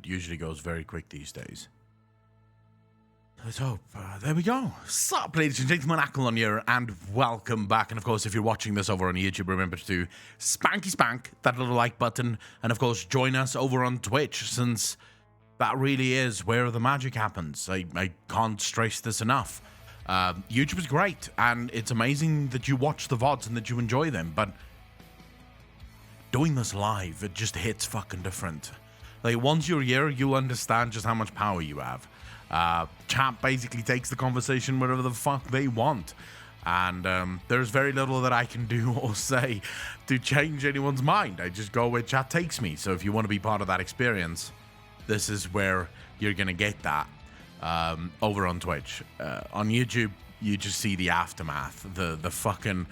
usually goes very quick these days. Let's hope. There we go. Sup, ladies and gentlemen, Ackle here, and welcome back. And of course, if you're watching this over on YouTube, remember to spank that little like button, and of course, join us over on Twitch, since that really is where the magic happens. I can't stress this enough. YouTube is great, and it's amazing that you watch the VODs and that you enjoy them, but doing this live, it just hits fucking different. Like, once you're here, you'll understand just how much power you have. Chat basically takes the conversation wherever the fuck they want, and there's very little that I can do or say to change anyone's mind. I just go where chat takes me. So if you want to be part of that experience, this is where you're gonna get that. Over on Twitch. On YouTube, you just see the aftermath, the fucking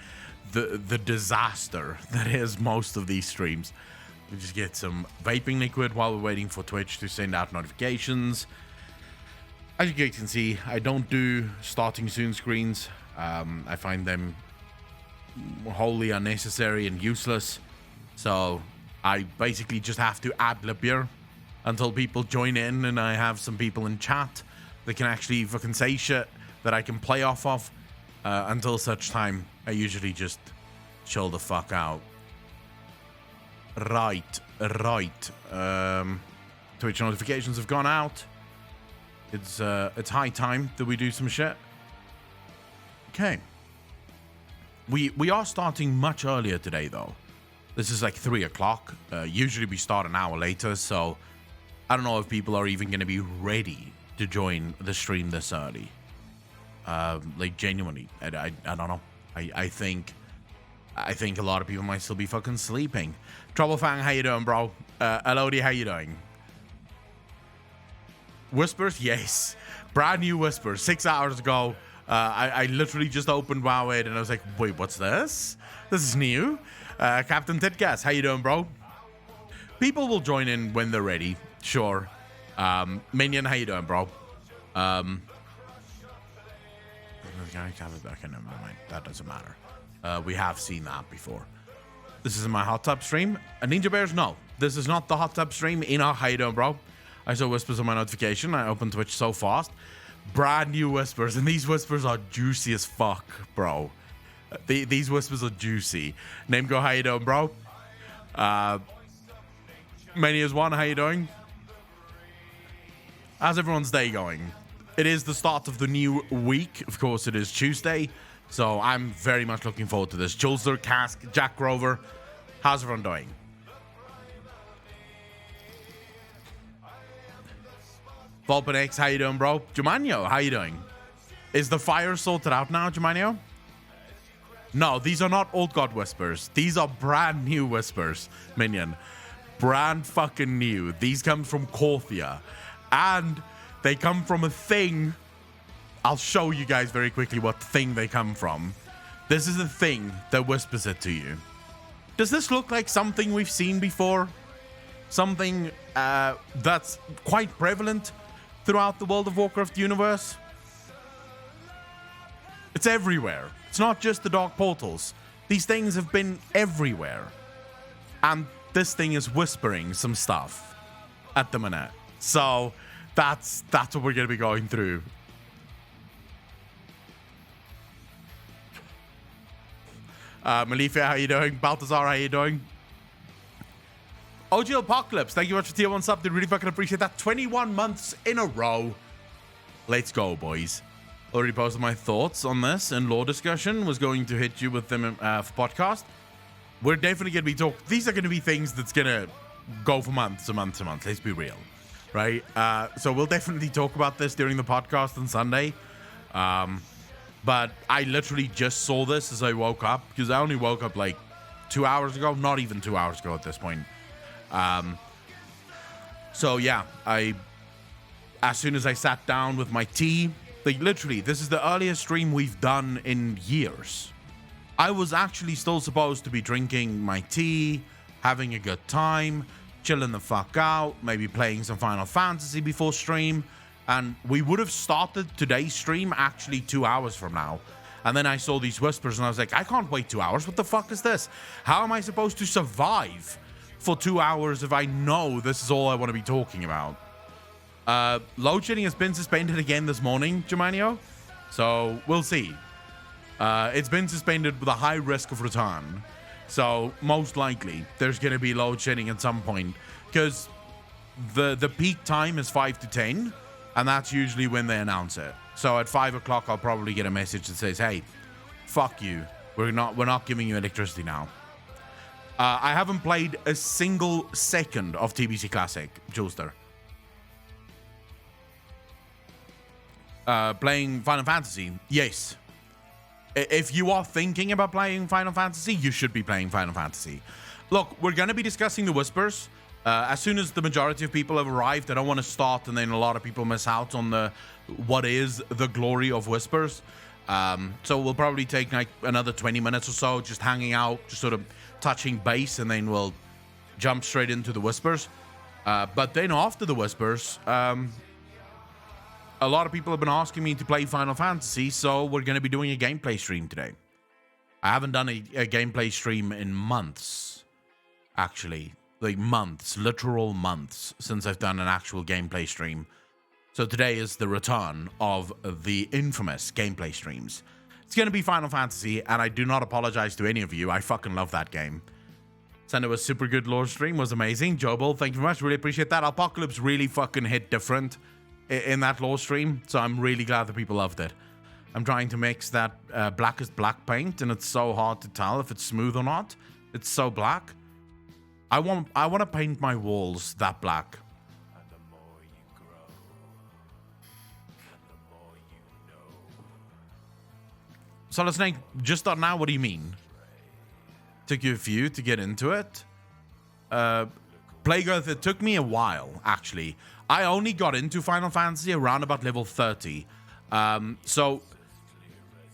the disaster that is most of these streams. We just get some vaping liquid while we're waiting for Twitch to send out notifications. As you guys can see, I don't do starting soon screens. I find them wholly unnecessary and useless. So I basically just have to ad-lib here until people join in, and I have some people in chat that can actually fucking say shit that I can play off of. Until such time, I usually just chill the fuck out. Right. Twitch notifications have gone out. It's high time that we do some shit. Okay. We are starting much earlier today, though. This is like 3 o'clock. Usually we start an hour later, so I don't know if people are even going to be ready to join the stream this early. Like, genuinely, I don't know. I think a lot of people might still be fucking sleeping. Trouble Fang, how you doing, bro? Elodie, how you doing? Whispers, yes. Brand new Whispers. 6 hours ago, I literally just opened WoW and I was like, wait, what's this? This is new. Captain Titgas, how you doing, bro? People will join in when they're ready, sure. Minion, how you doing, bro? Okay, never mind. That doesn't matter. We have seen that before. This is my hot tub stream. Ninja Bears, no. This is not the hot tub stream. Enoch, how you doing, bro? I saw whispers on my notification. I opened Twitch so fast. Brand new whispers. And these whispers are juicy as fuck, bro. These whispers are juicy. Name go, how you doing, bro? Many as one, how you doing? How's everyone's day going? It is the start of the new week. Of course, it is Tuesday. So I'm very much looking forward to this. Julzer, Cask, Jack Grover. How's everyone doing? Vulpin X, how you doing, bro? Jumanio, how you doing? Is the fire sorted out now, Jumanio? No, these are not Old God Whispers. These are brand new Whispers, Minion. Brand fucking new. These come from Corthia. And they come from a thing. I'll show you guys very quickly what thing they come from. This is the thing that whispers it to you. Does this look like something we've seen before? Something that's quite prevalent throughout the World of Warcraft universe? It's everywhere. It's not just the Dark Portals. These things have been everywhere. And this thing is whispering some stuff at the minute. So that's what we're going to be going through. Malifia, how you doing? Balthazar, how you doing? OG Apocalypse, thank you much for tier 1 sub. They really fucking appreciate that. 21 months in a row. Let's go, boys. Already posted my thoughts on this, and lore discussion was going to hit you with them for podcast. We're definitely going to be talking. These are going to be things that's going to go for months and months and months. Let's be real. Right? So we'll definitely talk about this during the podcast on Sunday. But I literally just saw this as I woke up, because I only woke up like 2 hours ago. Not even 2 hours ago at this point. So yeah, as soon as I sat down with my tea, like literally, this is the earliest stream we've done in years. I was actually still supposed to be drinking my tea, having a good time, chilling the fuck out, maybe playing some Final Fantasy before stream, and we would have started today's stream actually 2 hours from now. And then I saw these whispers and I was like, I can't wait 2 hours. What the fuck is this? How am I supposed to survive for 2 hours if I know this is all I want to be talking about? Load shedding has been suspended again this morning, Germanio. So we'll see. It's been suspended with a high risk of return. So most likely there's going to be load shedding at some point, because the peak time is 5 to 10, and that's usually when they announce it. So at 5 o'clock, I'll probably get a message that says, "Hey, fuck you. We're not giving you electricity now." I haven't played a single second of TBC Classic, Julester. Playing Final Fantasy, yes. If you are thinking about playing Final Fantasy, you should be playing Final Fantasy. Look, we're going to be discussing the Whispers. As soon as the majority of people have arrived, I don't want to start and then a lot of people miss out on what is the glory of Whispers. So we'll probably take like another 20 minutes or so just hanging out, just sort of touching base, and then we'll jump straight into the Whispers. But then after the Whispers, a lot of people have been asking me to play Final Fantasy, so we're going to be doing a gameplay stream today. I haven't done a gameplay stream in months, actually. Like months, literal months, since I've done an actual gameplay stream. So today is the return of the infamous gameplay streams. It's going to be Final Fantasy, and I do not apologize to any of you. I fucking love that game. Send was super good lore stream, was amazing. Jobel, thank you very much, really appreciate that. Apocalypse really fucking hit different in that lore stream, so I'm really glad that people loved it. I'm trying to mix that blackest black paint, and it's so hard to tell if it's smooth or not. It's so black. I want to paint my walls that black. And the more you grow, and the more you know. Solid Snake, just start now, what do you mean? Took you a few to get into it. Plague Earth, it took me a while, actually. I only got into Final Fantasy around about level 30. So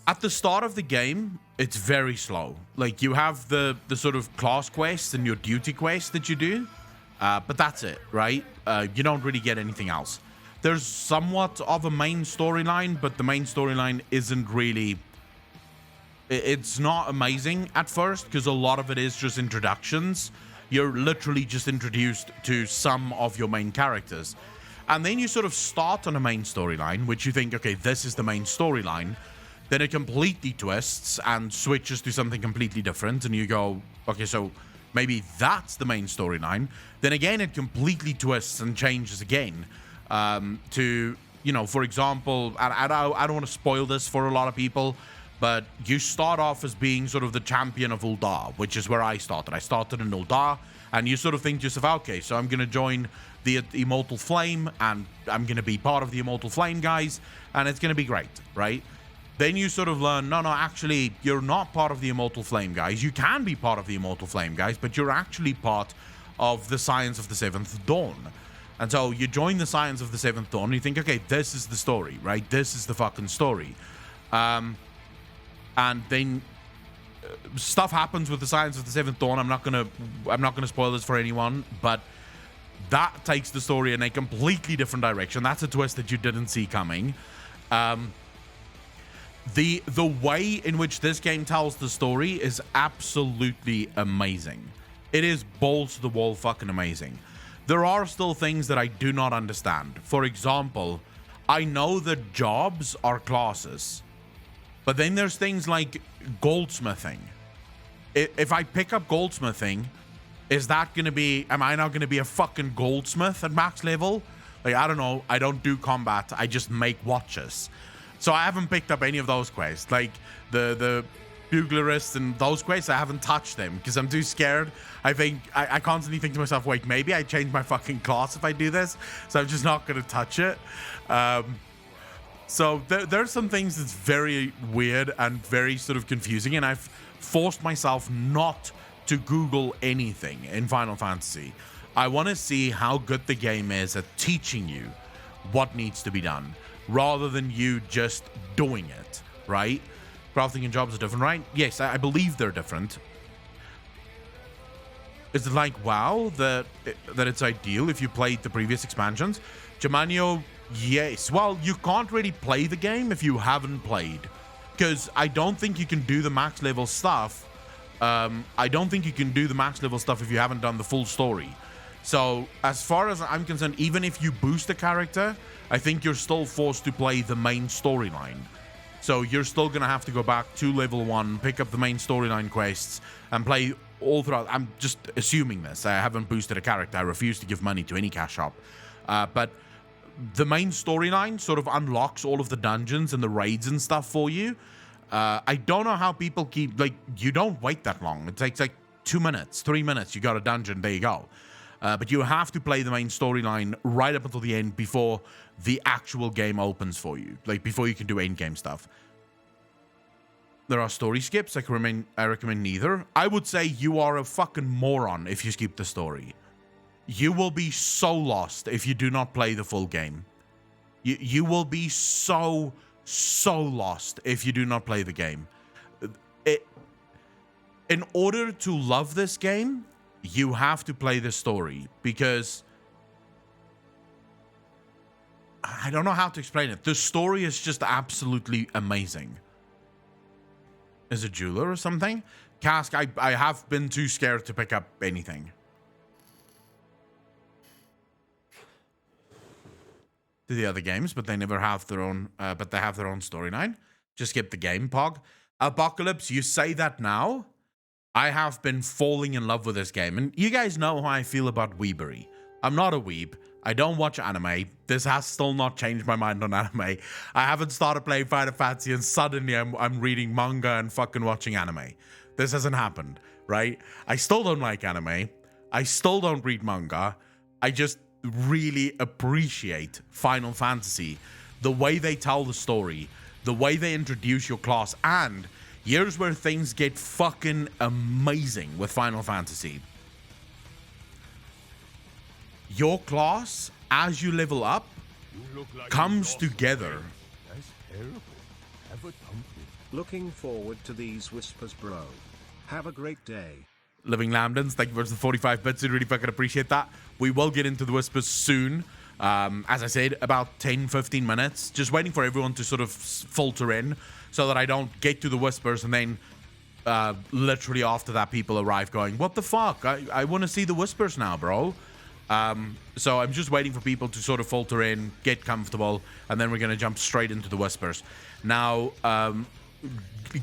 at the start of the game, it's very slow. Like, you have the sort of class quests and your duty quests that you do, but that's it, right? You don't really get anything else. There's somewhat of a main storyline, but the main storyline isn't really... It's not amazing at first, because a lot of it is just introductions. You're literally just introduced to some of your main characters. And then you sort of start on a main storyline, which you think, okay, this is the main storyline. Then it completely twists and switches to something completely different. And you go, okay, so maybe that's the main storyline. Then again, it completely twists and changes again. To, you know, for example, I don't want to spoil this for a lot of people, but you start off as being sort of the champion of Ul'dah, which is where I started. I started in Ul'dah, and you sort of think to yourself, okay, so I'm going to join the Immortal Flame, and I'm going to be part of the Immortal Flame guys, and it's going to be great, right? Then you sort of learn, no, actually, you're not part of the Immortal Flame guys. You can be part of the Immortal Flame guys, but you're actually part of the Scions of the Seventh Dawn. And so you join the Scions of the Seventh Dawn, and you think, okay, this is the story, right? This is the fucking story. And then stuff happens with the Scions of the Seventh Dawn. I'm not gonna spoil this for anyone, but that takes the story in a completely different direction. That's a twist that you didn't see coming. The way in which this game tells the story is absolutely amazing. It is balls to the wall fucking amazing. There are still things that I do not understand. For example, I know that jobs are classes, but then there's things like goldsmithing. If I pick up goldsmithing, is that going to be... Am I now going to be a fucking goldsmith at max level? Like, I don't know. I don't do combat. I just make watches. So I haven't picked up any of those quests. Like, the buglerists and those quests, I haven't touched them because I'm too scared. I constantly think to myself, wait, maybe I change my fucking class if I do this. So I'm just not going to touch it. So there's some things that's very weird and very sort of confusing, and I've forced myself not to Google anything in Final Fantasy. I want to see how good the game is at teaching you what needs to be done, rather than you just doing it, right? Crafting and jobs are different, right? Yes, I believe they're different. Is it like WoW that it's ideal if you played the previous expansions? Germanio, yes. Well, you can't really play the game if you haven't played, because I don't think you can do the max level stuff. I don't think you can do the max level stuff if you haven't done the full story. So as far as I'm concerned, even if you boost a character, I think you're still forced to play the main storyline. So you're still going to have to go back to level 1, pick up the main storyline quests, and play all throughout. I'm just assuming this. I haven't boosted a character. I refuse to give money to any cash shop. But the main storyline sort of unlocks all of the dungeons and the raids and stuff for you. I don't know how people keep, like, you don't wait that long. It takes like 2 minutes, 3 minutes. You got a dungeon, there you go. But you have to play the main storyline right up until the end before the actual game opens for you. Like, before you can do end-game stuff. There are story skips. I recommend neither. I would say you are a fucking moron if you skip the story. You will be so lost if you do not play the full game. You will be so lost if you do not play the game. In order to love this game, you have to play the story, because I don't know how to explain it. The story is just absolutely amazing. Is it jeweler or something? Cask, I have been too scared to pick up anything. To the other games, but they never have their own, but they have their own storyline. Just skip the game, Pog. Apocalypse, you say that now? I have been falling in love with this game, and you guys know how I feel about weebery. I'm not a weeb. I don't watch anime. This has still not changed my mind on anime. I haven't started playing Final Fantasy and suddenly I'm reading manga and fucking watching anime. This hasn't happened, right? I still don't like anime. I still don't read manga. I just really appreciate Final Fantasy. The way they tell the story, the way they introduce your class, and here's where things get fucking amazing with Final Fantasy. Your class, as you level up, comes together. That's terrible. Have a dumpling. Looking forward to these whispers, bro. Have a great day. Living Lambdens, thank you for the 45 bits. I really fucking appreciate that. We will get into the whispers soon. As I said, about 10-15 minutes. Just waiting for everyone to sort of filter in so that I don't get to the whispers and then literally after that people arrive going, what the fuck? I want to see the whispers now, bro. So I'm just waiting for people to sort of filter in, get comfortable, and then we're going to jump straight into the whispers. Now,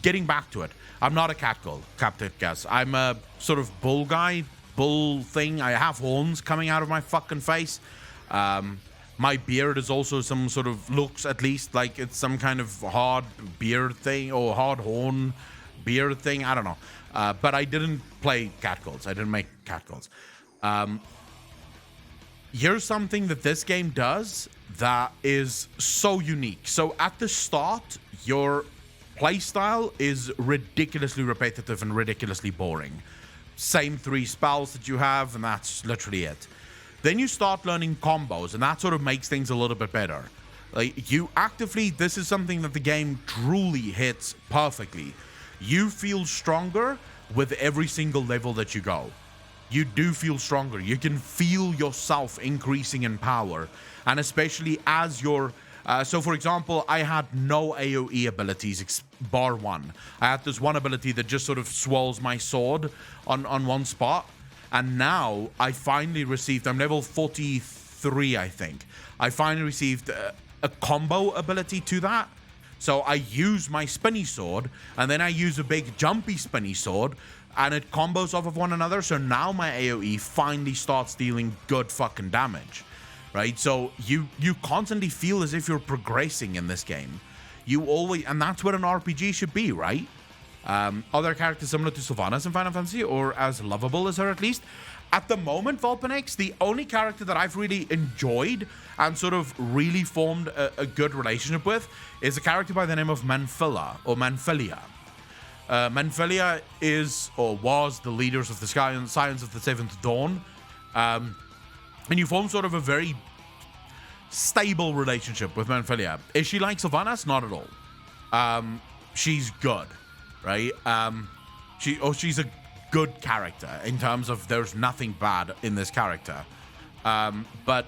getting back to it, I'm not a catgirl, Captain Gas. I'm a sort of bull guy, bull thing. I have horns coming out of my fucking face. My beard is also some sort of, looks at least like it's some kind of hard beard thing or hard horn beard thing. I don't know. But I didn't play catgirls. I didn't make catgirls. Here's something that this game does that is so unique. So at the start, your playstyle is ridiculously repetitive and ridiculously boring. Same 3 spells that you have, and that's literally it. Then you start learning combos, and that sort of makes things a little bit better. Like, you actively, this is something that the game truly hits perfectly. You feel stronger with every single level that you go. You do feel stronger. You can feel yourself increasing in power. And especially as you're... so, for example, I had no AoE abilities, bar 1. I had this one ability that just sort of swirls my sword on one spot. And now, I finally received... I'm level 43, I think. I finally received a combo ability to that. So, I use my spinny sword, and then I use a big jumpy spinny sword, and it combos off of one another. So now my AoE finally starts dealing good fucking damage, right? So you constantly feel as if you're progressing in this game. You always, and that's what an RPG should be, right? Are there characters similar to Sylvanas in Final Fantasy, or as lovable as her at least? At the moment, Volpanex, the only character that I've really enjoyed and sort of really formed a good relationship with is a character by the name of Manphilia, or Manphilia. Manphilia is, or was, the leaders of the Scions of the Seventh Dawn. And you form sort of a very stable relationship with Manphilia. Is she like Sylvanas? Not at all. She's good, right? She's a good character in terms of there's nothing bad in this character. But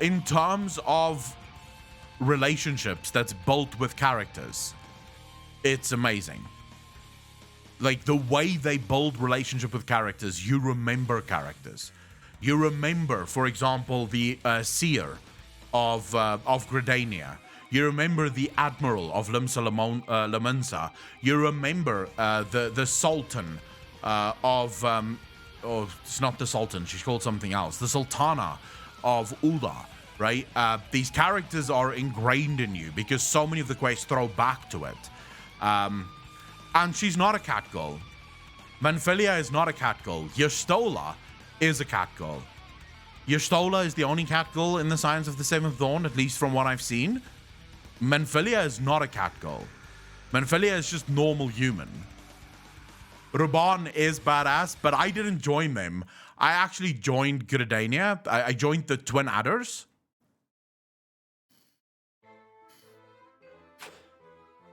in terms of relationships that's built with characters, it's amazing. like the way they build relationship with characters, you remember characters. You remember, for example, the seer of Gridania. You remember the admiral of Limsa. You remember the sultan of oh, it's not the sultan, she's called something else, the sultana of Ulda, right? These characters are ingrained in you because so many of the quests throw back to it. And she's not a catgirl. Manfilia is not a catgirl. Yestola is a catgirl. Yestola is the only catgirl in the Science of the Seventh Dawn, at least from what I've seen. Manfilia is not a catgirl. Manfilia is just normal human. Ruban is badass, but I didn't join them. I actually joined Gridania. I joined the Twin Adders.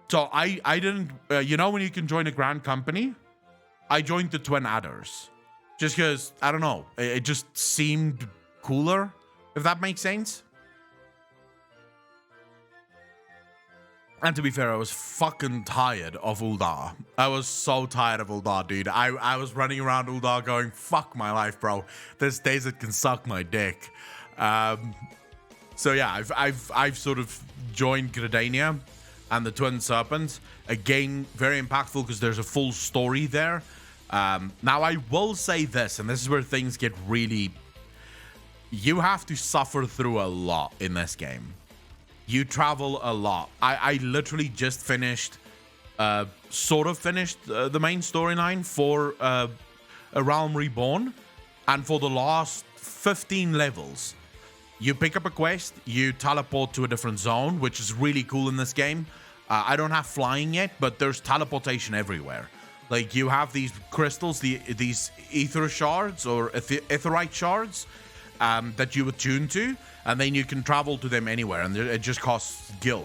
So I didn't, you know when you can join a grand company? I joined the Twin Adders. Just because, I don't know, it just seemed cooler, if that makes sense. And to be fair, I was fucking tired of Uldar. I was so tired of Uldar, dude. I was running around Uldar going, fuck my life, bro. There's days it can suck my dick. So yeah, I've sort of joined Gridania and the Twin Serpents. Again, very impactful because there's a full story there. Now, I will say this, and this is where things get really... You have to suffer through a lot in this game. You travel a lot. I literally just finished, sort of finished the main storyline for A Realm Reborn. And for the last 15 levels, you pick up a quest, you teleport to a different zone, which is really cool in this game. I don't have flying yet, but there's teleportation everywhere. Like, you have these crystals, these ether shards or aetherite shards that you attune to, and then you can travel to them anywhere, and it just costs gil.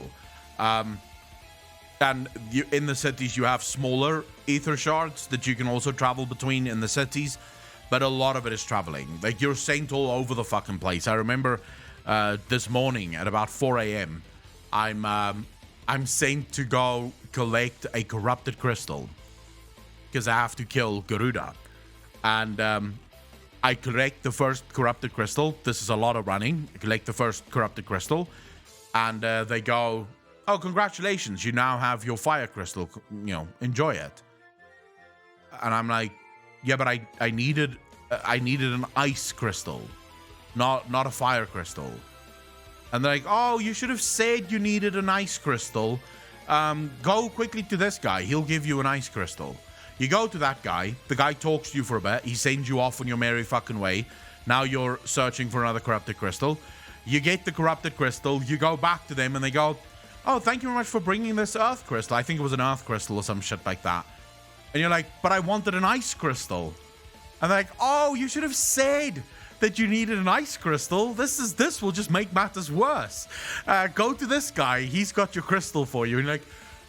And in the cities, you have smaller ether shards that you can also travel between in the cities, but a lot of it is traveling. Like, you're sent all over the fucking place. I remember this morning at about 4 a.m., I'm sent to go collect a corrupted crystal because I have to kill Garuda. And I collect the first corrupted crystal. This is a lot of running. I collect the first corrupted crystal. And they go, oh, congratulations. You now have your fire crystal. You know, enjoy it. And I'm like, yeah, but I needed an ice crystal, not a fire crystal. And they're like, oh, you should have said you needed an ice crystal. Go quickly to this guy. He'll give you an ice crystal. You go to that guy. The guy talks to you for a bit. He sends you off on your merry fucking way. Now you're searching for another corrupted crystal. You get the corrupted crystal. You go back to them and they go, oh, thank you very much for bringing this earth crystal. I think it was an earth crystal or some shit like that. And you're like, but I wanted an ice crystal. And they're like, oh, you should have said that you needed an ice crystal. This will just make matters worse. Go to this guy. He's got your crystal for you. And you're like,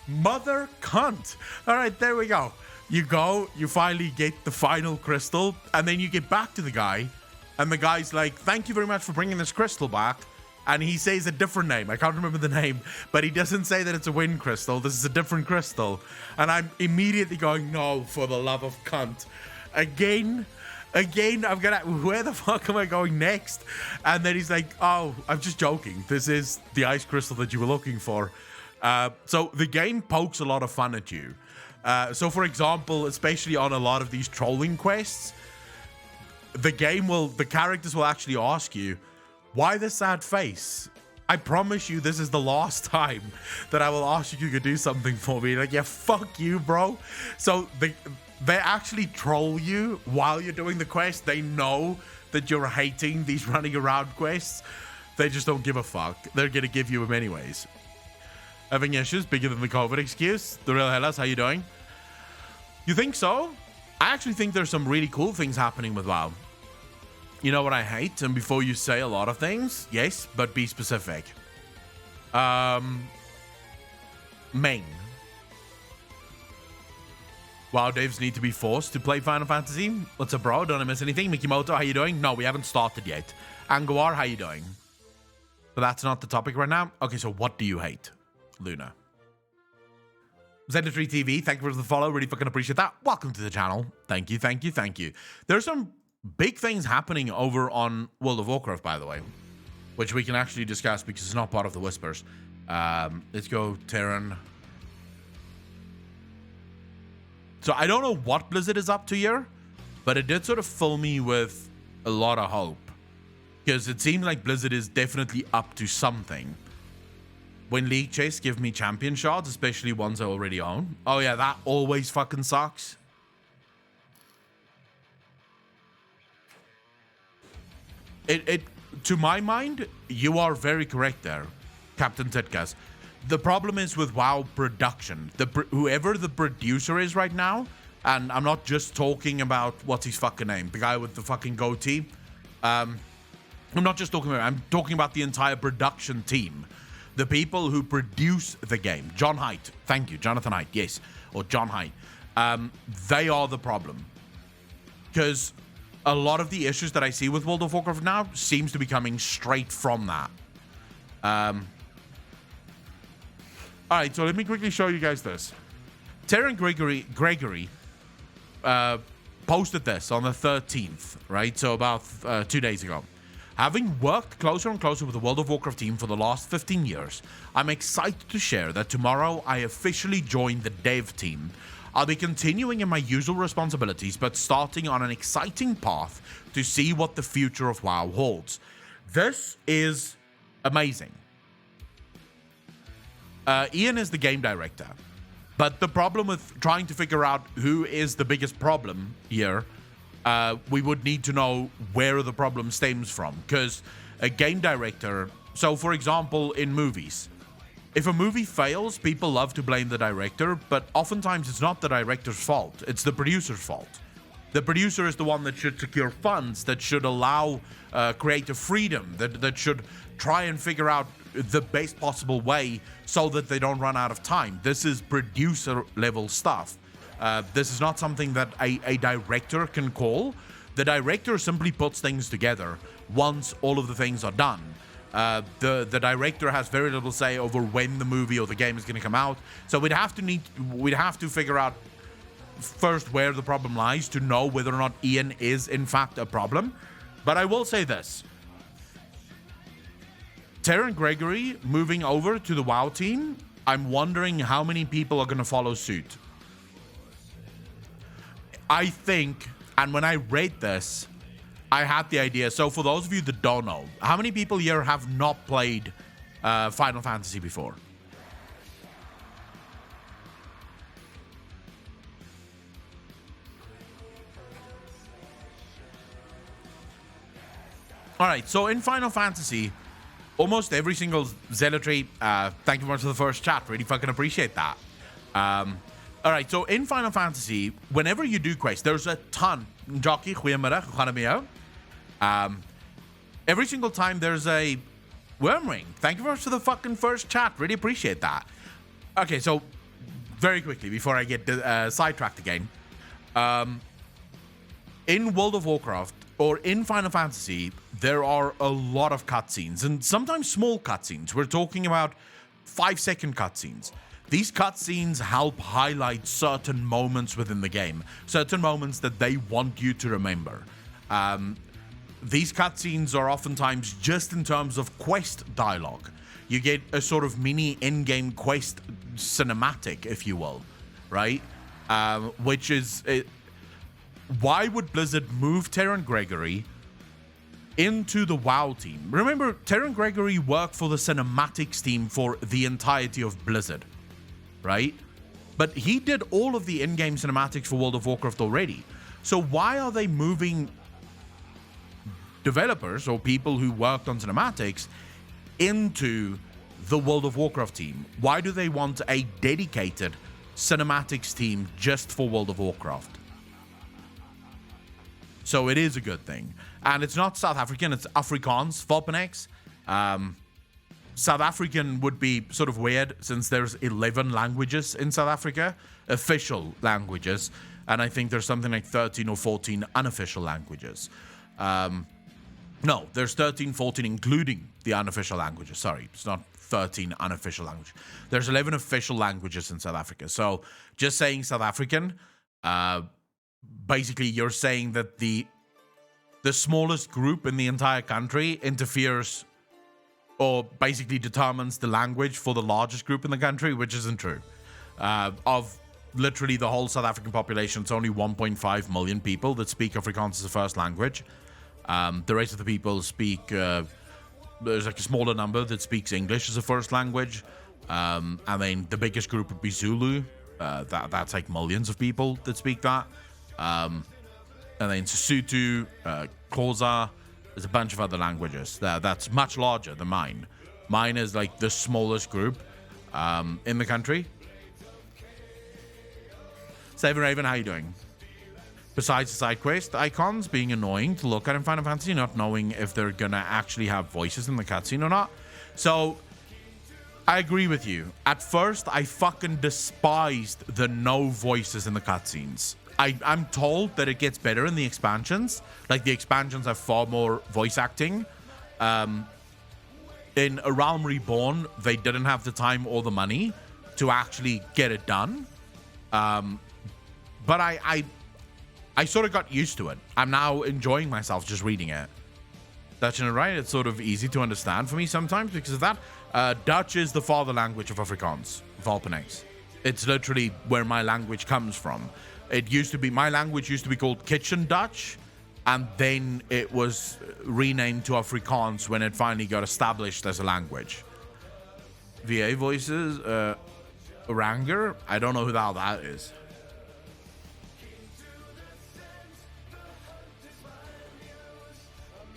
mother cunt. All right, there we go. You go, you finally get the final crystal, and then you get back to the guy, and the guy's like, thank you very much for bringing this crystal back. And he says a different name. I can't remember the name, but he doesn't say that it's a wind crystal. This is a different crystal. And I'm immediately going, no, for the love of cunt. Again, I'm gonna, where the fuck am I going next? And then he's like, oh, I'm just joking. This is the ice crystal that you were looking for. So the game pokes a lot of fun at you. So for example, especially on a lot of these trolling quests, the characters will actually ask you, why the sad face? I promise you this is the last time that I will ask you to do something for me. Like, yeah, fuck you, bro. So they actually troll you while you're doing the quest. They know that you're hating these running around quests. They just don't give a fuck. They're gonna give you them anyways. Having issues bigger than the COVID excuse. The real Hellas, how you doing? You think so? I actually think there's some really cool things happening with WoW. You know what I hate? And before you say a lot of things, yes, but be specific. Main. WoW devs need to be forced to play Final Fantasy. What's up, bro? Don't I miss anything? Mikimoto, how you doing? No, we haven't started yet. Angawar, how you doing? But that's not the topic right now. Okay, so what do you hate, Luna? Zealotry TV, thank you for the follow. Really fucking appreciate that. Welcome to the channel. Thank you, thank you, thank you. There's some big things happening over on World of Warcraft, by the way, which we can actually discuss because it's not part of the Whispers. Let's go, Terran. So I don't know what Blizzard is up to here, but it did sort of fill me with a lot of hope. Because it seemed like Blizzard is definitely up to something. When League Chase give me champion shards, especially ones I already own. Oh yeah, that always fucking sucks. To my mind, you are very correct there, Captain Titkas. The problem is with WoW production. Whoever the producer is right now, and I'm not just talking about what's his fucking name, the guy with the fucking goatee. I'm not just talking about him, I'm talking about the entire production team. The people who produce the game. John Haidt. Thank you. Jonathan Haidt. Yes. Or John Haidt. They are the problem. Because a lot of the issues that I see with World of Warcraft now seems to be coming straight from that. Alright, so let me quickly show you guys this. Terran Gregory posted this on the 13th, right? So about 2 days ago. Having worked closer and closer with the World of Warcraft team for the last 15 years, I'm excited to share that tomorrow I officially join the dev team. I'll be continuing in my usual responsibilities, but starting on an exciting path to see what the future of WoW holds. This is amazing. Ian is the game director, but the problem with trying to figure out who is the biggest problem here, we would need to know where the problem stems from, because a game director, so for example in movies, if a movie fails, people love to blame the director, but oftentimes it's not the director's fault, it's the producer's fault. The producer is the one that should secure funds, that should allow creative freedom, that should try and figure out the best possible way so that they don't run out of time. This is producer level stuff. This is not something that a director can call. The director simply puts things together once all of the things are done. The director has very little say over when the movie or the game is going to come out. So we'd have to figure out first where the problem lies to know whether or not Ian is in fact a problem. But I will say this. Terran Gregory moving over to the WoW team, I'm wondering how many people are going to follow suit. I think, and when I read this, I had the idea. So for those of you that don't know, how many people here have not played Final Fantasy before? All right, so in Final Fantasy, almost every single zealotry, thank you very much for the first chat, really fucking appreciate that. All right, so in Final Fantasy, whenever you do quests, there's a ton. Jockey, goeiemiddag, hoe gaat het met jou? Every single time there's a worm ring. Thank you very much for the fucking first chat, really appreciate that. Okay, so very quickly before I get sidetracked again, in World of Warcraft or in Final Fantasy, there are a lot of cutscenes, and sometimes small cutscenes. We're talking about 5-second cutscenes. These cutscenes help highlight certain moments within the game, certain moments that they want you to remember. These cutscenes are oftentimes just in terms of quest dialogue. You get a sort of mini in-game quest cinematic, if you will, right? Which is... why would Blizzard move Terran Gregory into the WoW team? Remember, Terran Gregory worked for the cinematics team for the entirety of Blizzard, right? But he did all of the in-game cinematics for World of Warcraft already. So why are they moving developers or people who worked on cinematics into the World of Warcraft team? Why do they want a dedicated cinematics team just for World of Warcraft? So it is a good thing. And it's not South African, it's Afrikaans, Volpenex. South African would be sort of weird since there's 11 languages in South Africa, official languages. And I think there's something like 13 or 14 unofficial languages. No, there's 13, 14, including the unofficial languages. Sorry, it's not 13 unofficial languages. There's 11 official languages in South Africa. So just saying South African, basically you're saying that the smallest group in the entire country interferes or basically determines the language for the largest group in the country, which isn't true. Of literally the whole South African population, it's only 1.5 million people that speak Afrikaans as a first language. The rest of the people speak, there's like a smaller number that speaks English as a first language. And then the biggest group would be Zulu. That's like millions of people that speak that. And then Sesotho, Xhosa, there's a bunch of other languages that's much larger than mine. Mine is like the smallest group in the country. Seven Raven, how you doing? Besides the side quest icons being annoying to look at in Final Fantasy, not knowing if they're gonna actually have voices in the cutscene or not. So, I agree with you. At first, I fucking despised the no voices in the cutscenes. I'm told that it gets better in the expansions. Like, the expansions have far more voice acting. In A Realm Reborn, they didn't have the time or the money to actually get it done. But I sort of got used to it. I'm now enjoying myself just reading it. Dutch and right, it's sort of easy to understand for me sometimes because of that. Dutch is the father language of Afrikaans, Valpenex. It's literally where my language comes from. It used to be, my language used to be called Kitchen Dutch, and then it was renamed to Afrikaans when it finally got established as a language. VA voices, Ranger, I don't know who the hell that is.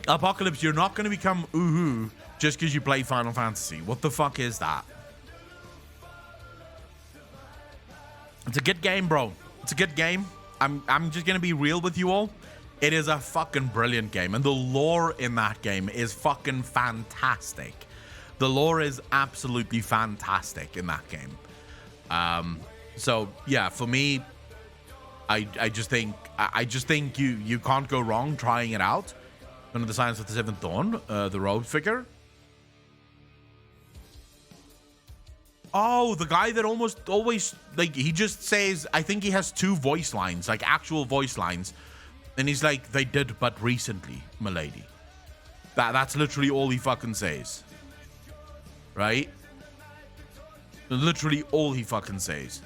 Apocalypse, you're not going to become Uhu just because you play Final Fantasy. What the fuck is that? It's a good game, bro. It's a good game. I'm just going to be real with you all. It is a fucking brilliant game. And the lore in that game is fucking fantastic. The lore is absolutely fantastic in that game. So, yeah, for me, I just think you can't go wrong trying it out. Under the Signs of the Seventh Dawn, the robe figure. Oh, the guy that almost always, like, he just says, I think he has two voice lines, like actual voice lines. And he's like, they did but recently, milady. That's literally all he fucking says. Right? Literally all he fucking says.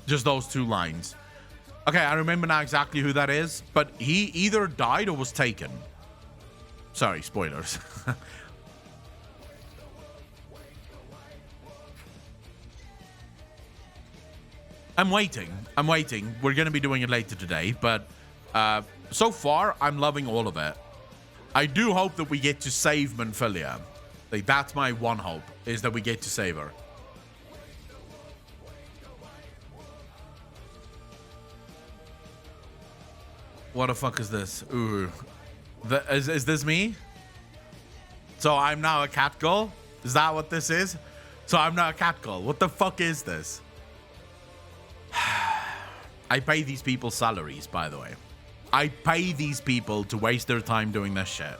Just those two lines. Okay, I remember now exactly who that is, but he either died or was taken. Sorry, spoilers. I'm waiting. We're going to be doing it later today, but so far, I'm loving all of it. I do hope that we get to save Manfilia. Like, that's my one hope, is that we get to save her. What the fuck is this? Ooh. Is this me? So I'm now a cat girl? Is that what this is? So I'm now a cat girl. What the fuck is this? I pay these people salaries, by the way. I pay these people to waste their time doing this shit.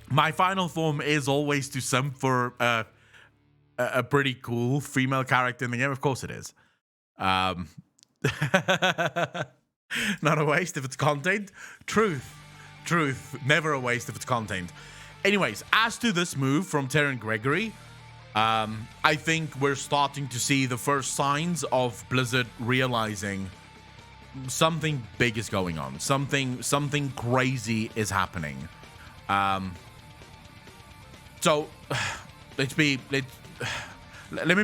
My final form is always to simp for a pretty cool female character in the game. Of course it is. Not a waste if it's content. Truth. Never a waste if it's content. Anyways, as to this move from Terran Gregory, I think we're starting to see the first signs of Blizzard realizing something big is going on. Something crazy is happening. So let me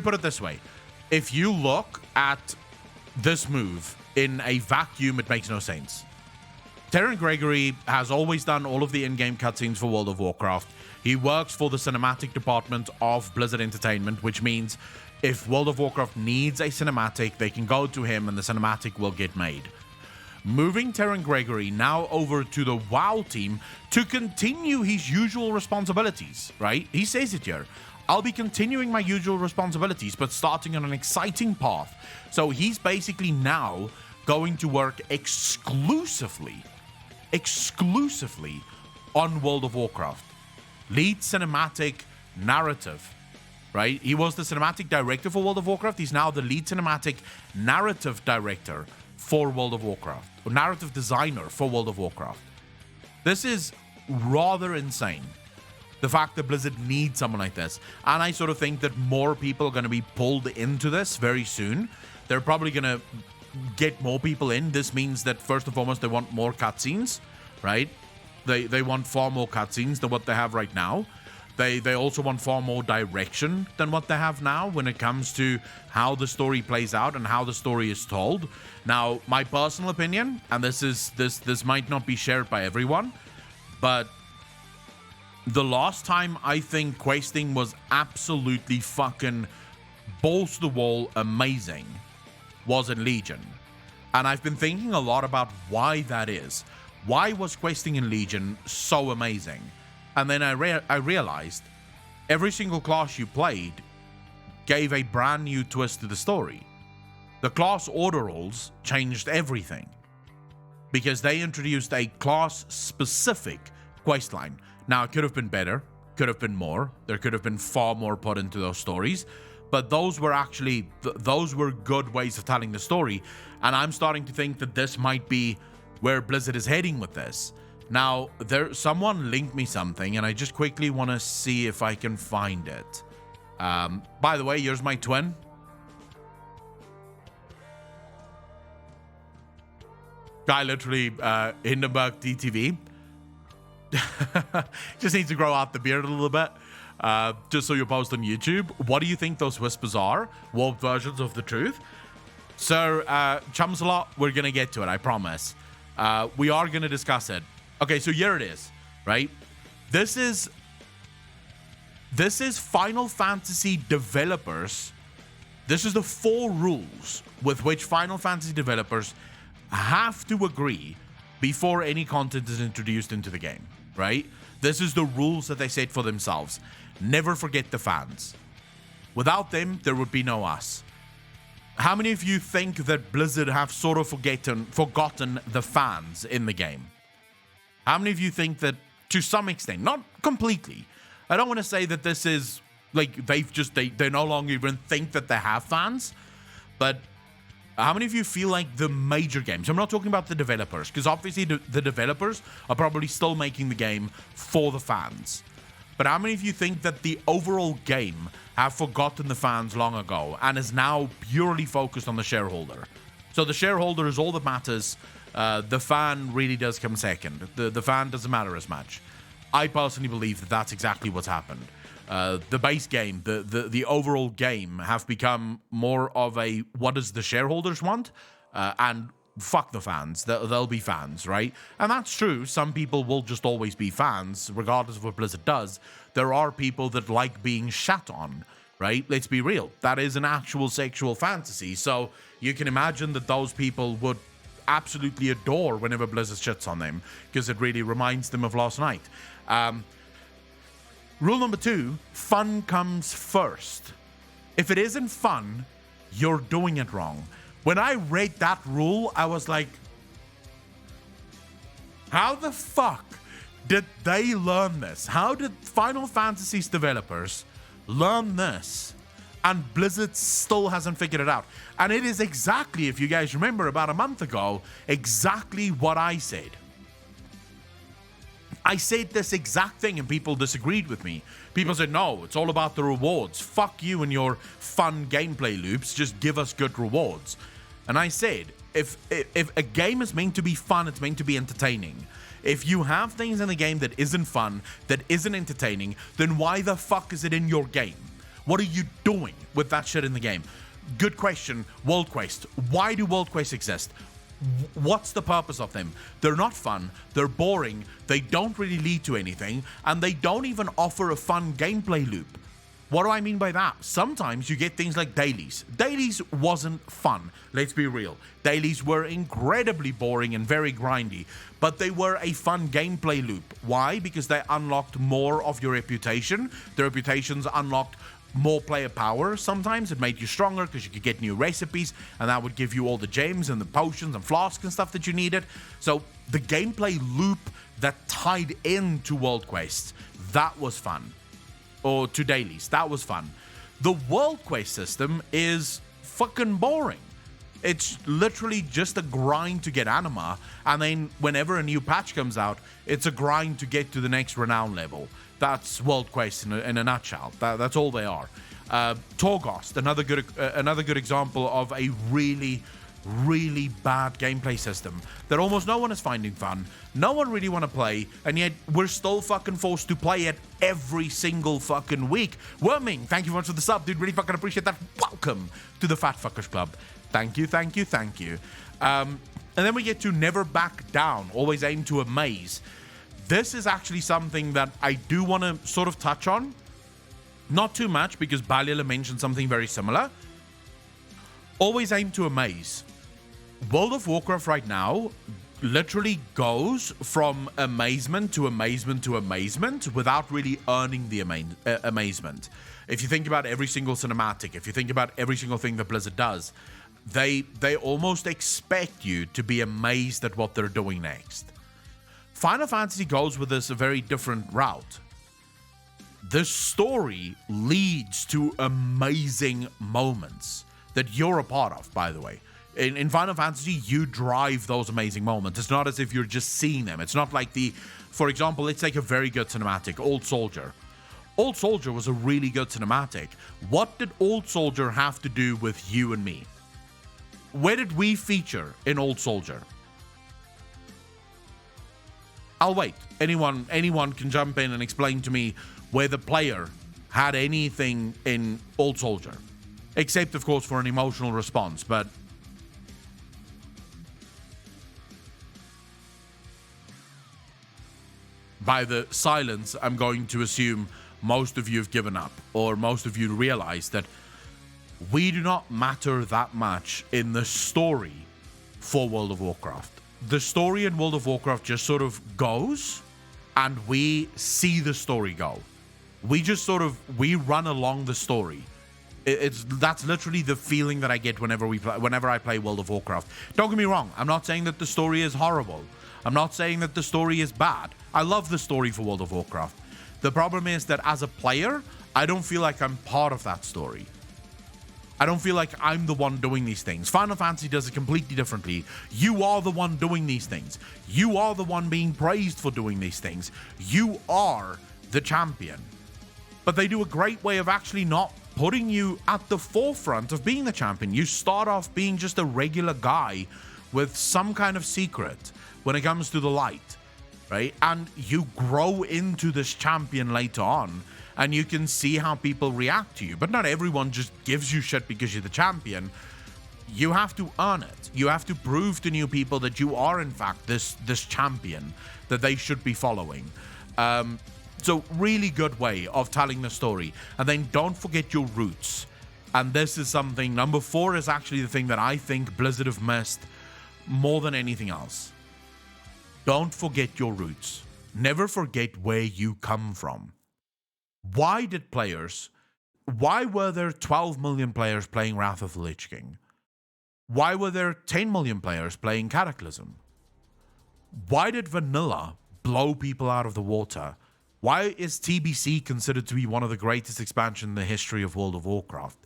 put it this way. If you look at this move in a vacuum, it makes no sense. Terran Gregory has always done all of the in-game cutscenes for World of Warcraft. He works for the cinematic department of Blizzard Entertainment, which means if World of Warcraft needs a cinematic, they can go to him and the cinematic will get made. Moving Terran Gregory now over to the WoW team to continue his usual responsibilities, right? He says it here. I'll be continuing my usual responsibilities, but starting on an exciting path. So he's basically now going to work exclusively on World of Warcraft. Lead cinematic narrative, right? He was the cinematic director for World of Warcraft. He's now the lead cinematic narrative director for World of Warcraft, or narrative designer for World of Warcraft. This is rather insane, the fact that Blizzard needs someone like this. And I sort of think that more people are going to be pulled into this very soon. They're probably going to get more people in. This means that first and foremost, they want more cutscenes, right? They want far more cutscenes than what they have right now. They also want far more direction than what they have now when it comes to how the story plays out and how the story is told. Now, my personal opinion, and this might not be shared by everyone, but the last time I think questing was absolutely fucking balls to the wall amazing was in Legion. And I've been thinking a lot about why that is. Why was questing in Legion so amazing? And then I realized every single class you played gave a brand new twist to the story. The class order rules changed everything because they introduced a class-specific questline. Now, it could have been better, could have been more. There could have been far more put into those stories, but those were actually those were good ways of telling the story. And I'm starting to think that this might be where Blizzard is heading with this. Now, someone linked me something, and I just quickly want to see if I can find it. By the way, here's my twin. Guy literally Hindenburg DTV. Just needs to grow out the beard a little bit. Just so you post on YouTube. What do you think those whispers are? Warped versions of the truth? So, Chumsalot, we're going to get to it, I promise. We are going to discuss it. Okay, so here it is, right? This is Final Fantasy developers. This is the 4 rules with which Final Fantasy developers have to agree before any content is introduced into the game, right? This is the rules that they set for themselves. Never forget the fans. Without them, there would be no us. How many of you think that Blizzard have sort of forgotten the fans in the game? How many of you think that, to some extent, not completely, I don't want to say that this is, like, they no longer even think that they have fans, but how many of you feel like the major games, I'm not talking about the developers, because obviously the developers are probably still making the game for the fans, but how many of you think that the overall game have forgotten the fans long ago and is now purely focused on the shareholder? So the shareholder is all that matters. The fan really does come second. The fan doesn't matter as much. I personally believe that that's exactly what's happened. The base game, the overall game have become more of a what does the shareholders want? And fuck the fans. They'll be fans, right? And that's true. Some people will just always be fans, regardless of what Blizzard does. There are people that like being shat on, right? Let's be real. That is an actual sexual fantasy. So you can imagine that those people would absolutely adore whenever Blizzard shits on them, because it really reminds them of last night. Rule number 2, fun comes first. If it isn't fun, you're doing it wrong. When I read that rule, I was like, how the fuck did they learn this? How did Final Fantasy's developers learn this? And Blizzard still hasn't figured it out. And it is exactly, if you guys remember, about a month ago, exactly what I said. I said this exact thing and people disagreed with me. People said, no, it's all about the rewards. Fuck you and your fun gameplay loops. Just give us good rewards. And I said, if a game is meant to be fun, it's meant to be entertaining. If you have things in the game that isn't fun, that isn't entertaining, then why the fuck is it in your game? What are you doing with that shit in the game? Good question. World Quest. Why do World Quests exist? What's the purpose of them? They're not fun, they're boring, they don't really lead to anything, and they don't even offer a fun gameplay loop. What do I mean by that? Sometimes you get things like dailies. Dailies wasn't fun, let's be real. Dailies were incredibly boring and very grindy, but they were a fun gameplay loop. Why? Because they unlocked more of your reputation. The reputations unlocked more player power. Sometimes it made you stronger because you could get new recipes, and that would give you all the gems and the potions and flasks and stuff that you needed. So the gameplay loop that tied into world quests, that was fun. Or to dailies, that was fun. The world quest system is fucking boring. It's literally just a grind to get anima, and then whenever a new patch comes out, it's a grind to get to the next renown level. That's world quests in a nutshell. That's all they are. Torghast, another good example of a really bad gameplay system that almost no one is finding fun. No one really want to play, and yet we're still fucking forced to play it every single fucking week. Worming, thank you very much for the sub, dude. Really fucking appreciate that. Welcome to the Fat Fuckers Club. Thank you. And then we get to Never Back Down, always aim to amaze. This is actually something that I do want to sort of touch on. Not too much, because Balila mentioned something very similar. Always aim to amaze. World of Warcraft right now literally goes from amazement to amazement to amazement without really earning the amazement. If you think about every single cinematic, if you think about every single thing that Blizzard does, they almost expect you to be amazed at what they're doing next. Final Fantasy goes with this a very different route. The story leads to amazing moments that you're a part of, by the way. In Final Fantasy, you drive those amazing moments. It's not as if you're just seeing them. It's not like for example, let's take a very good cinematic, Old Soldier. Old Soldier was a really good cinematic. What did Old Soldier have to do with you and me? Where did we feature in Old Soldier? I'll wait. Anyone can jump in and explain to me where the player had anything in Old Soldier. Except, of course, for an emotional response, but... By the silence, I'm going to assume most of you have given up, or most of you realize that we do not matter that much in the story for World of Warcraft. The story in World of Warcraft just sort of goes, and we see the story go. We run along the story. That's literally the feeling that I get whenever I play World of Warcraft. Don't get me wrong, I'm not saying that the story is horrible. I'm not saying that the story is bad. I love the story for World of Warcraft. The problem is that as a player, I don't feel like I'm part of that story. I don't feel like I'm the one doing these things. Final Fantasy does it completely differently. You are the one doing these things. You are the one being praised for doing these things. You are the champion. But they do a great way of actually not putting you at the forefront of being the champion. You start off being just a regular guy with some kind of secret when it comes to the light, right? And you grow into this champion later on, and you can see how people react to you. But not everyone just gives you shit because you're the champion. You have to earn it. You have to prove to new people that you are, in fact, this champion that they should be following. So really good way of telling the story. And then don't forget your roots. And this is something, number 4 is actually the thing that I think Blizzard have missed more than anything else. Don't forget your roots. Never forget where you come from. Why were there 12 million players playing Wrath of the Lich King? Why were there 10 million players playing Cataclysm? Why did Vanilla blow people out of the water? Why is TBC considered to be one of the greatest expansions in the history of World of Warcraft?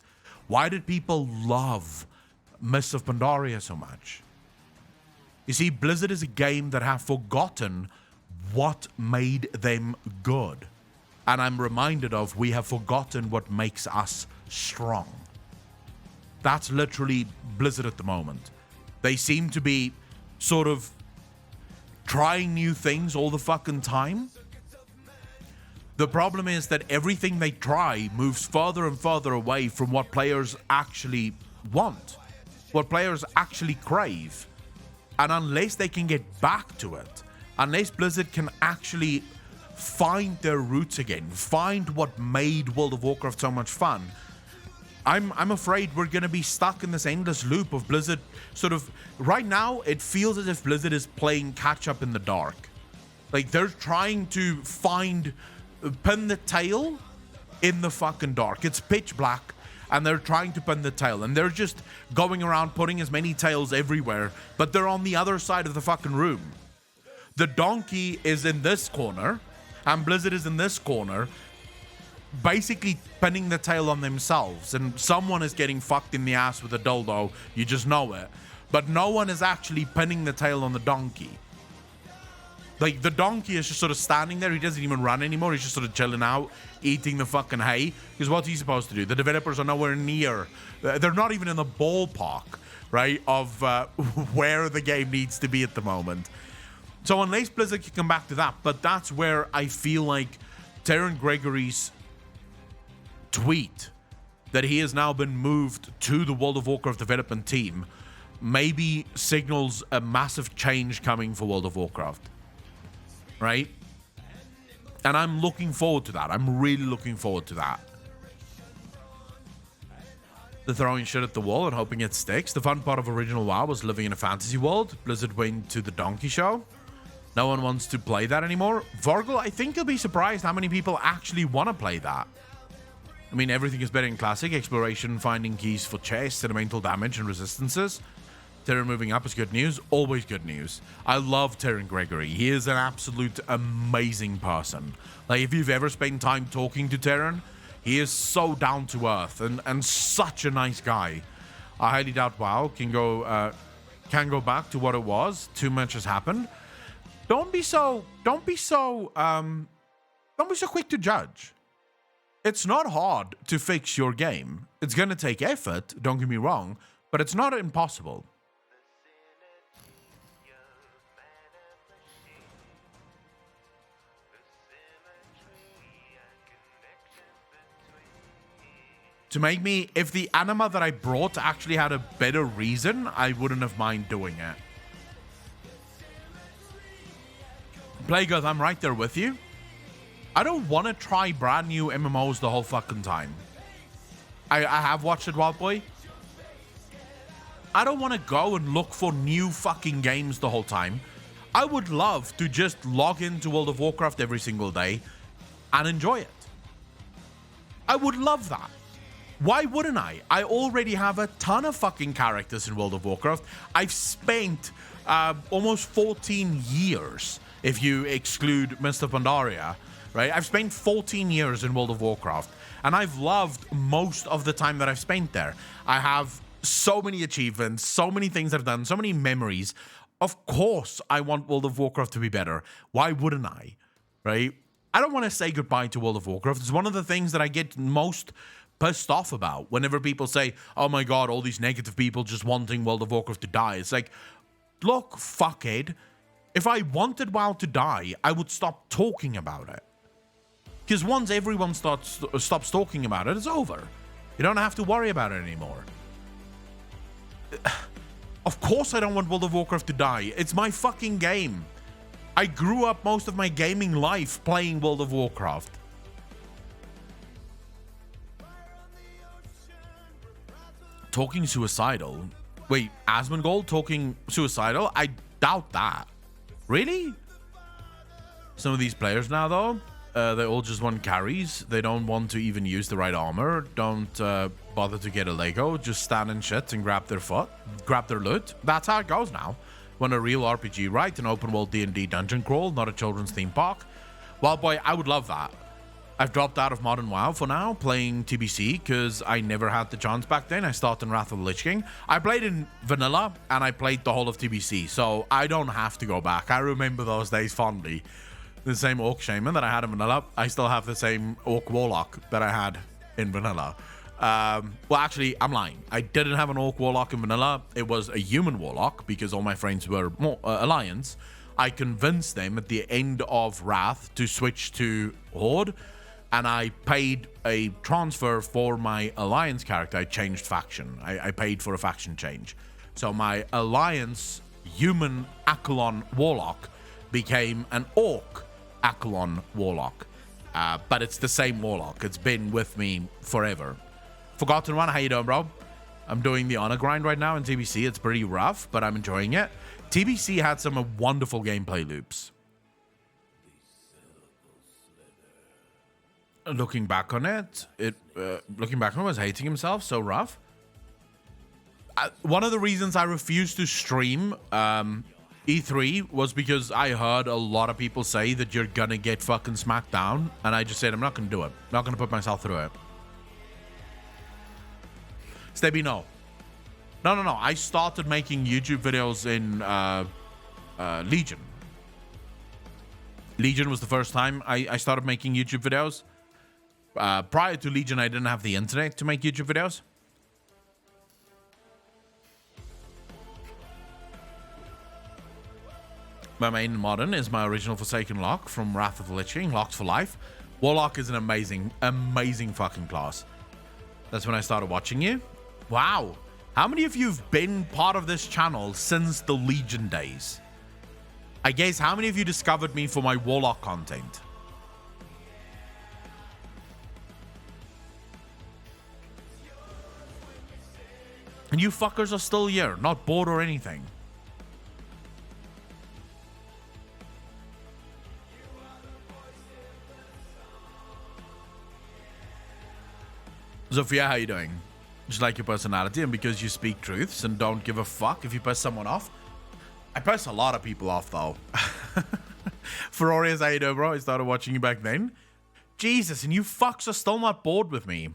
Why did people love Mists of Pandaria so much? You see, Blizzard is a game that have forgotten what made them good. And I'm reminded of, we have forgotten what makes us strong. That's literally Blizzard at the moment. They seem to be sort of trying new things all the fucking time. The problem is that everything they try moves further and further away from what players actually want, what players actually crave. And unless they can get back to it, unless Blizzard can actually find their roots again, find what made World of Warcraft so much fun. I'm afraid we're going to be stuck in this endless loop of Blizzard. Sort of right now, it feels as if Blizzard is playing catch up in the dark. Like they're trying to pin the tail in the fucking dark. It's pitch black and they're trying to pin the tail, and they're just going around putting as many tails everywhere, but they're on the other side of the fucking room. The donkey is in this corner and Blizzard is in this corner, basically pinning the tail on themselves, and someone is getting fucked in the ass with a dildo. You just know it. But no one is actually pinning the tail on the donkey. Like, the donkey is just sort of standing there. He doesn't even run anymore. He's just sort of chilling out, eating the fucking hay. Because what's he supposed to do? The developers are nowhere near. They're not even in the ballpark, right, of where the game needs to be at the moment. So unless Blizzard can come back to that, but that's where I feel like Taron Gregory's tweet that he has now been moved to the World of Warcraft development team maybe signals a massive change coming for World of Warcraft, right? And I'm looking forward to that. I'm really looking forward to that. They're throwing shit at the wall and hoping it sticks. The fun part of original WoW was living in a fantasy world. Blizzard went to the donkey show. No one wants to play that anymore. Vorgel, I think you'll be surprised how many people actually want to play that. I mean, everything is better in Classic. Exploration, finding keys for chests, elemental damage, and resistances. Terran moving up is good news. Always good news. I love Taron Gregory. He is an absolute amazing person. Like, if you've ever spent time talking to Taron, he is so down to earth and such a nice guy. I highly doubt WoW can go back to what it was. Too much has happened. Don't be so quick to judge. It's not hard to fix your game. It's going to take effort, don't get me wrong, but it's not impossible. To make me, if the anima that I brought actually had a better reason, I wouldn't have mind doing it. Plague Earth, I'm right there with you. I don't want to try brand new MMOs the whole fucking time. I have watched it, Wild Boy. I don't want to go and look for new fucking games the whole time. I would love to just log into World of Warcraft every single day and enjoy it. I would love that. Why wouldn't I? I already have a ton of fucking characters in World of Warcraft. I've spent almost 14 years, if you exclude Mr. Pandaria, right? I've spent 14 years in World of Warcraft, and I've loved most of the time that I've spent there. I have so many achievements, so many things I've done, so many memories. Of course, I want World of Warcraft to be better. Why wouldn't I, right? I don't want to say goodbye to World of Warcraft. It's one of the things that I get most pissed off about whenever people say, oh my god, all these negative people just wanting World of Warcraft to die. It's like, look, fuckhead, if I wanted WoW to die, I would stop talking about it. Because once everyone stops talking about it, it's over. You don't have to worry about it anymore. Of course I don't want World of Warcraft to die. It's my fucking game. I grew up most of my gaming life playing World of Warcraft. Talking suicidal? Wait, Asmongold talking suicidal? I doubt that. Really? Some of these players now, though, they all just want carries. They don't want to even use the right armor. Don't bother to get a Lego. Just stand in shit and grab their loot. That's how it goes now. Want a real RPG, right? An open world D&D dungeon crawl, not a children's theme park. Well, boy, I would love that. I've dropped out of Modern WoW for now, playing TBC, because I never had the chance back then. I started in Wrath of the Lich King. I played in Vanilla, and I played the whole of TBC, so I don't have to go back. I remember those days fondly. The same Orc Shaman that I had in Vanilla, I still have the same Orc Warlock that I had in Vanilla. Well, actually, I'm lying. I didn't have an Orc Warlock in Vanilla. It was a human Warlock, because all my friends were Alliance. I convinced them at the end of Wrath to switch to Horde, and I paid a transfer for my Alliance character. I changed faction. I paid for a faction change. So my Alliance human Akalon Warlock became an Orc Akalon Warlock. But it's the same Warlock. It's been with me forever. Forgotten One, how you doing, bro? I'm doing the honor grind right now in TBC. It's pretty rough, but I'm enjoying it. TBC had some wonderful gameplay loops. Looking back on it, was hating himself. So rough. One of the reasons I refused to stream E3 was because I heard a lot of people say that you're gonna get fucking smacked down, and I just said I'm not gonna do it. I'm not gonna put myself through it. Stebby, no. No. I started making YouTube videos in Legion. Legion was the first time I started making YouTube videos. Prior to Legion, I didn't have the internet to make YouTube videos. My main modern is my original Forsaken Lock from Wrath of the Lich King, Locks for Life. Warlock is an amazing fucking class. That's when I started watching you. Wow. How many of you have been part of this channel since the Legion days? I guess how many of you discovered me for my Warlock content? And you fuckers are still here, not bored or anything. Zofia, how you doing? Just like your personality, and because you speak truths and don't give a fuck if you piss someone off. I piss a lot of people off, though. Ferrarius, how you doing, bro? I started watching you back then. Jesus, and you fucks are still not bored with me.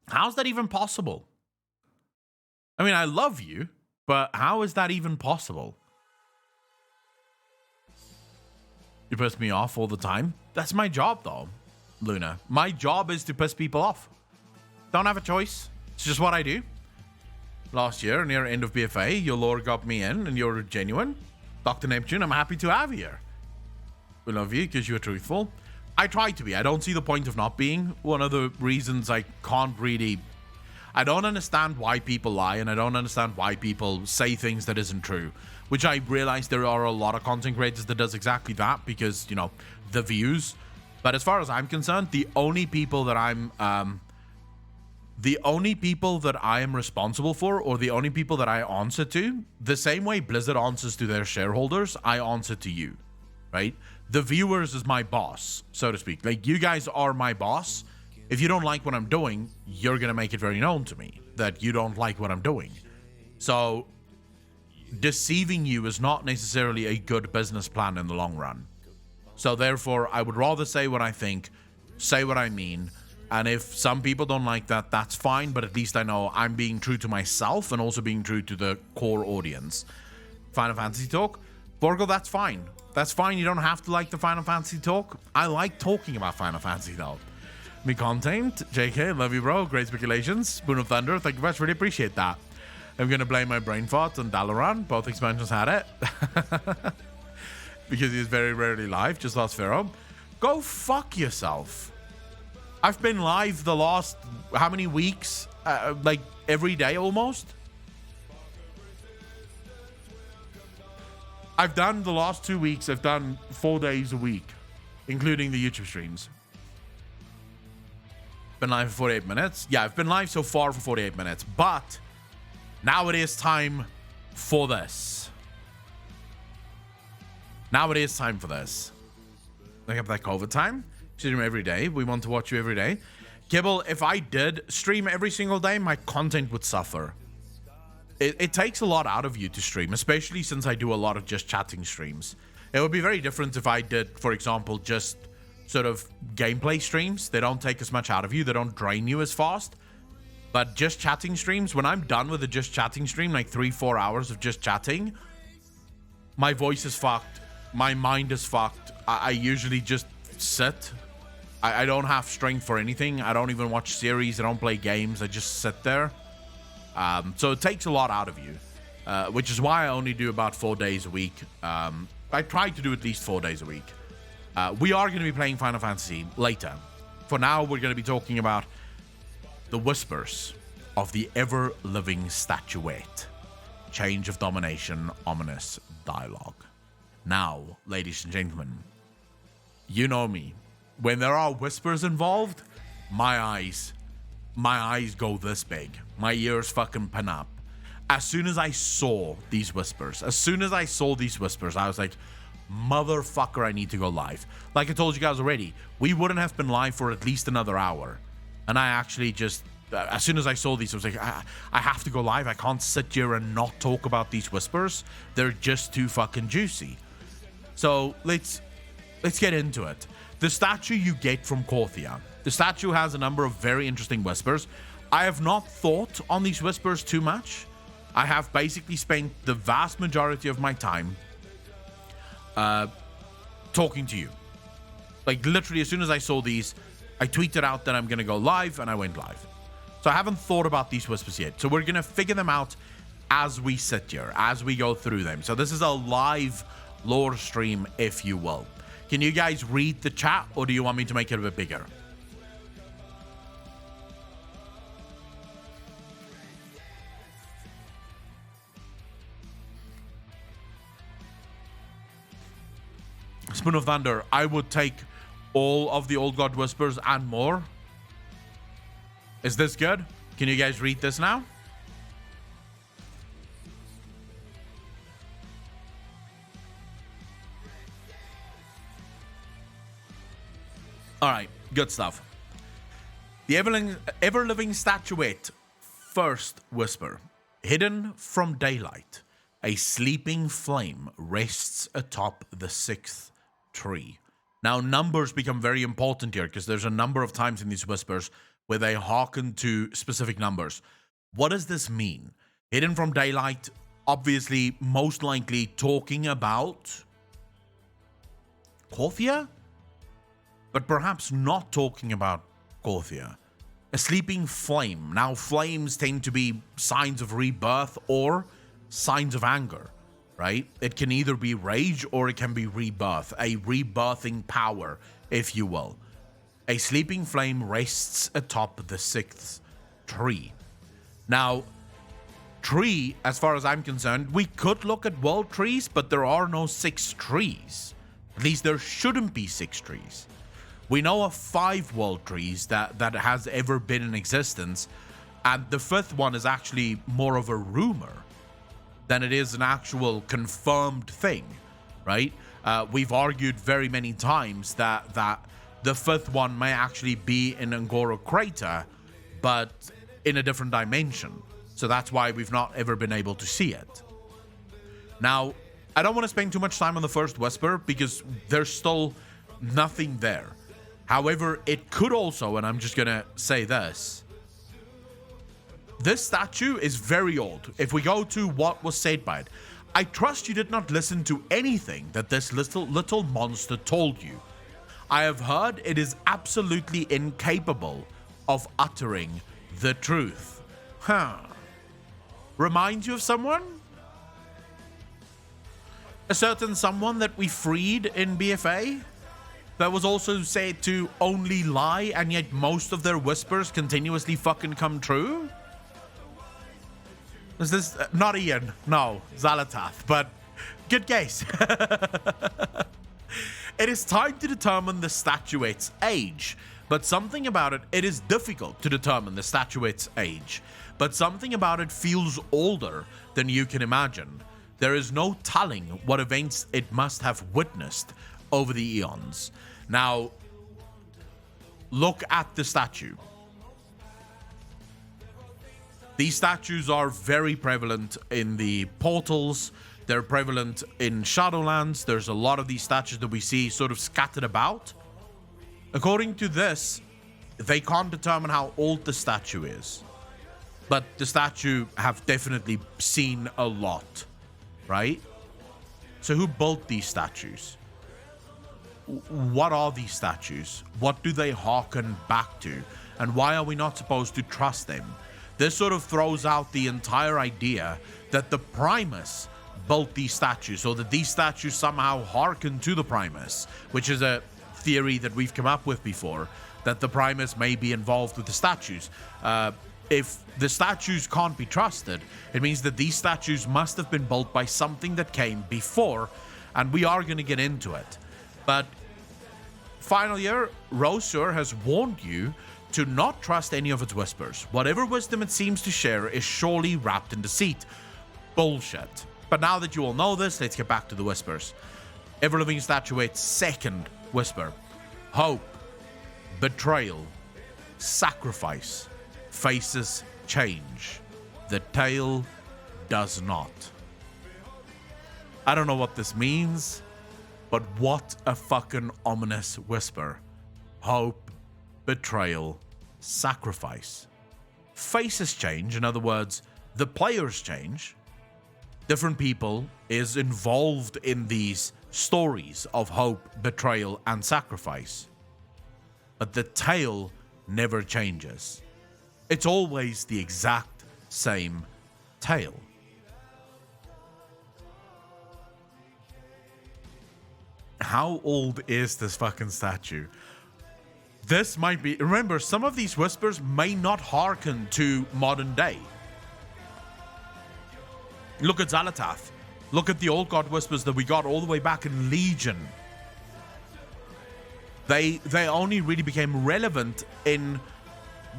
How's that even possible? I mean, I love you, but how is that even possible? You piss me off all the time. That's my job, though, Luna. My job is to piss people off. Don't have a choice. It's just what I do. Last year, near end of BFA, your lore got me in, and you're genuine. Dr. Neptune, I'm happy to have you here. We love you because you're truthful. I try to be. I don't see the point of not being. One of the reasons I can't really... I don't understand why people lie, and I don't understand why people say things that isn't true. Which I realize there are a lot of content creators that does exactly that because, you know, the views. But as far as I'm concerned, the only people that I am responsible for, or the only people that I answer to, the same way Blizzard answers to their shareholders, I answer to you, right? The viewers is my boss, so to speak. Like, you guys are my boss. If you don't like what I'm doing, you're going to make it very known to me that you don't like what I'm doing. So, deceiving you is not necessarily a good business plan in the long run. So, therefore, I would rather say what I think, say what I mean. And if some people don't like that, that's fine. But at least I know I'm being true to myself and also being true to the core audience. Final Fantasy talk? Borgo, that's fine. That's fine. You don't have to like the Final Fantasy talk. I like talking about Final Fantasy, though. Me content. JK, love you, bro. Great speculations. Spoon of Thunder. Thank you much. Really appreciate that. I'm going to blame my brain fart on Dalaran. Both expansions had it. Because he's very rarely live. Just lost Pharaoh. Go fuck yourself. I've been live the last, how many weeks? Like, every day almost? I've done the last 2 weeks, I've done 4 days a week, including the YouTube streams. Been live for 48 minutes. Yeah, I've been live so far for 48 minutes, but now it is time for this. Now it is time for this. Look up that COVID time. Stream every day. We want to watch you every day. Kibble, if I did stream every single day, my content would suffer. It takes a lot out of you to stream, especially since I do a lot of just chatting streams. It would be very different if I did, for example, just sort of gameplay streams. They don't take as much out of you. They don't drain you as fast. But just chatting streams, when I'm done with a just chatting stream, like 3-4 hours of just chatting, my voice is fucked. My mind is fucked. I usually just sit. I don't have strength for anything. I don't even watch series. I don't play games. I just sit there. So it takes a lot out of you, which is why I only do about 4 days a week. I try to do at least 4 days a week. We are going to be playing Final Fantasy later. For now, we're going to be talking about the whispers of the ever-living statuette. Change of domination, ominous dialogue. Now, ladies and gentlemen, You know me. When there are whispers involved, my eyes go this big. My ears fucking pin up. As soon as I saw these whispers, I was like, motherfucker, I need to go live. Like I told you guys already, we wouldn't have been live for at least another hour. And I actually just, as soon as I saw these, I was like, I have to go live. I can't sit here and not talk about these whispers. They're just too fucking juicy. So let's get into it. The statue you get from Korthia. The statue has a number of very interesting whispers. I have not thought on these whispers too much. I have basically spent the vast majority of my time talking to you. Like literally as soon as I saw these, I tweeted out that I'm going to go live and I went live. So I haven't thought about these whispers yet. So we're going to figure them out as we sit here, as we go through them. So this is a live lore stream, if you will. Can you guys read the chat or do you want me to make it a bit bigger? Spoon of Thunder, I would take all of the Old God Whispers and more. Is this good? Can you guys read this now? All right, good stuff. The ever-living statuette, first whisper. Hidden from daylight, a sleeping flame rests atop the sixth tree. Now, numbers become very important here because there's a number of times in these whispers where they hearken to specific numbers. What does this mean? Hidden from daylight, obviously, most likely talking about Korthia, but perhaps not talking about Korthia. A sleeping flame. Now, flames tend to be signs of rebirth or signs of anger. Right? It can either be rage or it can be rebirth, a rebirthing power, if you will. A sleeping flame rests atop the sixth tree. Now, tree, as far as I'm concerned, we could look at world trees, but there are no 6 trees. At least there shouldn't be 6 trees. We know of 5 world trees that has ever been in existence, and the 5th one is actually more of a rumor than it is an actual confirmed thing, right? We've argued very many times that the 5th one may actually be in Angora Crater, but in a different dimension. So that's why we've not ever been able to see it. Now, I don't want to spend too much time on the first whisper because there's still nothing there. However, it could also, and I'm just gonna say this statue is very old. If we go to what was said by it, I trust you did not listen to anything that this little monster told you. I have heard it is absolutely incapable of uttering the truth. Reminds you of someone? A certain someone that we freed in BFA? That was also said to only lie, and yet most of their whispers continuously fucking come true? Is this not Ian? No, Zalatath, but good guess. It is time to determine the statuette's age, but something about it is difficult to determine the statuette's age, but something about it feels older than you can imagine. There is no telling what events it must have witnessed over the eons. Now, look at the statue. These statues are very prevalent in the portals. They're prevalent in Shadowlands. There's a lot of these statues that we see sort of scattered about. According to this, they can't determine how old the statue is. But the statue have definitely seen a lot, right? So who built these statues? What are these statues? What do they hearken back to? And why are we not supposed to trust them? This sort of throws out the entire idea that the Primus built these statues, or that these statues somehow hearken to the Primus, which is a theory that we've come up with before, that the Primus may be involved with the statues. If the statues can't be trusted, it means that these statues must have been built by something that came before, and we are going to get into it. But Final year, Rosur has warned you to not trust any of its whispers. Whatever wisdom it seems to share is surely wrapped in deceit. Bullshit. But now that you all know this, let's get back to the whispers. Ever-living statuette's second whisper. Hope, betrayal, sacrifice, faces change. The tale does not. I don't know what this means, but what a fucking ominous whisper. Hope, betrayal, sacrifice. Faces change, in other words, the players change. Different people is involved in these stories of hope, betrayal, and sacrifice. But the tale never changes. It's always the exact same tale. How old is this fucking statue? This might be... Remember, some of these whispers may not hearken to modern day. Look at Xalatath. Look at the old god whispers that we got all the way back in Legion. They only really became relevant in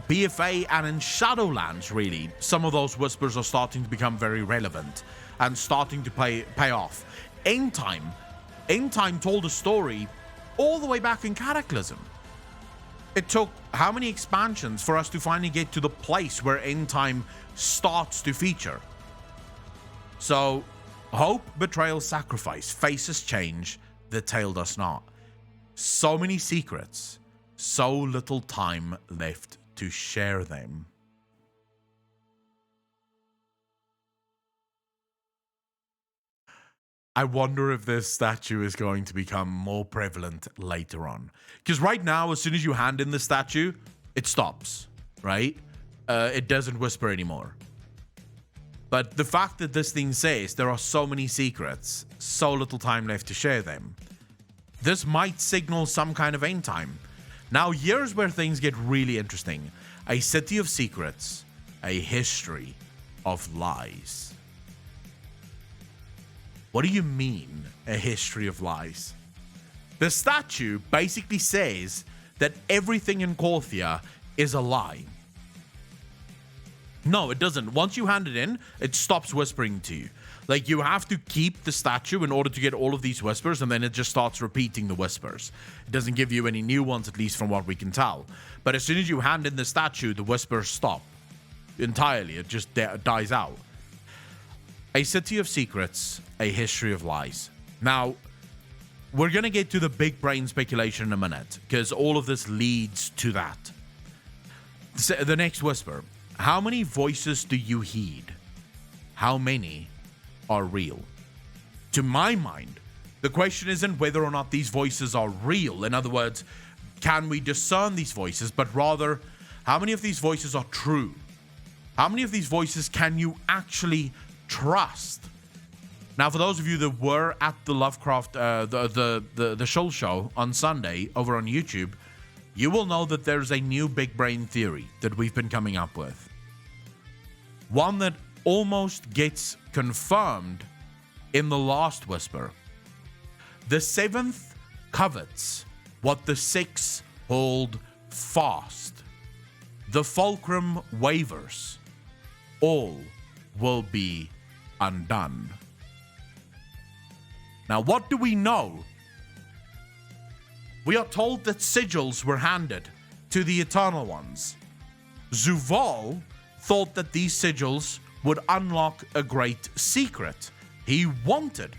BFA and in Shadowlands, really. Some of those whispers are starting to become very relevant and starting to pay off. Endtime told a story all the way back in Cataclysm. It took how many expansions for us to finally get to the place where Endtime starts to feature? So, hope, betrayal, sacrifice, faces change, the tale does not. So many secrets, so little time left to share them. I wonder if this statue is going to become more prevalent later on. Because right now, as soon as you hand in the statue, it stops, right? It doesn't whisper anymore. But the fact that this thing says there are so many secrets, so little time left to share them, this might signal some kind of end time. Now, here's where things get really interesting. A city of secrets, a history of lies. What do you mean, a history of lies? The statue basically says that everything in Korthia is a lie. No, it doesn't. Once you hand it in, it stops whispering to you. Like, you have to keep the statue in order to get all of these whispers, and then it just starts repeating the whispers. It doesn't give you any new ones, at least from what we can tell. But as soon as you hand in the statue, the whispers stop entirely. It just dies out. A city of secrets, a history of lies. Now, we're going to get to the big brain speculation in a minute, because all of this leads to that. The next whisper. How many voices do you heed? How many are real? To my mind, the question isn't whether or not these voices are real. In other words, can we discern these voices? But rather, how many of these voices are true? How many of these voices can you actually trust? Now, for those of you that were at the Lovecraft, the show on Sunday over on YouTube, you will know that there's a new big brain theory that we've been coming up with. One that almost gets confirmed in the last whisper. The seventh covets what the six hold fast. The fulcrum wavers. All will be undone. Now, what do we know? We are told that sigils were handed to the Eternal Ones. Zuval thought that these sigils would unlock a great secret. He wanted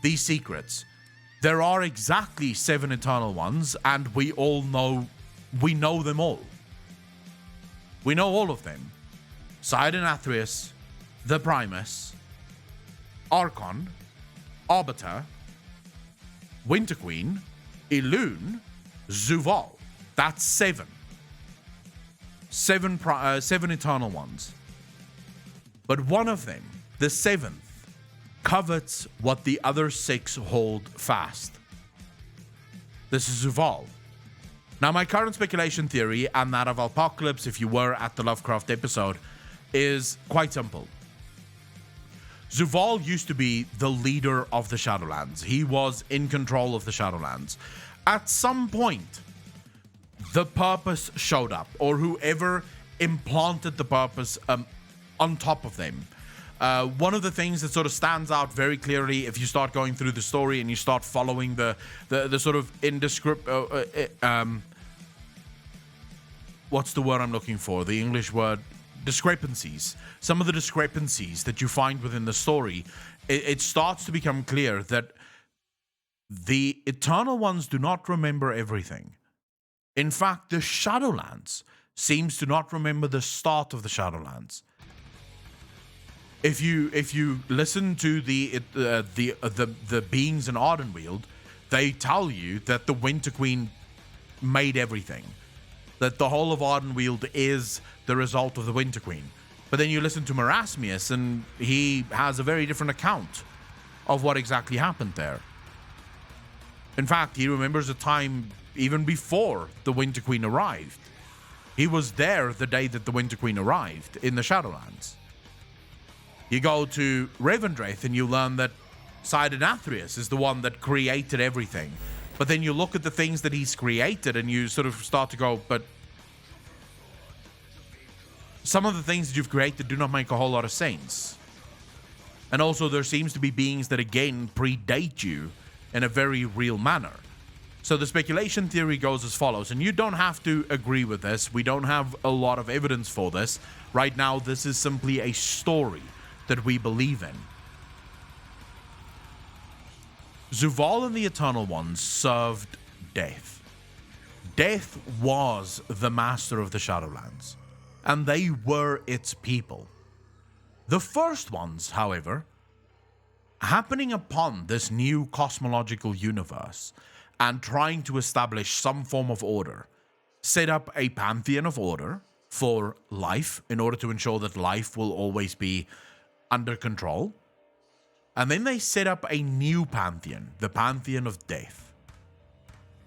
these secrets. There are exactly 7 Eternal Ones, and we know them all. We know all of them. Sidon Athreus, the Primus, Archon, Arbiter, Winter Queen, Elune, Zuval. That's 7. 7 Eternal Ones. But one of them, the 7th, covets what the other 6 hold fast. This is Zuval. Now, my current speculation theory, and that of Apocalypse, if you were at the Lovecraft episode, is quite simple. Zuval used to be the leader of the Shadowlands. He was in control of the Shadowlands. At some point, the purpose showed up, or whoever implanted the purpose on top of them. One of the things that sort of stands out very clearly if you start going through the story and you start following the sort of what's the word I'm looking for? The English word discrepancies. Some of the discrepancies that you find within the story, it starts to become clear that the Eternal Ones do not remember everything. In fact, the Shadowlands seems to not remember the start of the Shadowlands. If you listen to the beings in Ardenweald, they tell you that the Winter Queen made everything. That the whole of Ardenweald is the result of the Winter Queen. But then you listen to Marasmius and he has a very different account of what exactly happened there. In fact, he remembers a time even before the Winter Queen arrived. He was there the day that the Winter Queen arrived in the Shadowlands. You go to Revendreth and you learn that Sidon-Athreus is the one that created everything. But then you look at the things that he's created and you sort of start to go, but some of the things that you've created do not make a whole lot of sense. And also there seems to be beings that again predate you in a very real manner. So the speculation theory goes as follows, and you don't have to agree with this. We don't have a lot of evidence for this. Right now, this is simply a story that we believe in. Zuval and the Eternal Ones served Death. Death was the master of the Shadowlands, and they were its people. The first ones, however, happening upon this new cosmological universe and trying to establish some form of order, set up a pantheon of order for life in order to ensure that life will always be under control. And then they set up a new pantheon, the pantheon of death.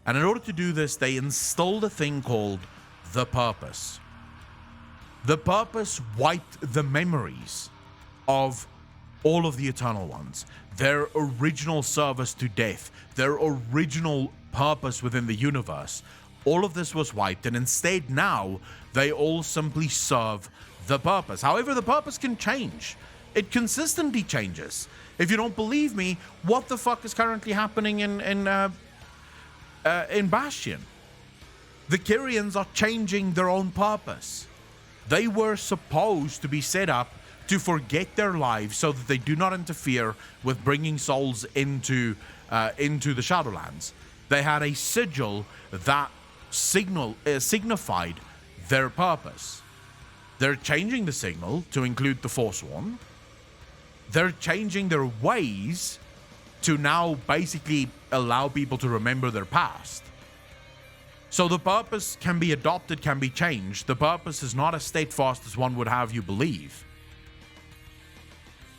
And in order to do this, they installed a thing called the purpose. The purpose wiped the memories of all of the Eternal Ones, their original service to death, their original purpose within the universe. All of this was wiped, and instead now they all simply serve the purpose. However, the purpose can change. It consistently changes. If you don't believe me, what the fuck is currently happening in Bastion? The Kyrians are changing their own purpose. They were supposed to be set up to forget their lives so that they do not interfere with bringing souls into the Shadowlands. They had a sigil that signified their purpose. They're changing the signal to include the Forsworn. They're changing their ways to now basically allow people to remember their past. So the purpose can be adopted, can be changed. The purpose is not as steadfast as one would have you believe.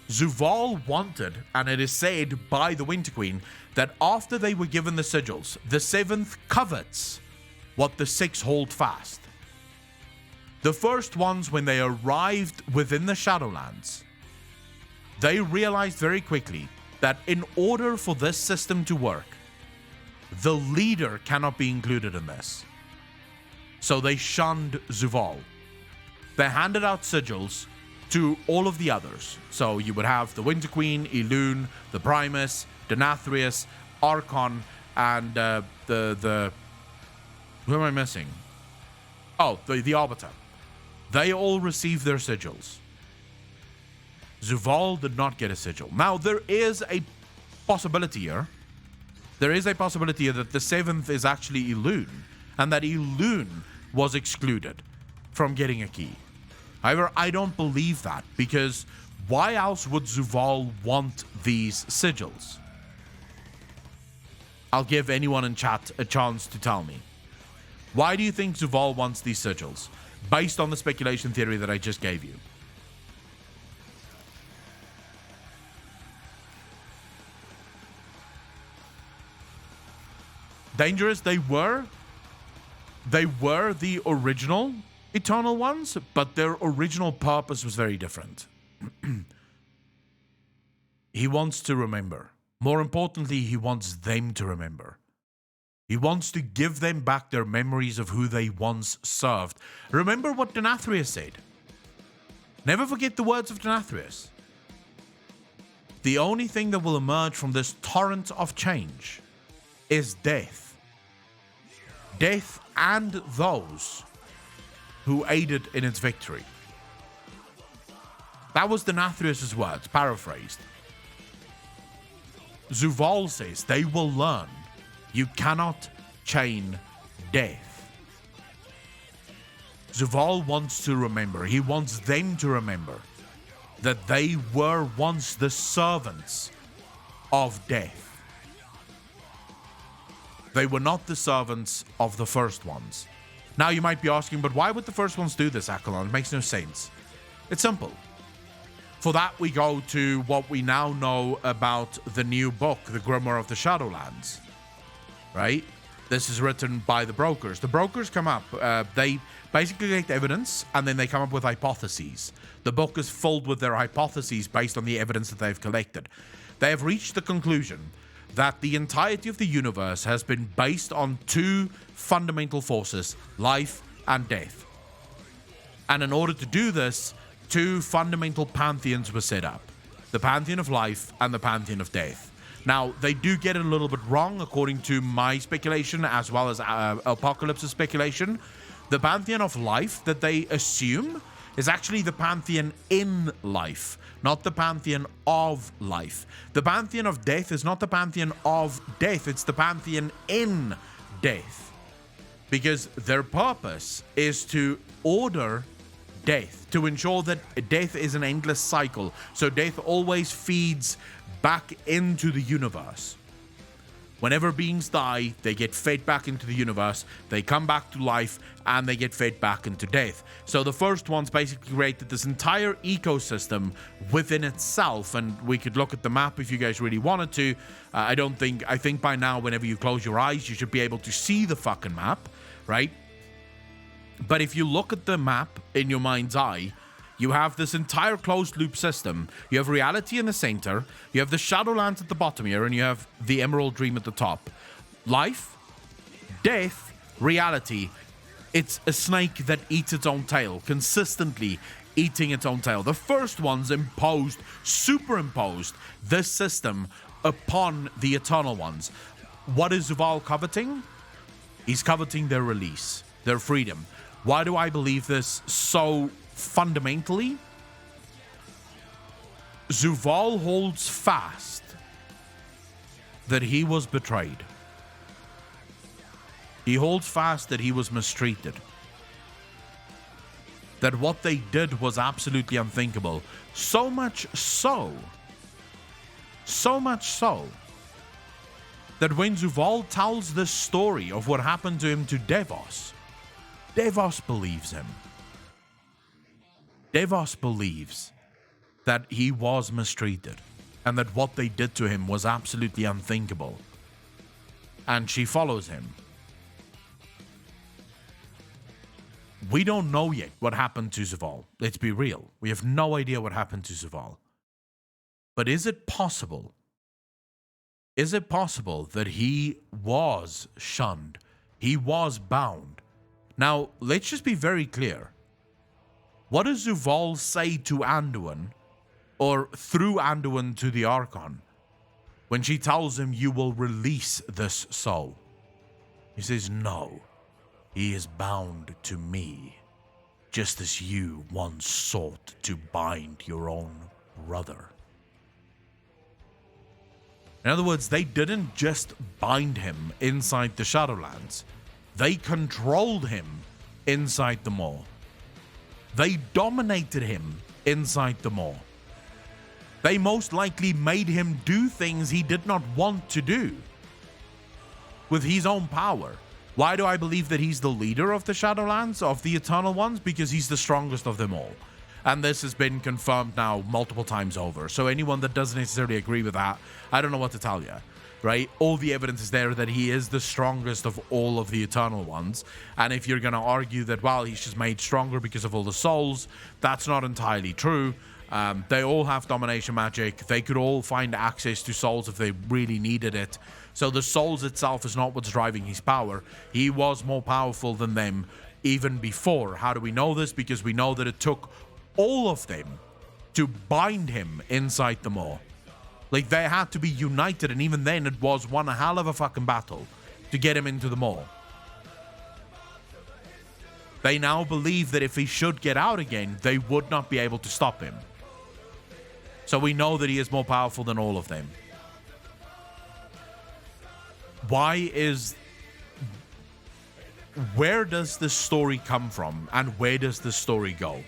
Zuval wanted, and it is said by the Winter Queen, that after they were given the sigils, the seventh covets what the six hold fast. The first ones, when they arrived within the Shadowlands, they realized very quickly that in order for this system to work, the leader cannot be included in this. So they shunned Zuval. They handed out sigils to all of the others. So you would have the Winter Queen, Elune, the Primus, Denathrius, Archon, and the who am I missing? Oh, the Arbiter. They all received their sigils. Zuval did not get a sigil. Now, there is a possibility here. There is a possibility here that the seventh is actually Elune, and that Elune was excluded from getting a key. However, I don't believe that, because why else would Zuval want these sigils? I'll give anyone in chat a chance to tell me. Why do you think Zuval wants these sigils? Based on the speculation theory that I just gave you. Dangerous, they were the original Eternal Ones, but their original purpose was very different. He wants to remember. More importantly, he wants them to remember. He wants to give them back their memories of who they once served. Remember what Denathrius said. Never forget the words of Denathrius. The only thing that will emerge from this torrent of change is death. Death and those who aided in its victory. That was Denathrius' words, paraphrased. Zuval says they will learn you cannot chain death. Zuval wants to remember, he wants them to remember that they were once the servants of death. They were not the servants of the first ones. Now you might be asking, but why would the first ones do this, Akalon? It makes no sense. It's simple. For that, we go to what we now know about the new book, the Grimoire of the Shadowlands. Right? This is written by the brokers. The brokers come up, they basically collect evidence, and then they come up with hypotheses. The book is filled with their hypotheses based on the evidence that they've collected. They have reached the conclusion that the entirety of the universe has been based on two fundamental forces, life and death. And in order to do this, two fundamental pantheons were set up. The pantheon of life and the pantheon of death. Now, they do get it a little bit wrong, according to my speculation, as well as Apocalypse's speculation. The pantheon of life that they assume is actually the pantheon in life, not the pantheon of life. The pantheon of death is not the pantheon of death, it's the pantheon in death. Because their purpose is to order death, to ensure that death is an endless cycle. So death always feeds back into the universe. Whenever beings die, they get fed back into the universe, they come back to life, and they get fed back into death. So the first ones basically created this entire ecosystem within itself, and we could look at the map if you guys really wanted to. I think by now, whenever you close your eyes, you should be able to see the fucking map, right? But if you look at the map in your mind's eye, you have this entire closed loop system. You have reality in the center, you have the Shadowlands at the bottom here, and you have the Emerald Dream at the top. Life, death, reality. It's a snake that eats its own tail, consistently eating its own tail. The first ones superimposed this system upon the Eternal Ones. What is Zuval coveting? He's coveting their release, their freedom. Why do I believe this so fundamentally? Zuval holds fast that he was betrayed. He holds fast that he was mistreated. That what they did was absolutely unthinkable. So much so that when Zuval tells this story of what happened to him to Devos believes him. Devos believes that he was mistreated and that what they did to him was absolutely unthinkable. And she follows him. We don't know yet what happened to Zuval. Let's be real. We have no idea what happened to Zuval. But is it possible? Is it possible that he was shunned? He was bound? Now, let's just be very clear. What does Zuval say to Anduin, or through Anduin to the Archon, when she tells him, you will release this soul? He says, no, he is bound to me, just as you once sought to bind your own brother. In other words, they didn't just bind him inside the Shadowlands. They controlled him inside the Maw. They dominated him inside the Maw. They most likely made him do things he did not want to do with his own power. Why do I believe that he's the leader of the Shadowlands, of the Eternal Ones? Because he's the strongest of them all. And this has been confirmed now multiple times over. So anyone that doesn't necessarily agree with that, I don't know what to tell you. Right? All the evidence is there that he is the strongest of all of the Eternal Ones. And if you're going to argue that, well, he's just made stronger because of all the souls, that's not entirely true. They all have domination magic. They could all find access to souls if they really needed it. So the souls itself is not what's driving his power. He was more powerful than them even before. How do we know this? Because we know that it took all of them to bind him inside the maw. Like, they had to be united, and even then it was one hell of a fucking battle to get him into the maw. They now believe that if he should get out again, they would not be able to stop him. So we know that he is more powerful than all of them. Where does this story come from, and where does this story go?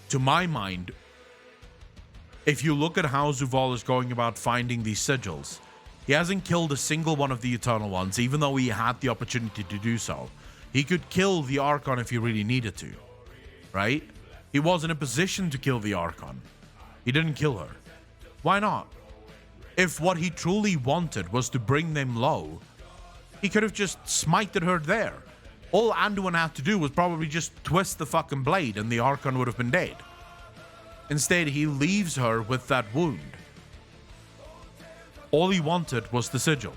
To my mind, if you look at how Zuval is going about finding these sigils, he hasn't killed a single one of the Eternal Ones, even though he had the opportunity to do so. He could kill the Archon if he really needed to, right? He was in a position to kill the Archon. He didn't kill her. Why not? If what he truly wanted was to bring them low, he could have just smited her there. All Anduin had to do was probably just twist the fucking blade and the Archon would have been dead. Instead, he leaves her with that wound. All he wanted was the sigil.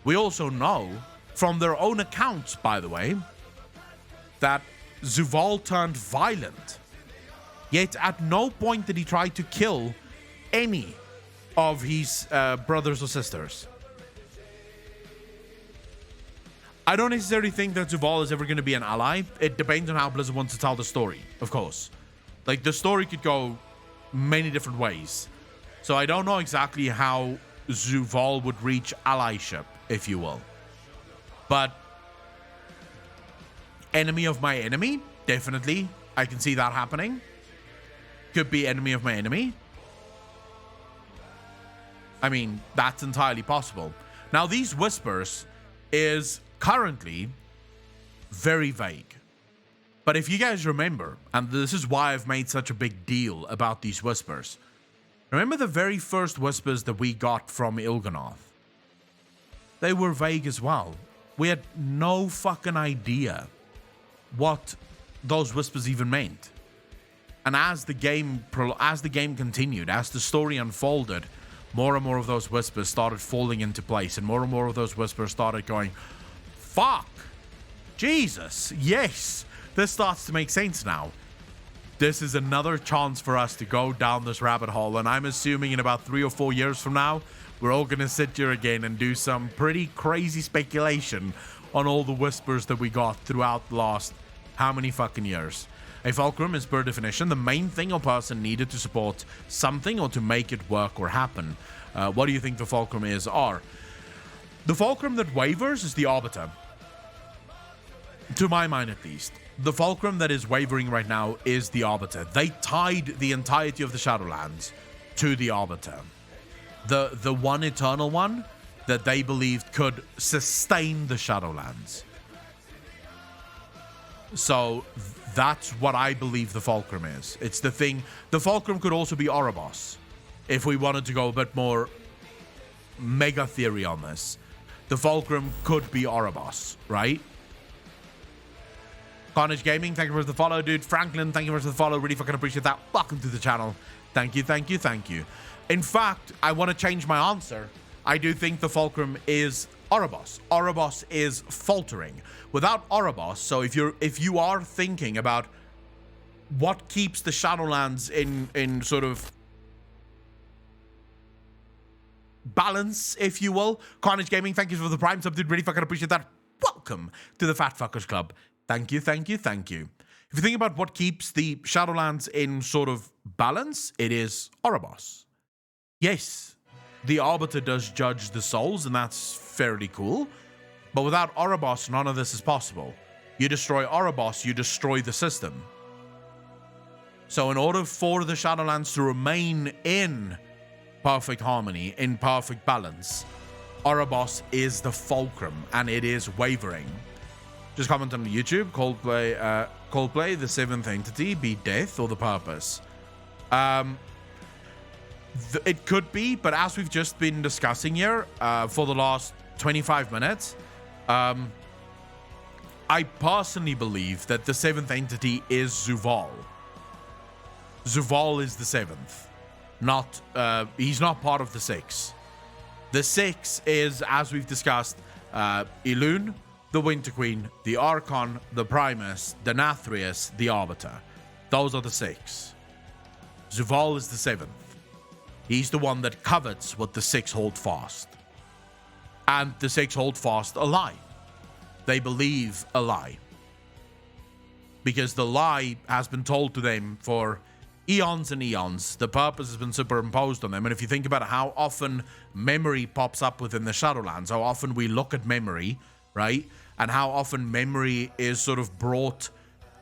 We also know, from their own accounts, by the way, that Zuval turned violent. Yet at no point did he try to kill any of his brothers or sisters. I don't necessarily think that Zuval is ever going to be an ally. It depends on how Blizzard wants to tell the story, of course. Like, the story could go many different ways. So I don't know exactly how Zuval would reach allyship, if you will. But enemy of my enemy, definitely. I can see that happening. Could be enemy of my enemy. I mean, that's entirely possible. Now, these whispers is currently very vague. But if you guys remember, and this is why I've made such a big deal about these whispers. Remember the very first whispers that we got from Il'gynoth? They were vague as well. We had no fucking idea what those whispers even meant. And as the game continued, as the story unfolded, more and more of those whispers started falling into place, and more of those whispers started going, fuck, Jesus, yes, this starts to make sense now. This is another chance for us to go down this rabbit hole, and I'm assuming in about 3 or 4 years from now, we're all going to sit here again and do some pretty crazy speculation on all the whispers that we got throughout the last how many fucking years. A fulcrum is, per definition, the main thing a person needed to support something or to make it work or happen. What do you think the fulcrum are? The fulcrum that wavers is the arbiter. To my mind, at least. The fulcrum that is wavering right now is the arbiter. They tied the entirety of the Shadowlands to the arbiter. The one eternal one that they believed could sustain the Shadowlands. So that's what I believe the fulcrum is. It's the thing. The fulcrum could also be Oribos, if we wanted to go a bit more mega theory on this. The fulcrum could be Oribos, right? Carnage Gaming, thank you for the follow, dude. Franklin, thank you for the follow. Really fucking appreciate that. Welcome to the channel. Thank you, thank you, thank you. In fact, I want to change my answer. I do think the fulcrum is Oribos. Oribos is faltering. Without Oribos, so if you are thinking about what keeps the Shadowlands in sort of balance, if you will. Carnage Gaming, thank you for the Prime sub, dude. Really fucking appreciate that. Welcome to the Fat Fuckers Club. Thank you, thank you, thank you. If you think about what keeps the Shadowlands in sort of balance, it is Oribos. Yes, the Arbiter does judge the souls, and that's fairly cool. But without Oribos, none of this is possible. You destroy Oribos, you destroy the system. So in order for the Shadowlands to remain in perfect harmony, in perfect balance, Oribos is the fulcrum, and it is wavering. Just comment on YouTube, Coldplay, the seventh entity, be death or the purpose. It could be, but as we've just been discussing here for the last 25 minutes, I personally believe that the seventh entity is Zuval. Zuval is the 7th. Not, he's not part of the 6. The 6 is, as we've discussed, Elune, the Winter Queen, the Archon, the Primus, the Nathrius, the Arbiter. Those are the 6. Zuval is the 7th. He's the one that covets what the 6 hold fast. And the 6 hold fast a lie. They believe a lie. Because the lie has been told to them for eons and eons. The purpose has been superimposed on them. And if you think about how often memory pops up within the Shadowlands, how often we look at memory, right? And how often memory is sort of brought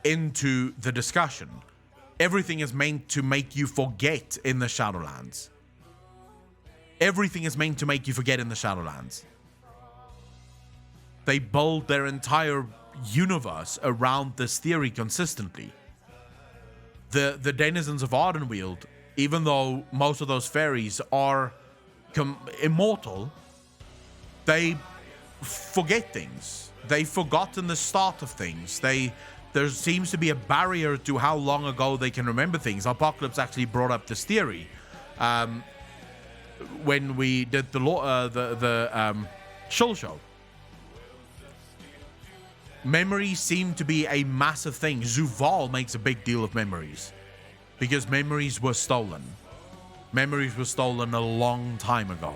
into the discussion. Everything is meant to make you forget in the Shadowlands. Everything is meant to make you forget in the Shadowlands. They build their entire universe around this theory consistently. The denizens of Ardenweald, even though most of those fairies are immortal, they forget things. They've forgotten the start of things. There seems to be a barrier to how long ago they can remember things. Apocalypse actually brought up this theory when we did the Shull show. Memories seem to be a massive thing. Zuval makes a big deal of memories because memories were stolen. Memories were stolen a long time ago.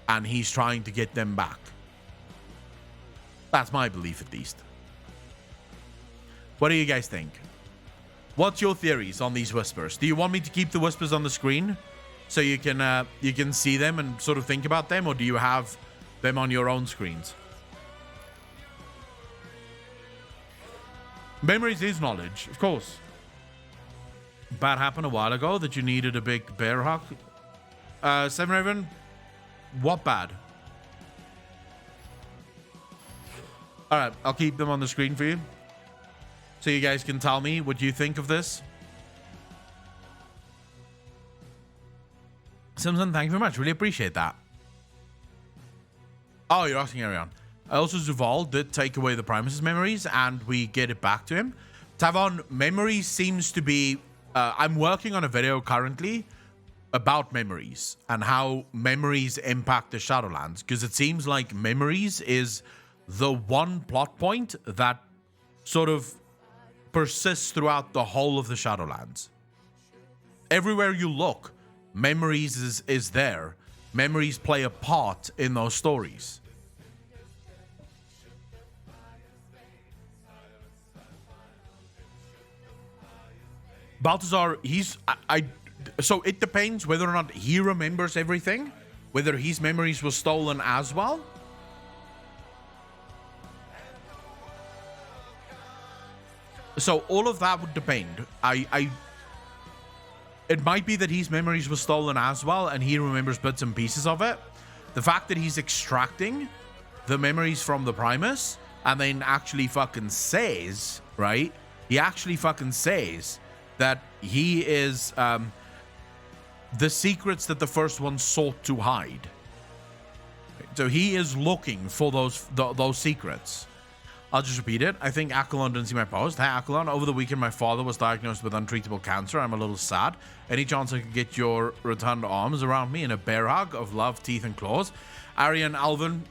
And he's trying to get them back. That's my belief, at least. What do you guys think? What's your theories on these whispers? Do you want me to keep the whispers on the screen so you can see them and sort of think about them, or do you have them on your own screens? Memories is knowledge, of course. Bad happened a while ago that you needed a big bear hug. Seven Raven, what bad? Alright, I'll keep them on the screen for you, so you guys can tell me what you think of this. Simpson, thank you very much. Really appreciate that. Oh, you're asking Ariane. Also, Zuval did take away the Primus' memories, and we get it back to him. Tavon, memories seems to be... I'm working on a video currently about memories and how memories impact the Shadowlands, because it seems like memories is the one plot point that sort of persists throughout the whole of the Shadowlands. Everywhere you look, memories is there. Memories play a part in those stories. Balthazar, so it depends whether or not he remembers everything, whether his memories were stolen as well. So all of that would depend. It might be that his memories were stolen as well, and he remembers bits and pieces of it. The fact that he's extracting the memories from the Primus and then actually fucking says, right? He actually fucking says that he is the secrets that the first one sought to hide. So he is looking for those secrets. I'll just repeat it. I think Akalon didn't see my post. Hey, Akalon, over the weekend, my father was diagnosed with untreatable cancer. I'm a little sad. Any chance I could get your rotund arms around me in a bear hug of love, teeth, and claws? Arian, Alvin,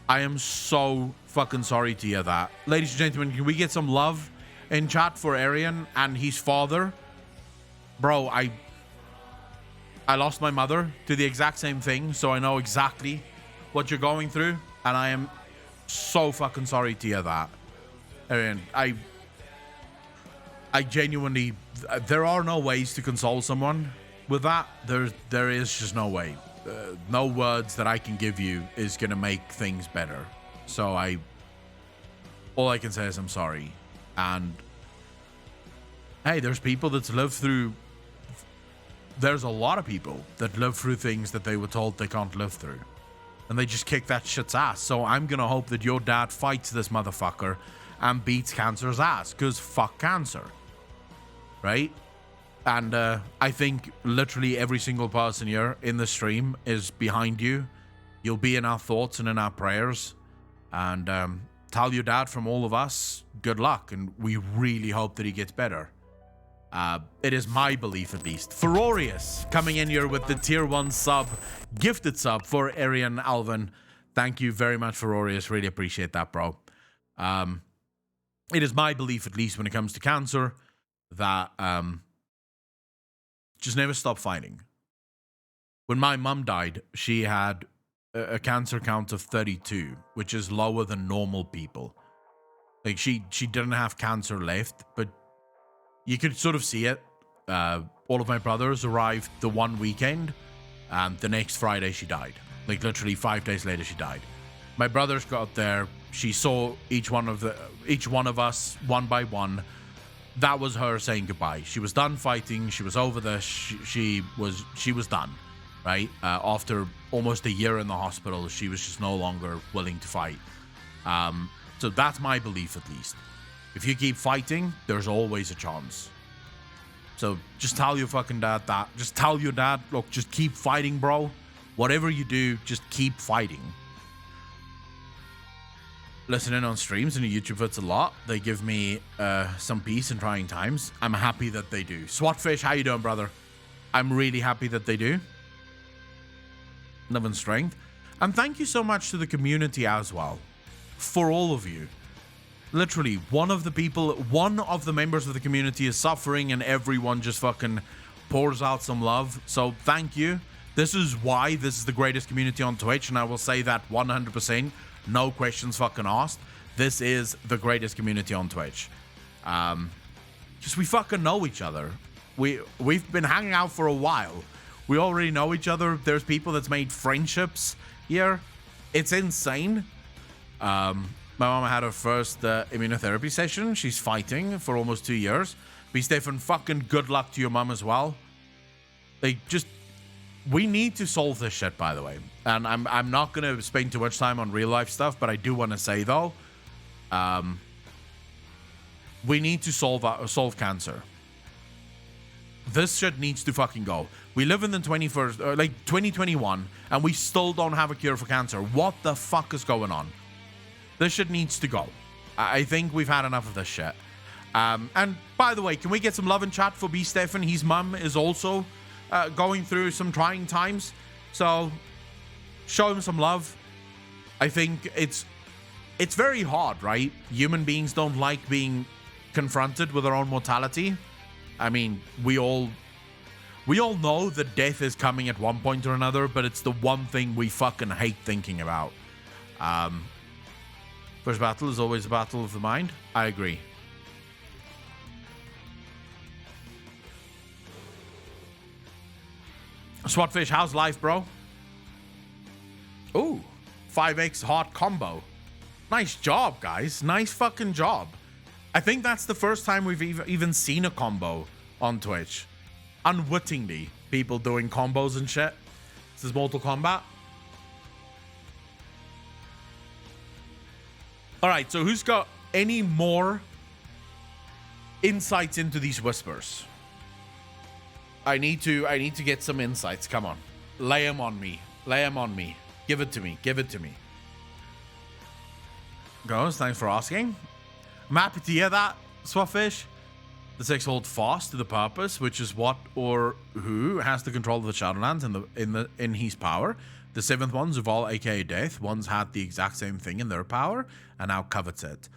I am so fucking sorry to hear that. Ladies and gentlemen, can we get some love in chat for Arian and his father? Bro, I lost my mother to the exact same thing, so I know exactly what you're going through, and I am so fucking sorry to hear that. Arian, I genuinely, there are no ways to console someone with that. There is just no way. No words that I can give you is gonna make things better. So all I can say is I'm sorry. And hey, there's people that live through. There's a lot of people that live through things that they were told they can't live through, and they just kick that shit's ass. So I'm gonna hope that your dad fights this motherfucker and beats cancer's ass, because fuck cancer, right? And I think literally every single person here in the stream is behind you. You'll be in our thoughts and in our prayers. And tell your dad from all of us, good luck. And we really hope that he gets better. It is my belief, at least. Furorious coming in here with the tier 1 sub, gifted sub for Arian Alvin. Thank you very much, Furorious. Really appreciate that, bro. It is my belief, at least when it comes to cancer, that just never stop fighting. When my mum died, she had a cancer count of 32, which is lower than normal people. Like, she didn't have cancer left, but you could sort of see it. All of my brothers arrived the one weekend, and the next Friday she died. Like, literally 5 days later she died. My brothers got there. She saw each one of us one by one. That was her saying goodbye. She was done fighting. She was over this. She was done, right? After almost a year in the hospital, she was just no longer willing to fight. So that's my belief, at least. If you keep fighting, there's always a chance. So just tell your fucking dad that. Just tell your dad, look, just keep fighting, bro. Whatever you do, just keep fighting. Listening on streams and YouTube vids a lot. They give me some peace in trying times. I'm happy that they do. Swatfish, how you doing, brother? I'm really happy that they do. Love and strength. And thank you so much to the community as well. For all of you. Literally, one of the members of the community is suffering and everyone just fucking pours out some love. So thank you. This is why this is the greatest community on Twitch, and I will say that 100%. No questions fucking asked. This is the greatest community on Twitch. Just we fucking know each other. We've been hanging out for a while. We already know each other. There's people that's made friendships here. It's insane. My mama had her first immunotherapy session. She's fighting for almost 2 years. Be Stefan, fucking good luck to your mum as well. We need to solve this shit, by the way. And I'm not going to spend too much time on real life stuff, but I do want to say, though, we need to solve cancer. This shit needs to fucking go. We live in the 2021, and we still don't have a cure for cancer. What the fuck is going on? This shit needs to go. I think we've had enough of this shit. And by the way, can we get some love in chat for B. Stefan? His mum is also going through some trying times. So show him some love. I think it's very hard, right? Human beings don't like being confronted with our own mortality. I mean, we all know that death is coming at one point or another, but it's the one thing we fucking hate thinking about. First battle is always a battle of the mind. I agree. Swatfish, how's life, bro? Ooh, 5x heart combo. Nice job, guys. Nice fucking job. I think that's the first time we've even seen a combo on Twitch. Unwittingly, people doing combos and shit. This is Mortal Kombat. All right, so who's got any more insights into these whispers? I need to get some insights. Come on. Lay them on me. Lay them on me. Give it to me. Give it to me. Goes, thanks for asking. I'm happy to hear that, Swatfish. The 6 hold fast to the purpose, which is what or who has the control of the Shadowlands in his power. The 7th one, Zuval, aka Death, once had the exact same thing in their power and now covets it.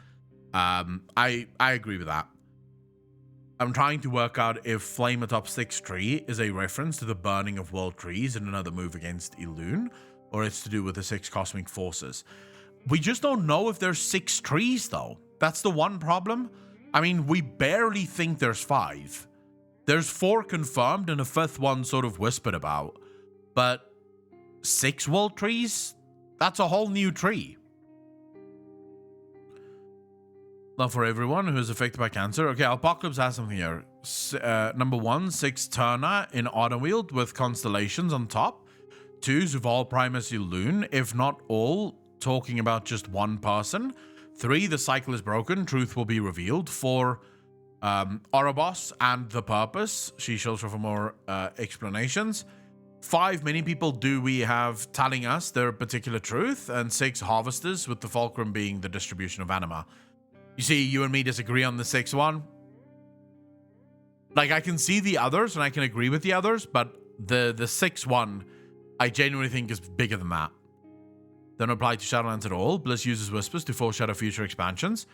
I agree with that. I'm trying to work out if Flame Atop 6 tree is a reference to the burning of world trees in another move against Elune, or it's to do with the 6 cosmic forces. We just don't know if there's 6 trees, though. That's the one problem. I mean, we barely think there's 5. There's 4 confirmed and a 5th one sort of whispered about. But 6 world trees? That's a whole new tree. Love for everyone who is affected by cancer. Okay, Apocalypse has something here. Number 1, 6 Turner in Autumnweald with constellations on top. 2, Zuval Primus Elune, if not all, talking about just one person. 3, the cycle is broken, truth will be revealed. 4, Orobos and the purpose. She shows for more explanations. 5, many people do we have telling us their particular truth. And 6, harvesters, with the fulcrum being the distribution of anima. You see, you and me disagree on the 6th one. Like, I can see the others and I can agree with the others, but the sixth one, I genuinely think is bigger than that. Don't apply to Shadowlands at all. Bliss uses Whispers to foreshadow future expansions.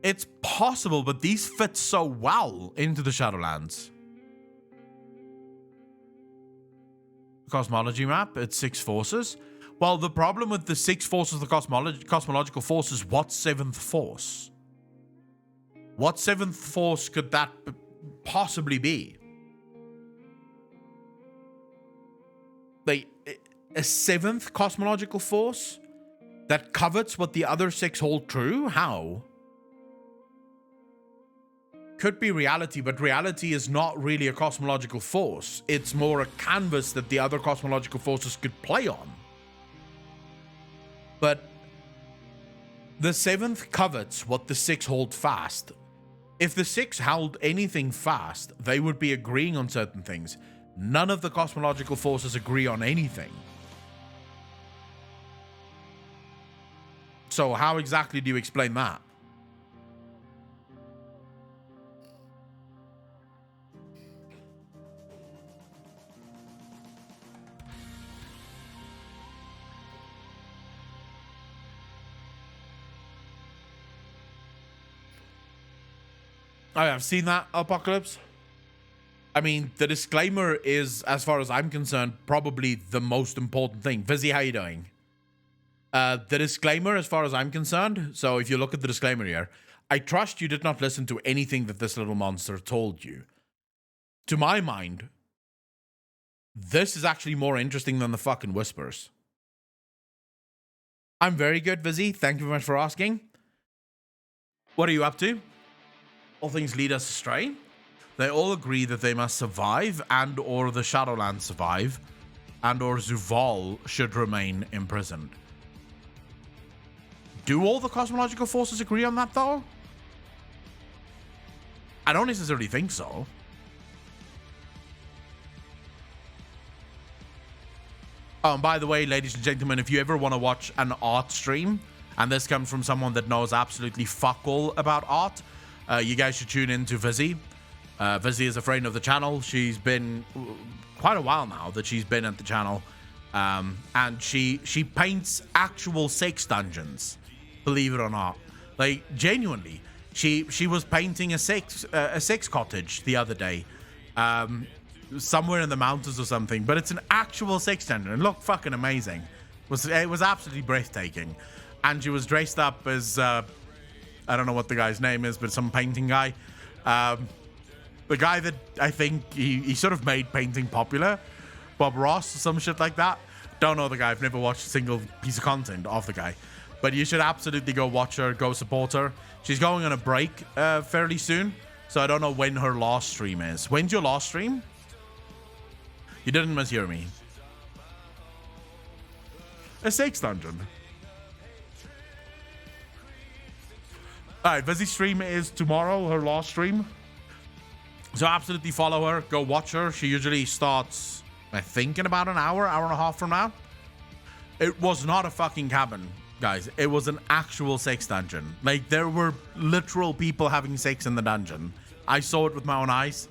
It's possible, but these fit so well into the Shadowlands. Cosmology map, it's 6 forces. Well, the problem with the 6 forces of the cosmological force is what 7th force? What 7th force could that possibly be? Like, a 7th cosmological force that covets what the other 6 hold true? How? Could be reality, but reality is not really a cosmological force. It's more a canvas that the other cosmological forces could play on. But the 7th covets what the 6 hold fast. If the 6 held anything fast, they would be agreeing on certain things. None of the cosmological forces agree on anything. So how exactly do you explain that? I've seen that, Apocalypse. I mean, the disclaimer is, as far as I'm concerned, probably the most important thing. Vizzy, how you doing? The disclaimer, as far as I'm concerned, so if you look at the disclaimer here, I trust you did not listen to anything that this little monster told you. To my mind, this is actually more interesting than the fucking whispers. I'm very good, Vizzy. Thank you very much for asking. What are you up to? All things lead us astray. They all agree that they must survive and or the Shadowlands survive and or Zuval should remain imprisoned. Do all the cosmological forces agree on that though? I don't necessarily think so. Oh, and by the way, ladies and gentlemen, if you ever want to watch an art stream, and this comes from someone that knows absolutely fuck all about art, you guys should tune in to Vizzy. Vizzy is a friend of the channel. She's been quite a while now that she's been at the channel. And she paints actual sex dungeons, believe it or not. Like, genuinely. She was painting a sex cottage the other day. Somewhere in the mountains or something. But it's an actual sex dungeon. It looked fucking amazing. It was absolutely breathtaking. And she was dressed up as... I don't know what the guy's name is, but some painting guy. The guy that I think he sort of made painting popular. Bob Ross or some shit like that. Don't know the guy. I've never watched a single piece of content of the guy. But you should absolutely go watch her, go support her. She's going on a break fairly soon. So I don't know when her last stream is. When's your last stream? You didn't mishear me. A sex dungeon. Alright, Vizzy stream is tomorrow, her last stream. So absolutely follow her, go watch her. She usually starts, I think, in about an hour and a half from now. It was not a fucking cabin, guys. It was an actual sex dungeon. Like, there were literal people having sex in the dungeon. I saw it with my own eyes.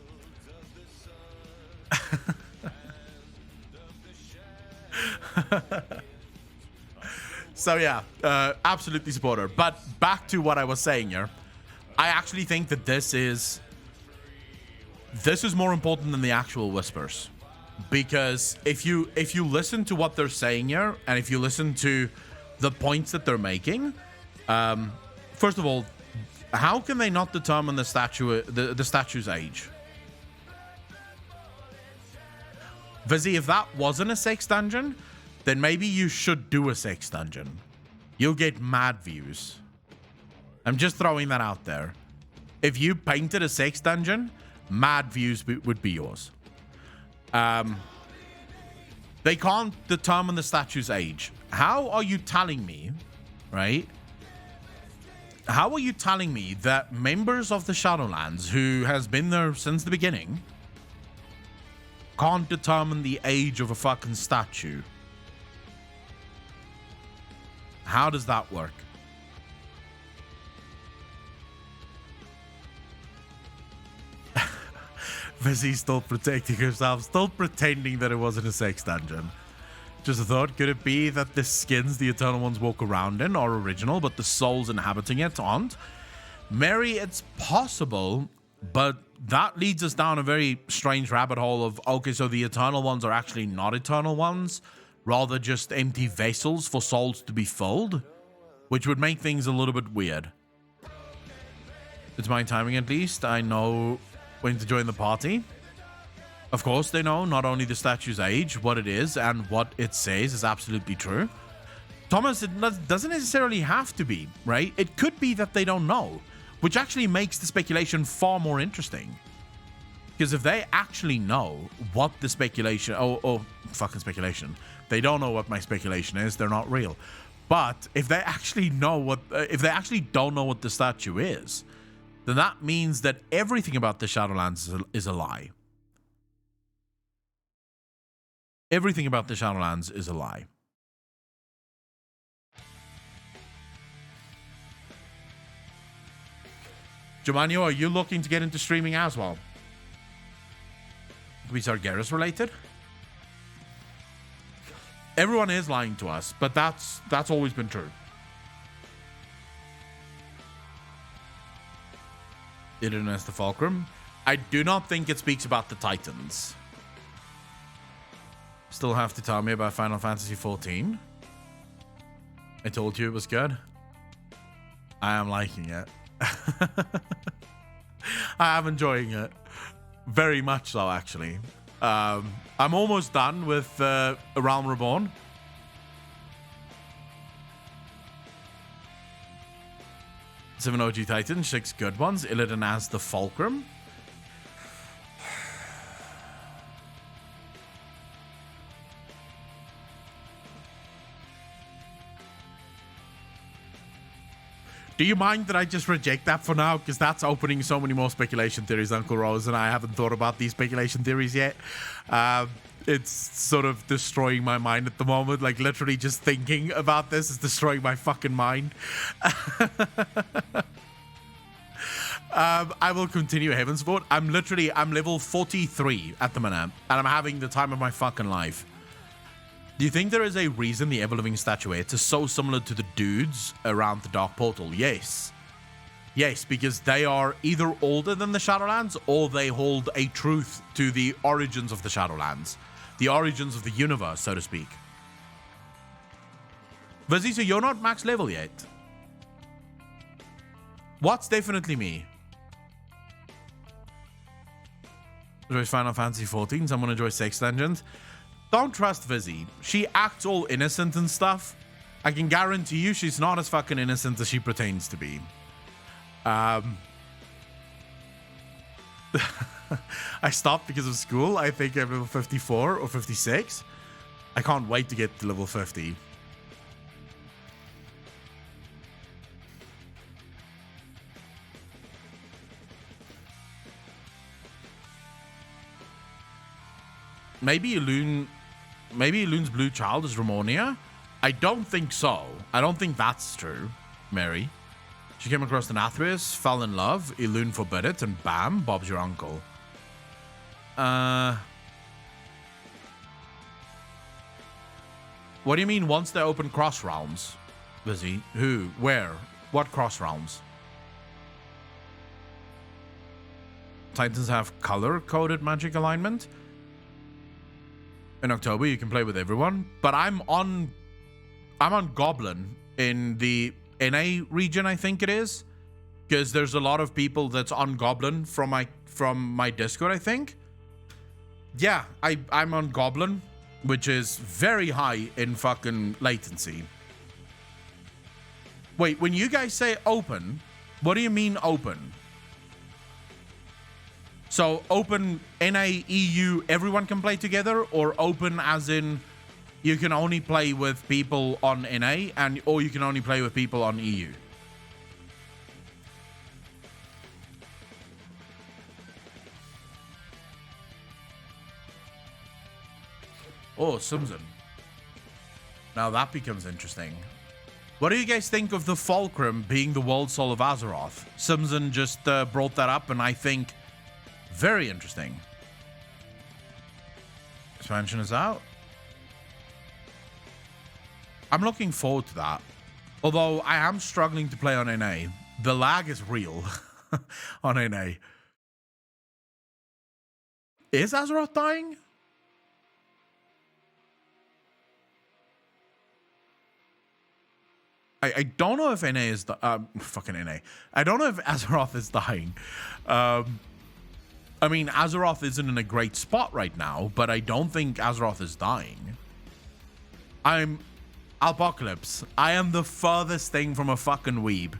So yeah, absolutely support her. But back to what I was saying here. I actually think that this is more important than the actual whispers. Because if you listen to what they're saying here, and if you listen to the points that they're making, first of all, how can they not determine the statue's age? Vizzy, if that wasn't a sex dungeon, then maybe you should do a sex dungeon. You'll get mad views. I'm just throwing that out there. If you painted a sex dungeon, mad views would be yours. They can't determine the statue's age. How are you telling me, right? How are you telling me that members of the Shadowlands, who has been there since the beginning, can't determine the age of a fucking statue? How does that work? Vizzy's still protecting herself, still pretending that it wasn't a sex dungeon. Just a thought, could it be that the skins the Eternal Ones walk around in are original, but the souls inhabiting it aren't? Mary, it's possible, but that leads us down a very strange rabbit hole of, okay, so the Eternal Ones are actually not Eternal Ones, rather just empty vessels for souls to be filled, which would make things a little bit weird. It's my timing at least. I know when to join the party. Of course, they know not only the statue's age, what it is, and what it says is absolutely true. Thomas, it doesn't necessarily have to be, right? It could be that they don't know, which actually makes the speculation far more interesting. Because if they actually know what the speculation... Oh, fucking speculation. They don't know what my speculation is. They're not real. But if they actually know what... if they actually don't know what the statue is, then that means that everything about the Shadowlands is a lie. Everything about the Shadowlands is a lie. Giovanni, are you looking to get into streaming as well? Can we start Garrus related? Everyone is lying to us, but that's always been true. It is the Fulcrum. I do not think it speaks about the Titans. Still have to tell me about Final Fantasy XIV. I told you it was good. I am liking it. I am enjoying it. Very much so, actually. I'm almost done with A Realm Reborn. 7 OG Titans, 6 good ones. Illidan as the Fulcrum. Do you mind that I just reject that for now? Because that's opening so many more speculation theories, Uncle Rose, and I haven't thought about these speculation theories yet. It's sort of destroying my mind at the moment. Like, literally just thinking about this is destroying my fucking mind. I will continue Heaven's Fort. I'm level 43 at the minute, and I'm having the time of my fucking life. Do you think there is a reason the ever-living statuettes are so similar to the dudes around the Dark Portal? Yes. Yes, because they are either older than the Shadowlands, or they hold a truth to the origins of the Shadowlands. The origins of the universe, so to speak. Vizzy, so you're not max level yet? What's definitely me? Enjoy Final Fantasy XIV. Someone enjoy Sex Dungeons. Don't trust Vizzy. She acts all innocent and stuff. I can guarantee you she's not as fucking innocent as she pretends to be. I stopped because of school. I think I'm level 54 or 56. I can't wait to get to level 50. Maybe Elune's blue child is Ramonia? I don't think so. I don't think that's true, Mary. She came across an Athreus, fell in love, Elune forbid it, and bam, Bob's your uncle. What do you mean once they open cross realms? Vizzy? Who? Where? What cross realms? Titans have color-coded magic alignment. In October, you can play with everyone, but I'm on Goblin in the NA region, I think it is, because there's a lot of people that's on Goblin from my Discord, I think. Yeah, I'm on Goblin, which is very high in fucking latency. Wait, when you guys say open, what do you mean open? So open NA, EU, everyone can play together, or open as in you can only play with people on NA or you can only play with people on EU? Oh, Simson. Now that becomes interesting. What do you guys think of the Fulcrum being the world soul of Azeroth? Simson just brought that up, and I think very interesting. expansion is out. I'm looking forward to that. Although I am struggling to play on NA. The lag is real on NA. Is Azeroth dying? I don't know if NA is the fucking NA. I don't know if Azeroth is dying. I mean, Azeroth isn't in a great spot right now, but I don't think Azeroth is dying. I'm Apocalypse. I am the furthest thing from a fucking weeb.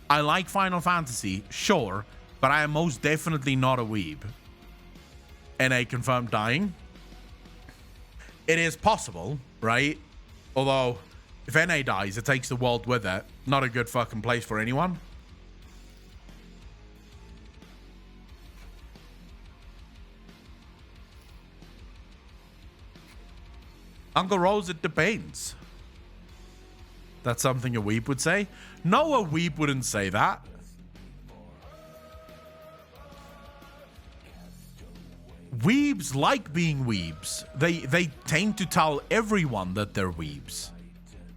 I like Final Fantasy, sure, but I am most definitely not a weeb. NA confirmed dying. It is possible, right? Although, if NA dies, it takes the world with it. Not a good fucking place for anyone. Uncle Rose, it depends. That's something a weeb would say. No, a weeb wouldn't say that. Weebs like being weebs. They tend to tell everyone that they're weebs.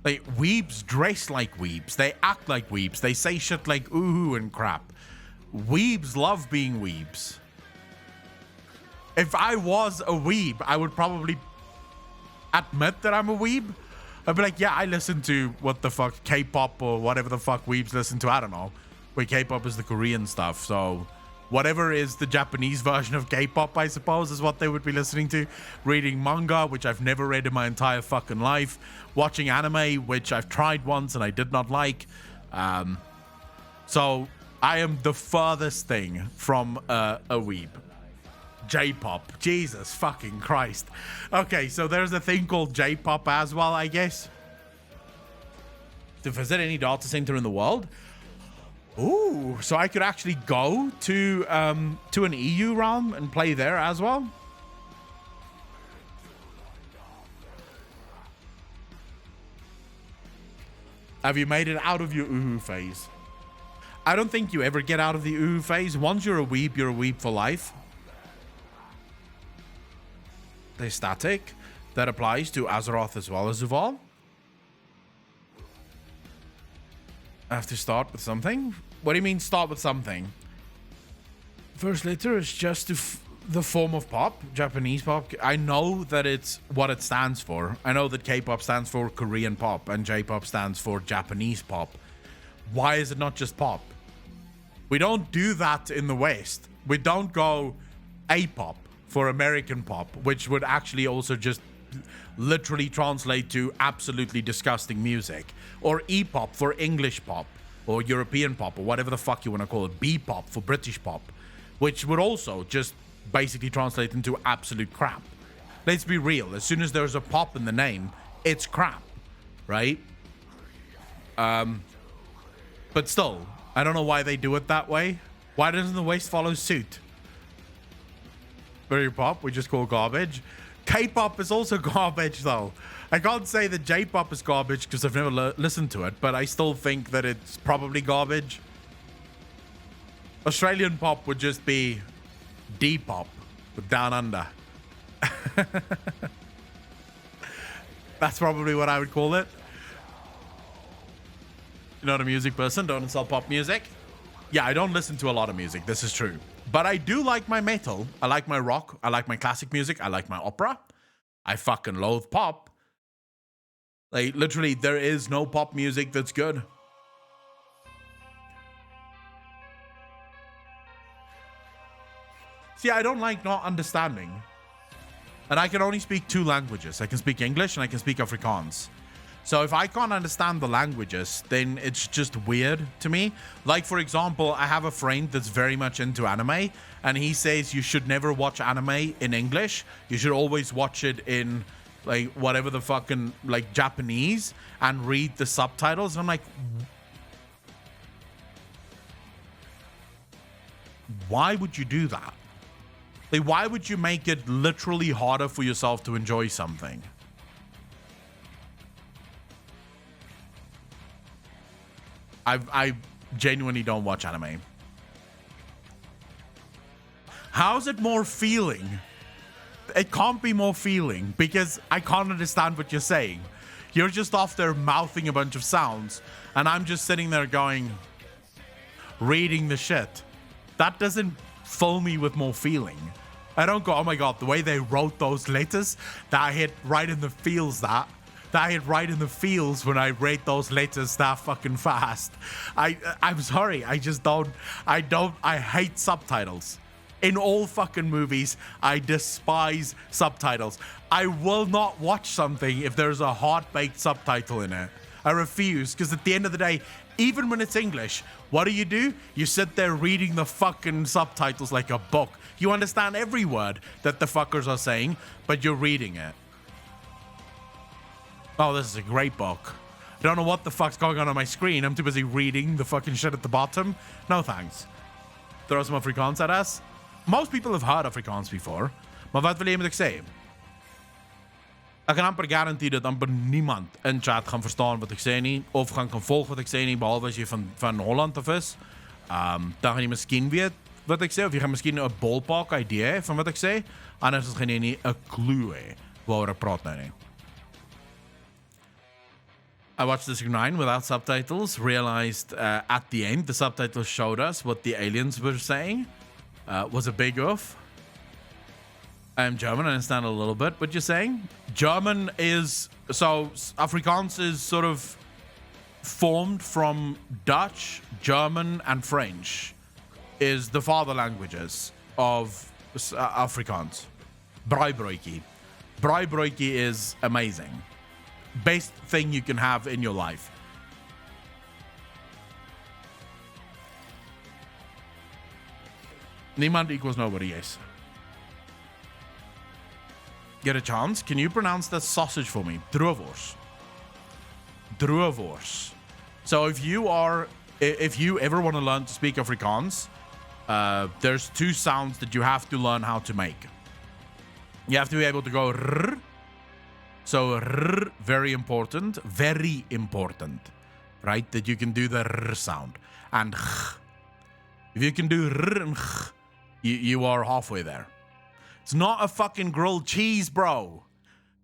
Like, weebs dress like weebs. They act like weebs. They say shit like ooh and crap. Weebs love being weebs. If I was a weeb, I would probably admit that I'm a weeb. I'd be like, yeah, I listen to what the fuck K-pop or whatever the fuck weebs listen to. I don't know. Wait, K-pop is the Korean stuff, so whatever is the Japanese version of K-pop, I suppose, is what they would be listening to. Reading manga, which I've never read in my entire fucking life. Watching anime, which I've tried once and I did not like. So I am the furthest thing from a weeb. J-pop. Jesus fucking Christ. Okay, so there's a thing called J-pop as well, I guess. To visit any data center in the world. Ooh, so I could actually go to an EU realm and play there as well. Have you made it out of your uhu phase? I don't think you ever get out of the uhu phase. Once you're a weeb for life. They're static. That applies to Azeroth as well as Duval. I have to start with something. What do you mean start with something? First letter is just the form of pop, Japanese pop. I know that it's what it stands for. I know that K-pop stands for Korean pop and J-pop stands for Japanese pop. Why is it not just pop? We don't do that in the West. We don't go A-pop for American pop, which would actually also just literally translate to absolutely disgusting music. Or E-pop for English pop, or European pop, or whatever the fuck you want to call it. B-pop for British pop, which would also just basically translate into absolute crap. Let's be real. As soon as there's a pop in the name, it's crap, right? But still, I don't know why they do it that way. Why doesn't the West follow suit? Very pop, we just call garbage. K-pop is also garbage, though. I can't say that J-pop is garbage because I've never listened to it, but I still think that it's probably garbage. Australian pop would just be D-pop, but down under. That's probably what I would call it. You're not a music person, don't insult pop music. Yeah, I don't listen to a lot of music, this is true. But I do like my metal. I like my rock. I like my classic music. I like my opera. I fucking loathe pop. Like, literally, there is no pop music that's good. See, I don't like not understanding. And I can only speak 2 languages. I can speak English and I can speak Afrikaans. So if I can't understand the languages, then it's just weird to me. Like, for example, I have a friend that's very much into anime, and he says you should never watch anime in English. You should always watch it in, like, whatever the fucking, like, Japanese, and read the subtitles. And I'm like, why would you do that? Like, why would you make it literally harder for yourself to enjoy something? I genuinely don't watch anime. How's it more feeling? it can't be more feeling because I can't understand what you're saying. You're just off there mouthing a bunch of sounds, and I'm just sitting there going, reading the shit. That doesn't fill me with more feeling. I don't go, oh my god, the way they wrote those letters, that hit right in the feels that hit right in the feels when I read those letters that fucking fast. I'm sorry, I hate subtitles. In all fucking movies, I despise subtitles. I will not watch something if there's a hard-baked subtitle in it. I refuse, because at the end of the day, even when it's English, what do? You sit there reading the fucking subtitles like a book. You understand every word that the fuckers are saying, but you're reading it. Oh, this is a great book. I don't know what the fuck's going on my screen. I'm too busy reading the fucking shit at the bottom. No thanks. Throw some Afrikaans at us. Most people have heard Afrikaans before. Maar wat wil jy met ek sê? Ek kan amper garantie dat amper niemand in chat gaan verstaan wat ek sê nie, of gaan volg wat ek sê nie, behalwe as jy van Holland af is. Dan gaan jy miskien weet wat ek sê, of jy gaan miskien 'n ballpark idee van wat ek sê, anders gaan jy nie 'n clue hê waaroor ek praat nou nie. I watched this 9 without subtitles, realized at the end the subtitles showed us what the aliens were saying. Was a big oof. I'm German, I understand a little bit what you're saying. German is, so Afrikaans is sort of formed from Dutch, German, and French, is the father languages of Afrikaans. Braaibroodjie. Braaibroodjie is amazing. Best thing you can have in your life. Niemand equals nobody, yes. Get a chance. Can you pronounce that sausage for me? Droewors. Droewors. So if you ever want to learn to speak Afrikaans, there's 2 sounds that you have to learn how to make. You have to be able to go rrr. So rrr, very important, right? That you can do the rrr sound. And ch. If you can do rrr and ch, you are halfway there. It's not a fucking grilled cheese, bro.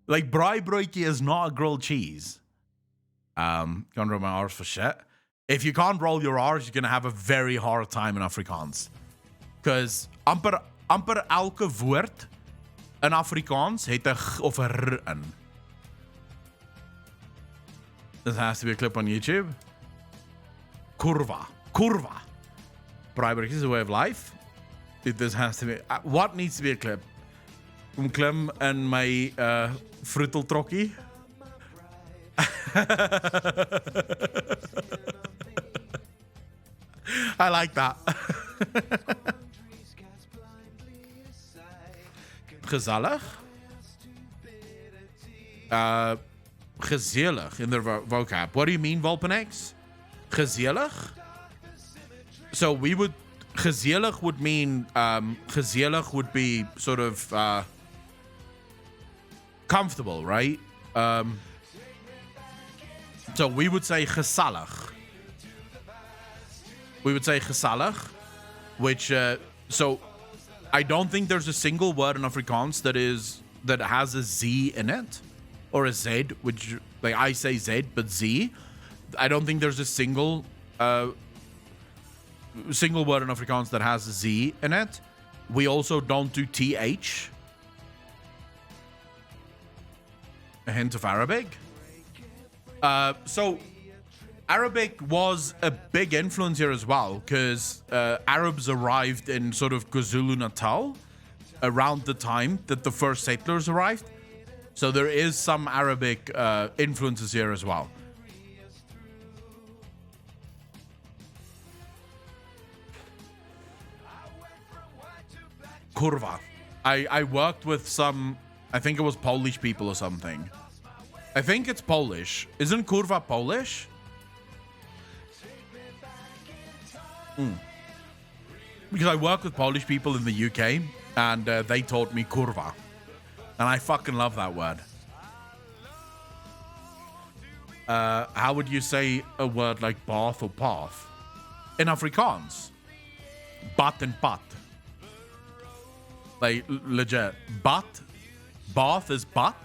Like, braaibroodjie is not a grilled cheese. Can't roll my R's for shit. If you can't roll your R's, you're gonna have a very hard time in Afrikaans. Because amper elke woord in Afrikaans het 'n g of 'n r in. This has to be a clip on YouTube. Kurva. Braaibroodjie is a way of life. This has to be. What needs to be a clip? Klim in my vroeteltrokkie. I like that. Gezellig. Gezellig in the vocab. What do you mean, Volpenex? Gezellig? So we would... Gezellig would mean... gezellig would be sort of... comfortable, right? So we would say gezellig. We would say gezellig, which... so I don't think there's a single word in Afrikaans that has a Z in it. Or a Z, which, like, I say Z, but Z. I don't think there's a single word in Afrikaans that has a Z in it. We also don't do TH. A hint of Arabic. So Arabic was a big influence here as well, because Arabs arrived in sort of KwaZulu-Natal around the time that the first settlers arrived. So there is some Arabic influences here as well. Kurwa. I worked with some, I think it was Polish people or something. I think it's Polish. Isn't kurwa Polish? Because I work with Polish people in the UK, and they taught me kurwa. And I fucking love that word. How would you say a word like bath or path? In Afrikaans. Bad and pat. Like, legit. Bad Bath is butt.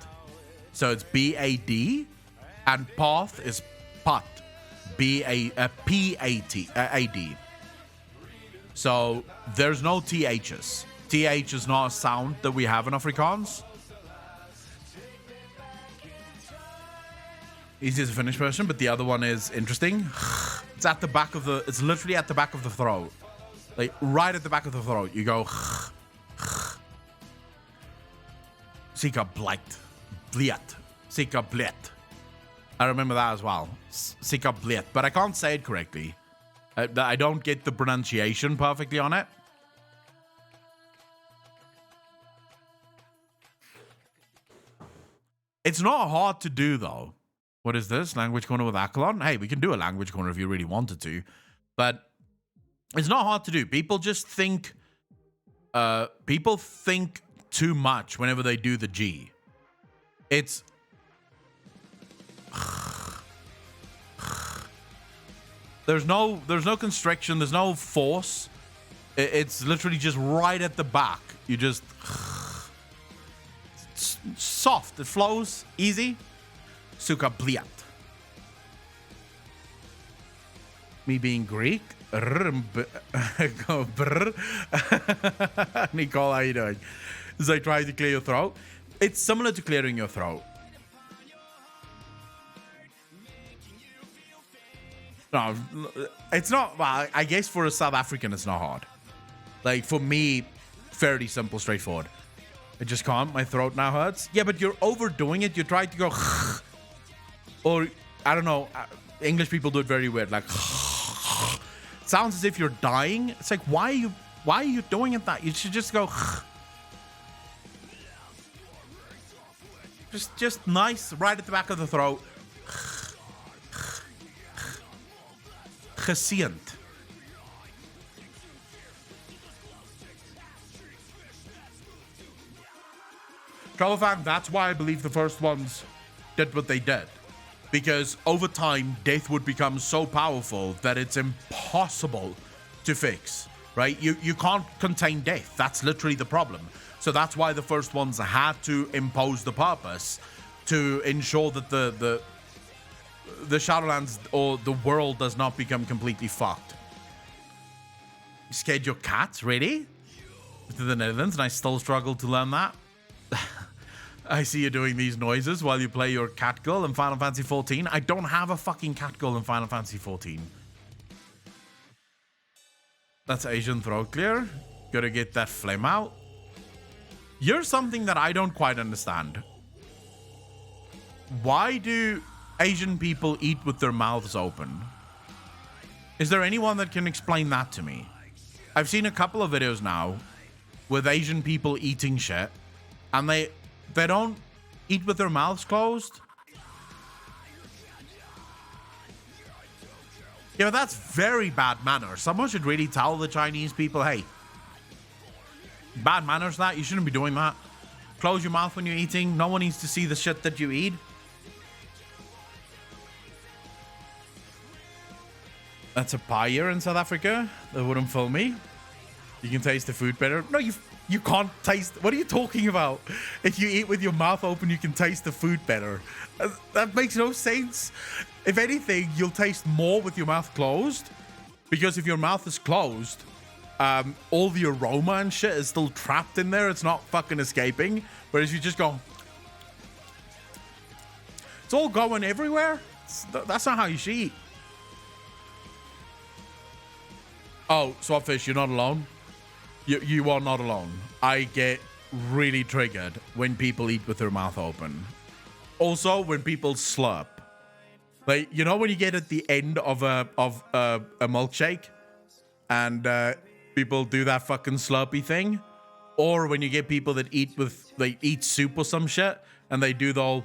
So it's B-A-D. And path is put. P-A-T-A-D. So there's no THs. TH is not a sound that we have in Afrikaans. Easy as a Finnish version, but the other one is interesting. It's at the back of the, it's literally at the back of the throat. Like right at the back of the throat. You go Sika blight. Bliet. Sika bliet. I remember that as well. Sika bliet. But I can't say it correctly. I don't get the pronunciation perfectly on it. It's not hard to do, though. What is this? Language corner with Akalon? Hey, we can do a language corner if you really wanted to. But it's not hard to do. People just think... people think too much whenever they do the G. It's... There's no constriction. There's no force. It's literally just right at the back. You just... It's soft. It flows. Easy. Suka bliat. Me being Greek. Nicole, how you doing? It's like trying to clear your throat. It's similar to clearing your throat. No, it's not. Well, I guess for a South African, it's not hard. Like, for me, fairly simple, straightforward. I just can't. My throat now hurts. Yeah, but you're overdoing it. You try to go... Or, I don't know. English people do it very weird. Like... It sounds as if you're dying. It's like, why are you doing it that? You should just go... Just nice, right at the back of the throat. Geziend. Fan, that's why I believe the first ones did what they did. Because over time, death would become so powerful that it's impossible to fix, right? You can't contain death. That's literally the problem. So that's why the first ones had to impose the purpose to ensure that the Shadowlands or the world does not become completely fucked. You scared your cat, really? To the Netherlands, and I still struggle to learn that. I see you doing these noises while you play your cat girl in Final Fantasy XIV. I don't have a fucking cat girl in Final Fantasy XIV. That's Asian throat clear. Gotta get that flame out. You're something that I don't quite understand. Why do Asian people eat with their mouths open? Is there anyone that can explain that to me? I've seen a couple of videos now with Asian people eating shit, and they don't eat with their mouths closed. Yeah, that's very bad manners. Someone should really tell the Chinese people, hey, bad manners that. You shouldn't be doing that. Close your mouth when you're eating. No one needs to see the shit that you eat. That's a pie here in South Africa. That wouldn't fool me. You can taste the food better. No, you can't taste. What are you talking about? If you eat with your mouth open, you can taste the food better. That makes no sense. If anything, you'll taste more with your mouth closed. Because if your mouth is closed, all the aroma and shit is still trapped in there. It's not fucking escaping. Whereas you just go... It's all going everywhere. That's not how you should eat. Oh, Swapfish, you're not alone. You are not alone. I get really triggered when people eat with their mouth open. Also, when people slurp. Like, you know when you get at the end of a milkshake and people do that fucking slurpy thing? Or when you get people that eat soup or some shit and they do the whole...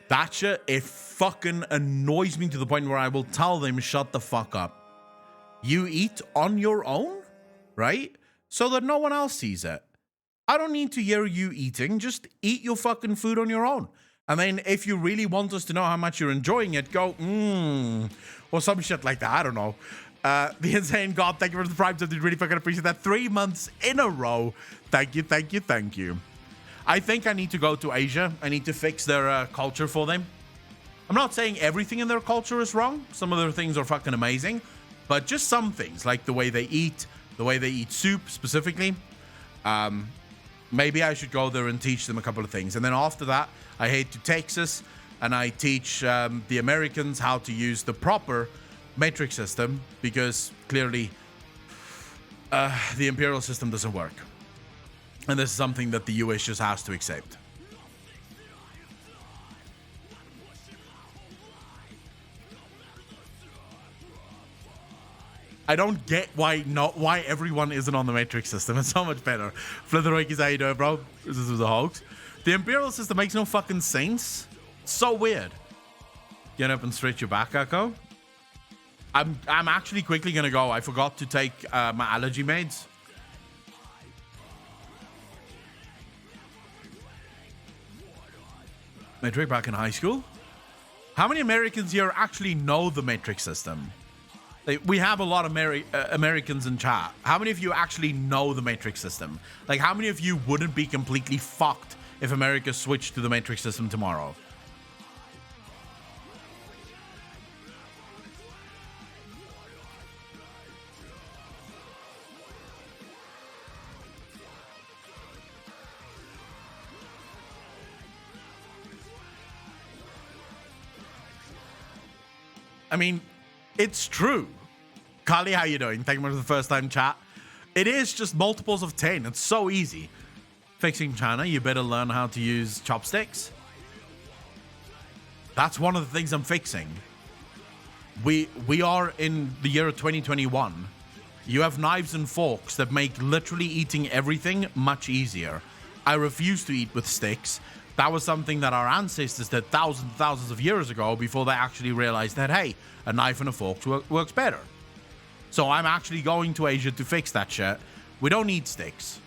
That shit, it fucking annoys me to the point where I will tell them, shut the fuck up. You eat on your own? Right? So that no one else sees it. I don't need to hear you eating. Just eat your fucking food on your own. And then if you really want us to know how much you're enjoying it, go, or some shit like that. I don't know. The Insane God, thank you for the prime. I really fucking appreciate that. 3 months in a row. Thank you, thank you, thank you. I think I need to go to Asia. I need to fix their culture for them. I'm not saying everything in their culture is wrong. Some of their things are fucking amazing. But just some things, like the way they eat soup specifically. Maybe I should go there and teach them a couple of things. And then after that, I head to Texas and I teach the Americans how to use the proper metric system, because clearly the imperial system doesn't work. And this is something that the US just has to accept. I don't get why everyone isn't on the metric system. It's so much better. Flitherwikis, how you doing, bro? This is a hoax. The imperial system makes no fucking sense. It's so weird. Get up and stretch your back, Echo. I'm actually quickly gonna go. I forgot to take my allergy meds. Metric back in high school. How many Americans here actually know the metric system? Like, we have a lot of Americans in chat. How many of you actually know the metric system? Like, how many of you wouldn't be completely fucked if America switched to the metric system tomorrow? I mean, it's true. Kali, how you doing? Thank you for the first time chat. It is just multiples of 10. It's so easy. Fixing China, you better learn how to use chopsticks. That's one of the things I'm fixing. We are in the year of 2021. You have knives and forks that make literally eating everything much easier. I refuse to eat with sticks. That was something that our ancestors did thousands of years ago before they actually realized that, hey, a knife and a fork works better. So I'm actually going to Asia to fix that shit. We don't need sticks.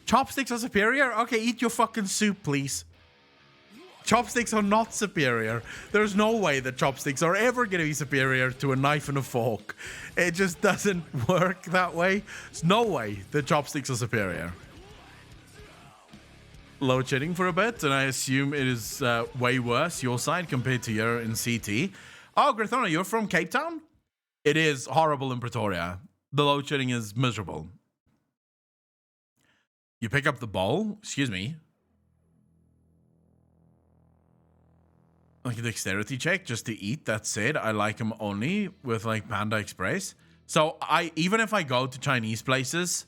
Chopsticks are superior? Okay, eat your fucking soup, please. Chopsticks are not superior. There's no way that chopsticks are ever going to be superior to a knife and a fork. It just doesn't work that way. There's no way that chopsticks are superior. Load shedding for a bit, and I assume it is way worse your side compared to your in CT. Oh, Grithona, you're from Cape Town? It is horrible in Pretoria. The load shedding is miserable. You pick up the bowl? Excuse me. Like a dexterity check just to eat. That said, I like them only with like Panda Express. So even if I go to Chinese places,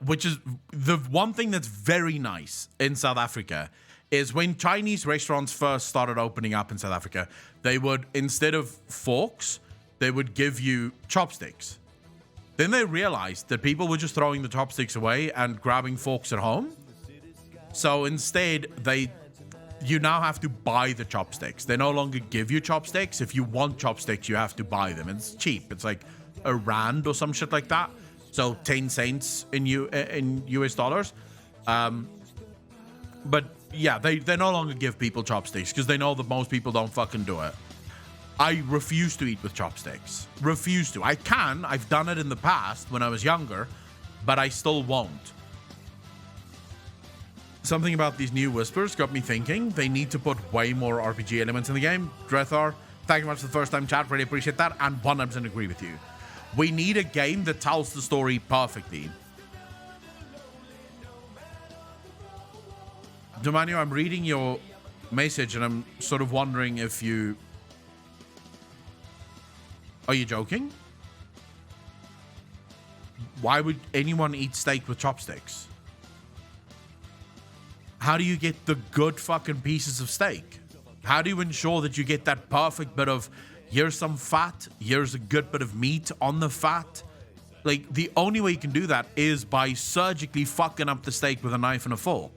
which is the one thing that's very nice in South Africa, is when Chinese restaurants first started opening up in South Africa, they would, instead of forks, they would give you chopsticks. Then they realized that people were just throwing the chopsticks away and grabbing forks at home. So instead, you now have to buy the chopsticks. They no longer give you chopsticks. If you want chopsticks, you have to buy them. It's cheap. It's like a rand or some shit like that. So 10 cents in US dollars. But yeah, they no longer give people chopsticks because they know that most people don't fucking do it. I refuse to eat with chopsticks. Refuse to. I can. I've done it in the past when I was younger, but I still won't. Something about these new whispers got me thinking they need to put way more RPG elements in the game. Drethar, thank you much for the first time chat. Really appreciate that. And 100% agree with you. We need a game that tells the story perfectly. Domanu, I'm reading your message and I'm sort of wondering if you... Are you joking? Why would anyone eat steak with chopsticks? How do you get the good fucking pieces of steak? How do you ensure that you get that perfect bit of, here's some fat, here's a good bit of meat on the fat? Like, the only way you can do that is by surgically fucking up the steak with a knife and a fork.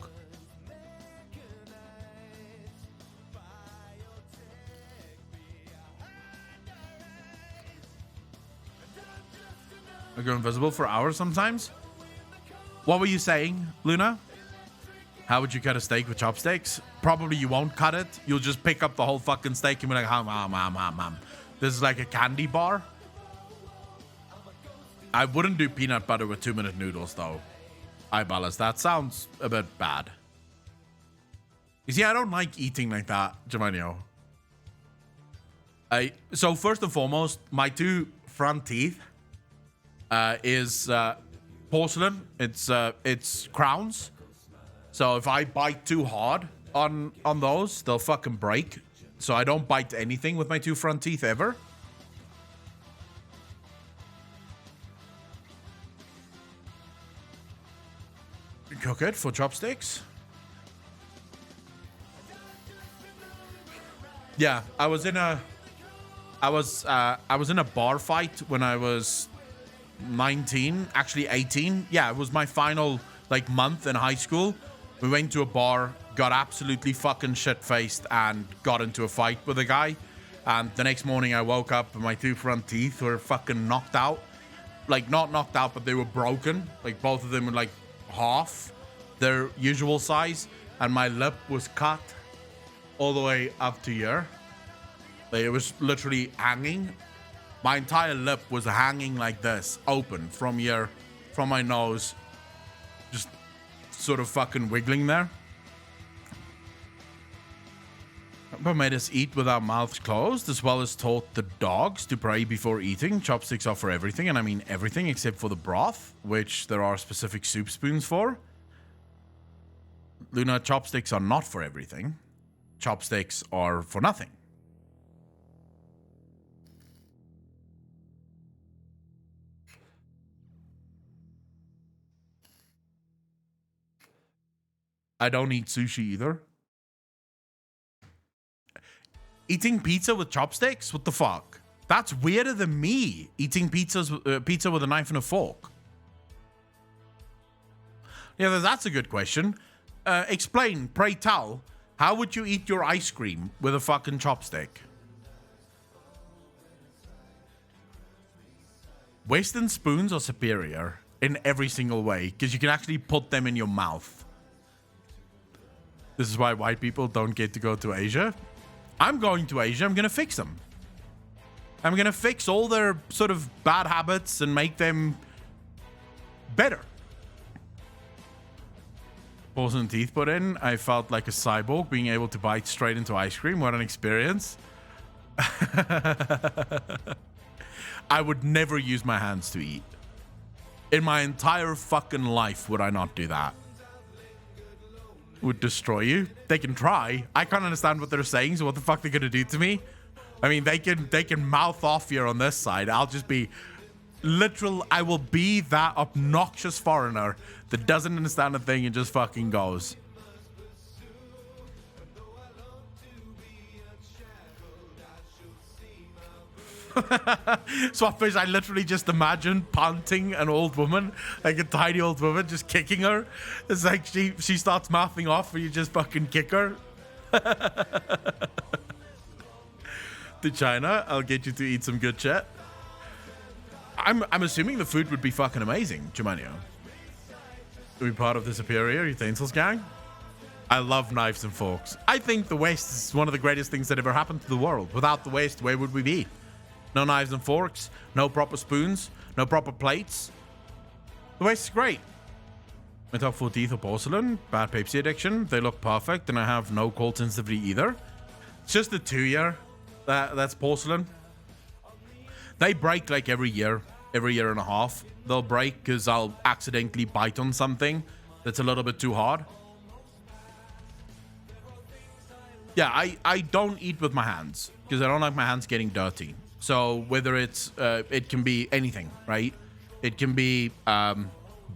I go invisible for hours sometimes. What were you saying, Luna? How would you cut a steak with chopsticks? Probably you won't cut it. You'll just pick up the whole fucking steak and be like, ham. This is like a candy bar. I wouldn't do peanut butter with 2-minute noodles, though. Eyeballas, that sounds a bit bad. You see, I don't like eating like that, Germanio. So first and foremost, my two front teeth is porcelain. It's crowns. So if I bite too hard on those, they'll fucking break. So I don't bite anything with my two front teeth ever. Cook it for chopsticks. Yeah, I was in a bar fight when I was 19, actually 18. Yeah, it was my final like month in high school. We went to a bar, got absolutely fucking shit-faced, and got into a fight with a guy. And the next morning I woke up and my two front teeth were fucking knocked out. Like, not knocked out, but they were broken. Like, both of them were like half their usual size. And my lip was cut all the way up to here. Like, it was literally hanging. My entire lip was hanging like this, open from here, from my nose. Just sort of fucking wiggling there. Papa made us eat with our mouths closed, as well as taught the dogs to pray before eating. Chopsticks are for everything, and I mean everything except for the broth, which there are specific soup spoons for. Luna, chopsticks are not for everything. Chopsticks are for nothing. I don't eat sushi either. Eating pizza with chopsticks? What the fuck? That's weirder than me eating pizza with a knife and a fork. Yeah, that's a good question. Explain, pray tell, how would you eat your ice cream with a fucking chopstick? Western spoons are superior in every single way because you can actually put them in your mouth. This is why white people don't get to go to Asia. I'm going to Asia. I'm going to fix them. I'm going to fix all their sort of bad habits and make them better. Porcelain teeth put in. I felt like a cyborg being able to bite straight into ice cream. What an experience. I would never use my hands to eat. In my entire fucking life would I not do that. Would destroy you. They can try. I can't understand what they're saying, so what the fuck they're gonna do to me? I mean, they can mouth off here on this side. I'll just be literal. I will be that obnoxious foreigner that doesn't understand a thing and just fucking goes. Swapfish, I literally just imagine punting an old woman, like a tiny old woman, just kicking her. It's like she starts mouthing off and you just fucking kick her. To China, I'll get you to eat some good shit. I'm assuming the food would be fucking amazing, Germania. To be part of the superior utensils gang. I love knives and forks. I think the West is one of the greatest things that ever happened to the world. Without the West, where would we be? No knives and forks, no proper spoons, no proper plates. The West is great. My top 4 teeth are porcelain, bad Pepsi addiction. They look perfect, and I have no cold sensitivity either. It's just the 2 year that's porcelain. They break like every year and a half. They'll break because I'll accidentally bite on something that's a little bit too hard. Yeah, I don't eat with my hands because I don't like my hands getting dirty. So whether it's, it can be anything, right? It can be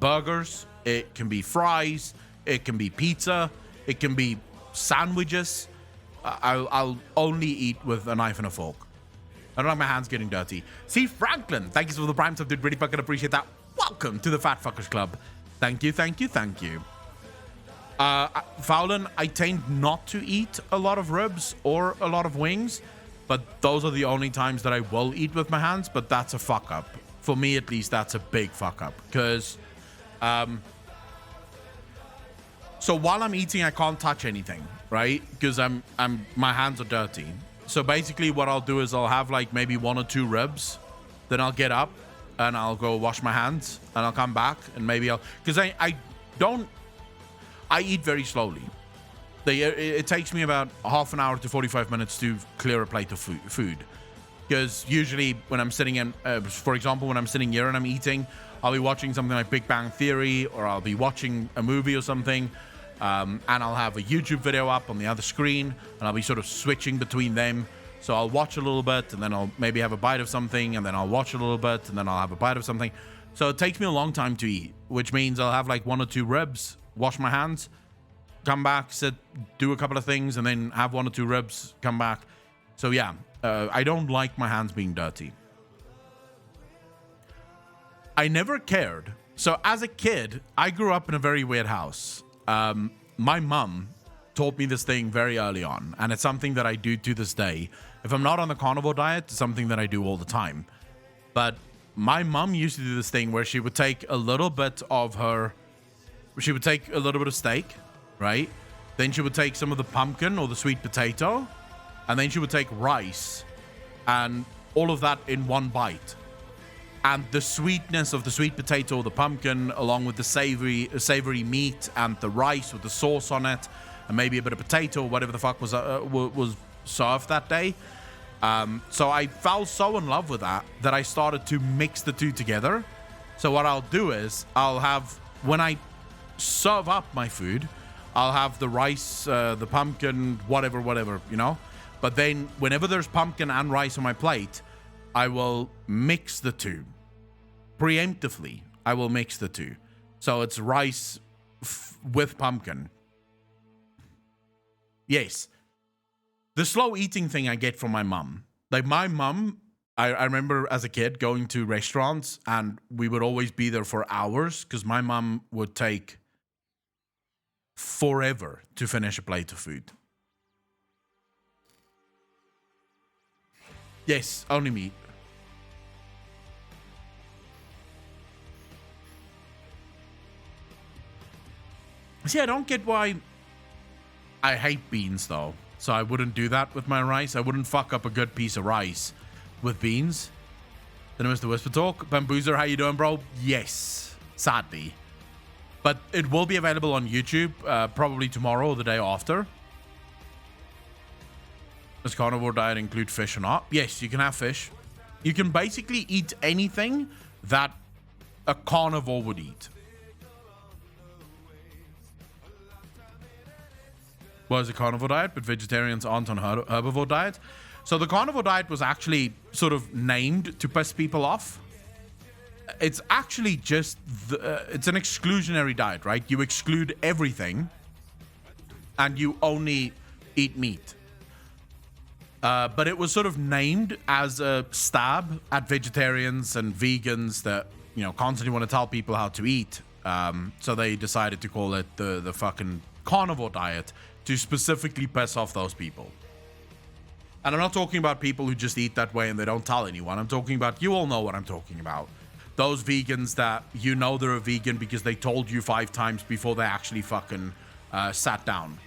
burgers, it can be fries, it can be pizza, it can be sandwiches. I'll only eat with a knife and a fork. I don't like my hands getting dirty. See, Franklin, thank you for the prime sub, dude. Really fucking appreciate that. Welcome to the Fat Fuckers Club. Thank you, thank you, thank you. Fowlin, I tend not to eat a lot of ribs or a lot of wings. But those are the only times that I will eat with my hands, but that's a fuck up. For me, at least, that's a big fuck up. Because, so while I'm eating, I can't touch anything, right? Because my hands are dirty. So basically what I'll do is I'll have like maybe 1 or 2 ribs. Then I'll get up and I'll go wash my hands and I'll come back and maybe because I eat very slowly. It takes me about half an hour to 45 minutes to clear a plate of food. Because usually when I'm sitting in, for example, when I'm sitting here and I'm eating, I'll be watching something like Big Bang Theory, or I'll be watching a movie or something, and I'll have a YouTube video up on the other screen, and I'll be sort of switching between them. So I'll watch a little bit, and then I'll maybe have a bite of something, and then I'll watch a little bit, and then I'll have a bite of something. So it takes me a long time to eat, which means I'll have like 1 or 2 ribs, wash my hands, come back, sit, do a couple of things, and then have 1 or 2 ribs, come back. So yeah, I don't like my hands being dirty. I never cared. So as a kid, I grew up in a very weird house. My mum taught me this thing very early on, and it's something that I do to this day. If I'm not on the carnivore diet, it's something that I do all the time. But my mum used to do this thing where she would take a little bit of steak, right? Then she would take some of the pumpkin or the sweet potato, and then she would take rice and all of that in one bite. And the sweetness of the sweet potato or the pumpkin, along with the savory meat and the rice with the sauce on it, and maybe a bit of potato or whatever the fuck was served that day. So I fell so in love with that I started to mix the two together. So what I'll do is when I serve up my food, I'll have the rice, the pumpkin, whatever, you know. But then whenever there's pumpkin and rice on my plate, I will mix the two. Preemptively, I will mix the two. So it's rice with pumpkin. Yes. The slow eating thing I get from my mum. Like my mum, I remember as a kid going to restaurants and we would always be there for hours because my mum would take forever to finish a plate of food. Yes, only meat. See, I don't get why. I hate beans though, so I wouldn't do that with my rice. I wouldn't fuck up a good piece of rice with beans. Then Mr. Whisper Talk. Bamboozer, how you doing, bro? Yes, sadly. But it will be available on YouTube probably tomorrow or the day after. Does carnivore diet include fish or not? Yes, you can have fish. You can basically eat anything that a carnivore would eat. Was a carnivore diet, but vegetarians aren't on herbivore diet. So the carnivore diet was actually sort of named to piss people off. It's actually just it's an exclusionary diet, right? You exclude everything and you only eat meat. But it was sort of named as a stab at vegetarians and vegans that, you know, constantly want to tell people how to eat. So they decided to call it the fucking carnivore diet to specifically piss off those people. And I'm not talking about people who just eat that way and they don't tell anyone. I'm talking about, you all know what I'm talking about. Those vegans that you know they're a vegan because they told you 5 times before they actually fucking sat down.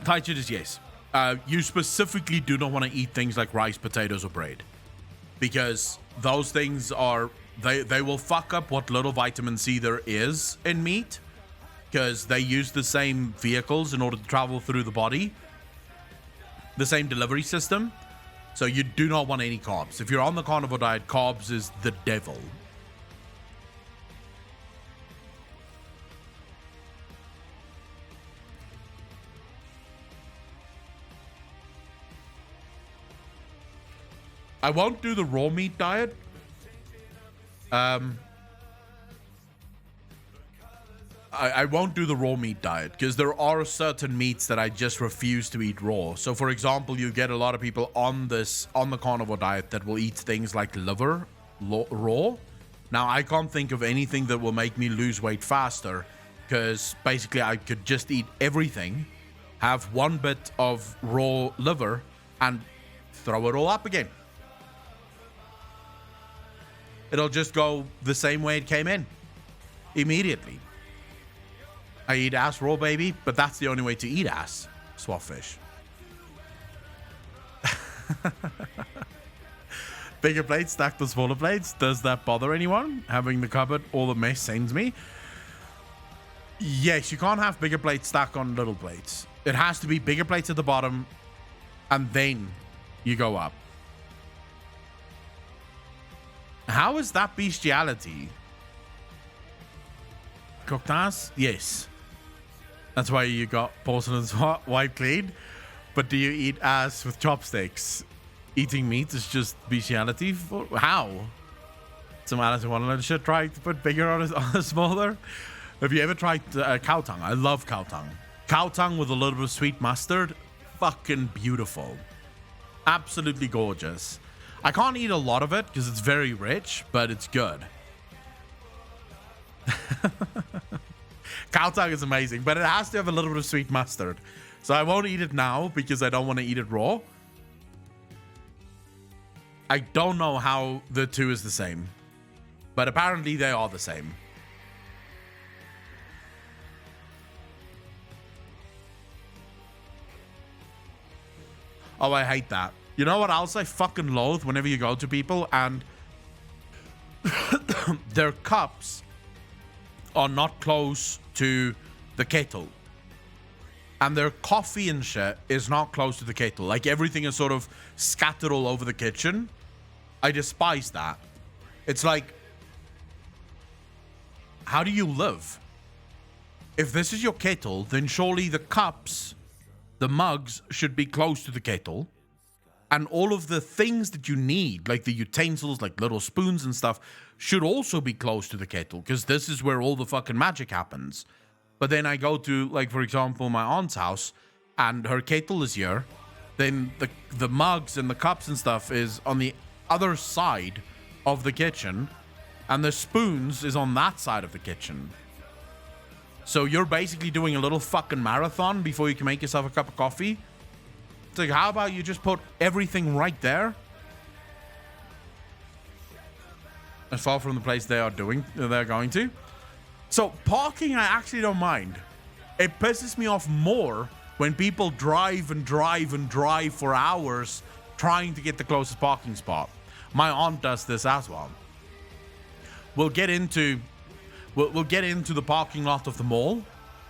Taichid is yes. You specifically do not want to eat things like rice, potatoes, or bread. Because those things are... They will fuck up what little vitamin C there is in meat. Because they use the same vehicles in order to travel through the body. The same delivery system. So you do not want any carbs. If you're on the carnivore diet, carbs is the devil. I won't do the raw meat diet. I won't do the raw meat diet because there are certain meats that I just refuse to eat raw. So, for example, you get a lot of people on the carnivore diet that will eat things like liver raw. Now, I can't think of anything that will make me lose weight faster because basically I could just eat everything, have one bit of raw liver, and throw it all up again. It'll just go the same way it came in immediately. I eat ass raw, baby, but that's the only way to eat ass. Swapfish. Bigger plates stacked with smaller plates. Does that bother anyone? Having the cupboard all the mess sends me. Yes, you can't have bigger plates stack on little plates. It has to be bigger plates at the bottom, and then you go up. How is that bestiality? Cooked ass? Yes. That's why you got porcelain's wipe clean. But do you eat ass with chopsticks? Eating meat is just bestiality? How? Some Alice in Wonderland should try to put bigger on a smaller. Have you ever tried cow tongue? I love cow tongue. Cow tongue with a little bit of sweet mustard. Fucking beautiful. Absolutely gorgeous. I can't eat a lot of it because it's very rich, but it's good. Cow tongue is amazing, but it has to have a little bit of sweet mustard. So I won't eat it now because I don't want to eat it raw. I don't know how the two is the same, but apparently they are the same. Oh, I hate that. You know what else I fucking loathe whenever you go to people and their cups are not close to the kettle. And their coffee and shit is not close to the kettle. Like everything is sort of scattered all over the kitchen. I despise that. It's like, how do you live? If this is your kettle, then surely the cups, the mugs should be close to the kettle. And all of the things that you need, like the utensils, like little spoons and stuff, should also be close to the kettle. Because this is where all the fucking magic happens. But then I go to, like, for example, my aunt's house, and her kettle is here. Then the mugs and the cups and stuff is on the other side of the kitchen. And the spoons is on that side of the kitchen. So you're basically doing a little fucking marathon before you can make yourself a cup of coffee. It's like, how about you just put everything right there? As far from the place they're going to. So parking, I actually don't mind. It pisses me off more when people drive and drive and drive for hours trying to get the closest parking spot. My aunt does this as well. We'll get into the parking lot of the mall,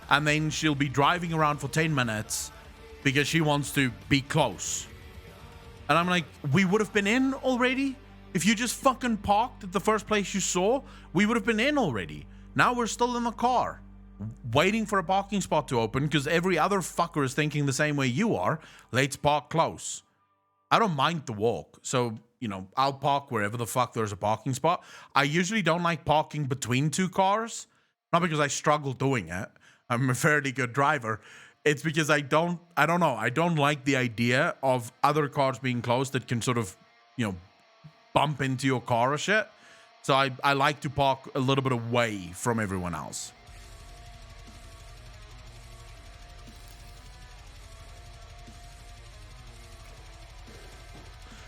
and then she'll be driving around for 10 minutes because she wants to be close. And I'm like, we would have been in already. If you just fucking parked at the first place you saw, we would have been in already. Now we're still in the car, waiting for a parking spot to open because every other fucker is thinking the same way you are. Let's park close. I don't mind the walk. So, you know, I'll park wherever the fuck there's a parking spot. I usually don't like parking between two cars. Not because I struggle doing it. I'm a fairly good driver. It's because I don't know. I don't like the idea of other cars being close that can sort of, you know, bump into your car or shit. So I like to park a little bit away from everyone else.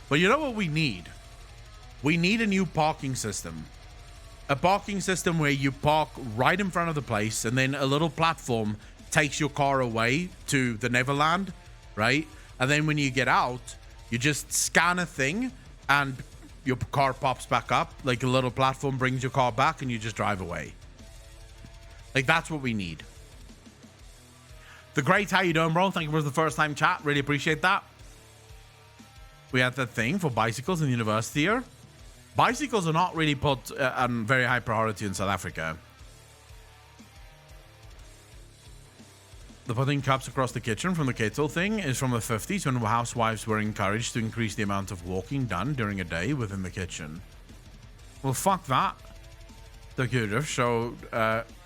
But you know what we need? We need a new parking system. A parking system where you park right in front of the place and then a little platform takes your car away to the Neverland, right? And then when you get out, you just scan a thing and your car pops back up. Like a little platform brings your car back and you just drive away. Like that's what we need. The Great, how you doing, bro? Thank you for the first time chat. Really appreciate that. We had that thing for bicycles in university here. Bicycles are not really put on very high priority in South Africa. The putting cups across the kitchen from the kettle thing is from the 50s when housewives were encouraged to increase the amount of walking done during a day within the kitchen. Well, fuck that. The Gudruf showed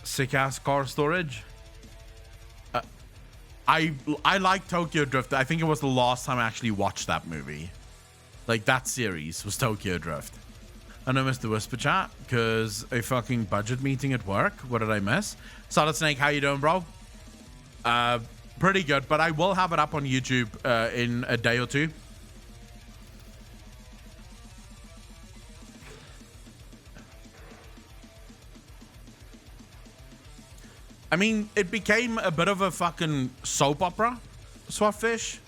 sick-ass car storage. I like Tokyo Drift. I think it was the last time I actually watched that movie. Like, that series was Tokyo Drift. I know Mr. Whisper Chat, because a fucking budget meeting at work. What did I miss? Solid Snake, how you doing, bro? Pretty good, but I will have it up on YouTube in a day or two. I mean, it became a bit of a fucking soap opera, Swordfish,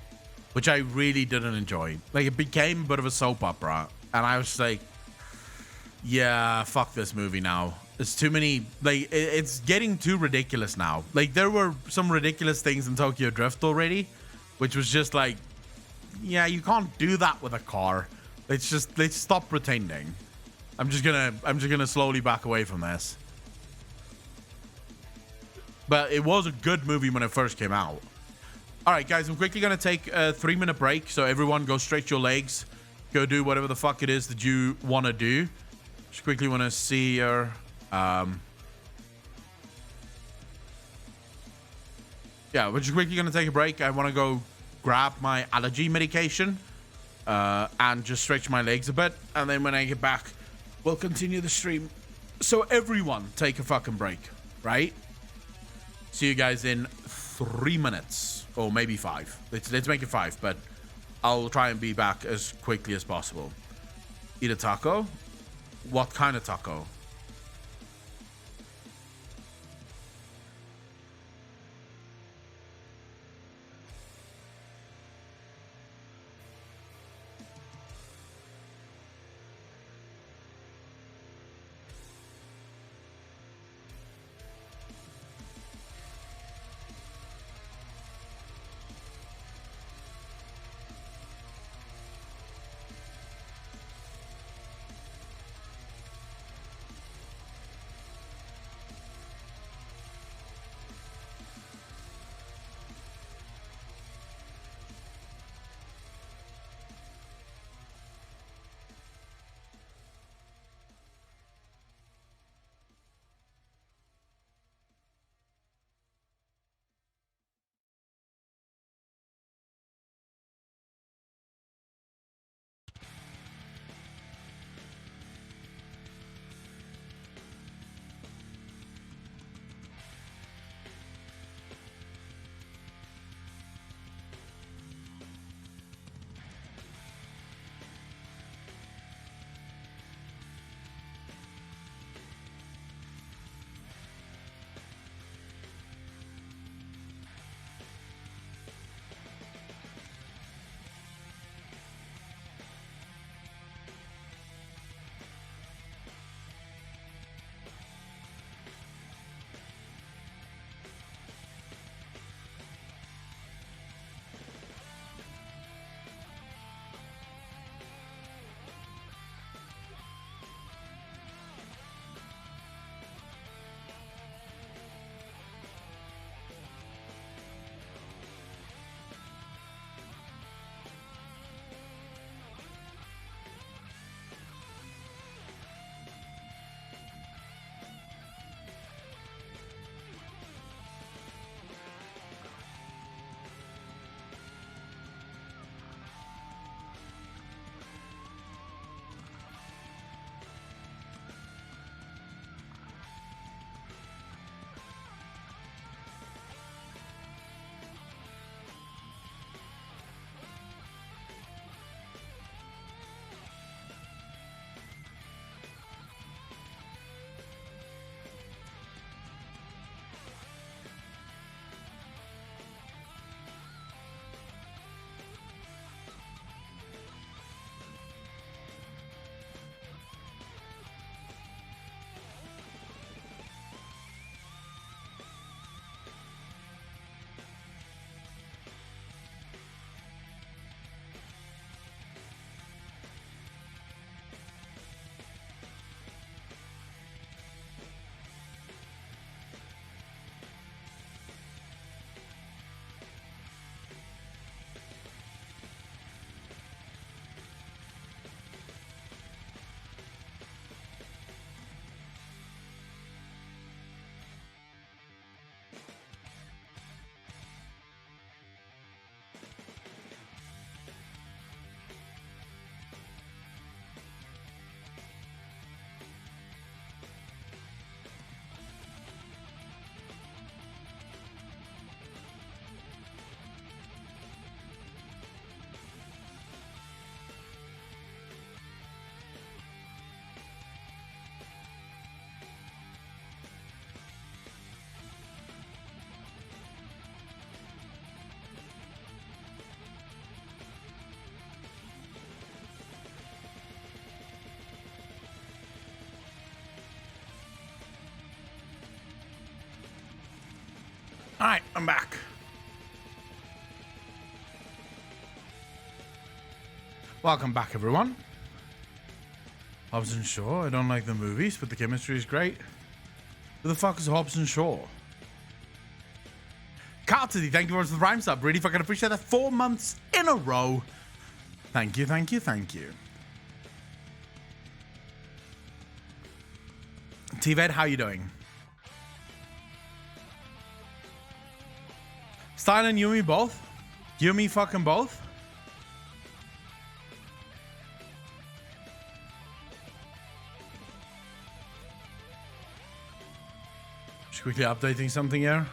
which I really didn't enjoy. Like, it became a bit of a soap opera, and I was like, yeah, fuck this movie now. There's too many, like, it's getting too ridiculous now. Like, there were some ridiculous things in Tokyo Drift already, which was just like, yeah, you can't do that with a car. Let's stop pretending. I'm just gonna slowly back away from this. But it was a good movie when it first came out. All right, guys, I'm quickly gonna take a 3-minute break. So everyone go stretch your legs. Go do whatever the fuck it is that you want to do. Just quickly want to see your... yeah, we're just quickly going to take a break. I want to go grab my allergy medication and just stretch my legs a bit. And then when I get back, we'll continue the stream. So everyone take a fucking break, right? See you guys in 3 minutes or maybe 5. Let's make it 5, but I'll try and be back as quickly as possible. Eat a taco? What kind of taco? All right, I'm back. Welcome back, everyone. Hobbs and Shaw. I don't like the movies, but the chemistry is great. Who the fuck is Hobbs and Shaw? Cartedy, thank you very much for the Prime sub. Really fucking appreciate that. 4 months in a row. Thank you, thank you, thank you. T-Ved, how you doing? Style and Yumi both? Yumi fucking both? Just quickly updating something here.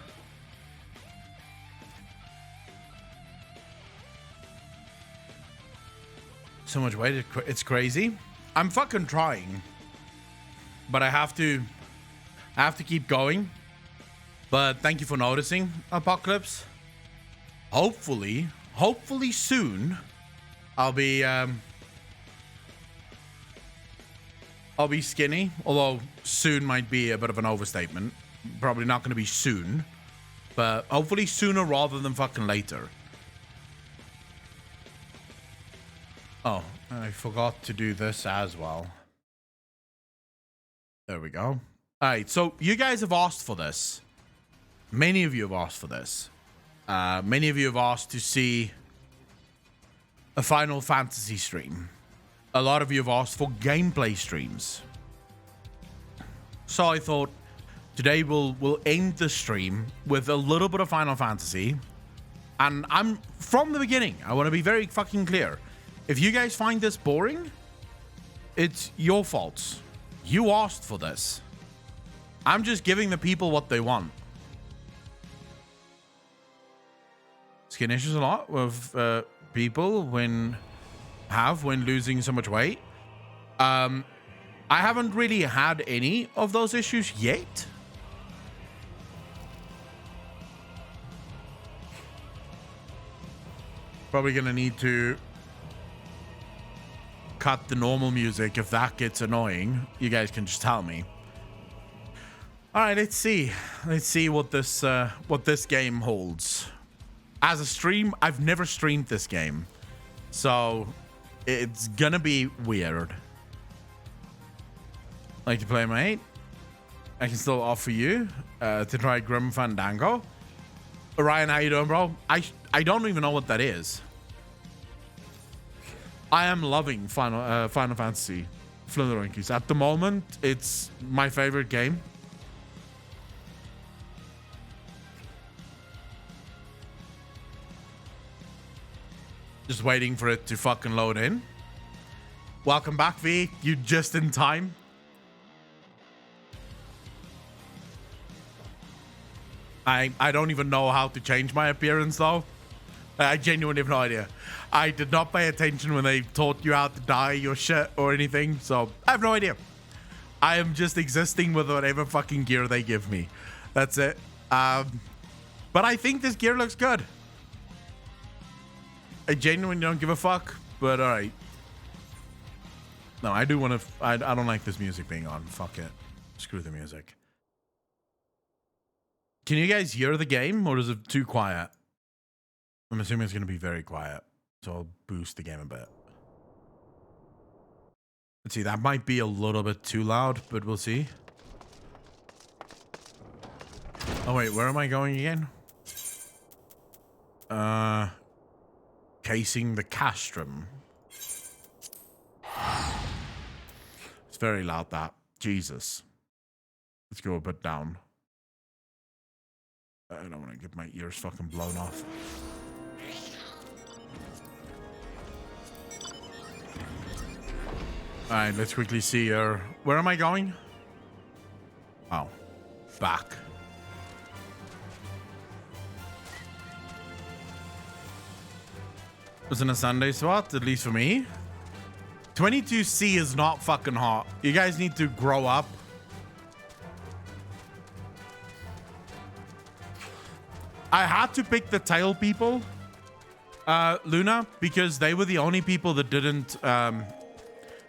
So much weight, it's crazy. I'm fucking trying, but I have to keep going. But thank you for noticing, Apocalypse. Hopefully soon, I'll be skinny. Although soon might be a bit of an overstatement. Probably not going to be soon, but hopefully sooner rather than fucking later. Oh, I forgot to do this as well. There we go. All right, so you guys have asked for this. Many of you have asked for this. Many of you have asked to see a Final Fantasy stream. A lot of you have asked for gameplay streams. So I thought today we'll end the stream with a little bit of Final Fantasy. And I'm from the beginning, I want to be very fucking clear. If you guys find this boring, it's your fault. You asked for this. I'm just giving the people what they want. Skin issues a lot with people when losing so much weight. I haven't really had any of those issues yet. Probably gonna need to cut the normal music if that gets annoying. You guys can just tell me. All right, let's see what this game holds. As a stream, I've never streamed this game, so it's gonna be weird. Like to play, mate? I can still offer you to try Grim Fandango. Ryan, how you doing, bro? I don't even know what that is. I am loving Final Fantasy Flinterinkies. At the moment, it's my favorite game. Just waiting for it to fucking load in. Welcome back, V. You just in time. I don't even know how to change my appearance, though. I genuinely have no idea. I did not pay attention when they taught you how to dye your shit or anything, so I have no idea. I am just existing with whatever fucking gear they give me. That's it. But I think this gear looks good. I genuinely don't give a fuck, but all right. No, I do want to. I don't like this music being on. Fuck it. Screw the music. Can you guys hear the game, or is it too quiet? I'm assuming it's going to be very quiet, so I'll boost the game a bit. Let's see. That might be a little bit too loud, but we'll see. Oh wait, where am I going again? Casing the castrum. It's very loud, that. Jesus. Let's go a bit down. I don't want to get my ears fucking blown off. Alright, let's quickly see here. Where am I going? Oh. Back. Wasn't a Sunday spot, at least for me. 22C is not fucking hot. You guys need to grow up. I had to pick the tail people, Luna, because they were the only people that didn't, I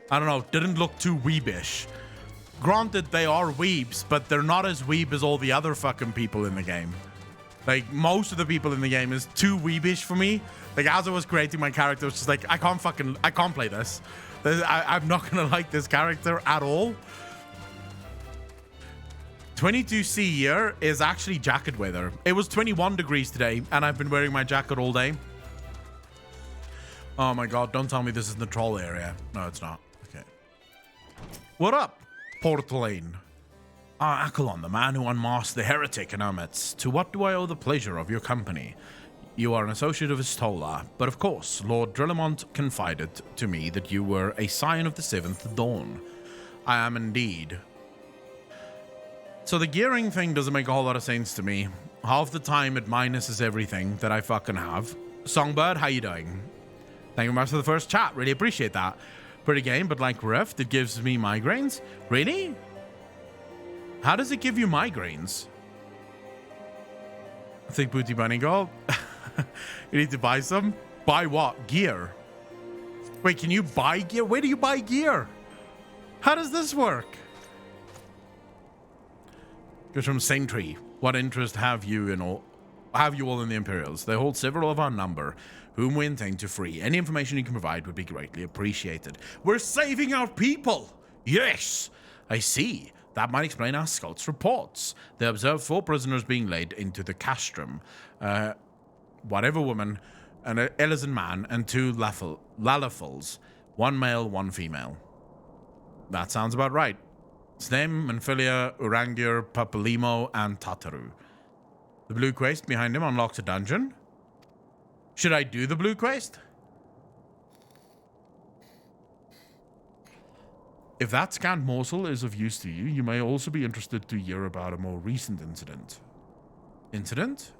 don't know, didn't look too weebish. Granted, they are weebs, but they're not as weeb as all the other fucking people in the game. Like, most of the people in the game is too weebish for me. Like, as I was creating my character, it's just like, I can't play this. I'm not gonna like this character at all. 22C here is actually jacket weather. It was 21 degrees today, and I've been wearing my jacket all day. Oh my god, don't tell me this is the troll area. No, it's not. Okay. What up, Portlain? Accolon, the man who unmasked the heretic in our midst. To what do I owe the pleasure of your company? You are an associate of Istola, but of course, Lord Drillamont confided to me that you were a scion of the 7th Dawn. I am indeed. So the gearing thing doesn't make a whole lot of sense to me. Half the time it minuses everything that I fucking have. Songbird, how you doing? Thank you very much for the first chat. Really appreciate that. Pretty game, but like Rift, it gives me migraines. Really? How does it give you migraines? I think Booty Bunny Gold. You need to buy some? Buy what? Gear? Wait, can you buy gear? Where do you buy gear? How does this work? Goes from Sentry. What interest have you all in the Imperials? They hold several of our number, whom we intend to free. Any information you can provide would be greatly appreciated. We're saving our people! Yes! I see. That might explain our scouts' reports. They observed 4 prisoners being laid into the castrum. Whatever woman, an Elysian man, and 2 Lalafals. 1 male, 1 female. That sounds about right. Snem, Menphilia, Urangur, Papalimo, and Tataru. The blue quest behind him unlocks a dungeon. Should I do the blue quest? If that scant morsel is of use to you, you may also be interested to hear about a more recent incident. Incident?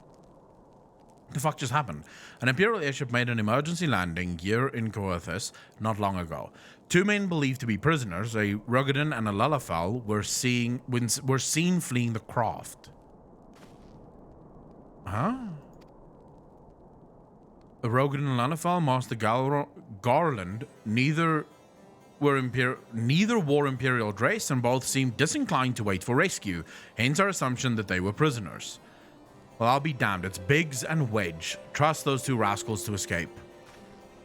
What the fuck just happened? An Imperial airship made an emergency landing here in Coerthus not long ago. 2 men believed to be prisoners, a Rugadin and a Lalafal, were seen fleeing the craft. Huh? A Rugadin and Lalafal, Master Garland, neither wore Imperial dress, and both seemed disinclined to wait for rescue, hence our assumption that they were prisoners. Well, I'll be damned. It's Biggs and Wedge. Trust those 2 rascals to escape.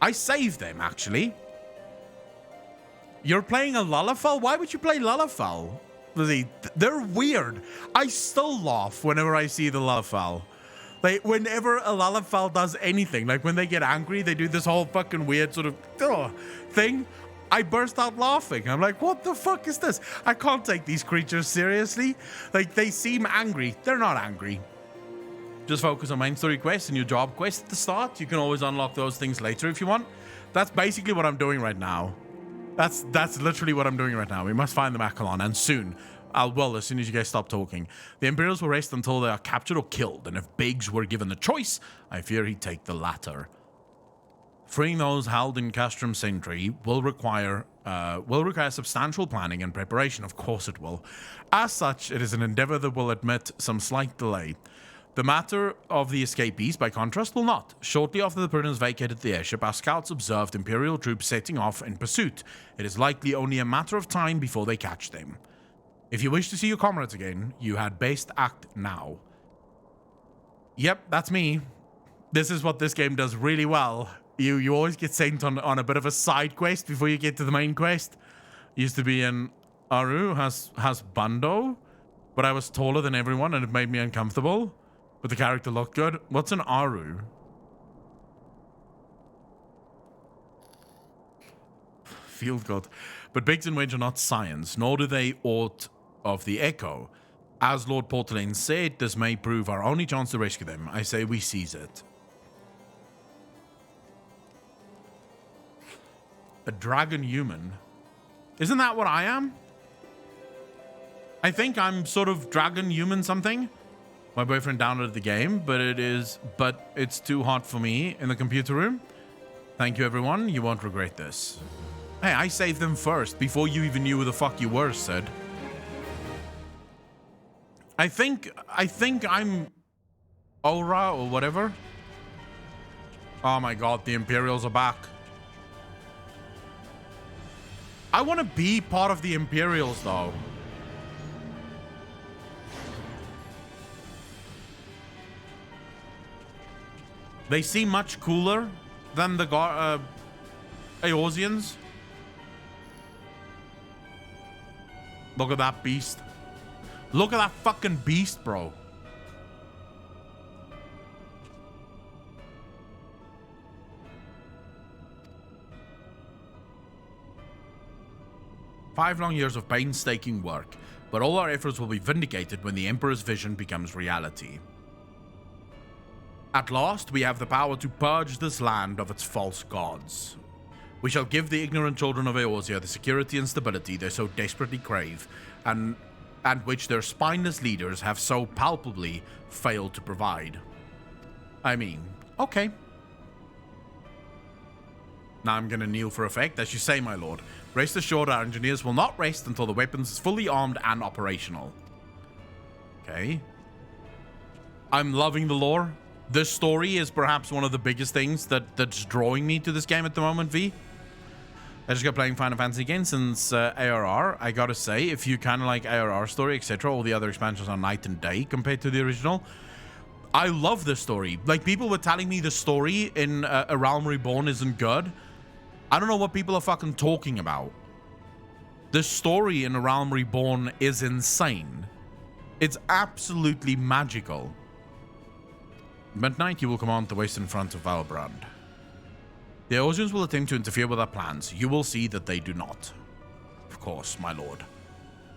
I saved them, actually. You're playing a Lalafal? Why would you play Lalafal? They're weird. I still laugh whenever I see the Lalafal. Like, whenever a Lalafal does anything, like when they get angry, they do this whole fucking weird sort of thing. I burst out laughing. I'm like, what the fuck is this? I can't take these creatures seriously. Like, they seem angry. They're not angry. Just focus on main story quests and your job quest at the start. You can always unlock those things later if you want. That's basically what I'm doing right now. That's literally what I'm doing right now. We must find the Macalon, and soon. As soon as you guys stop talking. The Imperials will rest until they are captured or killed, and if Biggs were given the choice, I fear he'd take the latter. Freeing those held in Castrum Sentry will require substantial planning and preparation. Of course it will. As such, it is an endeavor that will admit some slight delay. The matter of the escapees, by contrast, will not. Shortly after the prisoners vacated the airship, our scouts observed Imperial troops setting off in pursuit. It is likely only a matter of time before they catch them. If you wish to see your comrades again, you had best act now. Yep, that's me. This is what this game does really well. You always get sent on a bit of a side quest before you get to the main quest. Used to be in Aru has Bando, but I was taller than everyone and it made me uncomfortable. But the character looked good. What's an Aru? Field God. But Biggs and Wedge are not science, nor do they aught of the Echo. As Lord Portalain said, this may prove our only chance to rescue them. I say we seize it. A dragon human? Isn't that what I am? I think I'm sort of dragon human something. My boyfriend downloaded the game, but it's too hot for me in the computer room. Thank you, everyone. You won't regret this. Hey, I saved them first before you even knew who the fuck you were, Sid. I think I'm Aura or whatever. Oh my god, the Imperials are back. I want to be part of the Imperials, though. They seem much cooler than the Eorzeans. Look at that beast. Look at that fucking beast, bro. Five long years of painstaking work, but all our efforts will be vindicated when the Emperor's vision becomes reality. At last, we have the power to purge this land of its false gods. We shall give the ignorant children of Eorzea the security and stability they so desperately crave, and which their spineless leaders have so palpably failed to provide. I mean, okay. Now I'm gonna kneel for effect, as you say, my lord. Rest assured, our engineers will not rest until the weapons is fully armed and operational. Okay. I'm loving the lore. This story is perhaps one of the biggest things that's drawing me to this game at the moment, V. I just got playing Final Fantasy again since ARR. I gotta say, if you kind of like ARR story, etc., all the other expansions are night and day compared to the original. I love this story. Like, people were telling me the story in A Realm Reborn isn't good. I don't know what people are fucking talking about. The story in A Realm Reborn is insane. It's absolutely magical. Midnight, you will command the western front of Valbrand. The Eorzeans will attempt to interfere with our plans. You will see that they do not. Of course, my lord.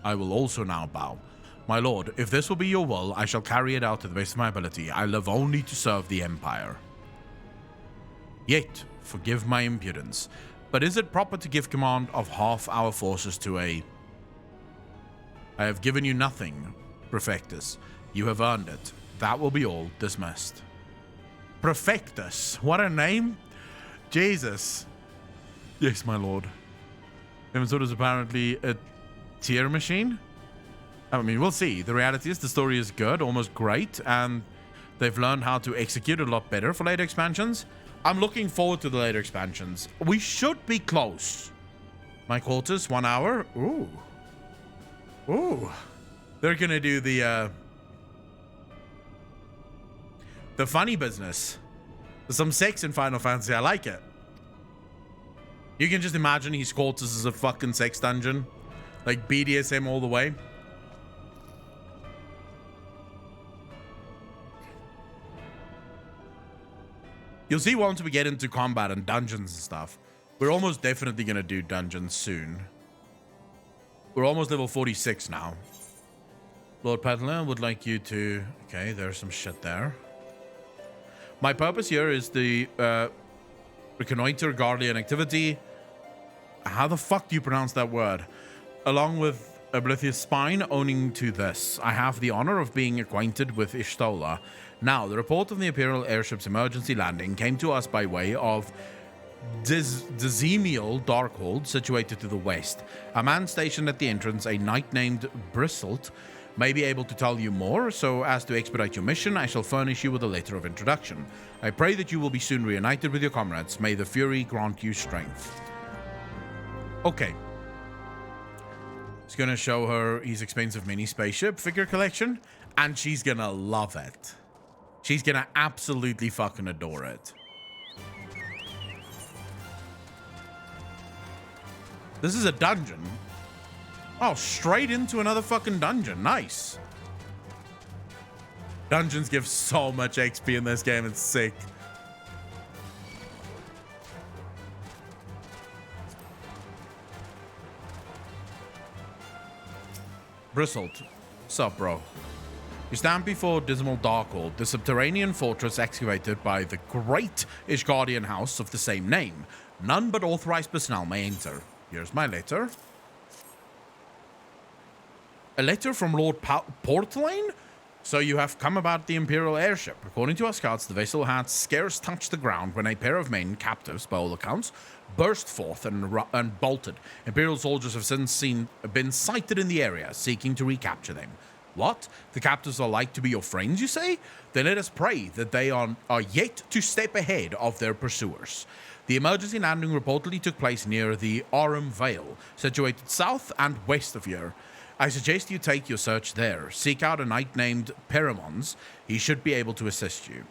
I will also now bow. My lord, if this will be your will, I shall carry it out to the best of my ability. I live only to serve the Empire. Yet, forgive my impudence, but is it proper to give command of half our forces to a... I have given you nothing, Prefectus. You have earned it. That will be all. Dismissed. Prefectus. What a name. Jesus. Yes, my lord. Evanswood is apparently a tier machine. I mean, we'll see. The reality is the story is good, almost great, and they've learned how to execute a lot better for later expansions. I'm looking forward to the later expansions. We should be close. My quarters, 1 hour. Ooh. Ooh. They're gonna do the funny business. There's some sex in Final Fantasy. I like it. You can just imagine his quarters as a fucking sex dungeon. Like BDSM all the way. You'll see once we get into combat and dungeons and stuff. We're almost definitely going to do dungeons soon. We're almost level 46 now. Lord Peddler would like you to... Okay, there's some shit there. My purpose here is the reconnoiter Guardian activity. How the fuck do you pronounce that word? Along with Oblivious Spine owning to this. I have the honor of being acquainted with Ishtola. Now, the report of the Imperial airship's emergency landing came to us by way of Dezemiel Darkhold, situated to the west. A man stationed at the entrance, a knight named Bristlet, may be able to tell you more, so as to expedite your mission, I shall furnish you with a letter of introduction. I pray that you will be soon reunited with your comrades. May the Fury grant you strength. Okay. He's gonna show her his expensive mini spaceship figure collection, and she's gonna love it. She's gonna absolutely fucking adore it. This is a dungeon. Oh, straight into another fucking dungeon. Nice. Dungeons give so much XP in this game. It's sick. Bristled. Sup, bro? You stand before Dismal Darkhold, the subterranean fortress excavated by the great Ishgardian house of the same name. None but authorized personnel may enter. Here's my letter. A letter from Lord Portalain? So you have come about the Imperial airship. According to our scouts, the vessel had scarce touched the ground when a pair of men, captives by all accounts, burst forth and bolted. Imperial soldiers have since been sighted in the area, seeking to recapture them. What? The captives are like to be your friends, you say? Then let us pray that they are yet to step ahead of their pursuers. The emergency landing reportedly took place near the Aurum Vale, situated south and west of here. I suggest you take your search there. Seek out a knight named Peramons. He should be able to assist you.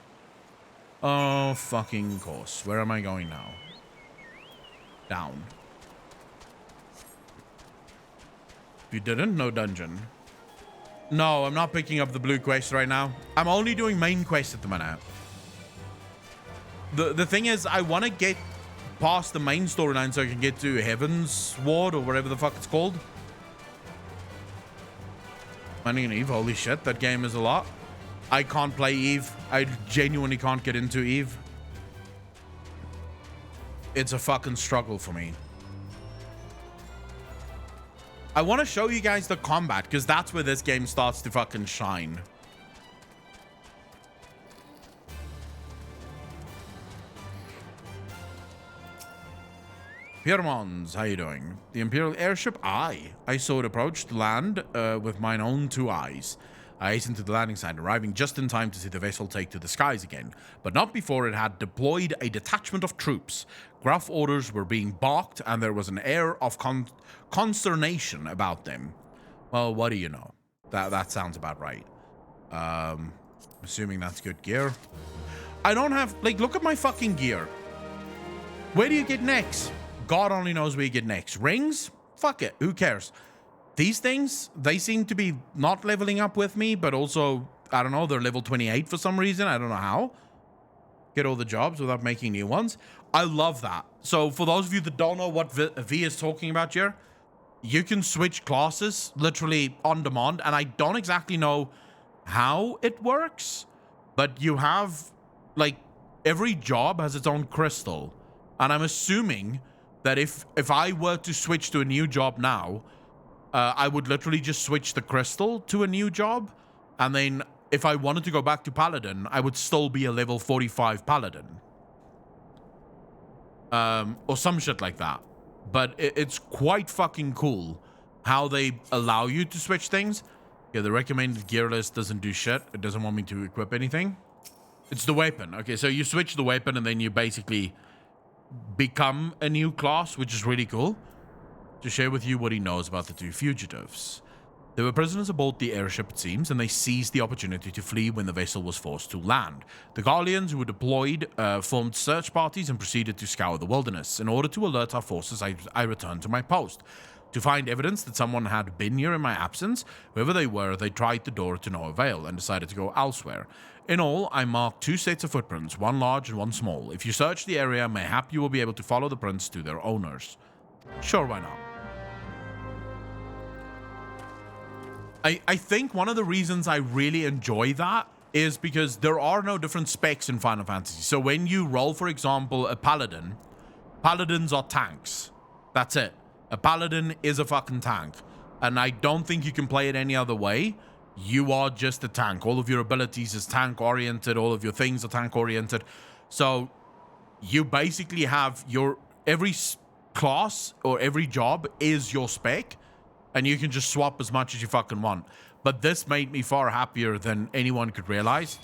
Oh, fucking course. Where am I going now? Down. If you didn't, no dungeon. No, I'm not picking up the blue quest right now. I'm only doing main quest at the minute. The thing is, I want to get past the main storyline so I can get to Heaven's Ward or whatever the fuck it's called. Finding an Eve, holy shit, that game is a lot. I can't play Eve. I genuinely can't get into Eve. It's a fucking struggle for me. I want to show you guys the combat because that's where this game starts to fucking shine. Piermons, how you doing? The Imperial airship, I saw it approach the land with mine own 2 eyes. I hastened to the landing site, arriving just in time to see the vessel take to the skies again, but not before it had deployed a detachment of troops. Gruff orders were being barked, and there was an air of consternation about them. Well, what do you know? That sounds about right. Assuming that's good gear. I don't have, like, look at my fucking gear. Where do you get next? God only knows where you get next. Rings? Fuck it. Who cares? These things, they seem to be not leveling up with me, but also, I don't know, they're level 28 for some reason. I don't know how. Get all the jobs without making new ones. I love that. So for those of you that don't know what V is talking about here, you can switch classes literally on demand, and I don't exactly know how it works, but you have, like, every job has its own crystal, and I'm assuming that if I were to switch to a new job now, I would literally just switch the crystal to a new job, and then if I wanted to go back to Paladin, I would still be a level 45 Paladin. Or some shit like that. But it's quite fucking cool how they allow you to switch things. Yeah, the recommended gear list doesn't do shit. It doesn't want me to equip anything. It's the weapon. Okay, so you switch the weapon and then you basically become a new class, which is really cool. To share with you what he knows about the 2 fugitives. They were prisoners aboard the airship, it seems, and they seized the opportunity to flee when the vessel was forced to land. The Guardians, who were deployed, formed search parties and proceeded to scour the wilderness. In order to alert our forces, I returned to my post. To find evidence that someone had been here in my absence, whoever they were, they tried the door to no avail and decided to go elsewhere. In all, I marked 2 sets of footprints, one large and one small. If you search the area, mayhap you will be able to follow the prints to their owners. Sure, why not? I think one of the reasons I really enjoy that is because there are no different specs in Final Fantasy. So when you roll, for example, a paladin, paladins are tanks. That's it. A paladin is a fucking tank. And I don't think you can play it any other way. You are just a tank. All of your abilities is tank-oriented. All of your things are tank-oriented. So you basically have every class or every job is your spec. And you can just swap as much as you fucking want. But this made me far happier than anyone could realize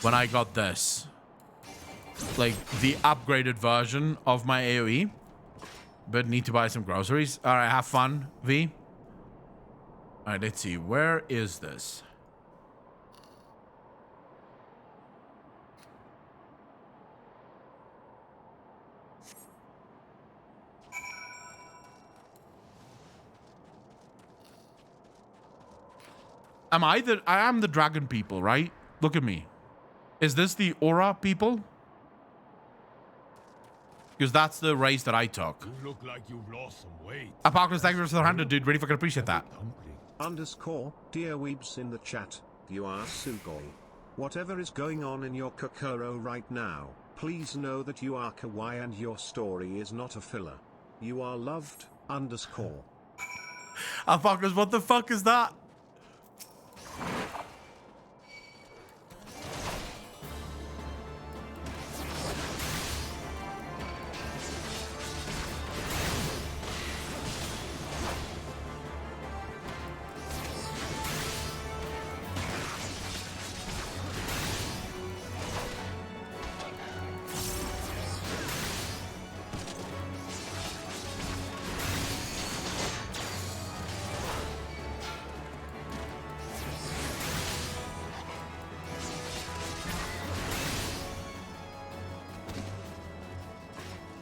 when I got this. Like, the upgraded version of my AoE. But need to buy some groceries. Alright, have fun, V. Alright, let's see. Where is this? I am the dragon people, right? Look at me. Is this the aura people? Because that's the race that I took. You look like you've lost some weight. Apocalypse, thank you for the 100, dude. Really fucking appreciate that. _ dear weebs in the chat, you are Sugoi. Whatever is going on in your Kokoro right now, please know that you are kawaii and your story is not a filler. You are loved, _ Apocalypse, what the fuck is that?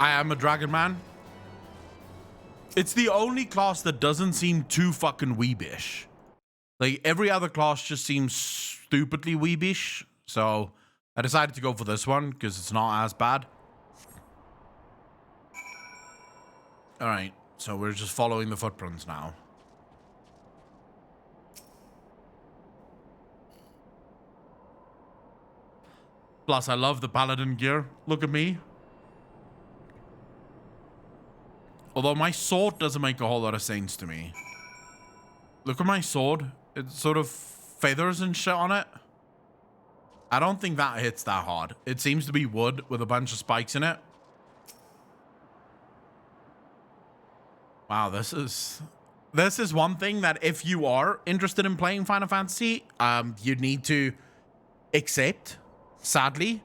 I am a dragon man. It's the only class that doesn't seem too fucking weebish. Like, every other class just seems stupidly weebish. So, I decided to go for this one because it's not as bad. Alright, so we're just following the footprints now. Plus, I love the paladin gear. Look at me. Although my sword doesn't make a whole lot of sense to me. Look at my sword. It's sort of feathers and shit on it. I don't think that hits that hard. It seems to be wood with a bunch of spikes in it. Wow, this is one thing that if you are interested in playing Final Fantasy, you need to accept. Sadly,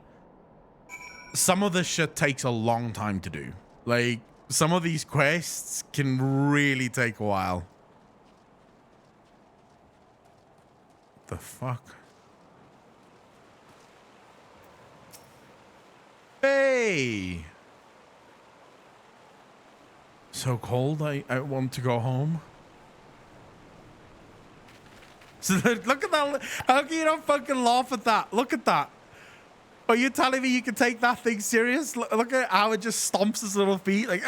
some of this shit takes a long time to do. Like, some of these quests can really take a while. What the fuck? Hey! So cold, I want to go home. So look at that. How can you not fucking laugh at that? Look at that. Are you telling me you can take that thing serious? Look at how it just stomps its little feet. Like,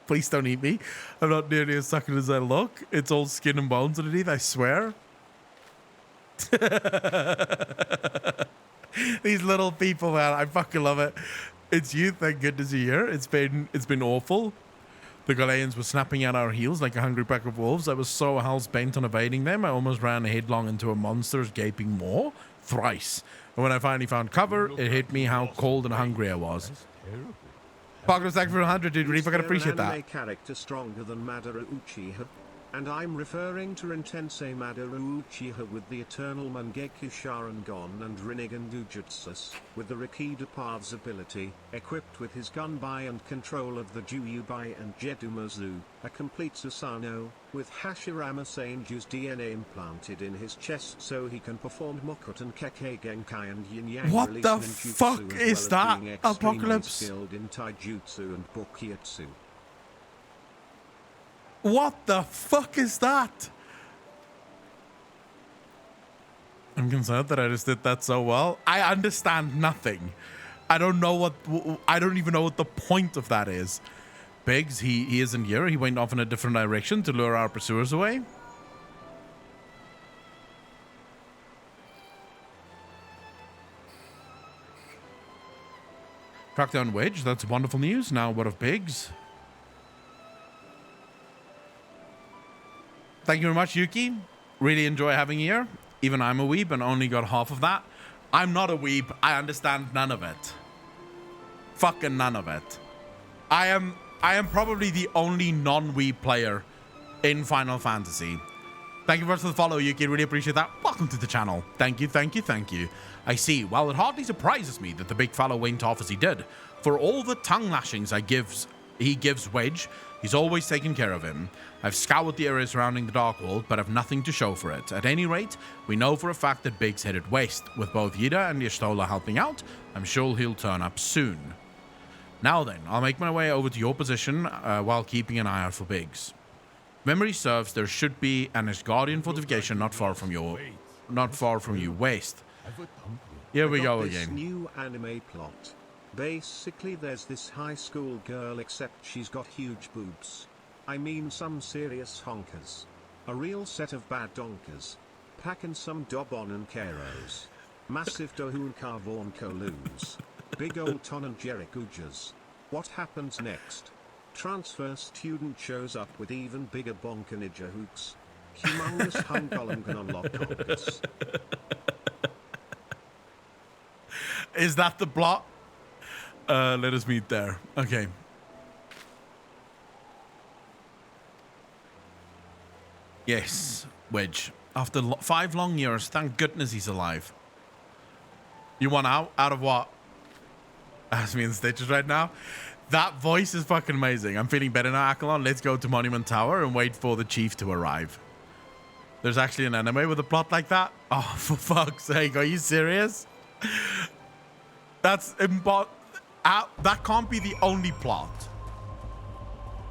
please don't eat me. I'm not nearly as sucking as I look. It's all skin and bones underneath, I swear. These little people, man. I fucking love it. It's you, thank goodness you're here. It's been awful. The Ghanaians were snapping at our heels like a hungry pack of wolves. I was so hell-bent on evading them, I almost ran headlong into a monster's gaping maw. Thrice. And when I finally found cover, it hit me how cold and hungry I was. Pocket thank for 100, dude. Really fucking appreciate that. Is there an anime character stronger than Madara Uchiha? And I'm referring to Intensei Madara Uchiha with the Eternal Mangekyo Sharingan and Rinnegan Jujutsus, with the Rikida Path's ability, equipped with his Gunbai and control of the Juyubai and Jedumazu, a complete Susanoo, with Hashirama Senju's DNA implanted in his chest so he can perform Mokuten Kekkei Genkai and Yin Yang. What the ninjutsu fuck as is well as that, being extremely Apocalypse? skilled in Taijutsu and Bokketsu. What the fuck is that? I'm concerned that I just did that so well. I understand nothing. I don't even know what the point of that is. Biggs, he isn't here. He went off in a different direction to lure our pursuers away. Track down Wedge. That's wonderful news. Now what of Biggs? Thank you very much, Yuki. Really enjoy having you here. Even I'm a weeb and only got half of that. I'm not a weeb. I understand none of it. Fucking none of it. I am probably the only non-weeb player in Final Fantasy. Thank you very much for the follow, Yuki. Really appreciate that. Welcome to the channel. Thank you, thank you, thank you. I see. Well, it hardly surprises me that the big fellow went off as he did. For all the tongue lashings he gives Wedge, he's always taken care of him. I've scoured the area surrounding the Dark World, but have nothing to show for it. At any rate, we know for a fact that Biggs headed west. With both Yida and Y'shtola helping out, I'm sure he'll turn up soon. Now then, I'll make my way over to your position while keeping an eye out for Biggs. Memory serves, there should be an Asgardian fortification not far from you west. Here we go This again. new anime plot. Basically there's this high school girl except she's got huge boobs. I mean some serious honkers. A real set of bad donkers. Packing some Dobon and Keros. Massive Dohun Carvorn Koloons. Big old Ton and Jericujas. What happens next? Transfer student shows up with even bigger bonkanija hooks. Humongous Hungolangan unlock honkers. Is that the plot? Let us meet there. Okay. Yes, Wedge. After 5 long years, thank goodness he's alive. You want out? Out of what? Ask me in stitches right now. That voice is fucking amazing. I'm feeling better now, Akalon. Let's go to Monument Tower and wait for the chief to arrive. There's actually an anime with a plot like that? Oh, for fuck's sake. Are you serious? That's impossible. that can't be the only plot.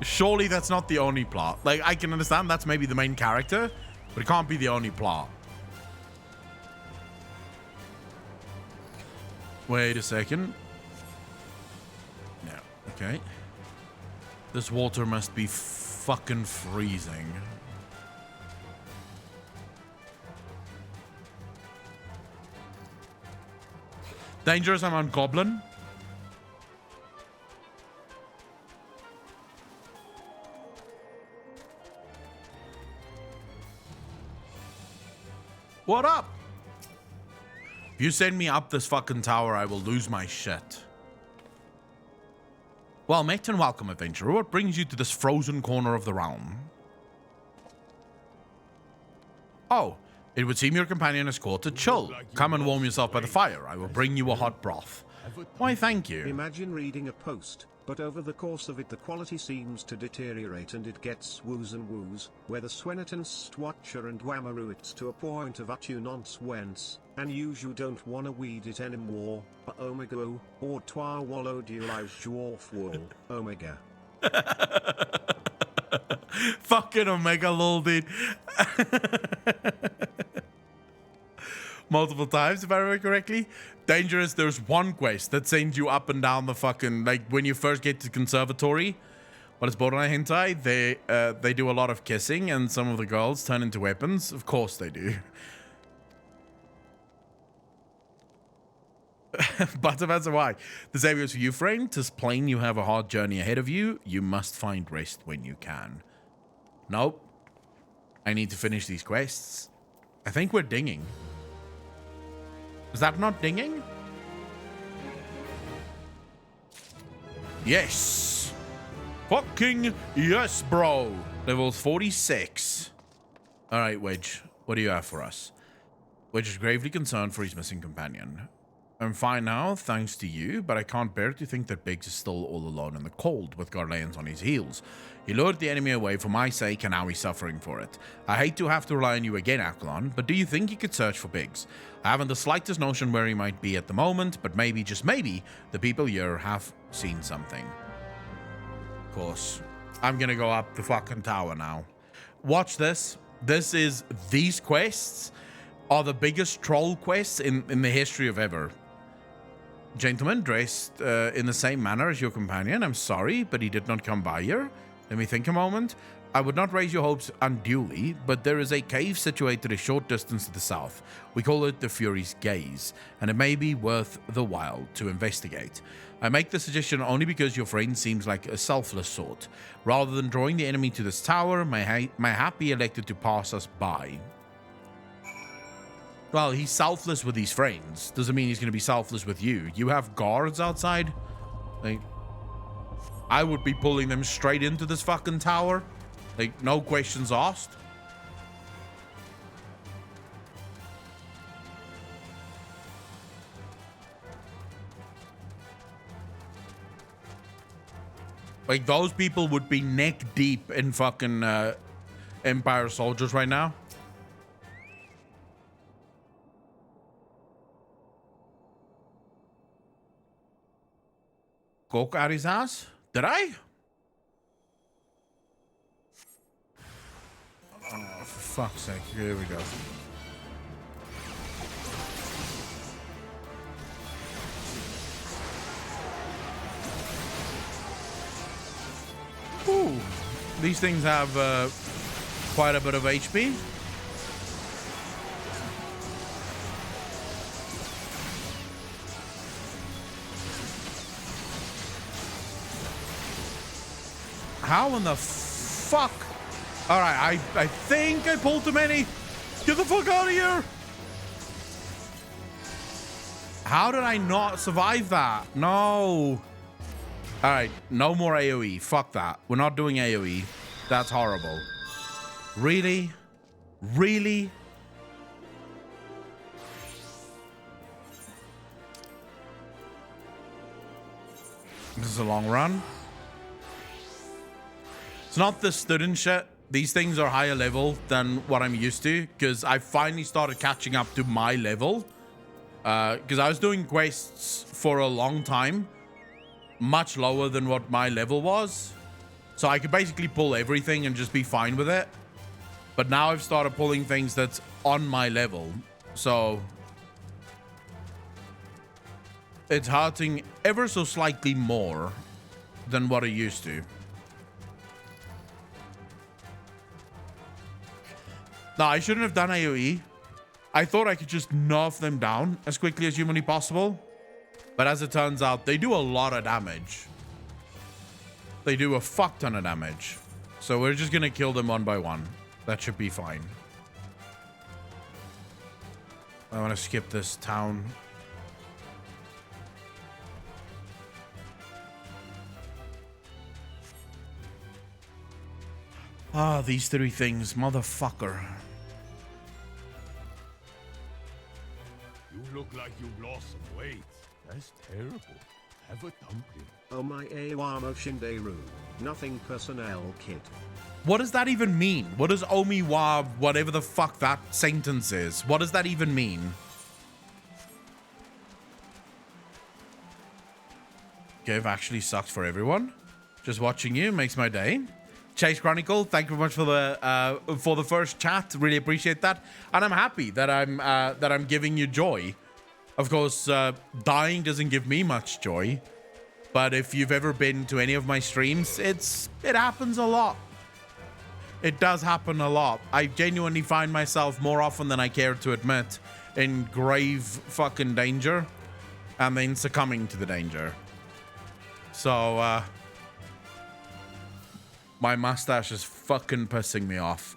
Surely that's not the only plot. Like, I can understand that's maybe the main character, but it can't be the only plot. Wait a second. No. Okay. This water must be fucking freezing. Dangerous, I'm on Goblin. What up? If you send me up this fucking tower, I will lose my shit. Well, mate, and welcome, adventurer. What brings you to this frozen corner of the realm? Oh, it would seem your companion has caught a chill. Come and warm yourself by the fire. I will bring you a hot broth. Why, thank you. Imagine reading a post, but over the course of it the quality seems to deteriorate and it gets woos and woos, where the Sweneton Stwatcher and Wamaruits to a point of utter nonsense, and you don't wanna weed it anymore, omega, or toi wallow du live dwarf wool, omega. Fucking omega lol, dude. Multiple times, if I remember correctly. Dangerous, there's one quest that sends you up and down the fucking, like, when you first get to conservatory, but it's borderline hentai, they do a lot of kissing, and some of the girls turn into weapons. Of course they do. But that's why. The same goes for you, friend. 'Tis plain you have a hard journey ahead of you. You must find rest when you can. Nope. I need to finish these quests. I think we're dinging. Is that not dinging? Yes. Fucking yes, bro. Level 46. All right, Wedge. What do you have for us? Wedge is gravely concerned for his missing companion. I'm fine now, thanks to you, but I can't bear to think that Biggs is still all alone in the cold with Garleans on his heels. He lured the enemy away for my sake, and now he's suffering for it. I hate to have to rely on you again, Akelon, but do you think you could search for Biggs? I haven't the slightest notion where he might be at the moment, but maybe, just maybe, the people here have seen something. Of course. I'm gonna go up the fucking tower now. Watch this. These quests are the biggest troll quests in the history of ever. Gentleman dressed in the same manner as your companion. I'm sorry, but he did not come by here. Let me think a moment. I would not raise your hopes unduly, but there is a cave situated a short distance to the south. We call it the Fury's Gaze, and it may be worth the while to investigate. I make the suggestion only because your friend seems like a selfless sort. Rather than drawing the enemy to this tower, mayhap he elected to pass us by. Well, he's selfless with his friends. Doesn't mean he's going to be selfless with you. You have guards outside? Like, I would be pulling them straight into this fucking tower. Like, no questions asked. Like, those people would be neck deep in fucking Empire soldiers right now. Coke at his house? Did I? Oh, for fuck's sake. Here we go. Ooh. These things have quite a bit of HP. How in the fuck? All right, I think I pulled too many. Get the fuck out of here. How did I not survive that? No. All right, no more AoE. Fuck that. We're not doing AoE. That's horrible. Really? Really? This is a long run. It's not the student shit. These things are higher level than what I'm used to because I finally started catching up to my level. Because I was doing quests for a long time much lower than what my level was. So I could basically pull everything and just be fine with it. But now I've started pulling things that's on my level. So it's hurting ever so slightly more than what it used to. No, I shouldn't have done AoE. I thought I could just nerf them down as quickly as humanly possible. But as it turns out, they do a lot of damage. They do a fuck ton of damage. So we're just going to kill them one by one. That should be fine. I want to skip this town. Ah, these three things, motherfucker. You look like you've lost some weight. That's terrible. Have a dumpling. Oh my Awamo Shinderu. Nothing personnel kid. What does that even mean? What does Omiwa, whatever the fuck that sentence is? What does that even mean? Give actually sucks for everyone. Just watching you makes my day. Chase Chronicle, thank you very much for the first chat. Really appreciate that, and I'm happy that I'm giving you joy. Of course, dying doesn't give me much joy, but if you've ever been to any of my streams, it happens a lot. It does happen a lot. I genuinely find myself more often than I care to admit in grave fucking danger, and then succumbing to the danger. So, my mustache is fucking pissing me off.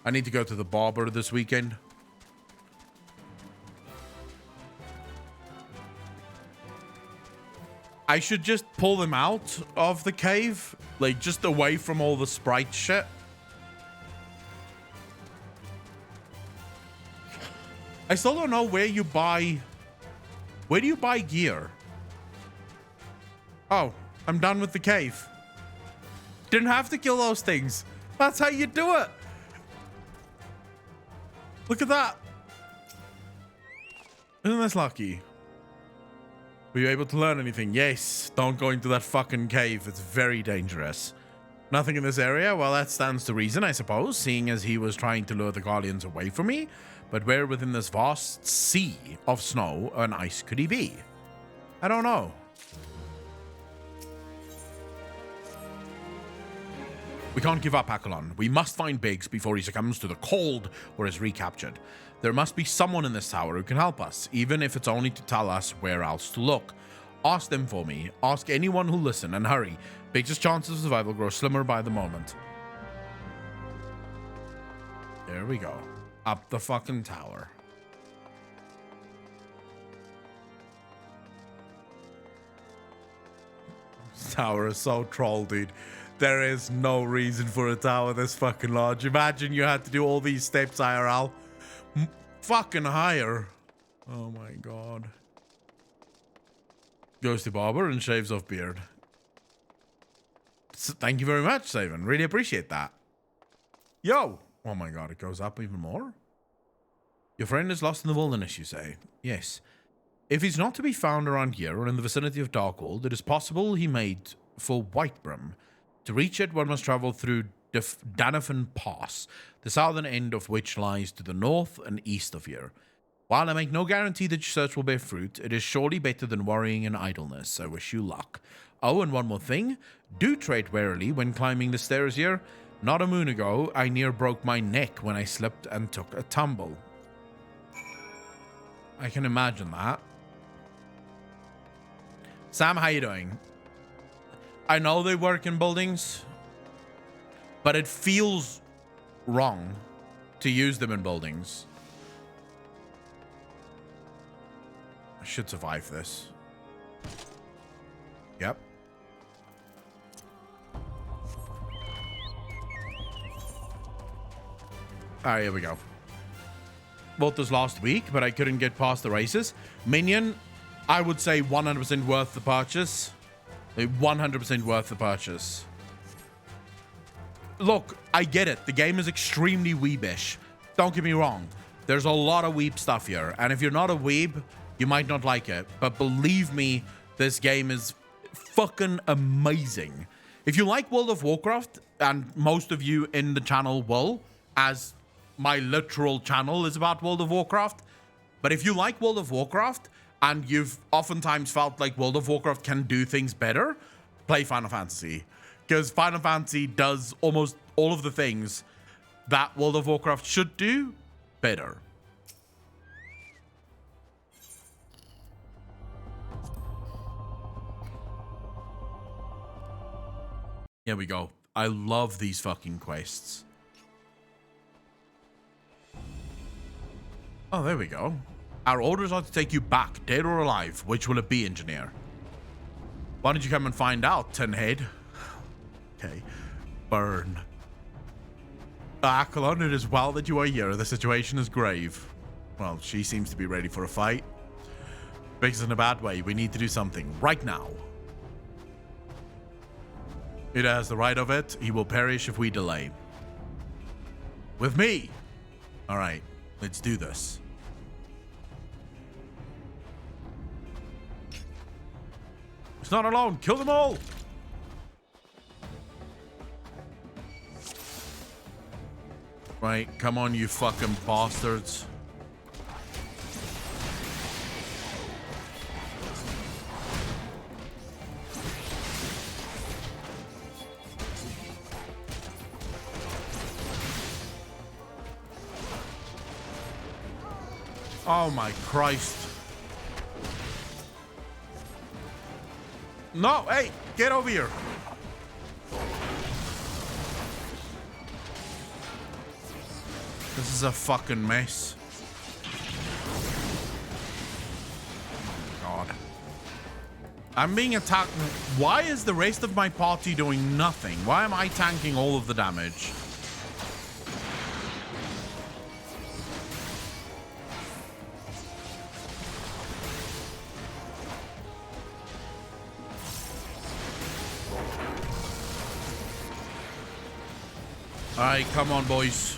I need to go to the barber this weekend. I should just pull them out of the cave, like just away from all the sprite shit. I still don't know where do you buy gear? Oh, I'm done with the cave. Didn't have to kill those things. That's how you do it. Look at that. Isn't this lucky? Were you able to learn anything? Yes. Don't go into that fucking cave. It's very dangerous. Nothing in this area? Well, that stands to reason, I suppose, seeing as he was trying to lure the Guardians away from me. But where within this vast sea of snow and ice could he be? I don't know. We can't give up, Akalon. We must find Biggs before he succumbs to the cold or is recaptured. There must be someone in this tower who can help us, even if it's only to tell us where else to look. Ask them for me. Ask anyone who'll listen, and hurry. Biggs' chances of survival grow slimmer by the moment. There we go. Up the fucking tower. This tower is so troll, dude. There is no reason for a tower this fucking large. Imagine you had to do all these steps IRL. Fucking higher. Oh my god. Goes to barber and shaves off beard. Thank you very much, Saven. Really appreciate that. Yo. Oh my god, it goes up even more. Your friend is lost in the wilderness, you say? Yes. If he's not to be found around here or in the vicinity of Darkhold, it is possible he made for Whitebrim. To reach it, one must travel through Danafin Pass, the southern end of which lies to the north and east of here. While I make no guarantee that your search will bear fruit, it is surely better than worrying in idleness. I wish you luck. Oh, and one more thing. Do tread warily when climbing the stairs here. Not a moon ago, I near broke my neck when I slipped and took a tumble. I can imagine that. Sam, how you doing? I know they work in buildings, but it feels wrong to use them in buildings. I should survive this. Yep. Alright, here we go. Bought this last week, but I couldn't get past the races. Minion, I would say 100% worth the purchase. 100% worth the purchase. Look, I get it. The game is extremely weebish. Don't get me wrong. There's a lot of weeb stuff here. And if you're not a weeb, you might not like it. But believe me, this game is fucking amazing. If you like World of Warcraft, and most of you in the channel will, as my literal channel is about World of Warcraft, but if you like World of Warcraft and you've oftentimes felt like World of Warcraft can do things better, play Final Fantasy. Because Final Fantasy does almost all of the things that World of Warcraft should do better. Here we go. I love these fucking quests. Oh, there we go. Our orders are to take you back, dead or alive. Which will it be, engineer? Why don't you come and find out, Tinhead? Okay. Burn. Akelon, it is well that you are here. The situation is grave. Well, she seems to be ready for a fight. Briggs is in a bad way. We need to do something right now. It has the right of it. He will perish if we delay. With me. All right, let's do this. He's not alone. Kill them all. Right, come on, you fucking bastards. Oh my Christ. No, hey, get over here. This is a fucking mess. God. I'm being attacked. Why is the rest of my party doing nothing? Why am I tanking all of the damage? All right, come on, boys.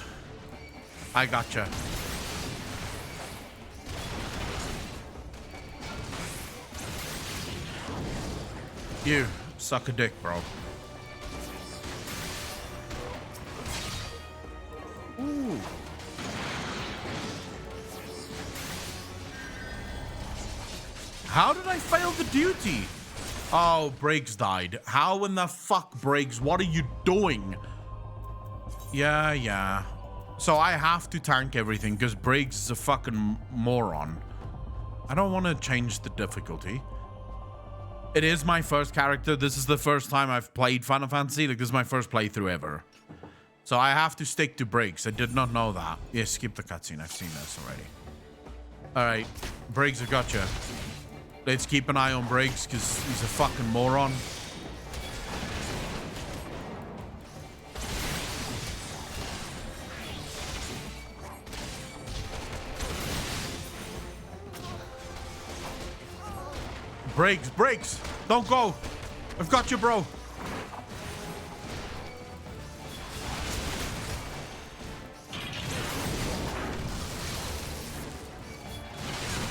I gotcha. You suck a dick, bro. Ooh. How did I fail the duty? Oh, Briggs died. How in the fuck, Briggs? What are you doing? Yeah. So I have to tank everything because Briggs is a fucking moron. I don't want to change the difficulty. It is my first character. This is the first time I've played Final Fantasy. Like, this is my first playthrough ever. So I have to stick to Briggs. I did not know that. Yeah, skip the cutscene. I've seen this already. All right. Briggs, I gotcha. Let's keep an eye on Briggs because he's a fucking moron. Briggs, don't go. I've got you, bro.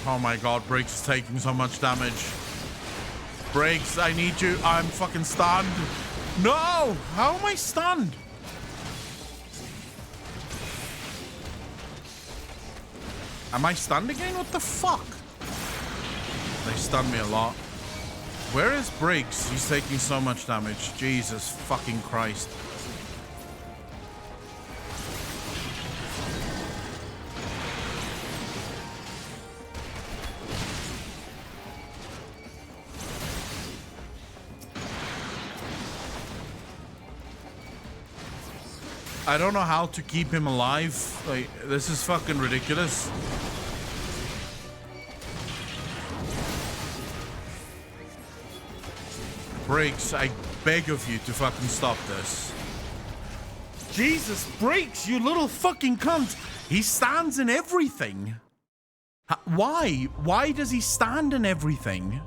Oh my God, Briggs is taking so much damage. Briggs, I need you. I'm fucking stunned. No! How am I stunned? Am I stunned again? What the fuck? They stunned me a lot. Where is Briggs? He's taking so much damage. Jesus fucking Christ. I don't know how to keep him alive. Like, this is fucking ridiculous. Briggs, I beg of you to fucking stop this. Jesus, Briggs, you little fucking cunt. He stands in everything. Why? Why does he stand in everything?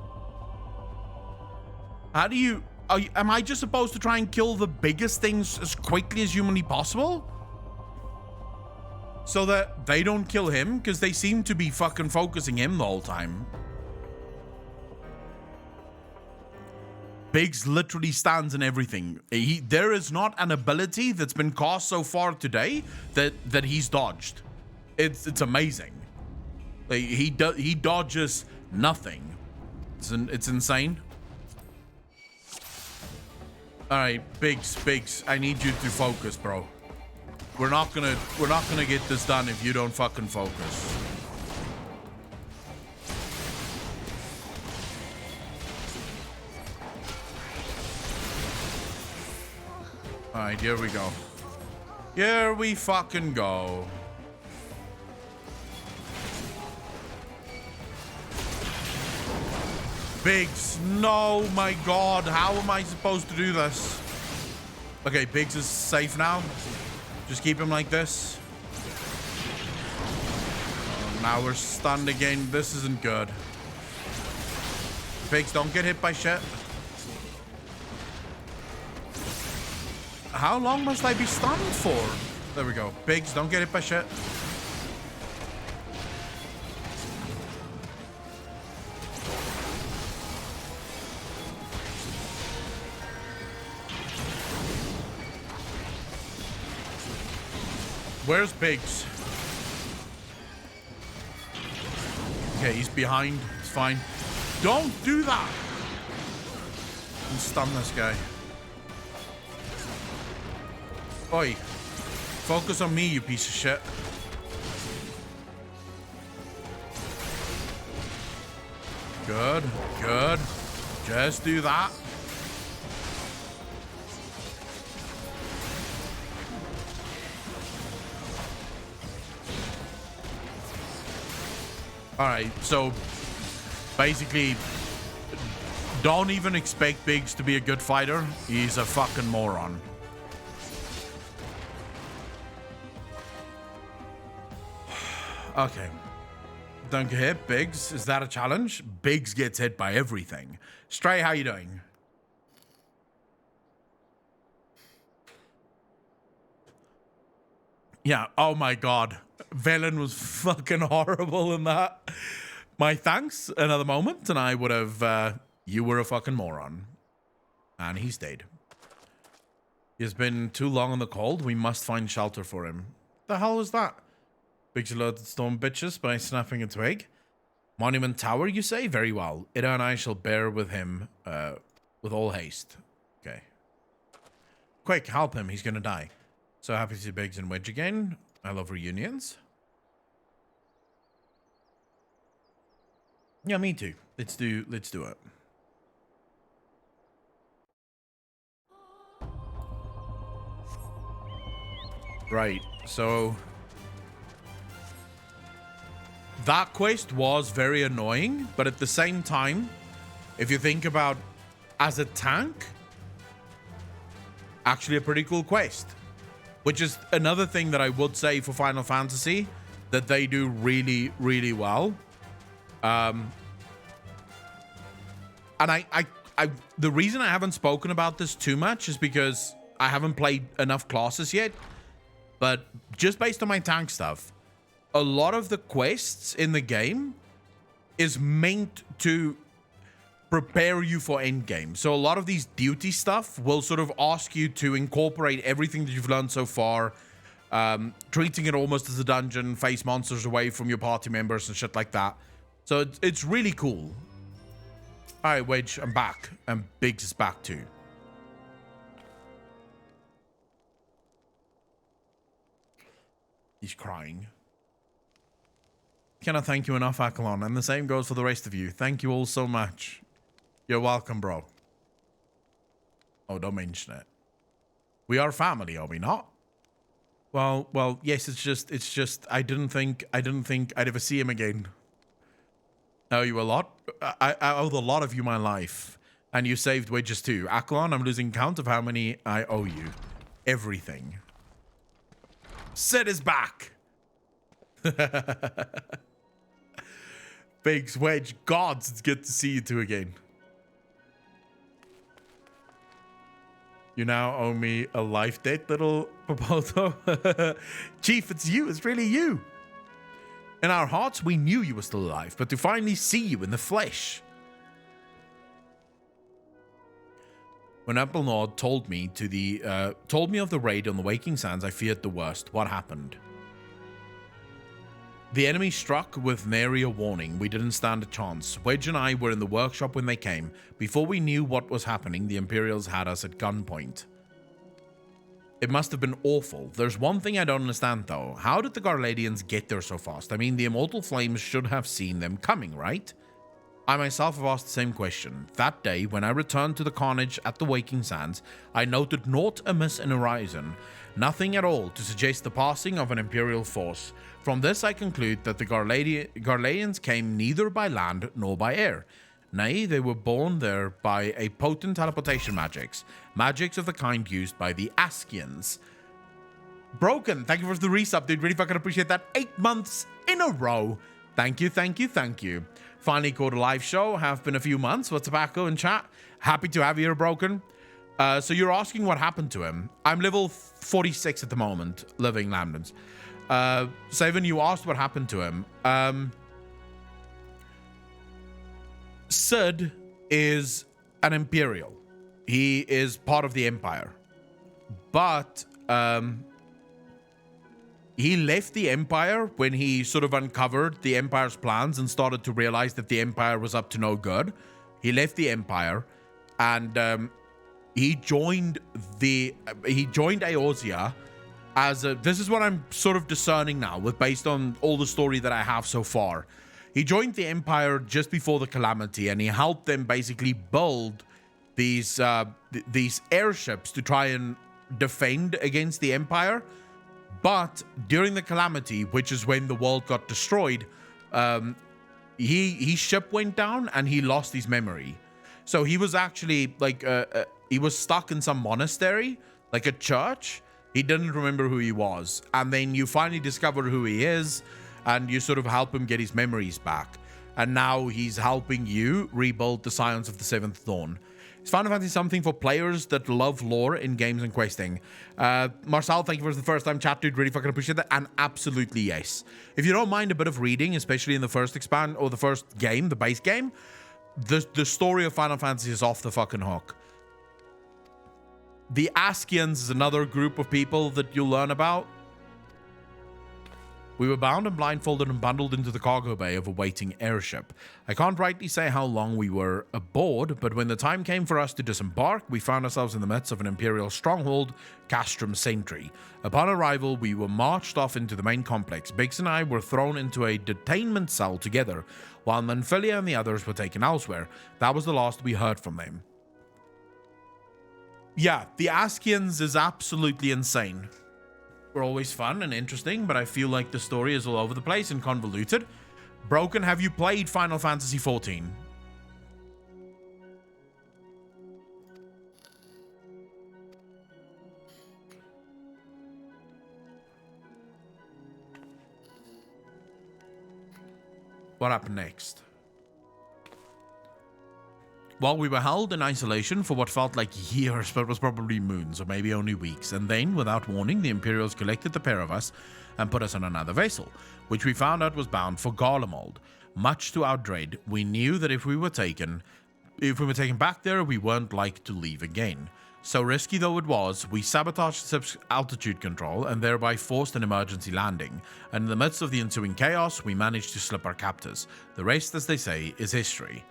How do you... am I just supposed to try and kill the biggest things as quickly as humanly possible? So that they don't kill him? Because they seem to be fucking focusing him the whole time. Biggs literally stands in everything. There is not an ability that's been cast so far today that he's dodged. It's amazing. Like, he dodges nothing. It's insane. All right, Biggs, I need you to focus, bro. We're not gonna get this done if you don't fucking focus. All right, here we go. Here we fucking go. Biggs, no, my God. How am I supposed to do this? Okay, Biggs is safe now. Just keep him like this. Oh, now we're stunned again. This isn't good. Biggs, don't get hit by shit. How long must I be stunned for? There we go. Biggs, don't get hit by shit. Where's Biggs? Okay, he's behind. It's fine. Don't do that! And stun this guy. Oi. Focus on me, you piece of shit. Good, good. Just do that. All right, so basically, don't even expect Biggs to be a good fighter. He's a fucking moron. Okay. Don't get hit, Biggs. Is that a challenge? Biggs gets hit by everything. Stray, how you doing? Yeah, oh my God. Velen was fucking horrible in that. My thanks, another moment, and I would have, you were a fucking moron. And he stayed. He has been too long in the cold. We must find shelter for him. The hell was that? Biggs alerted storm bitches by snapping a twig. Monument Tower, you say? Very well. Ida and I shall bear with him, with all haste. Okay. Quick, help him. He's gonna die. So happy to see Biggs and Wedge again. I love reunions. Yeah, me too. Let's do it. Right, so that quest was very annoying, but at the same time, if you think about as a tank, actually a pretty cool quest. Which is another thing that I would say for Final Fantasy that they do really, really well. And the reason I haven't spoken about this too much is because I haven't played enough classes yet. But just based on my tank stuff, a lot of the quests in the game is meant to prepare you for endgame. So a lot of these duty stuff will sort of ask you to incorporate everything that you've learned so far, treating it almost as a dungeon, face monsters away from your party members and shit like that. So it's really cool. All right, Wedge, I'm back. And Biggs is back too. He's crying. Cannot thank you enough, Akalon. And the same goes for the rest of you. Thank you all so much. You're welcome, bro. Oh, don't mention it. We are family, are we not? Well, yes, it's just I didn't think I'd ever see him again. I owe you a lot. I owe a lot of you my life. And you saved Wedges too. Akalon, I'm losing count of how many I owe you. Everything. Sid is back. Biggs, Wedge, gods, it's good to see you two again. You now owe me a life debt, little Popoto. Chief, it's you. It's really you. In our hearts, we knew you were still alive, but to finally see you in the flesh. When Applenord told me of the raid on the Waking Sands, I feared the worst. What happened? The enemy struck with nary a warning. We didn't stand a chance. Wedge and I were in the workshop when they came. Before we knew what was happening, the Imperials had us at gunpoint. It must have been awful. There's one thing I don't understand though. How did the Garladians get there so fast? I mean, the Immortal Flames should have seen them coming, right? I myself have asked the same question. That day, when I returned to the carnage at the Waking Sands, I noted naught amiss in horizon. Nothing at all to suggest the passing of an Imperial force. From this I conclude that the Garladians came neither by land nor by air. Nay, they were born there by a potent teleportation magics of the kind used by the Askians. Broken, thank you for the resub, dude. Really fucking appreciate that. 8 months in a row. Thank you, thank you, thank you. Finally caught a live show. Have been a few months. What's up, Echo in chat? Happy to have you here, Broken. So you're asking what happened to him. I'm level 46 at the moment, living Lambdans. Saven, you asked what happened to him. Sid is an Imperial. He is part of the Empire. But he left the Empire when he sort of uncovered the Empire's plans and started to realize that the Empire was up to no good. He left the Empire and he joined Eorzea as a, this is what I'm sort of discerning now with based on all the story that I have so far. He joined the Empire just before the Calamity and he helped them basically build these airships to try and defend against the Empire. But during the Calamity, which is when the world got destroyed, his ship went down and he lost his memory. So he was actually like, he was stuck in some monastery, like a church. He didn't remember who he was. And then you finally discover who he is and you sort of help him get his memories back. And now he's helping you rebuild the Scions of the Seventh Dawn. Is Final Fantasy something for players that love lore in games and questing? Marcel, thank you for the first time chat, dude. Really fucking appreciate that. And absolutely yes. If you don't mind a bit of reading, especially in the first expand or the first game, the base game, the story of Final Fantasy is off the fucking hook. The Askians is another group of people that you'll learn about. We were bound and blindfolded and bundled into the cargo bay of a waiting airship. I can't rightly say how long we were aboard, but when the time came for us to disembark, we found ourselves in the midst of an Imperial stronghold, Castrum Sentry. Upon arrival, we were marched off into the main complex. Biggs and I were thrown into a detainment cell together, while Manphilia and the others were taken elsewhere. That was the last we heard from them. Yeah, the Askians is absolutely insane. Were always fun and interesting, but I feel like the story is all over the place and convoluted. Broken, have you played Final Fantasy XIV? What happened next? Well, we were held in isolation for what felt like years, but was probably moons or maybe only weeks. And then, without warning, the Imperials collected the pair of us and put us on another vessel, which we found out was bound for Garlemald. Much to our dread, we knew that if we were taken back there, we weren't like to leave again. So risky though it was, we sabotaged the ship's altitude control and thereby forced an emergency landing. And in the midst of the ensuing chaos, we managed to slip our captors. The rest, as they say, is history.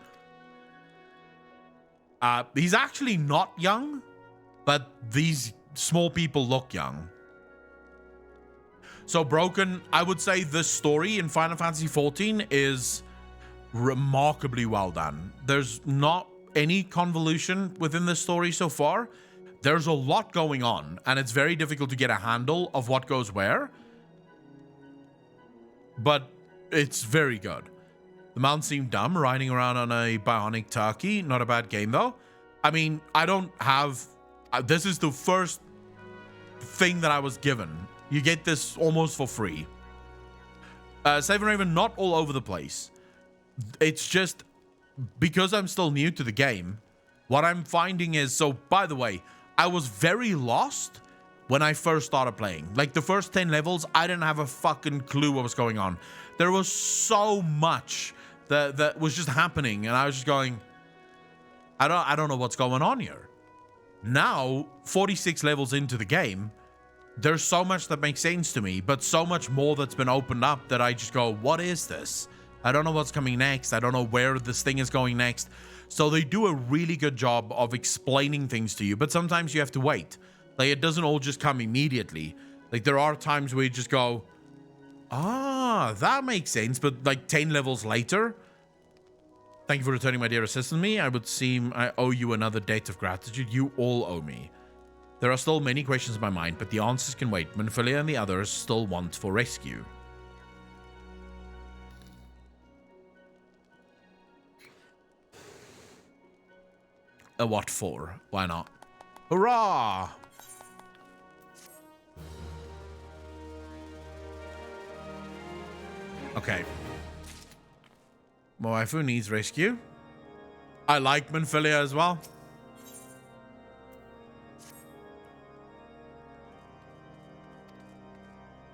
He's actually not young, but these small people look young. So Broken, I would say this story in Final Fantasy XIV is remarkably well done. There's not any convolution within this story so far. There's a lot going on, and it's very difficult to get a handle of what goes where. But it's very good. The mount seemed dumb, riding around on a bionic turkey. Not a bad game, though. I mean, I don't have... this is the first thing that I was given. You get this almost for free. Save and Raven, not all over the place. It's just... because I'm still new to the game, what I'm finding is... So, by the way, I was very lost when I first started playing. Like, the first 10 levels, I didn't have a fucking clue what was going on. There was so much that was just happening, and I was just going, I don't know what's going on here. Now, 46 levels into the game, there's so much that makes sense to me, but so much more that's been opened up that I just go, what is this? I don't know what's coming next. I don't know where this thing is going next. So they do a really good job of explaining things to you, but sometimes you have to wait. Like, it doesn't all just come immediately. Like, there are times where you just go, ah, that makes sense, but like 10 levels later, thank you for returning my dear assistant me. I would seem I owe you another debt of gratitude. You all owe me. There are still many questions in my mind, but the answers can wait. Manphilia and the others still want for rescue. A what for? Why not? Hurrah! Okay. My waifu needs rescue. I like Manphilia as well.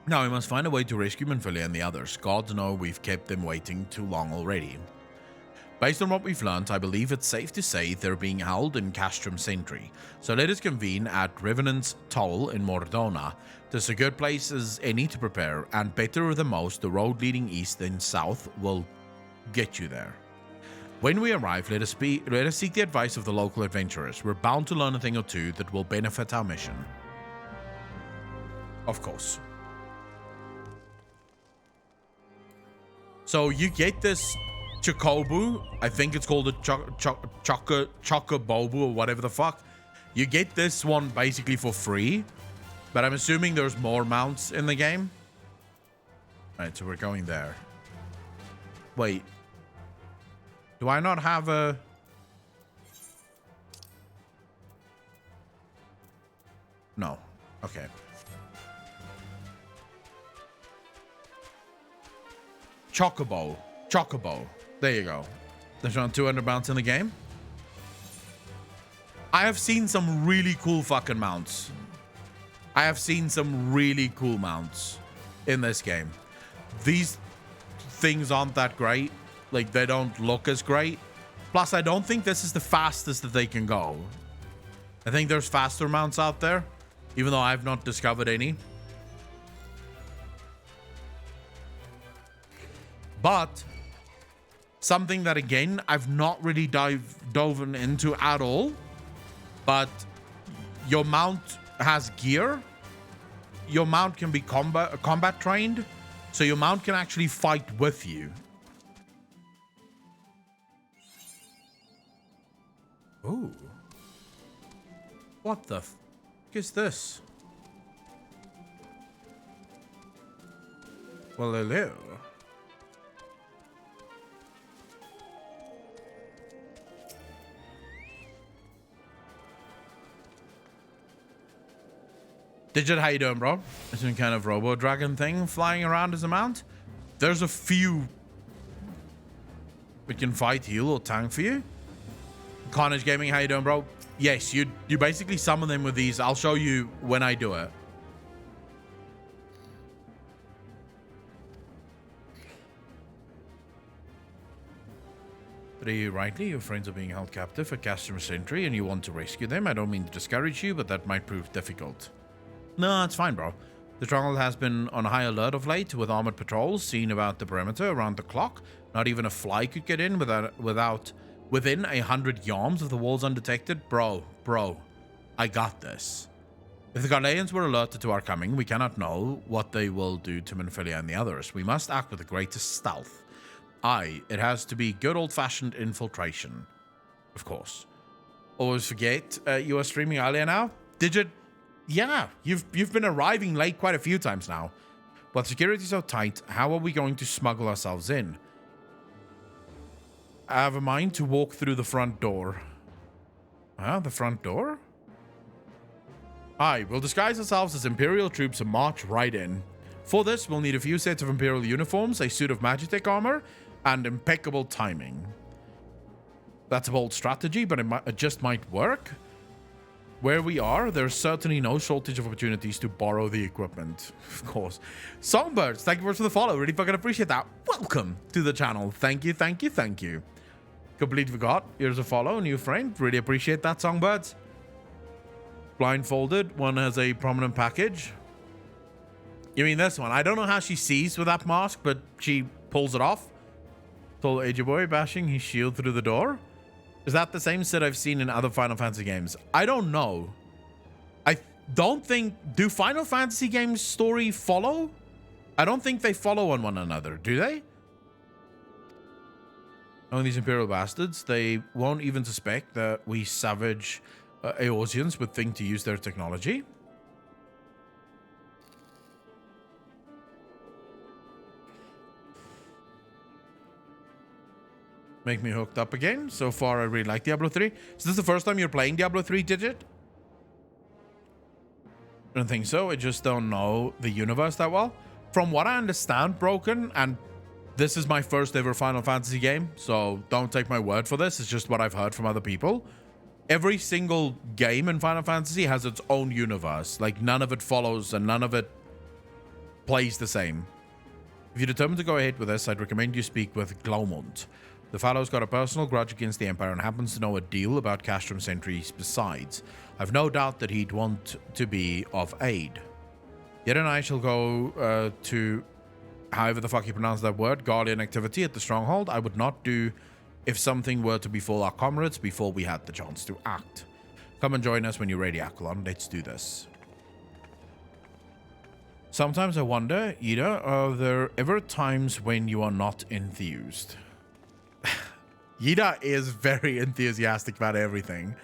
Now we must find a way to rescue Manphilia and the others. Gods know we've kept them waiting too long already. Based on what we've learned, I believe it's safe to say they're being held in Castrum Sentry. So let us convene at Revenant's Toll in Mordona. This a good place as any to prepare, and better than most, the road leading east and south will get you there. When we arrive, let us seek the advice of the local adventurers. We're bound to learn a thing or two that will benefit our mission. Of course. So you get this Chocobo, I think it's called a Chocobobo or whatever the fuck. You get this one basically for free, but I'm assuming there's more mounts in the game. Alright, so we're going there. Wait. Do I not have a... No. Okay. Chocobo. Chocobo. There you go. There's around 200 mounts in the game. I have seen some really cool fucking mounts. I have seen some really cool mounts in this game. These things aren't that great. Like, they don't look as great. Plus, I don't think this is the fastest that they can go. I think there's faster mounts out there, even though I've not discovered any. But something that, again, I've not really dove into at all. But your mount has gear. Your mount can be combat trained. So your mount can actually fight with you. Ooh. What the f is this? Well, hello. Digit, how you doing, bro? There's some kind of robo dragon thing flying around as a mount. There's a few we can fight, heal, or tank for you. Carnage Gaming, how you doing, bro? Yes, you basically summon them with these. I'll show you when I do it. But are you rightly? Your friends are being held captive at Castrum Sentry and you want to rescue them. I don't mean to discourage you, but that might prove difficult. No, it's fine, bro. The Stronghold has been on high alert of late, with armored patrols seen about the perimeter around the clock. Not even a fly could get in within 100 yards of the walls undetected. Bro, I got this. If the Ghanaians were alerted to our coming, we cannot know what they will do to Manphilia and the others. We must act with the greatest stealth. It has to be good old-fashioned infiltration. Of course. Always forget you are streaming earlier now? Digit? Yeah, you've been arriving late quite a few times now. But security's so tight, how are we going to smuggle ourselves in? I have a mind to walk through the front door. The front door? We'll disguise ourselves as Imperial troops and march right in. For this, we'll need a few sets of Imperial uniforms, a suit of Magitech armor, and impeccable timing. That's a bold strategy, but it just might work. Where we are, there's certainly no shortage of opportunities to borrow the equipment. Of course. Songbirds, thank you for the follow. Really fucking appreciate that. Welcome to the channel. Thank you, thank you, thank you. Completely forgot. Here's a follow, new friend. Really appreciate that, Songbirds. Blindfolded. One has a prominent package. You mean this one? I don't know how she sees with that mask, but she pulls it off. Tall aged boy bashing his shield through the door. Is that the same set I've seen in other Final Fantasy games? I don't know. I don't think... Do Final Fantasy games story follow? I don't think they follow on one another, do they? Oh, these Imperial bastards, they won't even suspect that we savage Eorzeans would think to use their technology. Make me hooked up again. So far, I really like Diablo 3. Is this the first time you're playing Diablo 3, Digit? I don't think so. I just don't know the universe that well. From what I understand, Broken, and this is my first ever Final Fantasy game, so don't take my word for this. It's just what I've heard from other people. Every single game in Final Fantasy has its own universe. Like, none of it follows and none of it plays the same. If you're determined to go ahead with this, I'd recommend you speak with Glomont. The fellow's got a personal grudge against the Empire and happens to know a deal about Castrum sentries besides. I've no doubt that he'd want to be of aid. Yet and I shall go to, however the fuck you pronounce that word, Guardian activity at the Stronghold. I would not do if something were to befall our comrades before we had the chance to act. Come and join us when you're ready, Akelon. Let's do this. Sometimes I wonder, Ida, are there ever times when you are not enthused? Yida is very enthusiastic about everything.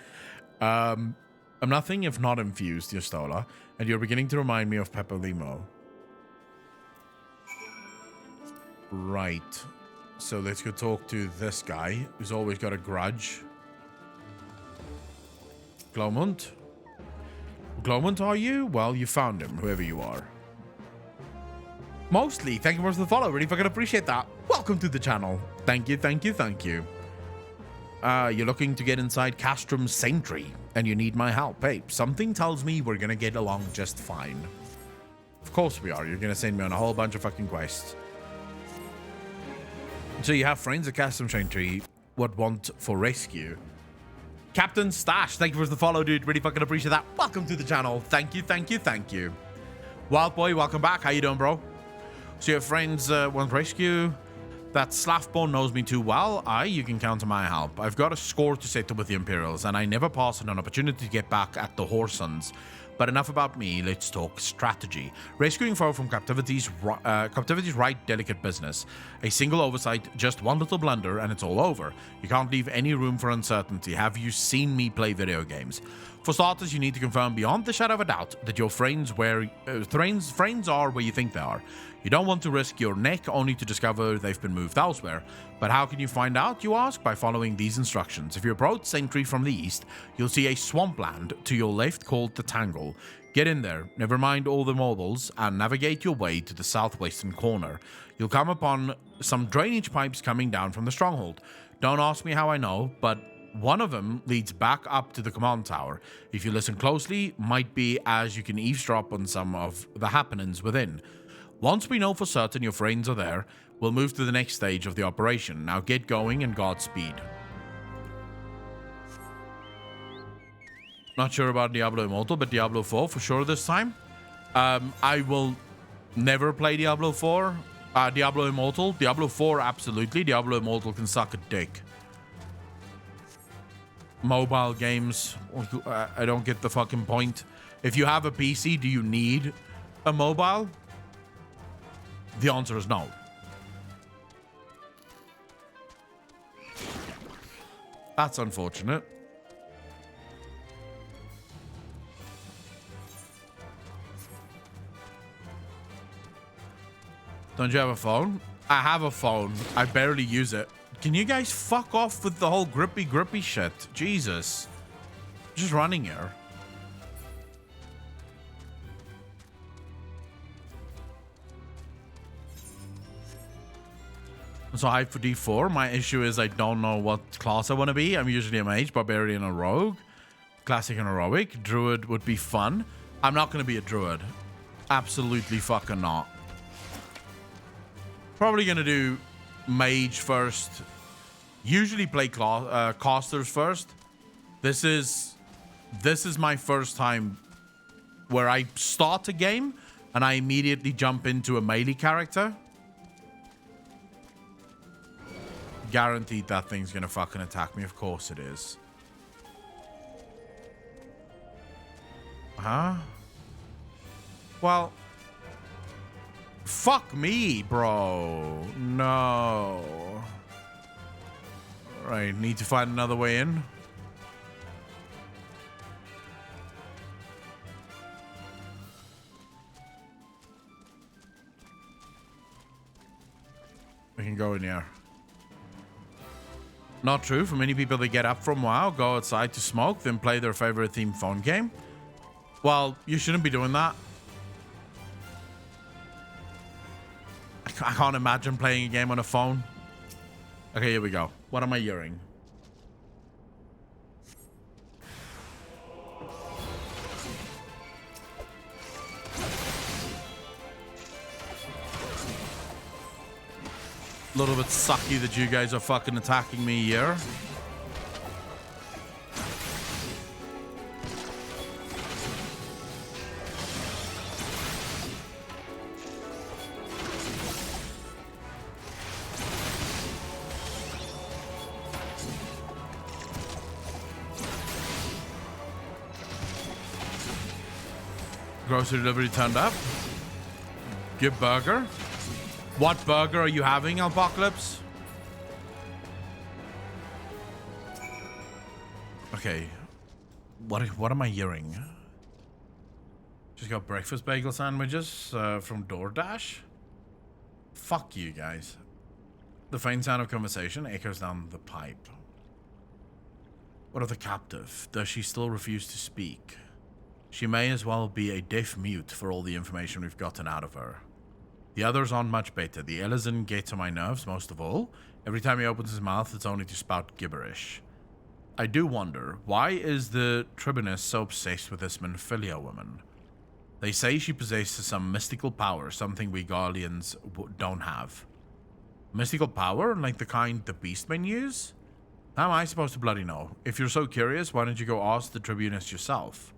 I'm nothing if not infused, Yostola, and you're beginning to remind me of Pepper Limo. Right. So let's go talk to this guy who's always got a grudge. Glomont? Glomont, are you? Well, you found him, whoever you are. Mostly, thank you for the follow. Really fucking appreciate that. Welcome to the channel. Thank you, thank you, thank you. You're looking to get inside Castrum's Sentry, and you need my help. Hey, something tells me we're gonna get along just fine. Of course we are. You're gonna send me on a whole bunch of fucking quests. So you have friends at Castrum Sentry what want for rescue. Captain Stash, thank you for the follow, dude. Really fucking appreciate that. Welcome to the channel. Thank you, thank you, thank you. Wild Boy, welcome back. How you doing, bro? So your friends want rescue. That Slaffbone knows me too well. You can count on my help. I've got a score to settle with the Imperials, and I never pass on an opportunity to get back at the Horsons. But enough about me, let's talk strategy. Rescuing foe from captivity's right delicate business. A single oversight, just one little blunder, and it's all over. You can't leave any room for uncertainty. Have you seen me play video games? For starters, you need to confirm beyond the shadow of a doubt that your friends are where you think they are. You don't want to risk your neck only to discover they've been moved elsewhere. But how can you find out, you ask? By following these instructions. If you approach Sentry from the east, you'll see a swampland to your left called the Tangle. Get in there, never mind all the mobiles, and navigate your way to the southwestern corner. You'll come upon some drainage pipes coming down from the stronghold. Don't ask me how I know, but one of them leads back up to the command tower. If you listen closely, might be as you can eavesdrop on some of the happenings within. Once we know for certain your friends are there, we'll move to the next stage of the operation. Now get going and Godspeed. Not sure about Diablo Immortal, but Diablo 4 for sure this time. I will never play Diablo 4. Diablo Immortal. Diablo 4, absolutely. Diablo Immortal can suck a dick. Mobile games, I don't get the fucking point. If you have a PC, do you need a mobile? The answer is no. That's unfortunate. Don't you have a phone? I have a phone. I barely use it. Can you guys fuck off with the whole grippy shit? Jesus. Just running here. So hype for D4. My issue is I don't know what class I want to be. I'm usually a mage, barbarian, or rogue. Classic and heroic. Druid would be fun. I'm not going to be a druid. Absolutely fucking not. Probably going to do mage first. Usually play casters first. This is this is my first time where I start a game and I immediately jump into a melee character. Guaranteed that thing's gonna fucking attack me. Of course it is. Huh? Well, fuck me, bro. No. Right, need to find another way in. We can go in here. Not true. For many people, they get up from WoW, go outside to smoke, then play their favorite themed phone game. Well, you shouldn't be doing that. I can't imagine playing a game on a phone. Okay, here we go. What am I hearing? A little bit sucky that you guys are fucking attacking me here. Grocery delivery turned up. Good burger. What burger are you having, Apocalypse? Okay. What am I hearing? Just got breakfast bagel sandwiches from DoorDash? Fuck you guys. The faint sound of conversation echoes down the pipe. What of the captive? Does she still refuse to speak? She may as well be a deaf mute for all the information we've gotten out of her. The others aren't much better. The Ellison gets on my nerves most of all. Every time he opens his mouth, it's only to spout gibberish. I do wonder, why is the Tribunus so obsessed with this Menphilia woman? They say she possesses some mystical power, something we Guardians don't have. Mystical power? Like the kind the Beastmen use? How am I supposed to bloody know? If you're so curious, why don't you go ask the Tribunus yourself?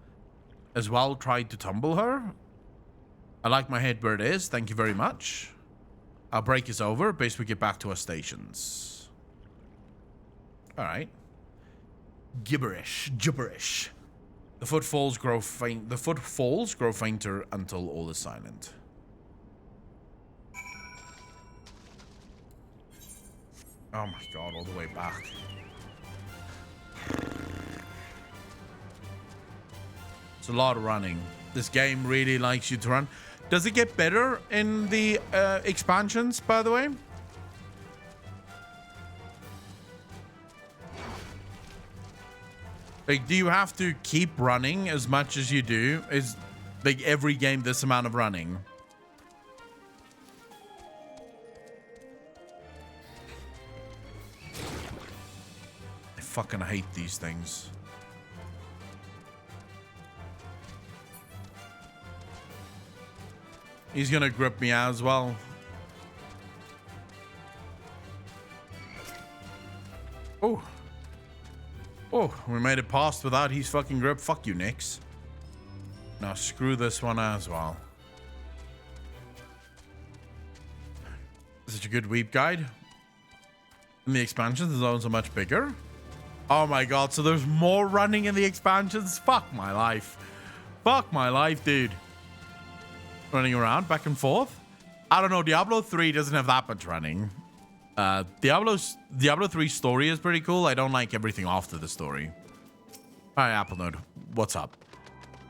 As well tried to tumble her? I like my head where it is, thank you very much. Our break is over, best we get back to our stations. Alright. Gibberish. The footfalls grow fainter until all is silent. Oh my god, all the way back. It's a lot of running. This game really likes you to run. Does it get better in the expansions, by the way? Like, do you have to keep running as much as you do? Is like every game this amount of running? I fucking hate these things. He's gonna grip me as well. Oh. Oh, we made it past without his fucking grip. Fuck you, Nix. Now screw this one as well. Such a good weep guide. In the expansions, the zones are much bigger. Oh my god, so there's more running in the expansions? Fuck my life. Fuck my life, dude. Running around back and forth. I don't know, Diablo 3 doesn't have that much running. Diablo 3 story is pretty cool. I don't like everything after the story. Alright, Applenode, what's up?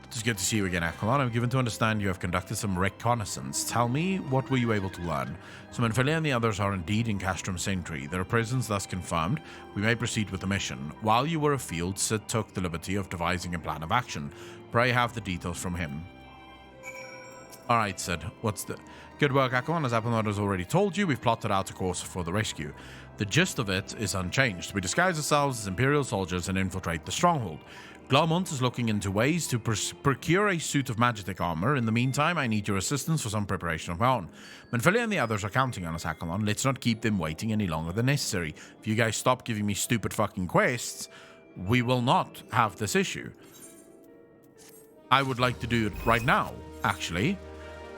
It's good to see you again, Aquilon. I'm given to understand you have conducted some reconnaissance. Tell me, what were you able to learn? So Menphilia and the others are indeed in Castrum Sentry. Their presence thus confirmed. We may proceed with the mission. While you were afield, Sid took the liberty of devising a plan of action. Pray have the details from him. Alright, Sid. What's the... Good work, Aquilon. As Applenode has already told you, we've plotted out a course for the rescue. The gist of it is unchanged. We disguise ourselves as Imperial soldiers and infiltrate the stronghold. Glaumont is looking into ways to procure a suit of Magitek armor. In the meantime, I need your assistance for some preparation of my own. Menphilia and the others are counting on us, Aquilon. Let's not keep them waiting any longer than necessary. If you guys stop giving me stupid fucking quests, we will not have this issue. I would like to do it right now, actually.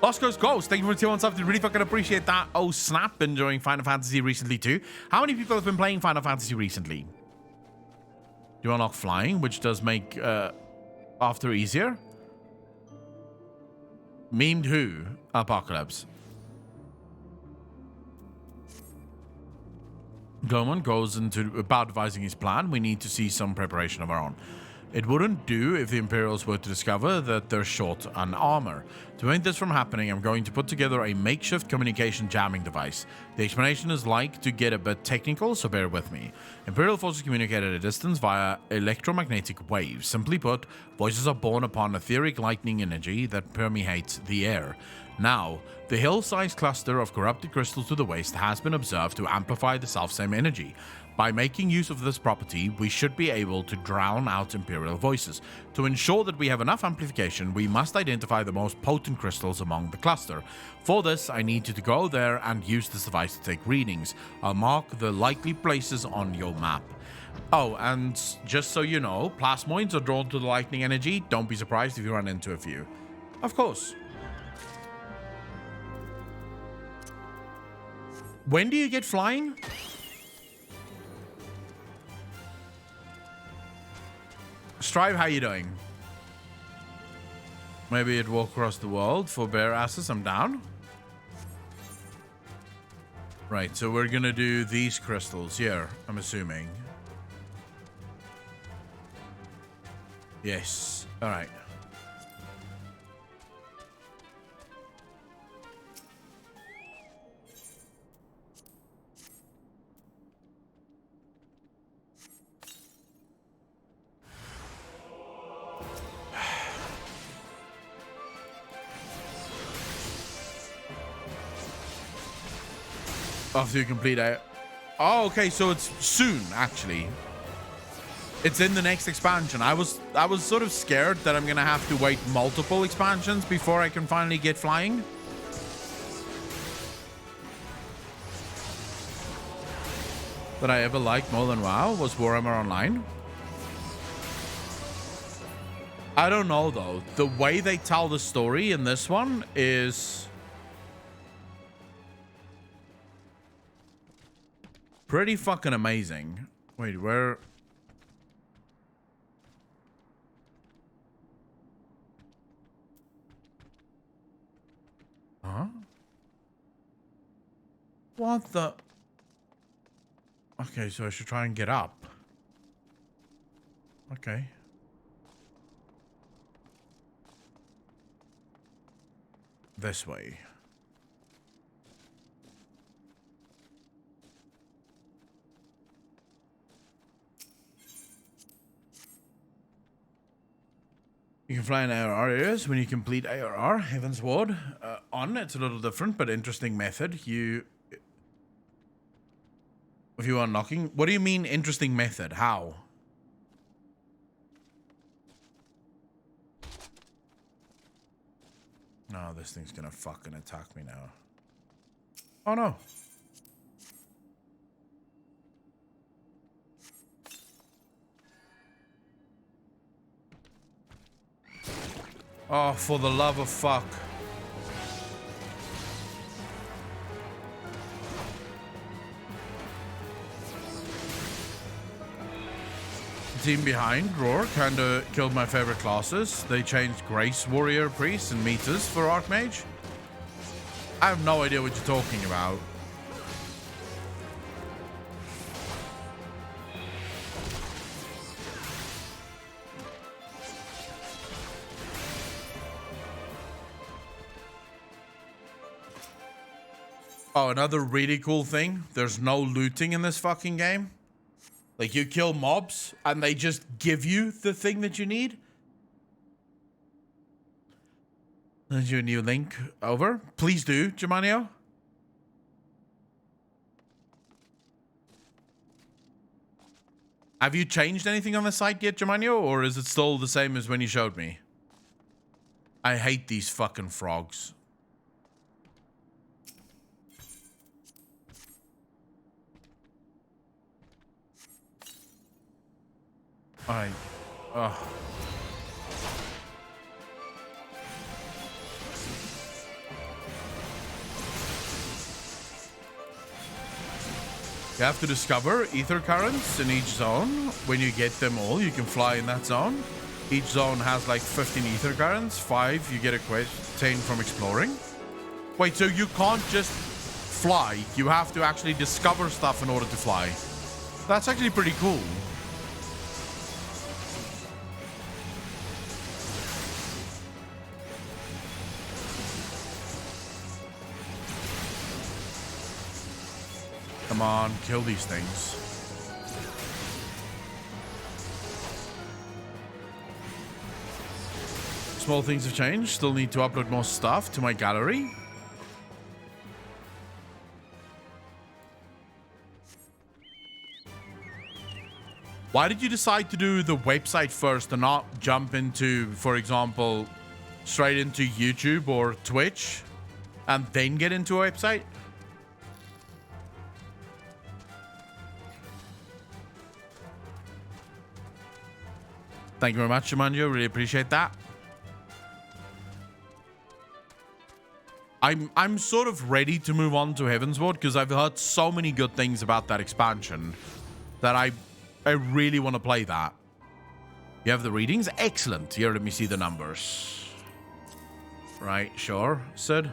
Lost Coast Ghost, thank you for tier 1 something. Really fucking appreciate that. Oh, snap. Been enjoying Final Fantasy recently, too. How many people have been playing Final Fantasy recently? You unlock flying, which does make after easier. Memed who? Apocalypse. Goemon goes into about devising his plan. We need to see some preparation of our own. It wouldn't do if the Imperials were to discover that they're short on armor. To prevent this from happening, I'm going to put together a makeshift communication jamming device. The explanation is like to get a bit technical, so bear with me. Imperial forces communicate at a distance via electromagnetic waves. Simply put, voices are born upon etheric lightning energy that permeates the air. Now, the hill-sized cluster of corrupted crystals to the west has been observed to amplify the selfsame energy. By making use of this property, we should be able to drown out Imperial voices. To ensure that we have enough amplification, we must identify the most potent crystals among the cluster. For this, I need you to go there and use this device to take readings. I'll mark the likely places on your map. Oh, and just so you know, plasmoids are drawn to the lightning energy. Don't be surprised if you run into a few. Of course. When do you get flying? Strive, how you doing? Maybe it walk across the world for bare asses. I'm down. Right, so we're gonna do these crystals here, I'm assuming. Yes. All right. After you complete it. Oh, okay, so it's soon, actually. It's in the next expansion. I was sort of scared that I'm gonna have to wait multiple expansions before I can finally get flying. That I ever liked more than WoW was Warhammer Online. I don't know though. The way they tell the story in this one is pretty fucking amazing. Wait, where? Huh? What the? Okay, so I should try and get up. Okay. This way. You can fly in ARR areas when you complete ARR, Heaven's Ward. It's a little different, but interesting method. If you unlocking, what do you mean interesting method? How? No, this thing's gonna fucking attack me now. Oh no. Oh, for the love of fuck. The team behind Roar kinda killed my favorite classes. They changed Grace Warrior Priest and Meters for Archmage. I have no idea what you're talking about. Oh, another really cool thing. There's no looting in this fucking game. Like, you kill mobs and they just give you the thing that you need. Send you a new link over. Please do, Germanio. Have you changed anything on the site yet, Germanio? Or is it still the same as when you showed me? I hate these fucking frogs. Alright. Oh. You have to discover ether currents in each zone. When you get them all, you can fly in that zone. Each zone has like 15 ether currents. 5 you get a quest, 10 from exploring. Wait, so you can't just fly. You have to actually discover stuff in order to fly. That's actually pretty cool. Come on, kill these things. Small things have changed. Still need to upload more stuff to my gallery. Why did you decide to do the website first and not jump into, for example, straight into YouTube or Twitch and then get into a website? Thank you very much, Jumanjo. Really appreciate that. I'm sort of ready to move on to Heavensward because I've heard so many good things about that expansion that I really want to play that. You have the readings? Excellent. Here, let me see the numbers. Right, sure, Sid.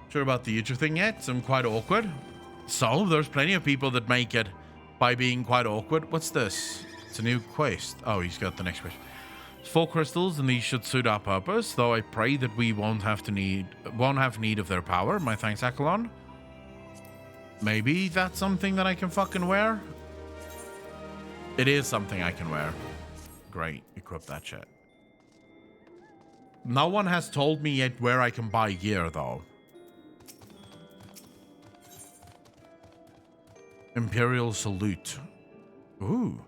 Sure about the YouTube thing yet? I'm quite awkward. So, there's plenty of people that make it by being quite awkward. What's this? It's a new quest. Oh, he's got the next quest. 4 crystals, and these should suit our purpose, though I pray that we won't have need of their power. My thanks, Akalon. Maybe that's something that I can fucking wear? It is something I can wear. Great. Equip that shit. No one has told me yet where I can buy gear, though. Imperial Salute. Ooh.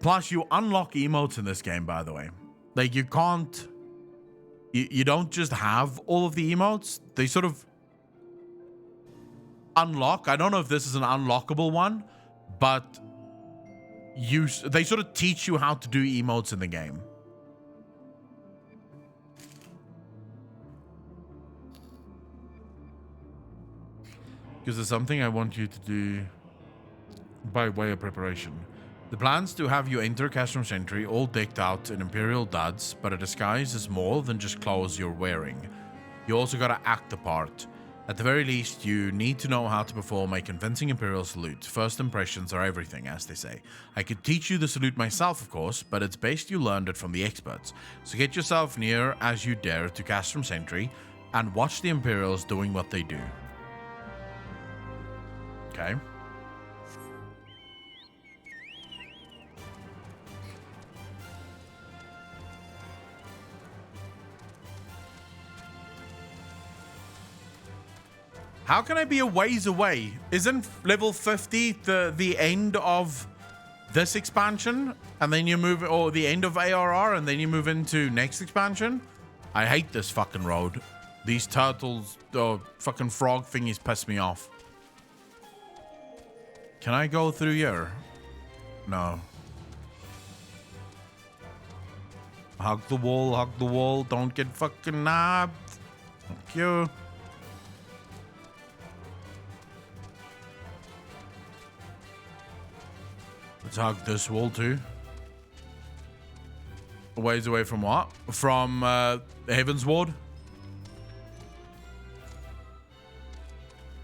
Plus, you unlock emotes in this game, by the way. Like, you can't... You don't just have all of the emotes. They sort of unlock. I don't know if this is an unlockable one, but they sort of teach you how to do emotes in the game. Because there's something I want you to do by way of preparation. The plan's to have you enter Castrum Sentry all decked out in Imperial duds, but a disguise is more than just clothes you're wearing. You also gotta act the part. At the very least, you need to know how to perform a convincing Imperial salute. First impressions are everything, as they say. I could teach you the salute myself, of course, but it's best you learned it from the experts. So get yourself near as you dare to Castrum Sentry and watch the Imperials doing what they do. Okay. How can I be a ways away? Isn't level 50 the end of this expansion? And then you move, or the end of ARR, and then you move into next expansion? I hate this fucking road. These turtles, or fucking frog thingies piss me off. Can I go through here? No. Hug the wall, don't get fucking nabbed. Thank you. Let's hug this wall too. A ways away from what? From Heavensward.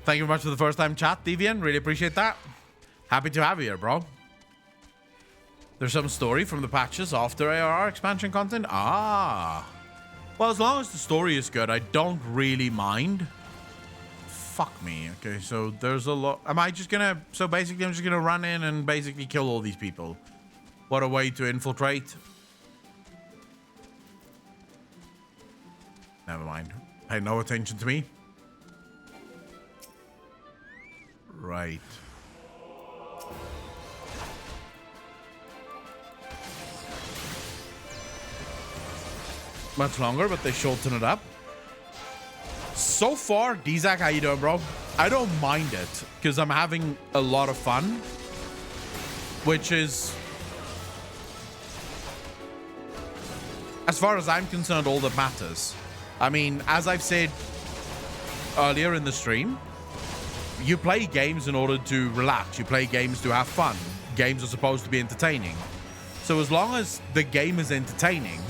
Thank you very much for the first time chat, Devian. Really appreciate that. Happy to have you here, bro. There's some story from the patches after ARR expansion content. Ah. Well, as long as the story is good, I don't really mind. Fuck me. Okay, so there's a lot. Am I just gonna... So basically, I'm just gonna run in and basically kill all these people. What a way to infiltrate. Never mind. Pay no attention to me. Right. Much longer, but they shorten it up. So far, Dizak, how you doing, bro? I don't mind it because I'm having a lot of fun, which is, as far as I'm concerned, all that matters. I mean, as I've said earlier in the stream, you play games in order to relax. You play games to have fun. Games are supposed to be entertaining. So as long as the game is entertaining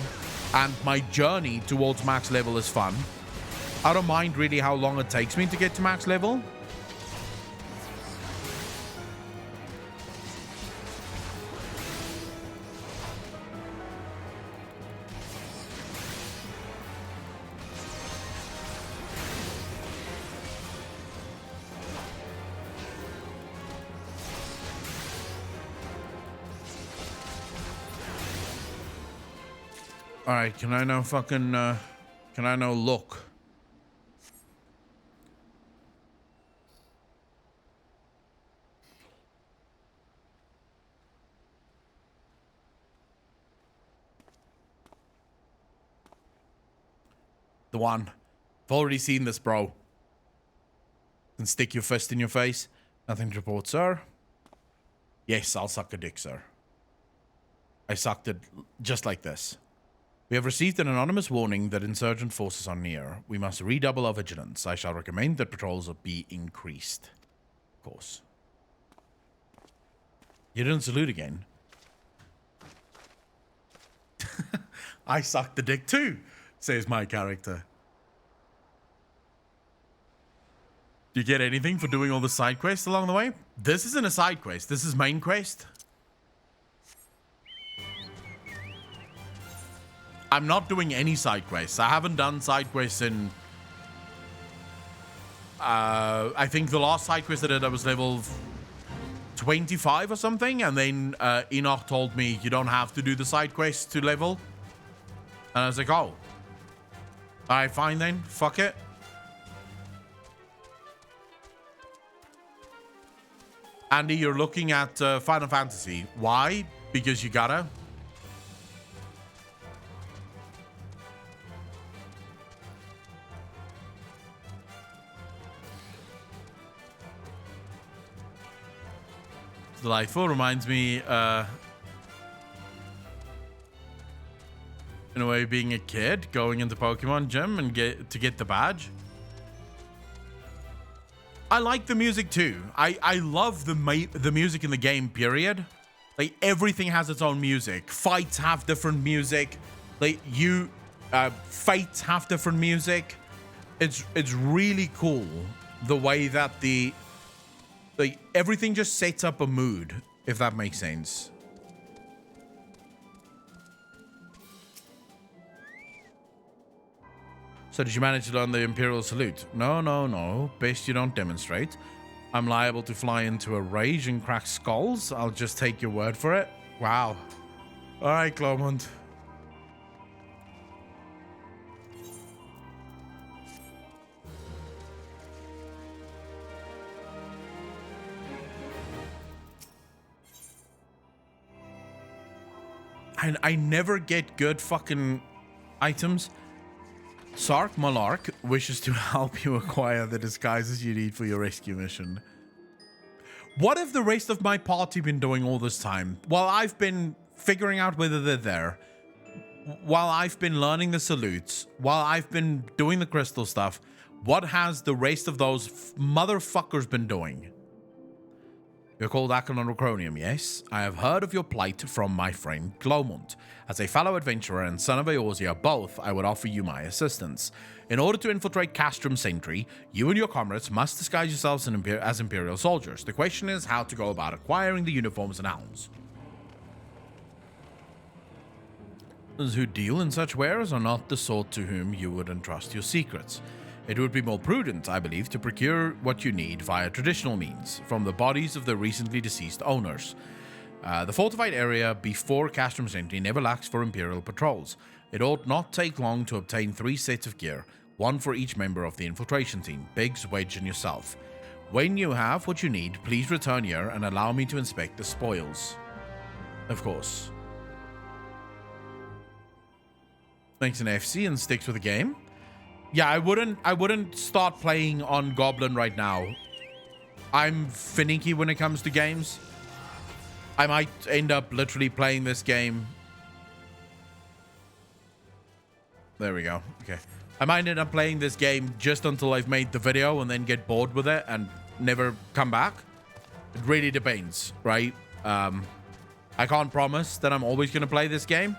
and my journey towards max level is fun, I don't mind really how long it takes me to get to max level. All right, can I now fucking, can I now look? The one. I've already seen this, bro. And stick your fist in your face. Nothing to report, sir. Yes, I'll suck a dick, sir. I sucked it just like this. We have received an anonymous warning that insurgent forces are near. We must redouble our vigilance. I shall recommend that patrols be increased. Of course. You didn't salute again. I sucked the dick too, says my character. Do you get anything for doing all the side quests along the way? This isn't a side quest. This is main quest. I'm not doing any side quests. I haven't done side quests in... I think the last side quest I did, I was level 25 or something. And then Enoch told me, you don't have to do the side quests to level. And I was like, oh. Alright, fine then. Fuck it. Andy, you're looking at Final Fantasy. Why? Because you gotta. Delightful. Reminds me, in a way, being a kid, going into Pokemon Gym and get the badge. I like the music too. I love the music in the game, period. Like, everything has its own music. Fights have different music. Like, fights have different music. It's really cool the way that like, everything just sets up a mood, if that makes sense. So did you manage to learn the Imperial Salute? No. Best you don't demonstrate. I'm liable to fly into a rage and crack skulls. I'll just take your word for it. Wow. All right, Clomont. I never get good fucking items. Sark Malark wishes to help you acquire the disguises you need for your rescue mission. What have the rest of my party been doing all this time? While I've been figuring out whether they're there, while I've been learning the salutes, while I've been doing the crystal stuff, what has the rest of those motherfuckers been doing? You're called Acronochronium, yes? I have heard of your plight from my friend Glomont. As a fellow adventurer and son of Eorzea both, I would offer you my assistance. In order to infiltrate Castrum Sentry, you and your comrades must disguise yourselves as Imperial soldiers. The question is how to go about acquiring the uniforms and arms. Those who deal in such wares are not the sort to whom you would entrust your secrets. It would be more prudent, I believe, to procure what you need via traditional means, from the bodies of the recently deceased owners. The fortified area before Castrum Sentry never lacks for Imperial patrols. It ought not take long to obtain 3 sets of gear, 1 for each member of the infiltration team, Biggs, Wedge, and yourself. When you have what you need, please return here and allow me to inspect the spoils. Of course. Makes an FC and sticks with the game. Yeah, I wouldn't start playing on Goblin right now. I'm finicky when it comes to games. I might end up literally playing this game. There we go. Okay. I might end up playing this game just until I've made the video and then get bored with it and never come back. It really depends, right? I can't promise that I'm always going to play this game.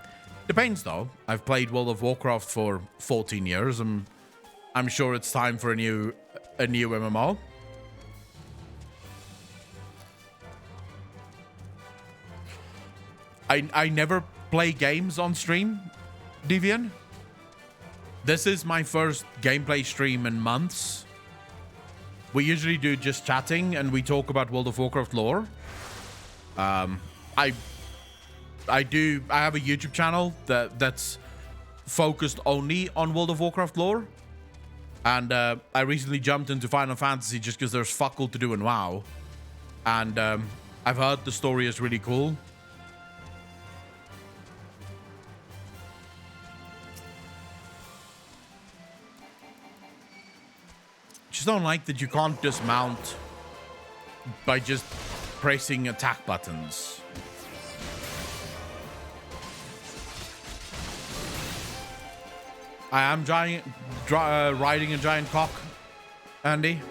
Depends, though. I've played World of Warcraft for 14 years, and I'm sure it's time for a new MMO. I never play games on stream, Devian. This is my first gameplay stream in months. We usually do just chatting, and we talk about World of Warcraft lore. I have a YouTube channel that's focused only on World of Warcraft lore. And I recently jumped into Final Fantasy just because there's fuck all to do in WoW. And I've heard the story is really cool. Just don't like that you can't dismount by just pressing attack buttons. I am riding a giant cock, Andy.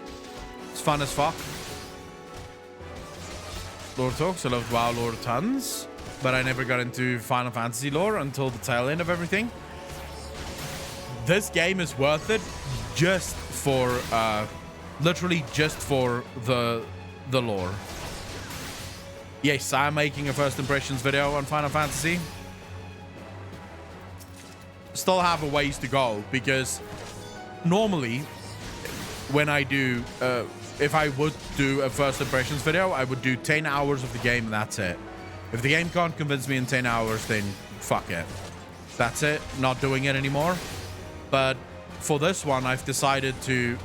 It's fun as fuck. Lore talks. I loved WoW lore tons, but I never got into Final Fantasy lore until the tail end of everything. This game is worth it just for, literally just for the lore. Yes, I'm making a first impressions video on Final Fantasy. Still have a ways to go, because normally when I do, if I would do a first impressions video, I would do 10 hours of the game and that's it. If the game can't convince me in 10 hours, then fuck it. That's it. Not doing it anymore. But for this one, I've decided to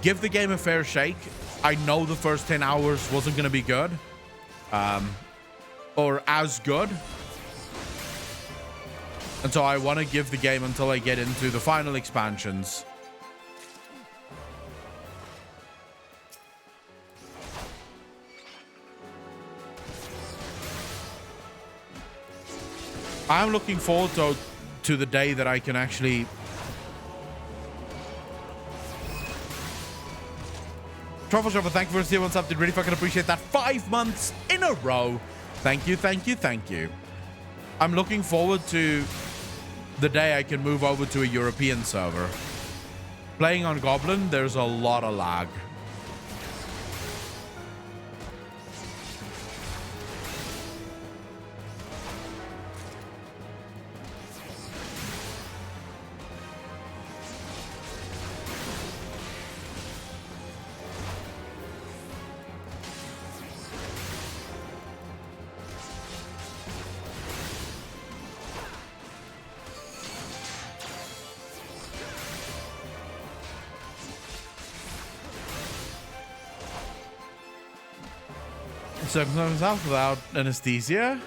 give the game a fair shake. I know the first 10 hours wasn't going to be good. Or as good. And so I want to give the game until I get into the final expansions. I'm looking forward to the day that I can actually... Truffle Shopper, thank you for seeing what's up. Did really fucking appreciate that. 5 months in a row. Thank you, thank you, thank you. I'm looking forward to the day I can move over to a European server. Playing on Goblin, there's a lot of lag. Circumcise himself without anesthesia,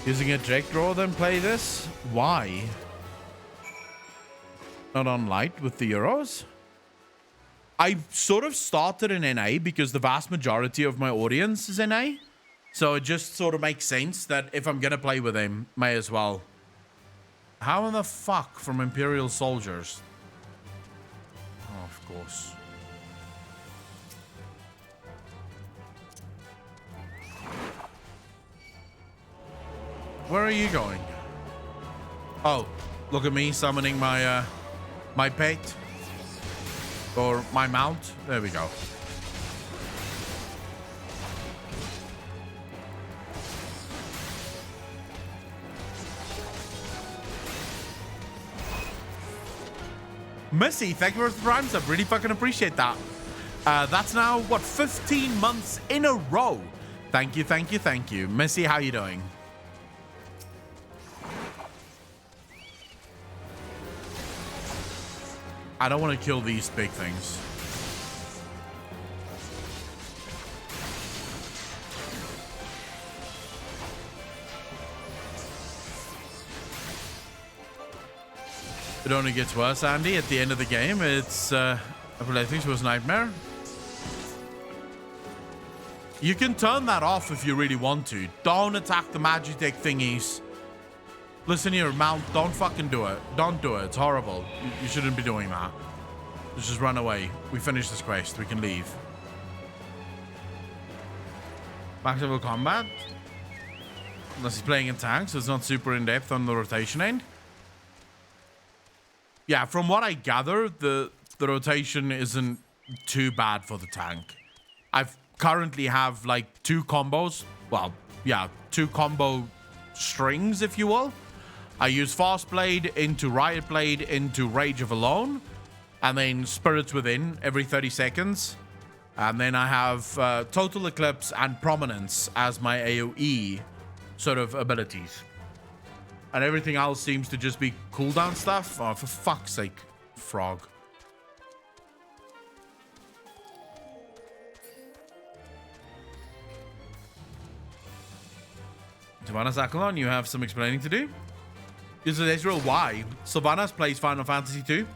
using a Drake draw, then play this. Why? Not on light with the Euros. I sort of started in NA because the vast majority of my audience is NA, so it just sort of makes sense that if I'm gonna play with him, may as well. How in the fuck from Imperial soldiers? Oh, of course. Where are you going? Oh, look at me summoning my my pet or my mount. There we go. Missy, thank you for the prime sub. Really fucking appreciate that. That's now what, 15 months in a row. Thank you, thank you, thank you. Missy, how you doing? I don't want to kill these big things. It only gets worse, Andy. At the end of the game, it's I think it was Nightmare. You can turn that off if you really want to. Don't attack the Magitech thingies. Listen here, Mount, don't fucking do it. Don't do it. It's horrible. You shouldn't be doing that. Let's just run away. We finish this quest. We can leave. Max level combat. Unless he's playing in tank, so it's not super in-depth on the rotation end. Yeah, from what I gather, the rotation isn't too bad for the tank. I've currently have like 2 combos. Well, yeah, 2 combo strings, if you will. I use Fast Blade into Riot Blade into Rage of Alone, and then Spirits Within every 30 seconds. And then I have Total Eclipse and Prominence as my AoE sort of abilities. And everything else seems to just be cooldown stuff. Oh, for fuck's sake, frog. Sylvanas Akalon, you have some explaining to do. This is Ezreal. Why? Sylvanas plays Final Fantasy 2.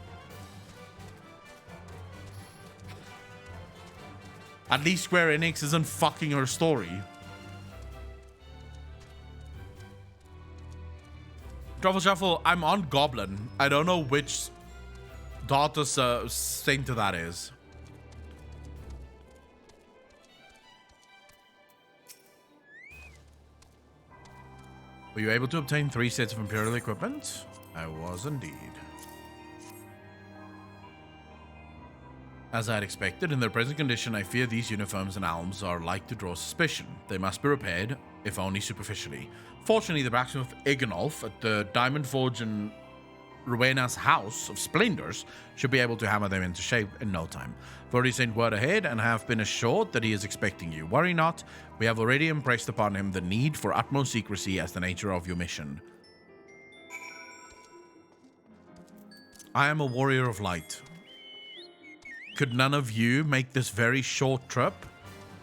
At least Square Enix isn't fucking her story. Truffle Shuffle, I'm on Goblin. I don't know which data center that is. Were you able to obtain 3 sets of Imperial equipment? I was indeed. As I had expected, in their present condition, I fear these uniforms and alms are like to draw suspicion. They must be repaired, if only superficially. Fortunately, the blacksmith Ignolf at the Diamond Forge in Rowena's House of Splendors should be able to hammer them into shape in no time. I've already sent word ahead and have been assured that he is expecting you. Worry not, we have already impressed upon him the need for utmost secrecy as the nature of your mission. I am a warrior of light. Could none of you make this very short trip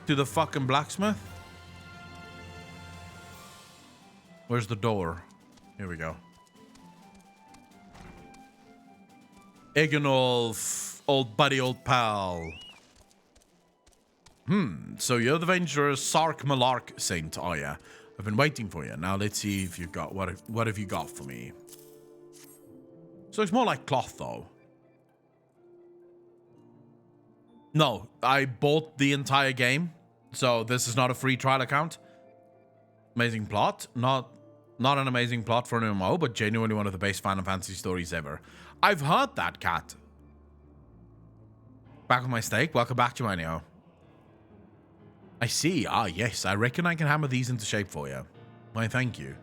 to the fucking blacksmith? Where's the door? Here we go. Ignolf, old buddy, old pal. So you're the Venturer Sark Malark Saint, are ya? I've been waiting for you. Now let's see if you got what have you got for me? So it's more like cloth though. No, I bought the entire game, so this is not a free trial account. Amazing plot, not an amazing plot for an MMO, but genuinely one of the best Final Fantasy stories ever. I've heard that, cat. Back on my steak. Welcome back to Manio. I see. Ah, yes. I reckon I can hammer these into shape for you. Why, thank you.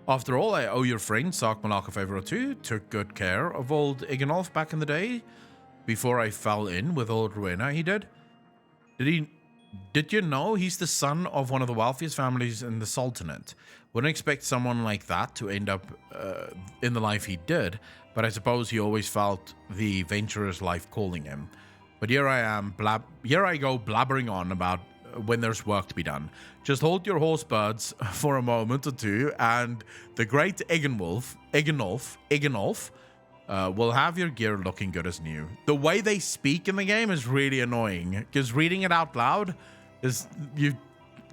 After all, I owe your friend Sark Malak a favor or two. Took good care of old Ignolf back in the day. Before I fell in with old Rowena, he did. Did you know he's the son of one of the wealthiest families in the Sultanate? Wouldn't expect someone like that to end up in the life he did, but I suppose he always felt the venturer's life calling him. But here I am, here I go blabbering on about when there's work to be done. Just hold your horse birds for a moment or two, and the great Ignolf will have your gear looking good as new. The way they speak in the game is really annoying, because reading it out loud is, you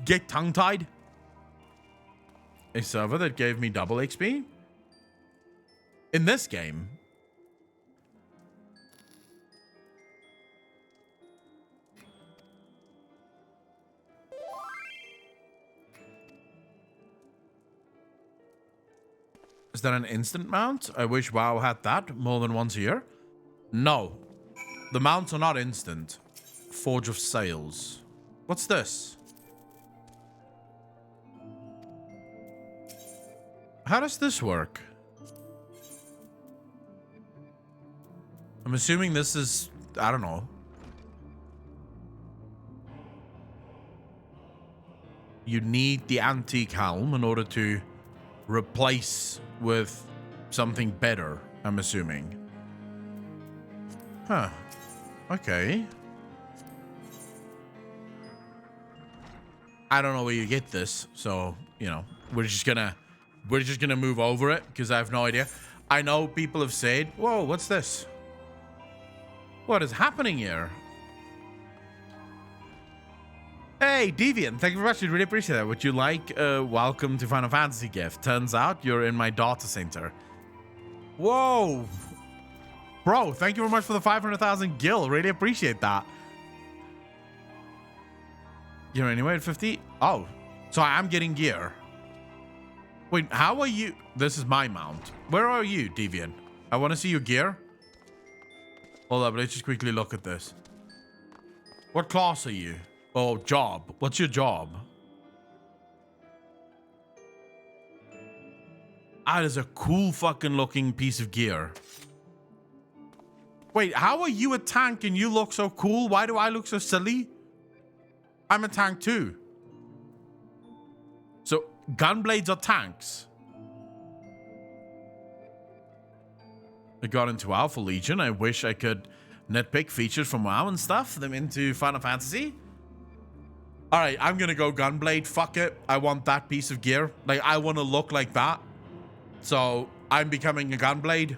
get tongue-tied. A server that gave me double XP? In this game? Is that an instant mount? I wish WoW had that more than once a year. No. The mounts are not instant. Forge of Sails. What's this? How does this work? I'm assuming this is, I don't know. You need the antique helm in order to replace with something better, I'm assuming. Huh. Okay. I don't know where you get this, so, you know, we're just gonna move over it because I have no idea. I know people have said, whoa, what's this? What is happening here? Hey, Deviant, thank you very much. I really appreciate that. Would you like a welcome to Final Fantasy gift? Turns out you're in my data center. Whoa. Bro, thank you very much for the 500,000 gil. Really appreciate that. Gear anyway at 50? Oh, so I am getting gear. Wait, how are you? This is my mount. Where are you, Deviant? I want to see your gear. Hold up, let's just quickly look at this. What class are you? Oh, job. What's your job? That is a cool fucking looking piece of gear. Wait, how are you a tank and you look so cool? Why do I look so silly? I'm a tank too. So, gunblades are tanks. I got into Alpha Legion. I wish I could nitpick features from WoW and stuff them into Final Fantasy. Alright, I'm gonna go gunblade. Fuck it. I want that piece of gear. Like, I want to look like that. So, I'm becoming a gunblade.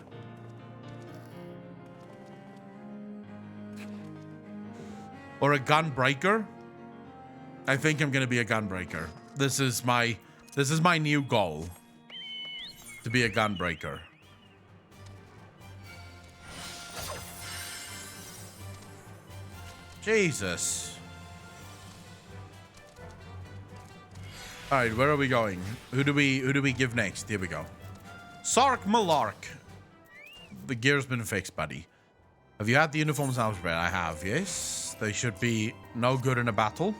Or a gunbreaker. I think I'm gonna be a gunbreaker. This is my new goal. To be a gunbreaker. Jesus. Alright, where are we going? Who do we give next? Here we go. Sark Malark. The gear's been fixed, buddy. Have you had the uniforms now? I have, yes. They should be no good in a battle.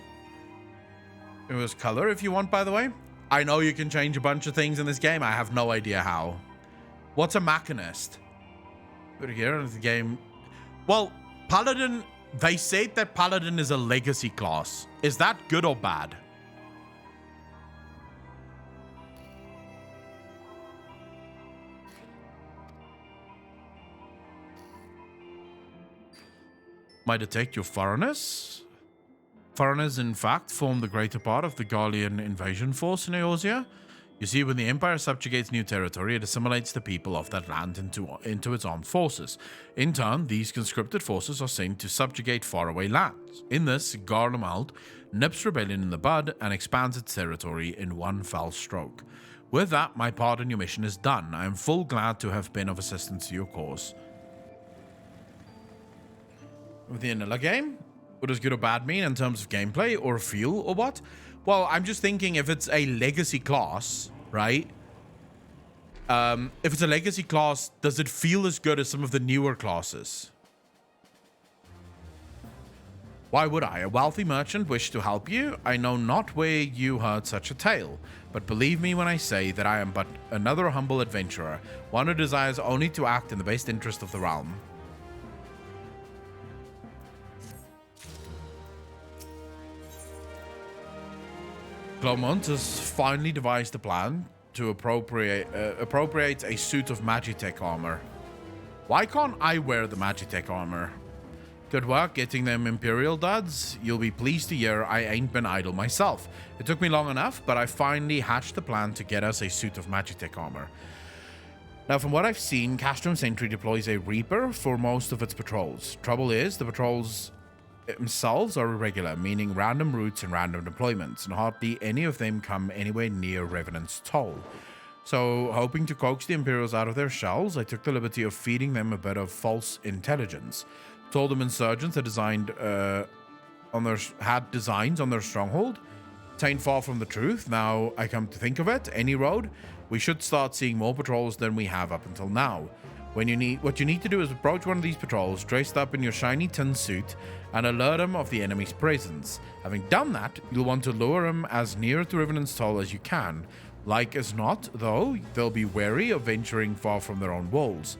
It was color if you want, by the way. I know you can change a bunch of things in this game. I have no idea how. What's a Machinist? Put it here in the game. Well, Paladin, they said that Paladin is a legacy class. Is that good or bad? Might detect your foreigners. Foreigners, in fact, form the greater part of the Gallian invasion force in Eorzea. You see, when the Empire subjugates new territory, it assimilates the people of that land into its armed forces. In turn, these conscripted forces are sent to subjugate faraway lands. In this, Garlemald nips rebellion in the bud and expands its territory in one fell stroke. With that, my part in your mission is done. I am full glad to have been of assistance to your cause. With the vanilla game, what does good or bad mean in terms of gameplay or feel or what? Well, I'm just thinking if it's a legacy class, right? If it's a legacy class, does it feel as good as some of the newer classes? Why would I? A wealthy merchant wish to help you? I know not where you heard such a tale, but believe me when I say that I am but another humble adventurer, one who desires only to act in the best interest of the realm. Clomont has finally devised a plan to appropriate a suit of Magitech armor. Why can't I wear the Magitech armor? Good work getting them Imperial duds. You'll be pleased to hear I ain't been idle myself. It took me long enough, but I finally hatched the plan to get us a suit of Magitech armor. Now, from what I've seen, Castrum Sentry deploys a Reaper for most of its patrols. Trouble is, the patrols themselves are irregular, meaning random routes and random deployments, and hardly any of them come anywhere near Revenant's toll. So, hoping to coax the Imperials out of their shells, I took the liberty of feeding them a bit of false intelligence. Told them insurgents had designs on their stronghold. Tain't far from the truth. Now I come to think of it, any road, we should start seeing more patrols than we have up until now. What you need to do is approach one of these patrols dressed up in your shiny tin suit and alert them of the enemy's presence. Having done that, you'll want to lure them as near to Revenant's Toll as you can. Like as not, though, they'll be wary of venturing far from their own walls.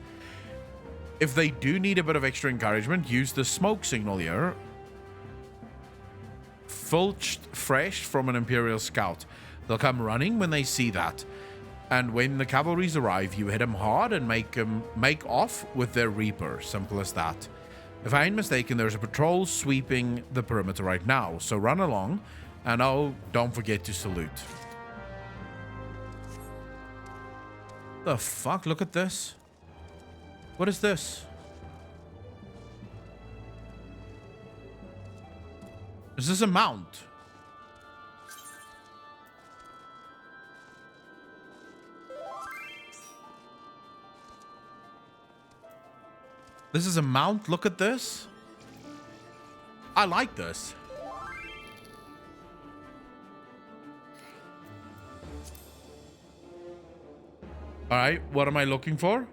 If they do need a bit of extra encouragement, use the smoke signal here. Filched fresh from an Imperial scout. They'll come running when they see that. And when the cavalries arrive, you hit them hard and make off with their Reaper. Simple as that. If I ain't mistaken, there's a patrol sweeping the perimeter right now. So run along. And oh, don't forget to salute. The fuck? Look at this. What is this? Is this a mount? This is a mount. Look at this. I like this. All right, what am I looking for?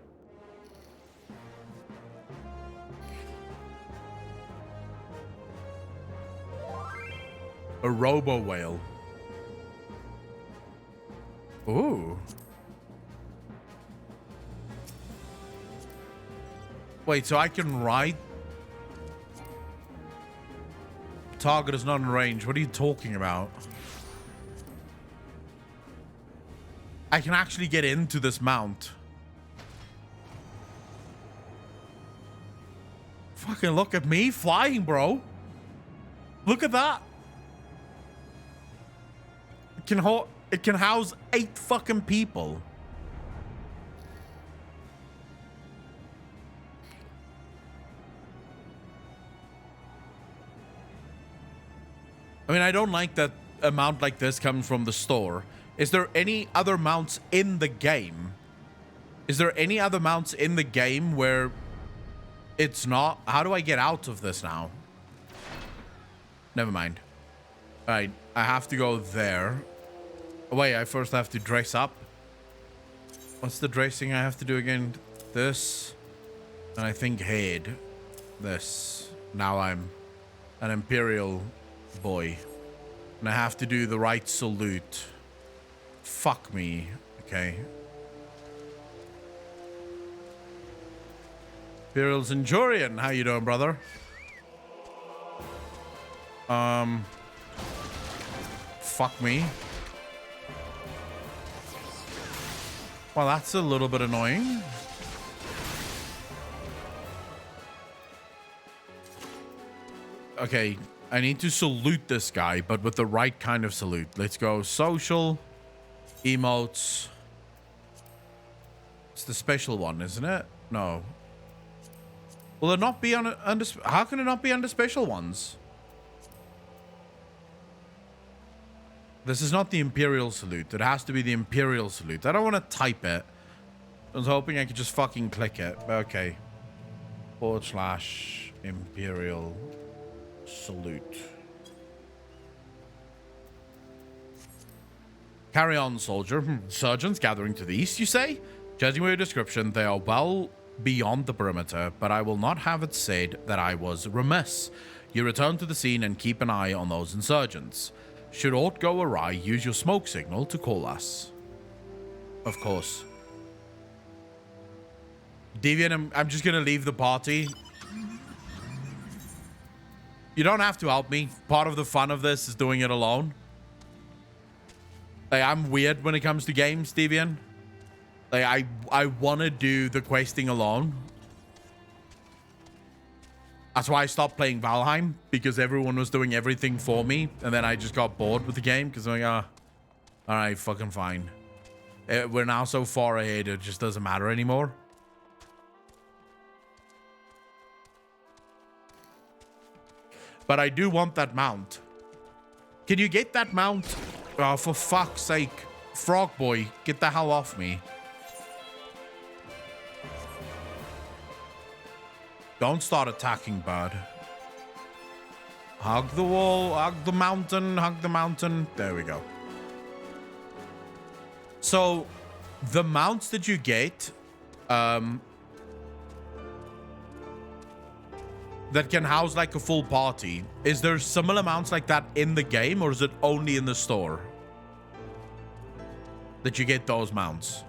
A robo whale. Ooh. Wait, so I can ride? Target is not in range. What are you talking about? I can actually get into this mount. Fucking look at me flying, bro. Look at that. It can house 8 fucking people. I mean, I don't like that a mount like this comes from the store. Is there any other mounts in the game? Is there any other mounts in the game where it's not? How do I get out of this now? Never mind. All right, I have to go there. Wait, I first have to dress up. What's the dressing I have to do again? This. And I think head. This. Now I'm an Imperial boy. And I have to do the right salute. Fuck me. Okay. Imperial Centurion, how you doing, brother? Fuck me. Well, that's a little bit annoying. Okay, I need to salute this guy, but with the right kind of salute. Let's go social, emotes. It's the special one, isn't it? No. Will it not be on under? How can it not be under special ones? This is not the Imperial salute. It has to be the Imperial salute. I don't want to type it. I was hoping I could just fucking click it. Okay. / Imperial salute. Carry on, soldier. Surgeons gathering to the east, you say? Judging by your description, they are well beyond the perimeter, but I will not have it said that I was remiss. You return to the scene and keep an eye on those insurgents. Should aught go awry, use your smoke signal to call us. Of course. Deviant, I'm just gonna leave the party. You don't have to help me. Part of the fun of this is doing it alone. Like, I'm weird when it comes to games, Deviant. Like, I want to do the questing alone. That's why I stopped playing Valheim, because everyone was doing everything for me, and then I just got bored with the game, because I'm like, all right, fucking fine. We're now so far ahead, it just doesn't matter anymore. But I do want that mount. Can you get that mount? Oh, for fuck's sake. Frog boy, get the hell off me. Don't start attacking, bird. Hug the wall, hug the mountain, hug the mountain. There we go. So, the mounts that you get, that can house like a full party, is there similar mounts like that in the game, or is it only in the store that you get those mounts?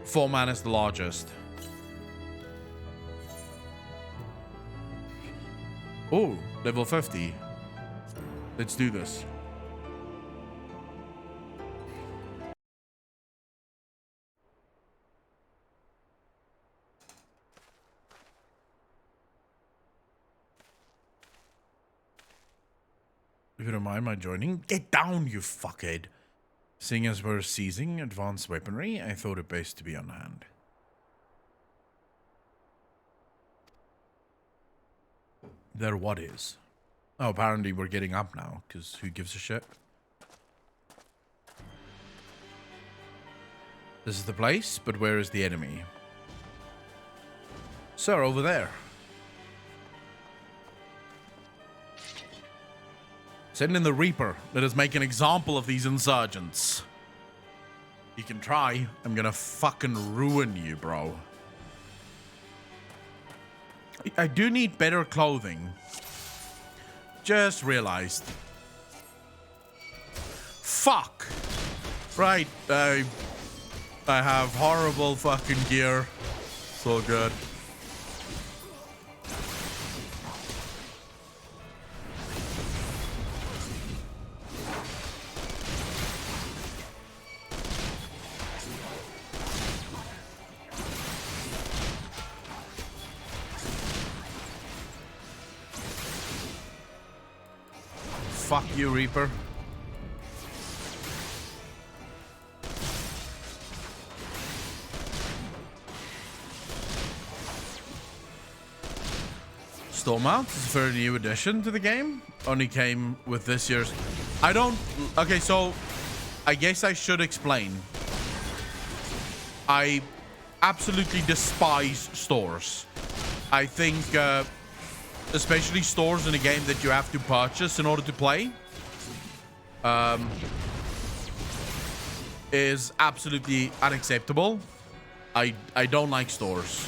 4 man is the largest. Oh, level 50. Let's do this. If you don't mind my joining, get down, you fuckhead. Seeing as we're seizing advanced weaponry, I thought it best to be on hand. There what is? Oh, apparently we're getting up now, because who gives a shit? This is the place, but where is the enemy? Sir, over there. Send in the Reaper. Let us make an example of these insurgents. You can try. I'm gonna fucking ruin you, bro. I do need better clothing. Just realized. Fuck. Right. I have horrible fucking gear. So good. Fuck you, Reaper. Stormount is a very new addition to the game. Only came with this year's... Okay, so I guess I should explain. I absolutely despise stores. I think... especially stores in a game that you have to purchase in order to play, is absolutely unacceptable. I don't like stores.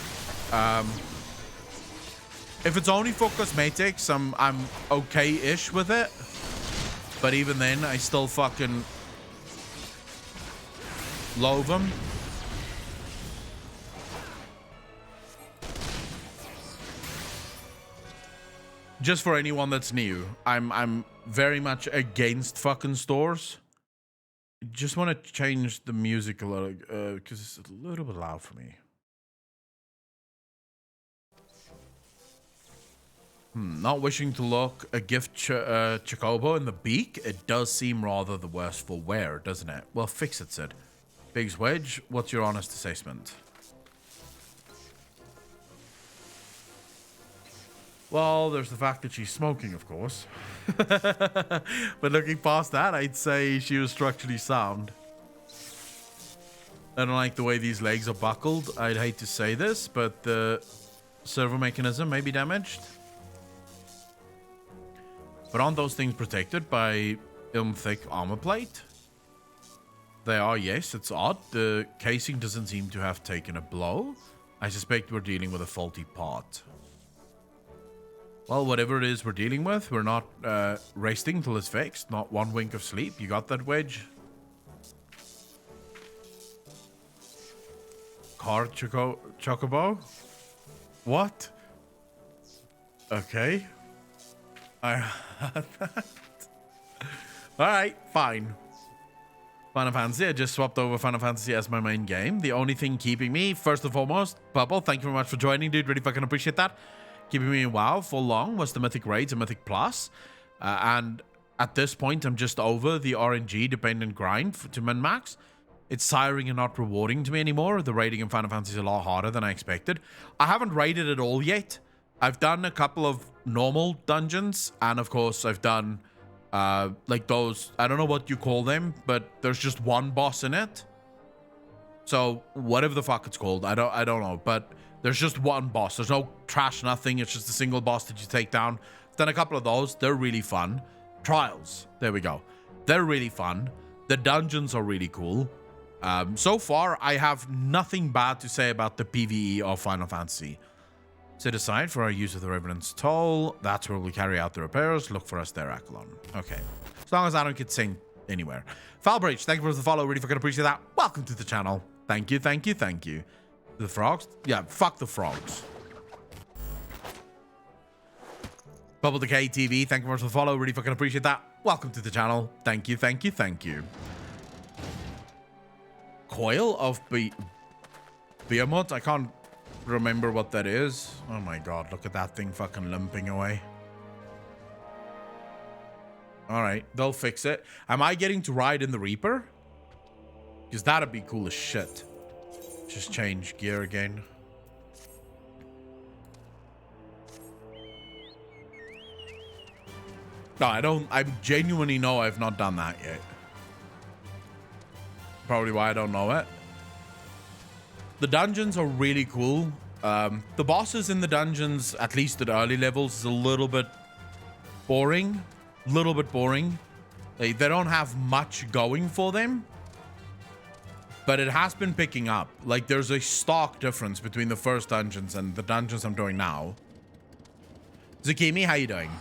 If it's only for cosmetics, I'm okay-ish with it. But even then, I still fucking loathe them. Just for anyone that's new, I'm very much against fucking stores. Just want to change the music a little, because it's a little bit loud for me. Not wishing to look a gift Chocobo in the beak. It does seem rather the worse for wear, doesn't it? Well, fix it, Sid. Biggs Wedge, what's your honest assessment? Well, there's the fact that she's smoking, of course. But looking past that, I'd say she was structurally sound. I don't like the way these legs are buckled. I'd hate to say this, but the servo mechanism may be damaged. But aren't those things protected by thick armor plate? They are, yes. It's odd. The casing doesn't seem to have taken a blow. I suspect we're dealing with a faulty part. Well, whatever it is we're dealing with, we're not resting till it's fixed. Not one wink of sleep. You got that, Wedge? Car Chocobo? What? Okay. I had that. Alright, fine. Final Fantasy. I just swapped over Final Fantasy as my main game. The only thing keeping me, first and foremost, Bubble, thank you very much for joining, dude. Really fucking appreciate that. Keeping me in WoW for long was the Mythic Raids and Mythic Plus. And at this point, I'm just over the RNG dependent grind to min-max. It's tiring and not rewarding to me anymore. The raiding in Final Fantasy is a lot harder than I expected. I haven't raided at all yet. I've done a couple of normal dungeons. And of course, I've done like those, I don't know what you call them, but there's just one boss in it. So whatever the fuck it's called, I don't know. But there's just one boss. There's no trash, nothing. It's just a single boss that you take down. I've done a couple of those. They're really fun. Trials. There we go. They're really fun. The dungeons are really cool. So far, I have nothing bad to say about the PvE of Final Fantasy. Set aside for our use of the Revenant's Toll. That's where we'll carry out the repairs. Look for us there, Akalon. Okay. As long as I don't get sent anywhere. Falbridge, thank you for the follow. Really fucking appreciate that. Welcome to the channel. Thank you, thank you, thank you. The frogs? Yeah, fuck the frogs. Bubble Decay TV, thank you very much for the follow. Really fucking appreciate that. Welcome to the channel. Thank you, thank you, thank you. Coil of Behemoth? I can't remember what that is. Oh my god, look at that thing fucking limping away. Alright, they'll fix it. Am I getting to ride in the Reaper? Because that'd be cool as shit. Just change gear again. No, I genuinely know I've not done that yet. Probably why I don't know it. The dungeons are really cool. The bosses in the dungeons, at least at early levels, is a little bit boring. They don't have much going for them. But it has been picking up. Like, there's a stark difference between the first dungeons and the dungeons I'm doing now. Zakimi, how you doing?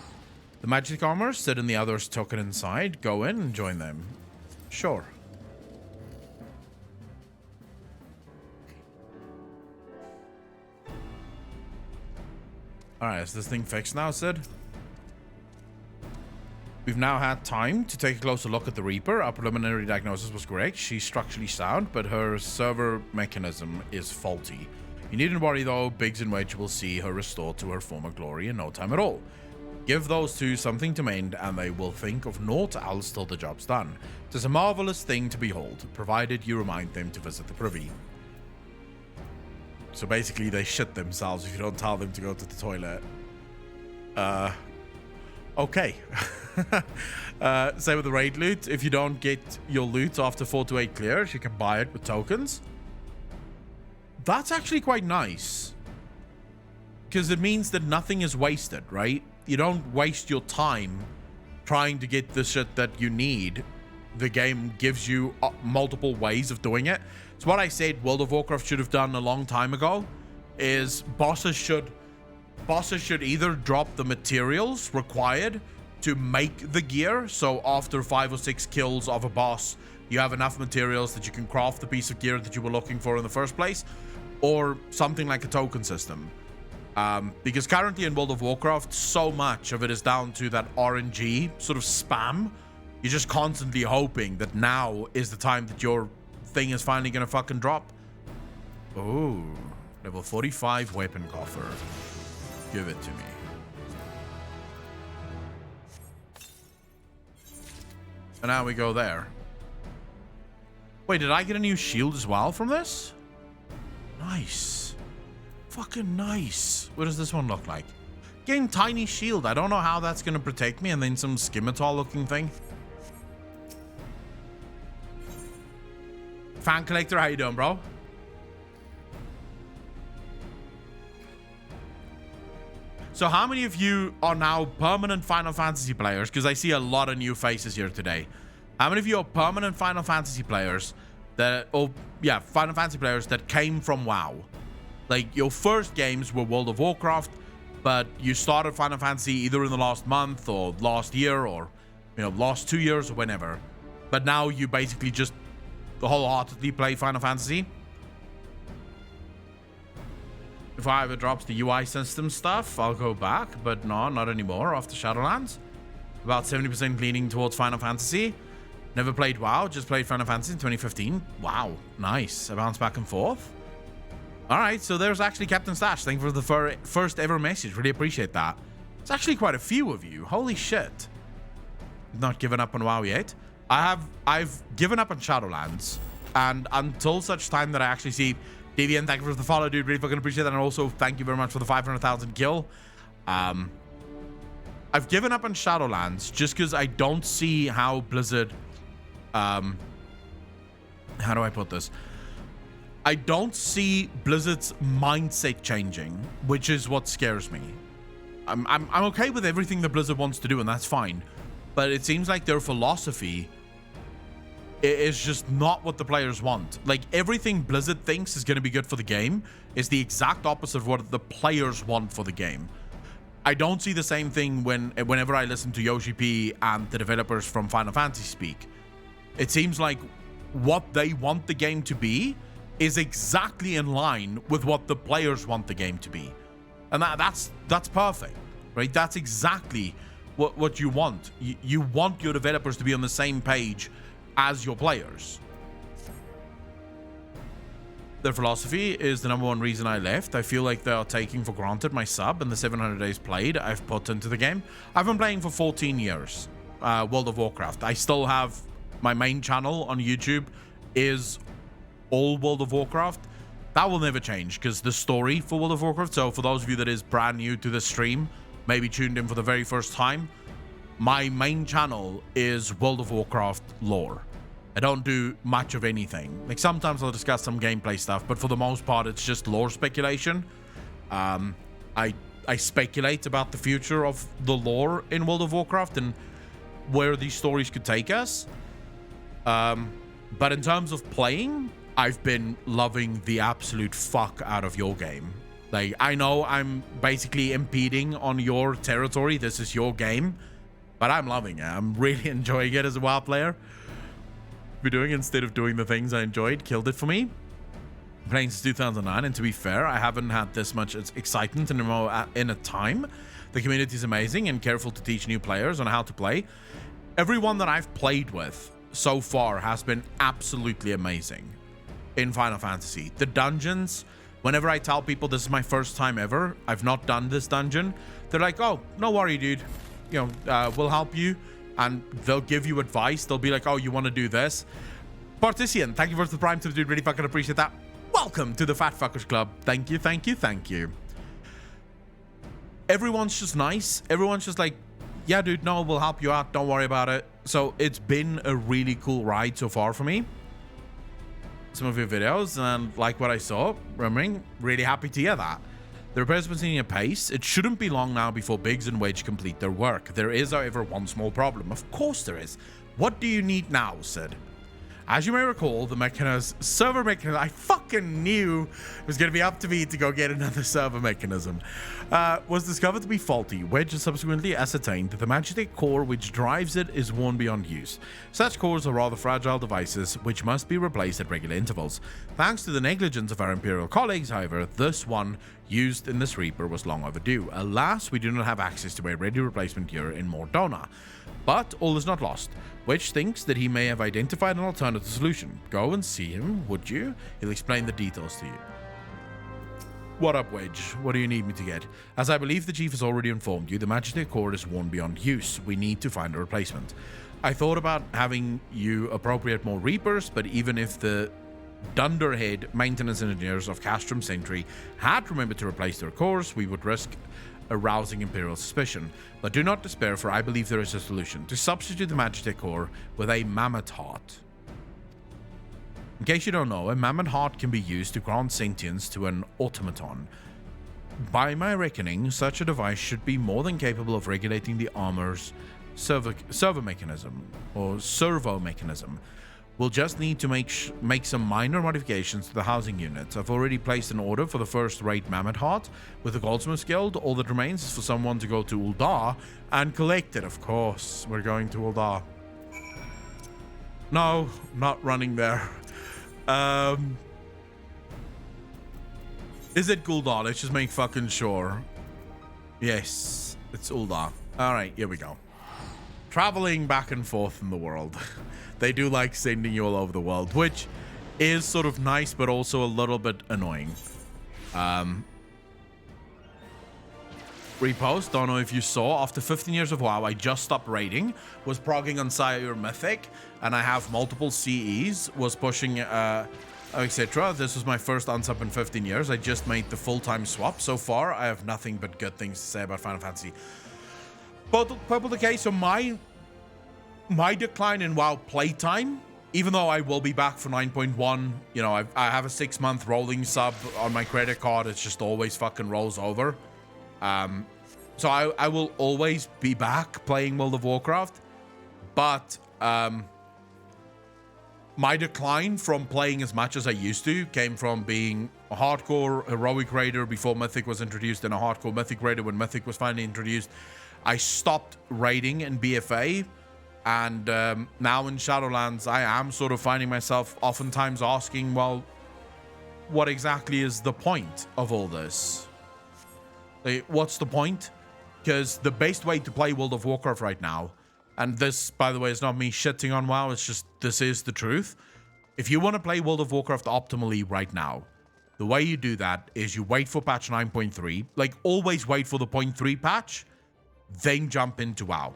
The magic armor, Sid and the others took it inside. Go in and join them. Sure. Alright, is this thing fixed now, Sid? We've now had time to take a closer look at the Reaper. Our preliminary diagnosis was correct. She's structurally sound, but her server mechanism is faulty. You needn't worry though, Biggs and Wedge will see her restored to her former glory in no time at all. Give those two something to mend and they will think of naught else till the job's done. It is a marvelous thing to behold, provided you remind them to visit the privy. So basically they shit themselves if you don't tell them to go to the toilet. Okay. Same with the raid loot. If you don't get your loot after 4 to 8 clears, you can buy it with tokens. That's actually quite nice. Because it means that nothing is wasted, right? You don't waste your time trying to get the shit that you need. The game gives you multiple ways of doing it. It's what I said World of Warcraft should have done a long time ago, is bosses should either drop the materials required to make the gear. So after 5 or 6 kills of a boss, you have enough materials that you can craft the piece of gear that you were looking for in the first place, or something like a token system. Because currently in World of Warcraft, so much of it is down to that RNG sort of spam. You're just constantly hoping that now is the time that your thing is finally gonna fucking drop. Oh, level 45 weapon coffer. Give it to me. And now we go there. Wait, did I get a new shield as well from this? Nice. Fucking nice. What does this one look like? Getting tiny shield. I don't know how that's going to protect me. And then some scimitar looking thing. Fan Collector, how you doing, bro? So how many of you are now permanent Final Fantasy players? Because I see a lot of new faces here today. How many of you are permanent Final Fantasy players that, Final Fantasy players that came from WoW? Like, your first games were World of Warcraft, but you started Final Fantasy either in the last month or last year or, last 2 years or whenever. But now you basically just wholeheartedly play Final Fantasy. If I ever drops the UI system stuff, I'll go back, but no, not anymore after Shadowlands. About 70% leaning towards Final Fantasy. Never played WoW, just played Final Fantasy in 2015. Wow, nice. I bounce back and forth. All right, so there's actually Captain Stash. Thank you for the first ever message. Really appreciate that. It's actually quite a few of you. Holy shit. Not given up on WoW yet. I've given up on Shadowlands, and until such time that I actually see Deviant, thank you for the follow, dude. Really fucking appreciate that. And also, thank you very much for the 500,000 kill. I've given up on Shadowlands just because I don't see how Blizzard... how do I put this? I don't see Blizzard's mindset changing, which is what scares me. I'm okay with everything that Blizzard wants to do, and that's fine. But it seems like their philosophy is just not what the players want. Like, everything Blizzard thinks is going to be good for the game is the exact opposite of what the players want for the game. I don't see the same thing whenever I listen to Yoshi P and the developers from Final Fantasy speak. It seems like what they want the game to be is exactly in line with what the players want the game to be. And that's perfect, right? That's exactly what you want. You want your developers to be on the same page as your players. Their philosophy is the number one reason I left. I feel like they are taking for granted my sub and the 700 days played I've put into the game. I've been playing for 14 years, World of Warcraft. I still have my main channel on YouTube is all World of Warcraft. That will never change because the story for World of Warcraft, so for those of you that is brand new to the stream, maybe tuned in for the very first time, my main channel is World of Warcraft lore. I don't do much of anything. Like, sometimes I'll discuss some gameplay stuff, but for the most part, it's just lore speculation. I speculate about the future of the lore in World of Warcraft and where these stories could take us. But in terms of playing, I've been loving the absolute fuck out of your game. Like, I know I'm basically impeding on your territory. This is your game, but I'm loving it. I'm really enjoying it as a WoW player. Be doing, instead of doing the things I enjoyed, killed it for me. Playing since 2009, and to be fair, I haven't had this much excitement in a time. The community is amazing and careful to teach new players on how to play. Everyone that I've played with so far has been absolutely amazing in Final Fantasy. The dungeons, whenever I tell people this is my first time ever, I've not done this dungeon, they're like, oh, no worry, dude. You know, we'll help you. And they'll give you advice. They'll be like, oh, you want to do this? Partician, thank you for the prime tip, dude. Really fucking appreciate that. Welcome to the Fat Fuckers Club. Thank you, thank you, thank you. Everyone's just nice. Everyone's just like, yeah, dude, no, we'll help you out. Don't worry about it. So it's been a really cool ride so far for me. Some of your videos, and like what I saw, remembering, really happy to hear that. The repairs continue at pace. It shouldn't be long now before Biggs and Wedge complete their work. There is, however, one small problem. Of course there is. What do you need now, Sid? As you may recall, the server mechanism, I fucking knew it was going to be up to me to go get another server mechanism, was discovered to be faulty. Wedge has subsequently ascertained that the magnetic core which drives it is worn beyond use. Such cores are rather fragile devices which must be replaced at regular intervals. Thanks to the negligence of our Imperial colleagues, however, this one used in this Reaper was long overdue. Alas, we do not have access to a ready replacement here in Mordona. But all is not lost. Wedge thinks that he may have identified an alternative solution. Go and see him, would you? He'll explain the details to you. What up, Wedge? What do you need me to get? As I believe the chief has already informed you, the Magic Core is worn beyond use. We need to find a replacement. I thought about having you appropriate more Reapers, but even if the dunderhead maintenance engineers of Castrum Sentry had remembered to replace their cores, we would risk arousing Imperial suspicion. But do not despair, for I believe there is a solution. To substitute the Magic Core with a Mammoth Heart. In case you don't know, a Mammoth Heart can be used to grant sentience to an automaton. By my reckoning, such a device should be more than capable of regulating the armor's servo mechanism. We'll just need to make some minor modifications to the housing unit. I've already placed an order for the first-rate Mammoth Heart with the Goldsmiths Guild. All that remains is for someone to go to Uldar and collect it. Of course, we're going to Uldar. No, not running there. Is it Uldar? Let's just make fucking sure. Yes, it's Uldar. All right, here we go. Traveling back and forth in the world. They do like sending you all over the world, which is sort of nice, but also a little bit annoying. Repost, don't know if you saw, after 15 years of WoW, I just stopped raiding, was progging on Sire Mythic, and I have multiple CEs, was pushing, etc. This was my first unsub in 15 years. I just made the full-time swap. So far, I have nothing but good things to say about Final Fantasy. Purple Decay, so my decline in WoW playtime, even though I will be back for 9.1, you know, I have a 6-month rolling sub on my credit card. It's just always fucking rolls over. So I will always be back playing World of Warcraft, but my decline from playing as much as I used to came from being a hardcore heroic raider before Mythic was introduced, and a hardcore Mythic raider when Mythic was finally introduced. I stopped raiding in BFA, and now in Shadowlands, I am sort of finding myself oftentimes asking, well, what exactly is the point of all this? Like, what's the point? Because the best way to play World of Warcraft right now, and this, by the way, is not me shitting on WoW, it's just, this is the truth. If you want to play World of Warcraft optimally right now, the way you do that is you wait for patch 9.3, like always wait for the 0.3 patch, then jump into WoW.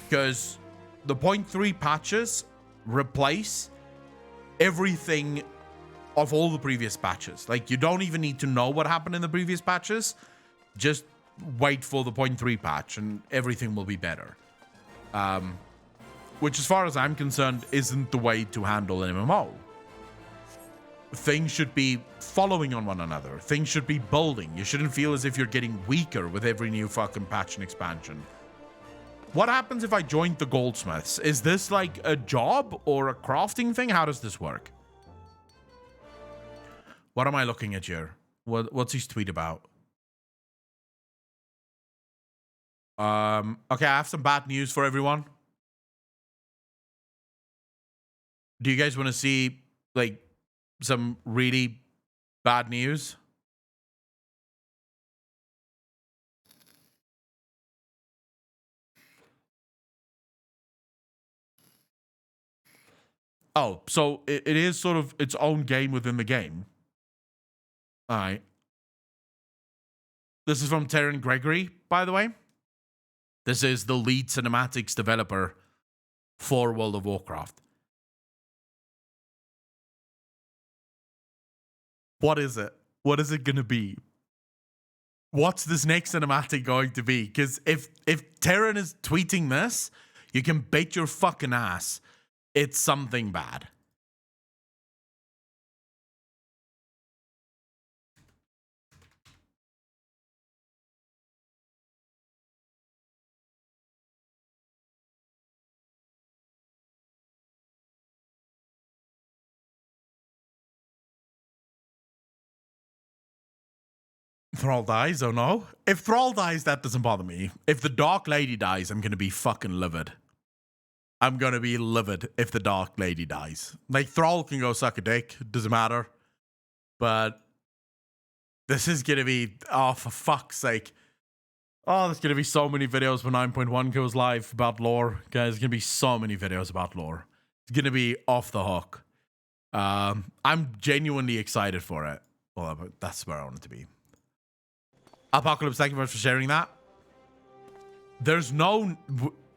Because the 0.3 patches replace everything of all the previous patches. Like, you don't even need to know what happened in the previous patches. Just wait for the 0.3 patch and everything will be better. which as far as I'm concerned isn't the way to handle an MMO. Things should be following on one another. Things should be building. You shouldn't feel as if you're getting weaker with every new fucking patch and expansion. What happens if I joined the goldsmiths? Is this like a job or a crafting thing? How does this work? What am I looking at here? What's his tweet about? Okay, I have some bad news for everyone. Do you guys want to see like some really bad news? Oh, so it is sort of its own game within the game. All right. This is from Terran Gregory, by the way. This is the lead cinematics developer for World of Warcraft. What is it? What is it going to be? What's this next cinematic going to be? Because if Terran is tweeting this, you can bet your fucking ass it's something bad. Thrall dies? Oh no. If Thrall dies, that doesn't bother me. If the Dark Lady dies, I'm going to be fucking livid. I'm going to be livid if the Dark Lady dies. Like, Thrall can go suck a dick. Doesn't matter. But this is going to be... Oh, for fuck's sake. Oh, there's going to be so many videos when 9.1 goes live about lore. Guys, there's going to be so many videos about lore. It's going to be off the hook. I'm genuinely excited for it. Well, that's where I want it to be. Apocalypse, thank you very much for sharing that. There's no...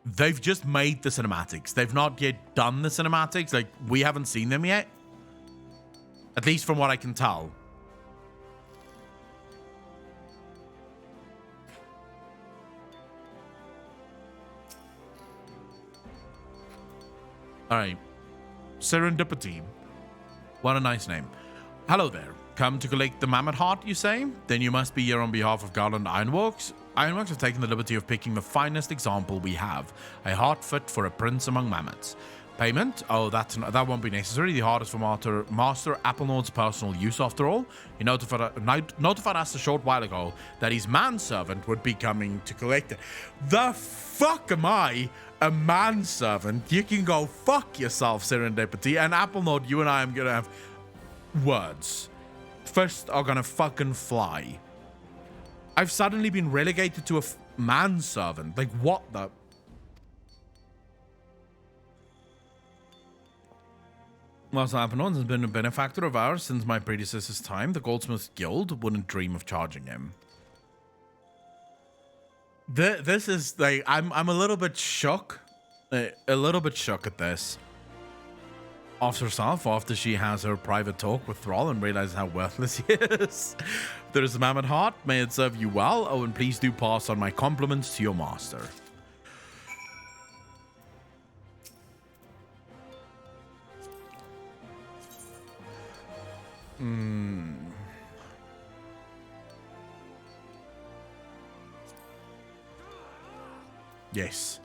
They've just made the cinematics. They've not yet done the cinematics. Like, we haven't seen them yet. At least from what I can tell. Alright. Serendipity. What a nice name. Hello there. Come to collect the mammoth heart, you say? Then you must be here on behalf of Garland Ironworks. Ironworks have taken the liberty of picking the finest example we have. A heart fit for a prince among mammoths. Payment? Oh, that won't be necessary. The heart is for Master Applenord's personal use, after all. He notified us a short while ago that his manservant would be coming to collect it. The fuck am I? A manservant? You can go fuck yourself, Serendipity. And Applenord, you and I am gonna have words. First are gonna fucking fly. I've suddenly been relegated to a manservant. Like, what the... Master Applenord has been a benefactor of ours since my predecessor's time. The Goldsmiths Guild wouldn't dream of charging him. This is, like, I'm a little bit shook. A little bit shook at this. Off herself after she has her private talk with Thrall and realizes how worthless he is. There's a mammoth heart. May it serve you well. Oh, and please do pass on my compliments to your master. Yes.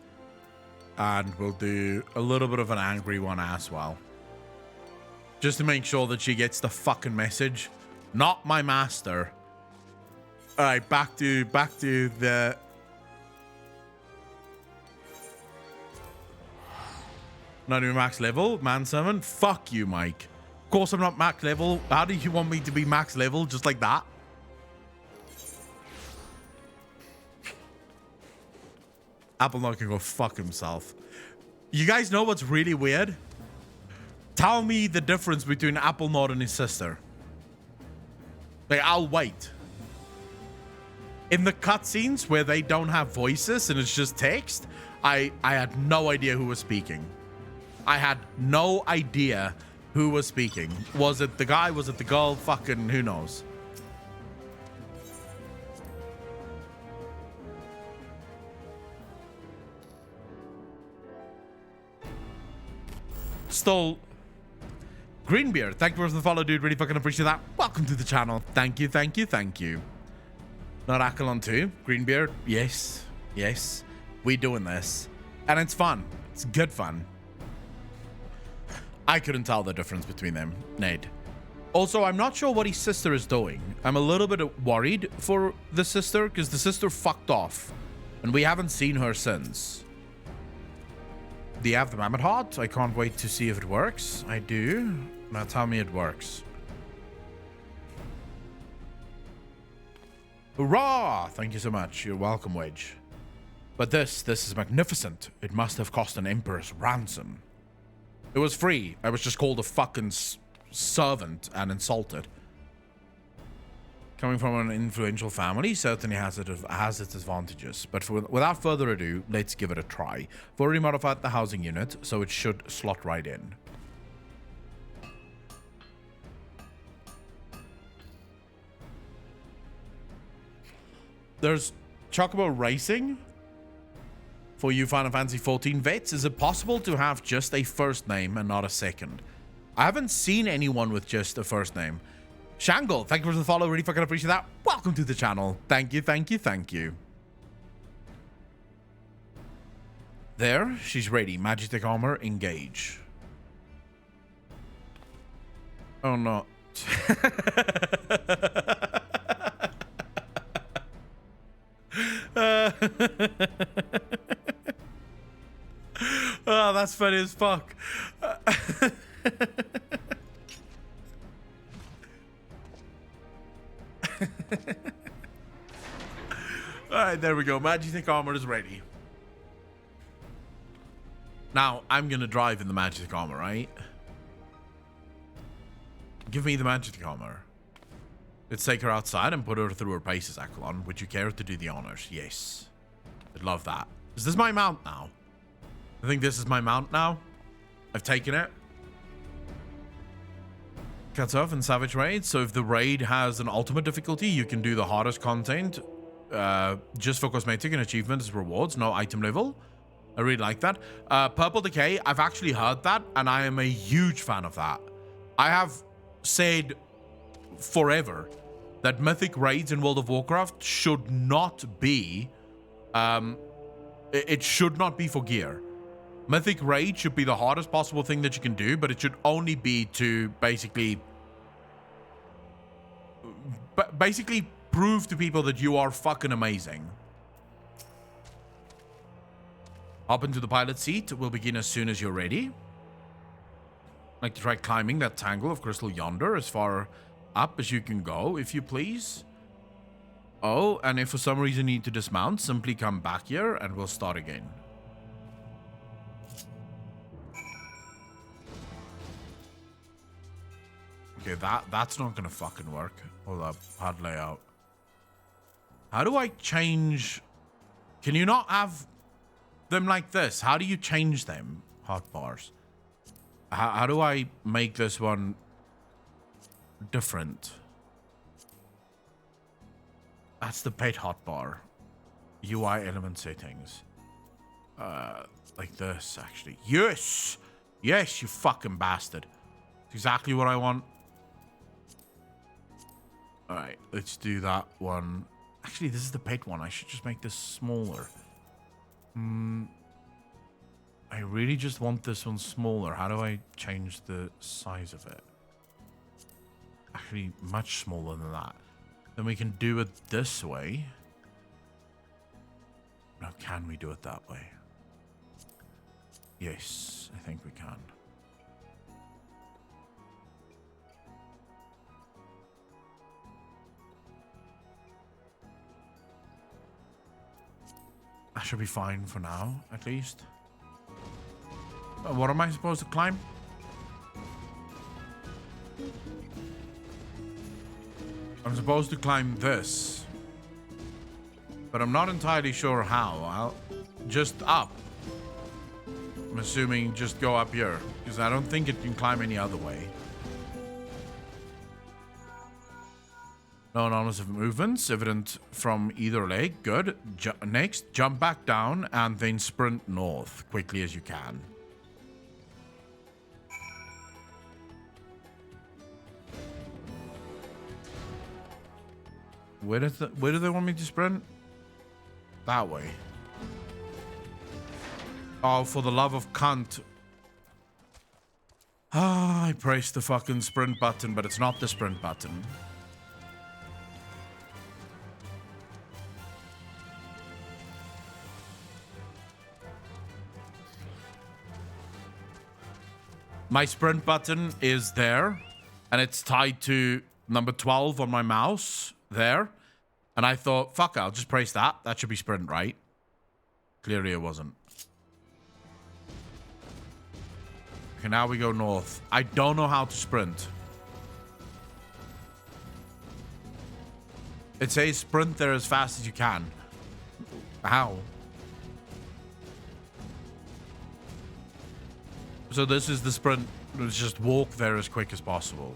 And we'll do a little bit of an angry one as well. Just to make sure that she gets the fucking message. Not my master. Alright, back to the... Not even max level, manservant. Fuck you, Mike. Of course I'm not max level. How do you want me to be max level? Just like that? Applenord can go fuck himself. You guys know what's really weird? Tell me the difference between Applenord and his sister. Like, I'll wait. In the cutscenes where they don't have voices and it's just text, I had no idea who was speaking. I had no idea who was speaking. Was it the guy? Was it the girl? Fucking who knows? stole... Greenbeard, thank you for the follow, dude. Really fucking appreciate that. Welcome to the channel. Thank you, thank you, thank you. Not Akalon too. Greenbeard, yes. Yes. We doing this. And it's fun. It's good fun. I couldn't tell the difference between them, Ned. Also, I'm not sure what his sister is doing. I'm a little bit worried for the sister, because the sister fucked off. And we haven't seen her since. Do you have the mammoth heart? I can't wait to see if it works. I do. Now tell me it works. Hurrah! Thank you so much. You're welcome, Wedge. But this is magnificent. It must have cost an emperor's ransom. It was free. I was just called a fucking servant and insulted. Coming from an influential family certainly has its advantages. But without further ado, let's give it a try. I've already modified the housing unit, so it should slot right in. There's Chocobo Racing. For you Final Fantasy 14 vets, is it possible to have just a first name and not a second? I haven't seen anyone with just a first name. Shangle, thank you for the follow. Really fucking appreciate that. Welcome to the channel. Thank you, thank you, thank you. There, she's ready. Magic armor, engage. Oh no. Oh, that's funny as fuck. Alright, there we go. Magic armor is ready. Now, I'm gonna drive in the magic armor, right? Give me the magic armor. Let's take her outside and put her through her paces, Akalon. Would you care to do the honors? Yes. I'd love that. Is this my mount now? I think this is my mount now. I've taken it. Cuts off in Savage Raid. So if the raid has an ultimate difficulty, you can do the hardest content just for cosmetic and achievements rewards. No item level. I really like that. Purple Decay. I've actually heard that, and I am a huge fan of that. I have said forever that mythic raids in World of Warcraft should not be it should not be for gear. Mythic raid should be the hardest possible thing that you can do, but it should only be to basically prove to people that you are fucking amazing. Hop into the pilot seat. We'll begin as soon as you're ready. I'd like to try climbing that tangle of crystal yonder as far up as you can go, if you please. Oh, and if for some reason you need to dismount, simply come back here and we'll start again. Okay, that's not gonna fucking work. Hold up, HUD layout. How do I change? Can you not have them like this? How do you change them? Hotbars. How do I make this one different? That's the pet hotbar. UI element settings. Like this, actually. Yes! Yes, you fucking bastard. It's exactly what I want. Alright, let's do that one. Actually, this is the pet one. I should just make this smaller. I really just want this one smaller. How do I change the size of it? Actually, much smaller than that. Then we can do it this way. Now, can we do it that way? Yes, I think we can. That should be fine for now, at least. What am I supposed to climb? I'm supposed to climb this. But I'm not entirely sure how. I'll just up. I'm assuming just go up here. Because I don't think it can climb any other way. No anonymous movements evident from either leg. Good. Next, jump back down and then sprint north quickly as you can. Where do they want me to sprint? That way. Oh, for the love of cunt. Ah, I pressed the fucking sprint button, but it's not the sprint button. My sprint button is there, and it's tied to number 12 on my mouse there. And I thought, fuck, I'll just press that. That should be sprint, right? Clearly it wasn't. Okay, now we go north. I don't know how to sprint. It says sprint there as fast as you can. How? So this is the sprint. Let's just walk there as quick as possible.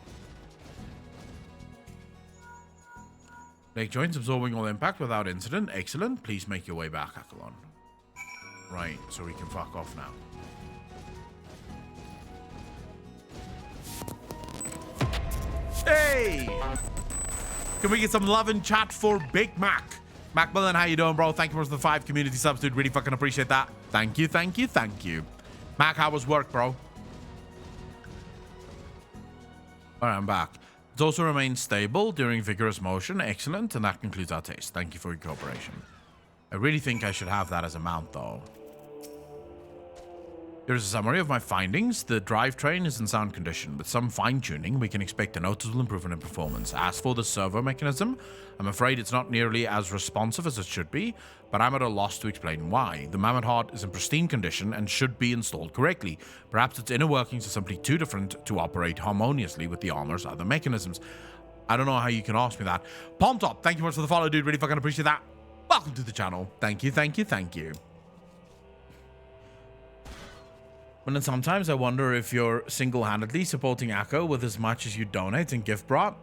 Make joints absorbing all impact without incident. Excellent. Please make your way back, Akalon. Right, so we can fuck off now. Hey! Can we get some love in chat for Big Mac? Macmillan, how you doing, bro? Thank you for the 5 community subs, dude. Really fucking appreciate that. Thank you, thank you, thank you. Mac, how was work, bro? Alright, I'm back. It also remains stable during vigorous motion. Excellent, and that concludes our test. Thank you for your cooperation. I really think I should have that as a mount, though. Here's a summary of my findings. The drivetrain is in sound condition. With some fine-tuning, we can expect a noticeable improvement in performance. As for the servo mechanism, I'm afraid it's not nearly as responsive as it should be, but I'm at a loss to explain why. The Mammoth Heart is in pristine condition and should be installed correctly. Perhaps its inner workings are simply too different to operate harmoniously with the armor's other mechanisms. I don't know how you can ask me that. Palm Top, thank you much for the follow, dude. Really fucking appreciate that. Welcome to the channel. Thank you, thank you, thank you. Well, then sometimes I wonder if you're single-handedly supporting Akko with as much as you donate and gift brought.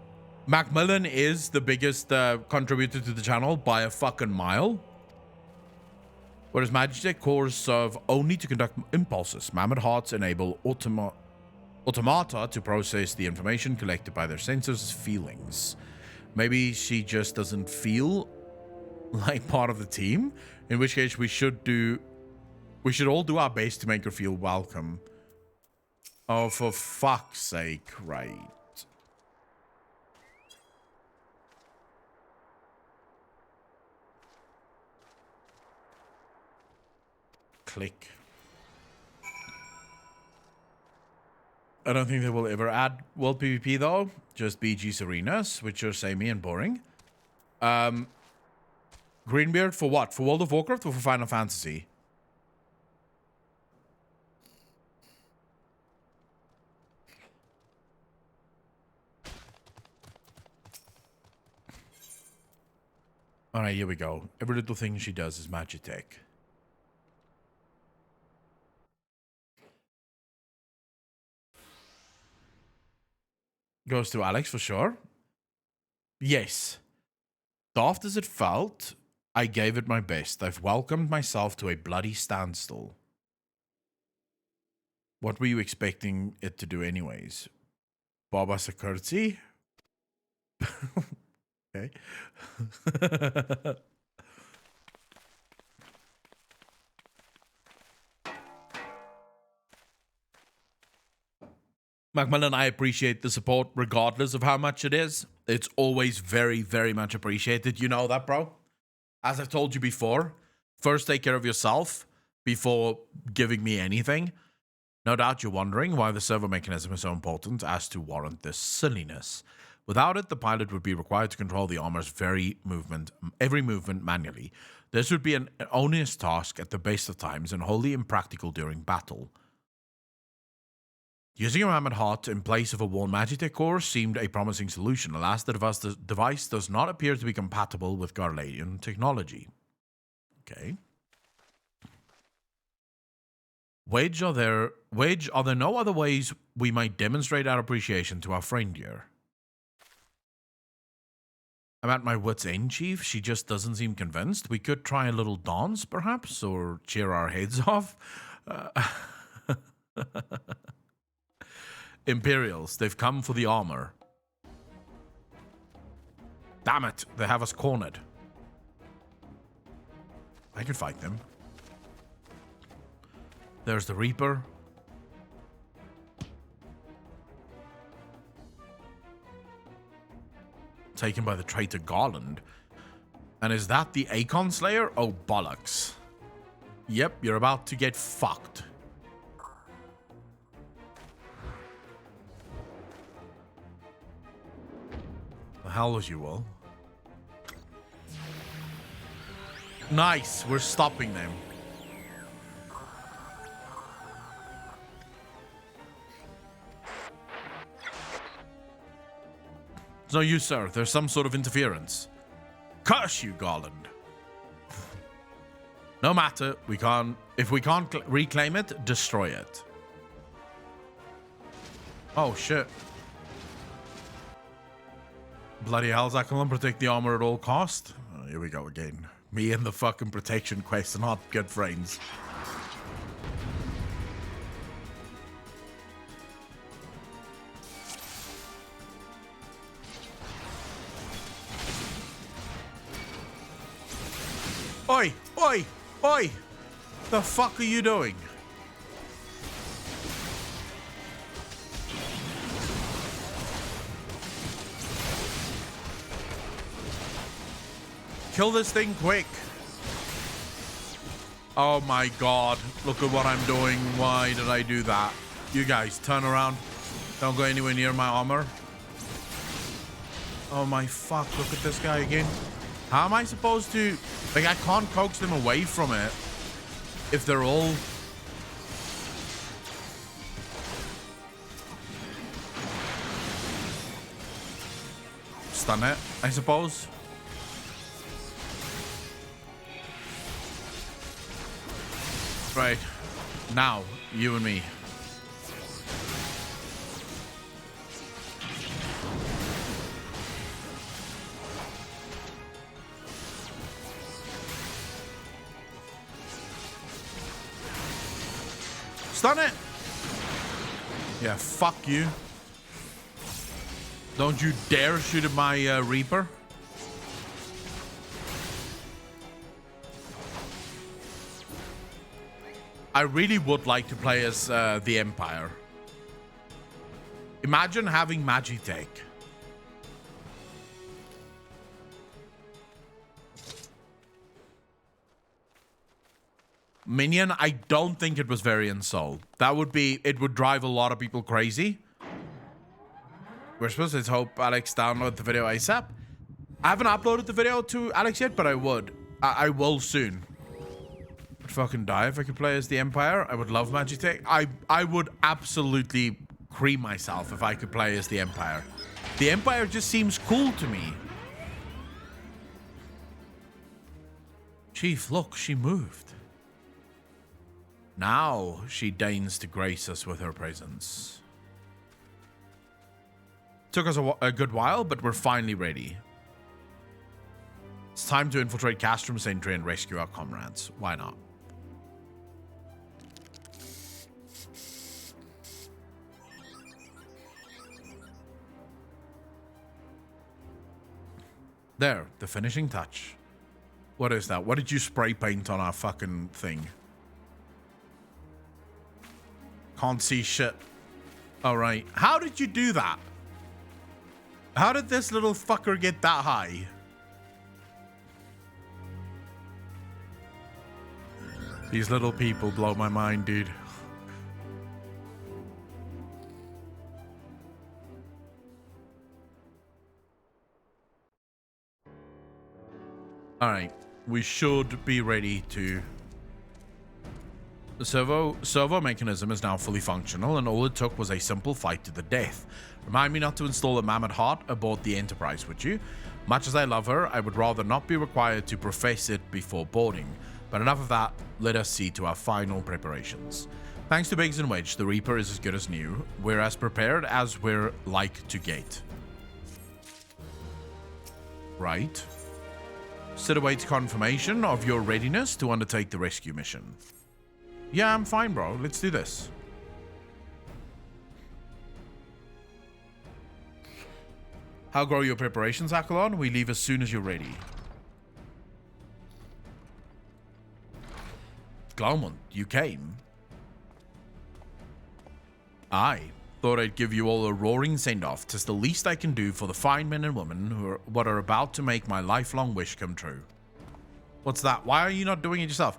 Macmillan is the biggest contributor to the channel by a fucking mile. Whereas Magitech cores serve only to conduct impulses. Mammoth Hearts enable automata to process the information collected by their sensors as feelings. Maybe she just doesn't feel like part of the team, in which case we should all do our best to make her feel welcome. Oh, for fuck's sake, right. Click. I don't think they will ever add World PvP though. Just BG Serenas, which are samey and boring. Greenbeard for what? For World of Warcraft or for Final Fantasy? Alright, here we go. Every little thing she does is Magitech. Goes to Alex for sure. Yes. Daft as it felt, I gave it my best. I've welcomed myself to a bloody standstill. What were you expecting it to do anyways? Baba Sakurti? Okay. Macmillan, I appreciate the support regardless of how much it is. It's always very, very much appreciated. You know that, bro? As I've told you before, first take care of yourself before giving me anything. No doubt you're wondering why the servo mechanism is so important as to warrant this silliness. Without it, the pilot would be required to control the armor's every movement manually. This would be an onerous task at the best of times and wholly impractical during battle. Using a Mammoth Heart in place of a worn Magitech core seemed a promising solution. Alas, the device does not appear to be compatible with Garladian technology. Okay. Wedge, are there no other ways we might demonstrate our appreciation to our friend here? I'm at my wit's end, Chief. She just doesn't seem convinced. We could try a little dance, perhaps, or cheer our heads off. Imperials, they've come for the armor. Damn it, they have us cornered. I can fight them. There's the Reaper. Taken by the traitor Garland. And is that the Akon Slayer? Oh, bollocks. Yep, you're about to get fucked. The hell was you all? Nice, we're stopping them. It's no use, sir. There's some sort of interference. Curse you, Garland. No matter, if we can't reclaim it, destroy it. Oh, shit. Bloody hell, Zakalon, protect the armor at all cost. Oh, here we go again. Me and the fucking protection quest are not good friends. Oi! Oi! Oi! The fuck are you doing? Kill this thing quick. Oh my god. Look at what I'm doing. Why did I do that? You guys, turn around. Don't go anywhere near my armor. Oh my fuck. Look at this guy again. How am I supposed to... Like, I can't coax them away from it if they're all... Stun it, I suppose. Right. Now, you and me. Stun it! Yeah, fuck you. Don't you dare shoot at my Reaper. I really would like to play as the Empire. Imagine having Magitech. Minion, I don't think it was Varian Soul. That would be, it would drive a lot of people crazy. We're supposed to hope Alex download the video ASAP. I haven't uploaded the video to Alex yet, but I would. I will soon. I'd fucking die if I could play as the Empire. I would love Magitech. I would absolutely cream myself if I could play as the Empire. The Empire just seems cool to me. Chief, look, she moved. Now she deigns to grace us with her presence. Took us a good while, but we're finally ready. It's time to infiltrate Castrum Sentry and rescue our comrades. Why not? There, the finishing touch. What is that? What did you spray paint on our fucking thing? Can't see shit. All right. How did you do that? How did this little fucker get that high? These little people blow my mind, dude. All right. We should be ready to... The servo mechanism is now fully functional, and all it took was a simple fight to the death. Remind me not to install a Mammoth Heart aboard the Enterprise, would you? Much as I love her, I would rather not be required to profess it before boarding. But enough of that, let us see to our final preparations. Thanks to Biggs and Wedge, the Reaper is as good as new. We're as prepared as we're like to gate. Right. Sit awaits confirmation of your readiness to undertake the rescue mission. Yeah, I'm fine, bro. Let's do this. How grow your preparations, Akalon? We leave as soon as you're ready. Glaumont, you came? I thought I'd give you all a roaring send-off. 'Tis the least I can do for the fine men and women who are about to make my lifelong wish come true. What's that? Why are you not doing it yourself?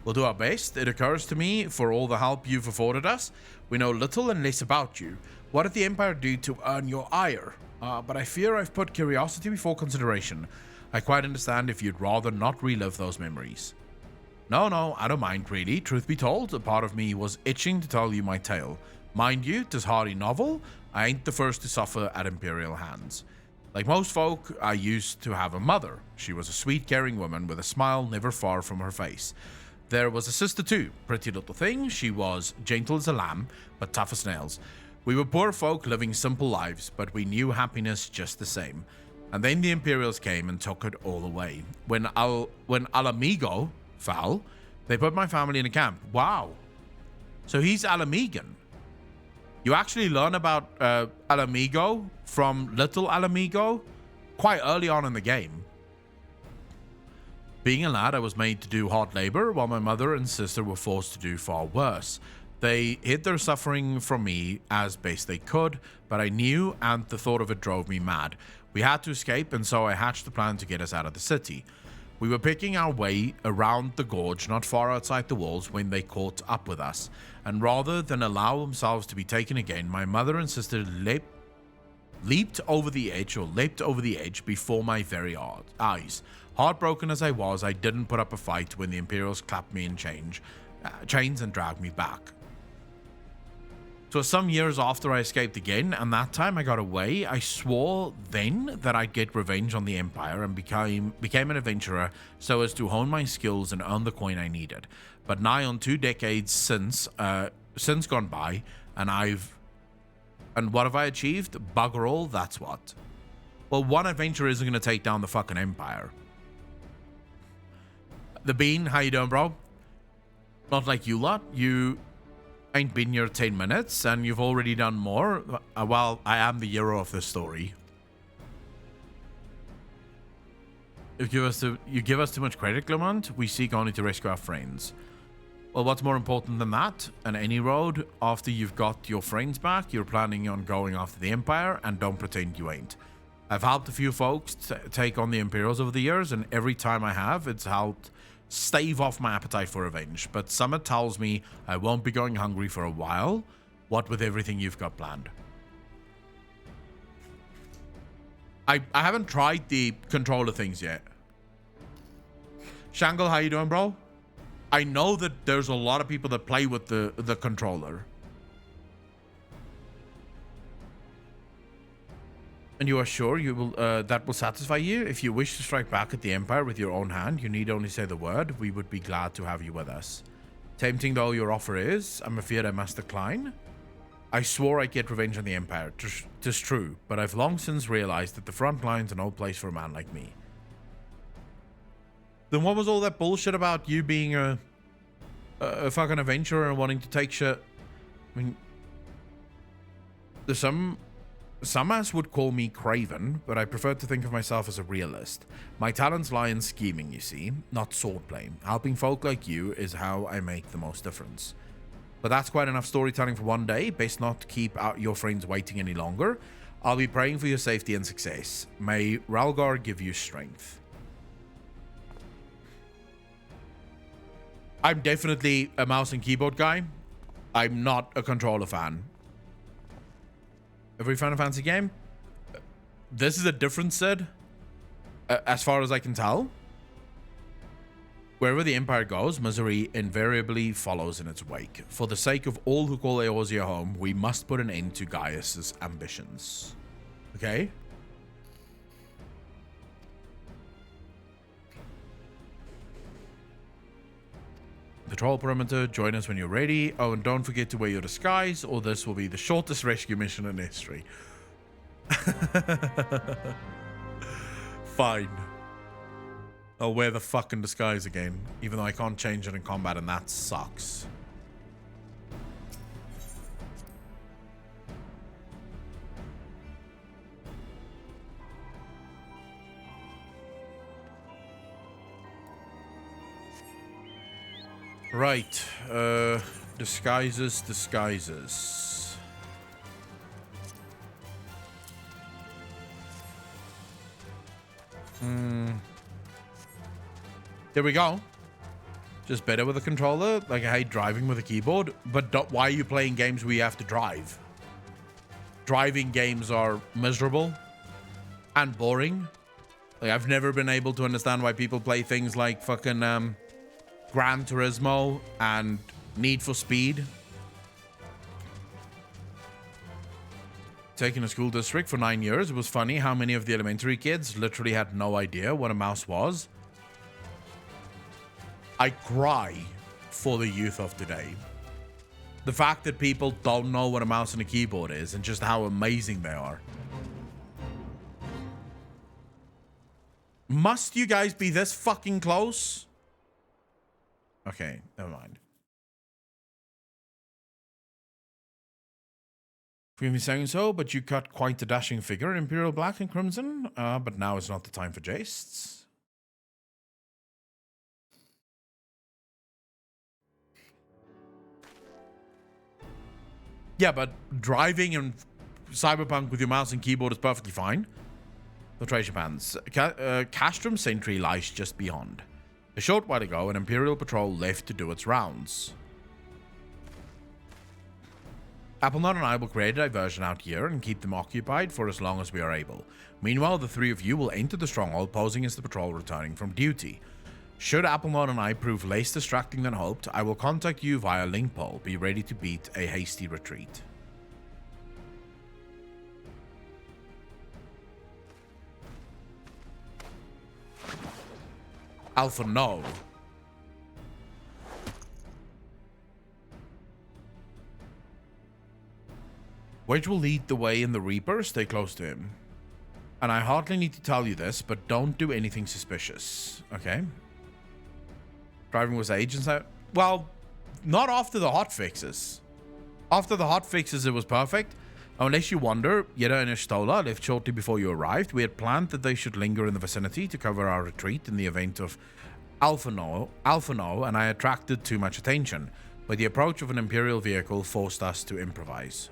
We'll do our best. It occurs to me, for all the help you've afforded us, we know little and less about you. What did the Empire do to earn your ire? But I fear I've put curiosity before consideration. I quite understand if you'd rather not relive those memories. No, I don't mind, really. Truth be told, a part of me was itching to tell you my tale. Mind you, 'tis hardly novel. I ain't the first to suffer at Imperial hands. Like most folk, I used to have a mother. She was a sweet, caring woman with a smile never far from her face. There was a sister too, pretty little thing. She was gentle as a lamb, but tough as nails. We were poor folk living simple lives, but we knew happiness just the same. And then the Imperials came and took it all away. When Alamigo fell, they put my family in a camp. Wow. So he's Alamigan. You actually learn about Alamigo from Little Alamigo quite early on in the game. Being a lad, I was made to do hard labor, while my mother and sister were forced to do far worse. They hid their suffering from me as best they could, but I knew, and the thought of it drove me mad. We had to escape, and so I hatched a plan to get us out of the city. We were picking our way around the gorge not far outside the walls when they caught up with us, and rather than allow themselves to be taken again, my mother and sister leaped over the edge before my very eyes. Heartbroken as I was, I didn't put up a fight when the Imperials clapped me in chains and dragged me back. So some years after I escaped again, and that time I got away, I swore then that I'd get revenge on the Empire and became an adventurer so as to hone my skills and earn the coin I needed. But nigh on 2 decades since gone by, and what have I achieved? Bugger all, that's what. Well, one adventure isn't going to take down the fucking Empire. The Bean, how you doing, bro? Not like you lot. You ain't been here 10 minutes and you've already done more. Well, I am the hero of this story. You give us too much credit, Clement. We seek only to rescue our friends. Well, what's more important than that? On any road, after you've got your friends back, you're planning on going after the Empire, and don't pretend you ain't. I've helped a few folks take on the Imperials over the years, and every time I have, it's helped stave off my appetite for revenge. But Summit tells me I won't be going hungry for a while. What with everything you've got planned? I haven't tried the controller things yet. Shangle, how you doing, bro? I know that there's a lot of people that play with the controller. And you are sure you will that will satisfy you? If you wish to strike back at the Empire with your own hand, you need only say the word. We would be glad to have you with us. Tempting though your offer is, I'm afraid I must decline. I swore I'd get revenge on the Empire. 'Tis true, but I've long since realized that the front line's no place for a man like me. Then what was all that bullshit about you being a fucking adventurer and wanting to take shit? I mean, there's some ass would call me craven, but I prefer to think of myself as a realist. My talents lie in scheming, you see, not swordplay. Helping folk like you is how I make the most difference. But that's quite enough storytelling for one day. Best not keep your friends waiting any longer. I'll be praying for your safety and success. May Ralgar give you strength. I'm definitely a mouse and keyboard guy. I'm not a controller fan. Every Final Fantasy game? This is a different Sid, as far as I can tell. Wherever the Empire goes, misery invariably follows in its wake. For the sake of all who call Eorzea home, we must put an end to Gaius's ambitions. Okay? The troll perimeter, join us when you're ready. Oh, and don't forget to wear your disguise, or this will be the shortest rescue mission in history. Fine. I'll wear the fucking disguise again, even though I can't change it in combat, and that sucks. Right. Disguises. There we go. Just better with a controller. Like, I hate driving with a keyboard, but why are you playing games where you have to drive? Driving games are miserable and boring. Like, I've never been able to understand why people play things like fucking Gran Turismo and Need for Speed. Taking a school district for 9 years, it was funny how many of the elementary kids literally had no idea what a mouse was. I cry for the youth of today. The fact that people don't know what a mouse and a keyboard is and just how amazing they are. Must you guys be this fucking close? Okay, never mind. Forgive me saying so, but you cut quite a dashing figure in Imperial Black and Crimson. But now is not the time for jests. Yeah, but driving in Cyberpunk with your mouse and keyboard is perfectly fine. Filtration pans. Castrum Sentry lies just beyond. A short while ago, an Imperial patrol left to do its rounds. Applenut and I will create a diversion out here and keep them occupied for as long as we are able. Meanwhile, the three of you will enter the stronghold posing as the patrol returning from duty. Should Applenut and I prove less distracting than hoped, I will contact you via link poll. Be ready to beat a hasty retreat. Alpha, no. Wedge will lead the way in the Reaper. Stay close to him. And I hardly need to tell you this, but don't do anything suspicious. Okay? Driving was agents out. Well, not after the hotfixes. After the hotfixes, it was perfect. Unless you wonder, Yeda and Ishtola left shortly before you arrived. We had planned that they should linger in the vicinity to cover our retreat in the event of Alpha No, and I attracted too much attention. But the approach of an Imperial vehicle forced us to improvise.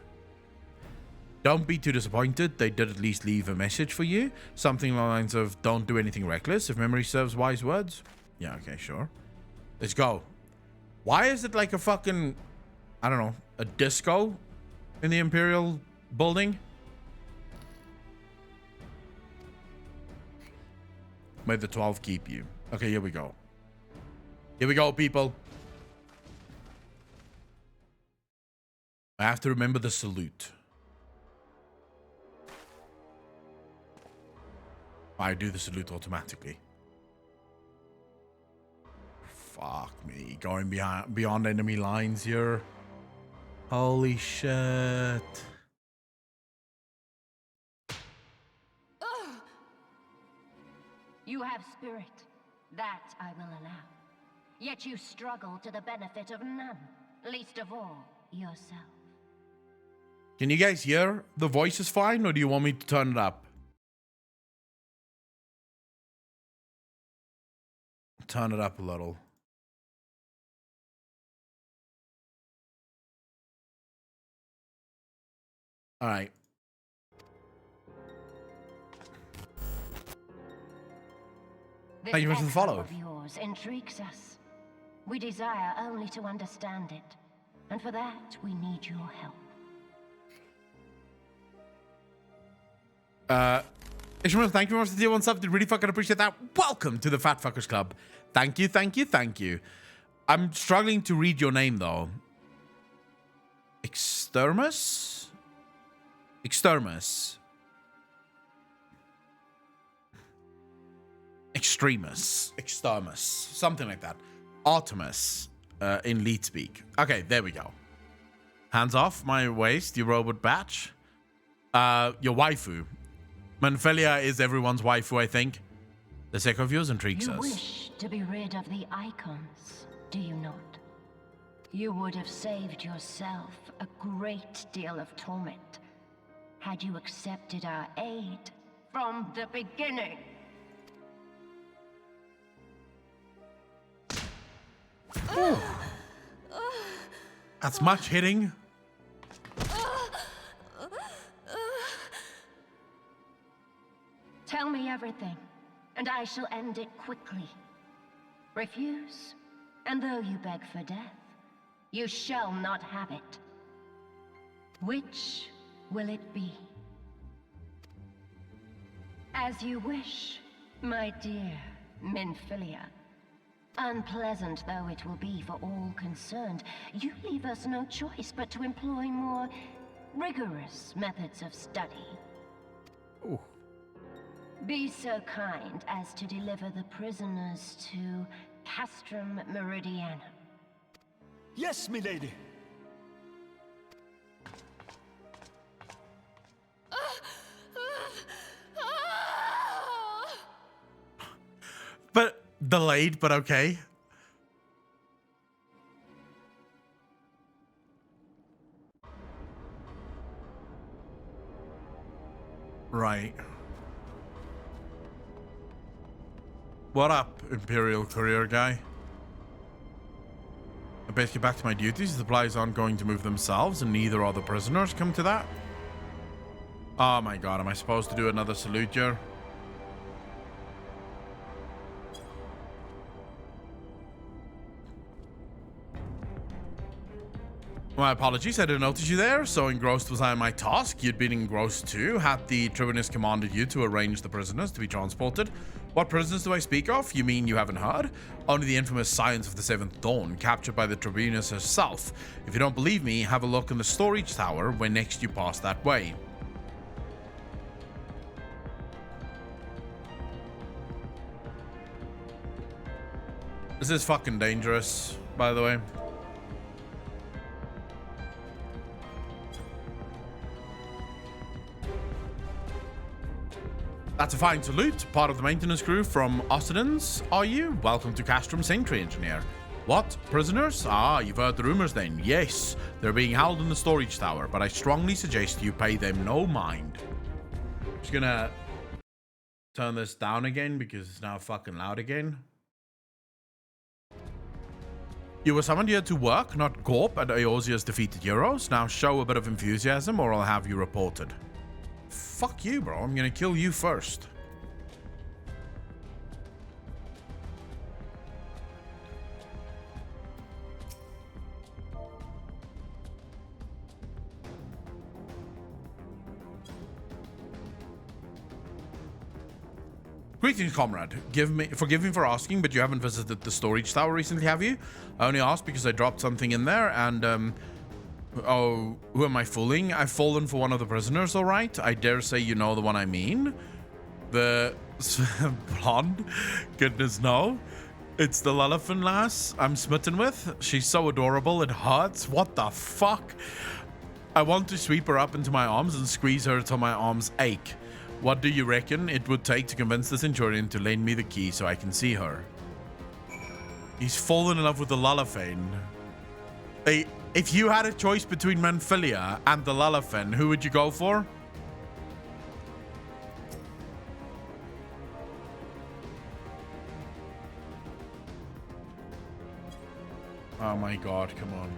Don't be too disappointed. They did at least leave a message for you. Something along the lines of, don't do anything reckless, if memory serves wise words. Yeah, okay, sure. Let's go. Why is it like a fucking, I don't know, a disco in the Imperial building? May the 12 keep you. Okay, here we go. Here we go, people. I have to remember the salute. I do the salute automatically. Fuck me. Going beyond enemy lines here. Holy shit. You have spirit. That I will allow. Yet you struggle to the benefit of none. Least of all, yourself. Can you guys hear? The voice is fine, or do you want me to turn it up? Turn it up a little. All right. Thank you for the follow. Of yours intrigues us. We desire only to understand it, and for that we need your help. Ishmael, thank you very much for the tier 1 sub. Did really fucking appreciate that. Welcome to the Fat Fuckers Club. Thank you, thank you, thank you. I'm struggling to read your name though. Extermus? Extremus. Extremus. Something like that. Artemis in lead speak. Okay, there we go. Hands off my waist, you robot batch. Your waifu. Manphelia is everyone's waifu, I think. The sake of yours intrigues us. You wish to be rid of the icons, do you not? You would have saved yourself a great deal of torment had you accepted our aid from the beginning. Ooh. That's much hitting. Tell me everything, and I shall end it quickly. Refuse, and though you beg for death, you shall not have it. Which will it be? As you wish, my dear Minfilia. Unpleasant though it will be for all concerned, you leave us no choice but to employ more rigorous methods of study. Ooh. Be so kind as to deliver the prisoners to Castrum Meridianum. Yes, milady. But delayed, but okay. Right. What up, Imperial Courier guy? I best get back to my duties. The supplies aren't going to move themselves, and neither are the prisoners. Come to that. Oh my god, am I supposed to do another salute here? My apologies, I didn't notice you there. So engrossed was I in my task. You'd been engrossed too. Had the Tribunus commanded you to arrange the prisoners to be transported. What prisoners do I speak of? You mean you haven't heard? Only the infamous Scions of the Seventh Dawn, captured by the Tribunus herself. If you don't believe me, have a look in the storage tower when next you pass that way. This is fucking dangerous, by the way. That's a fine salute. Part of the maintenance crew from Occidens, are you? Welcome to Castrum Sentry Engineer. What? Prisoners? Ah, you've heard the rumors then. Yes, they're being held in the storage tower, but I strongly suggest you pay them no mind. Just gonna turn this down again because it's now fucking loud again. You were summoned here to work, not Gorp at Eorzea's defeated heroes. Now show a bit of enthusiasm or I'll have you reported. Fuck you, bro. I'm gonna kill you first. Greetings, comrade. Forgive me for asking, but you haven't visited the storage tower recently, have you? I only asked because I dropped something in there and, oh, who am I fooling? I've fallen for one of the prisoners, all right? I dare say you know the one I mean. The blonde? Goodness, no. It's the Lullifin lass I'm smitten with. She's so adorable, it hurts. What the fuck? I want to sweep her up into my arms and squeeze her till my arms ache. What do you reckon it would take to convince the Centurion to lend me the key so I can see her? He's fallen in love with the Lullifin. If you had a choice between Minfilia and the Lullifin, who would you go for? Oh my god, come on.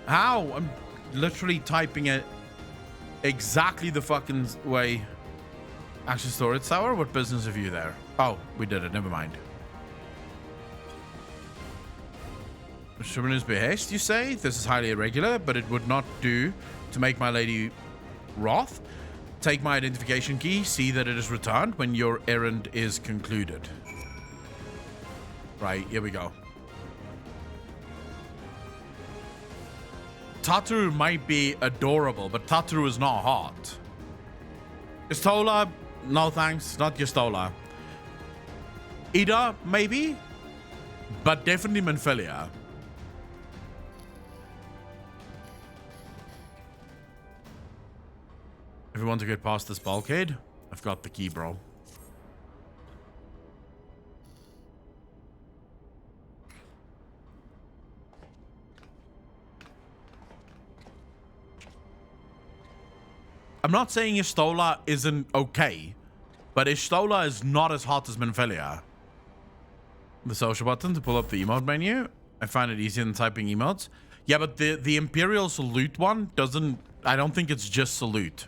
How? I'm literally typing it exactly the fucking way. Actually, storage tower? What business have you there? Oh, we did it. Never mind. Tribunus behest, you say? This is highly irregular, but it would not do to make my lady wrath. Take my identification key, see that it is returned when your errand is concluded. Right, here we go. Tataru might be adorable, but Tataru is not hot. Gistola? No thanks, not Gistola. Ida, maybe? But definitely Minfilia. If you want to get past this bulkhead, I've got the key, bro. I'm not saying Istola isn't okay, but Istola is not as hot as Minfilia. the social button to pull up the emote menu. I find it easier than typing emotes. Yeah, but the Imperial Salute one doesn't... I don't think it's just salute.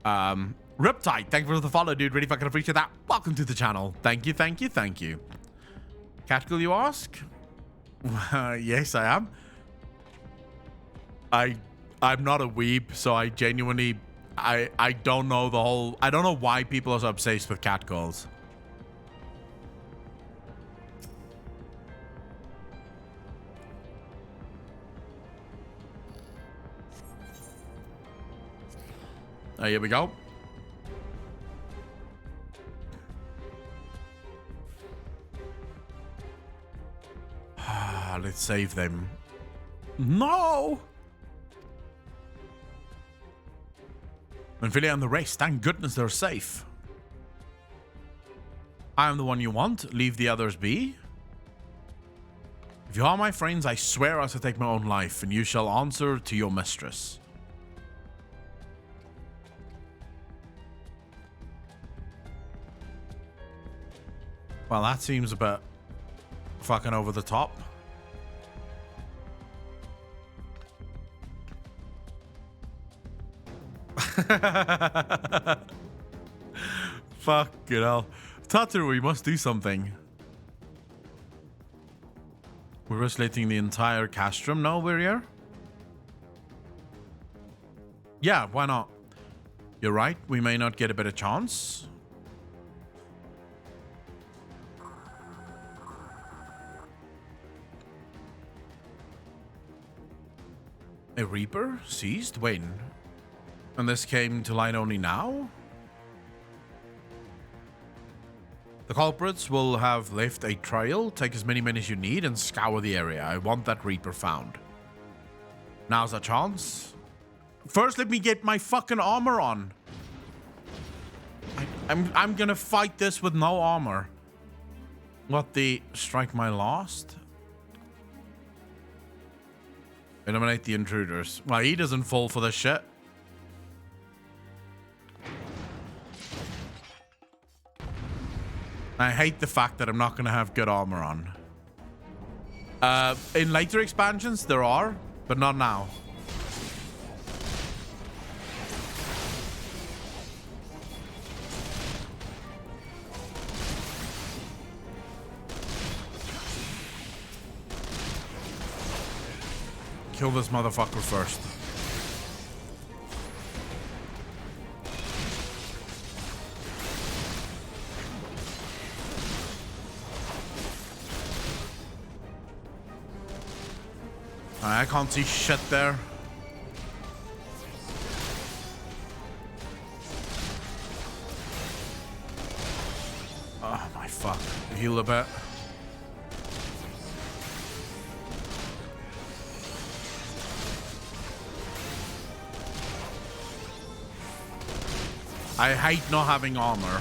Riptide, thank you for the follow, dude. Really fucking appreciate that. Welcome to the channel. Thank you, thank you, thank you. Catgirl, you ask? Yes, I am. I'm not a weeb, so I genuinely... I don't know the whole... I don't know why people are so obsessed with catcalls. Here we go. Let's save them. No! Ophelia and the rest, thank goodness they're safe. I am the one you want. Leave the others be. If you are my friends, I swear I shall take my own life, and you shall answer to your mistress. Well, that seems a bit fucking over the top. Fuck it hell. Tatter, we must do something. We're isolating the entire castrum. No, we're here. Yeah, why not? You're right. We may not get a better chance. A Reaper? Seized? When? And this came to light only now? The culprits will have left a trail. Take as many men as you need and scour the area. I want that Reaper found. Now's our chance. First, let me get my fucking armor on. I'm gonna fight this with no armor. What the... Strike my last? Eliminate the intruders. Well, he doesn't fall for this shit. I hate the fact that I'm not going to have good armor on. In later expansions, there are, but not now. Kill this motherfucker first. I can't see shit there. Oh my fuck. Heal a bit. I hate not having armor.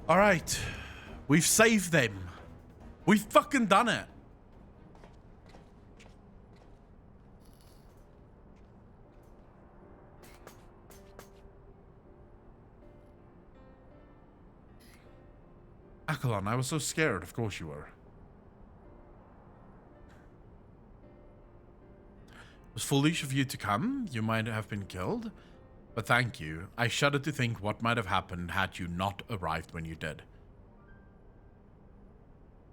All right, we've saved them. We've fucking done it. Akalon, I was so scared. Of course you were. It was foolish of you to come. You might have been killed. But thank you. I shudder to think what might have happened had you not arrived when you did.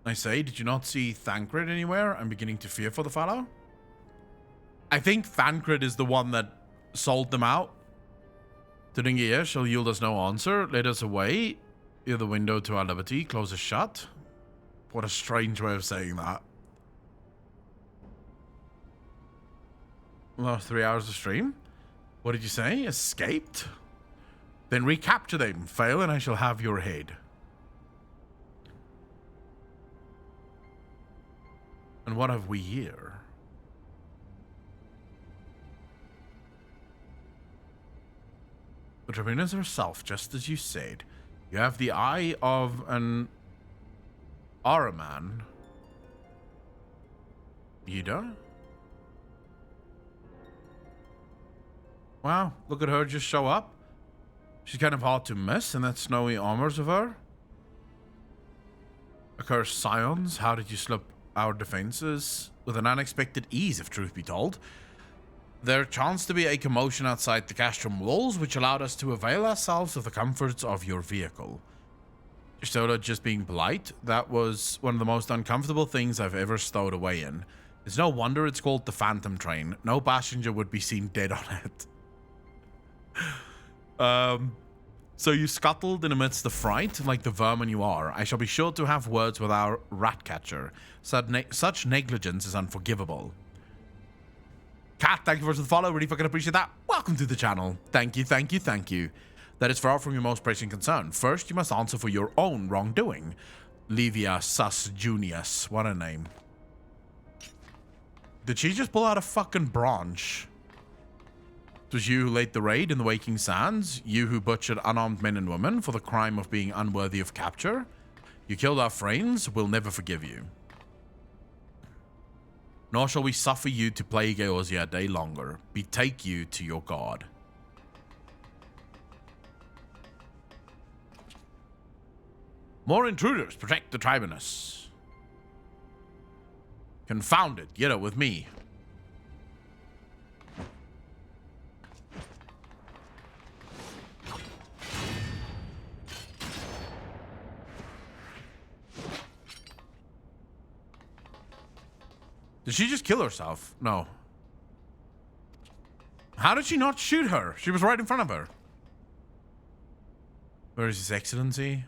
I say, did you not see Thancred anywhere? I'm beginning to fear for the fellow. I think Thancred is the one that sold them out. Turingia shall yield us no answer. Let us away. Ere the window to our liberty closes shut. What a strange way of saying that. Last 3 hours of stream. What did you say? Escaped? Then recapture them. Fail and I shall have your head. And what have we here? The Tribunus herself, just as you said. You have the eye of an Araman. Ida? Wow, look at her just show up. She's kind of hard to miss in that snowy armors of her. Accursed scions, how did you slip our defenses? With an unexpected ease, if truth be told. There chanced to be a commotion outside the castrum walls, which allowed us to avail ourselves of the comforts of your vehicle. Instead of just being polite, that was one of the most uncomfortable things I've ever stowed away in. It's no wonder it's called the Phantom Train. No passenger would be seen dead on it. So you scuttled in amidst the fright, like the vermin you are. I shall be sure to have words with our rat catcher. Such negligence is unforgivable. Cat, thank you for the follow. Really fucking appreciate that. Welcome to the channel. Thank you, thank you, thank you. That is far from your most pressing concern. First, you must answer for your own wrongdoing. Livia Sus Junius. What a name. Did she just pull out a fucking branch? It was you who laid the raid in the Waking Sands. You who butchered unarmed men and women for the crime of being unworthy of capture. You killed our friends. We'll never forgive you. Nor shall we suffer you to plague Eorzea a day longer. Betake you to your god. More intruders. Protect the Tribunus. Confound it. Get it with me. Did she just kill herself? No. How did she not shoot her? She was right in front of her. Where is His Excellency?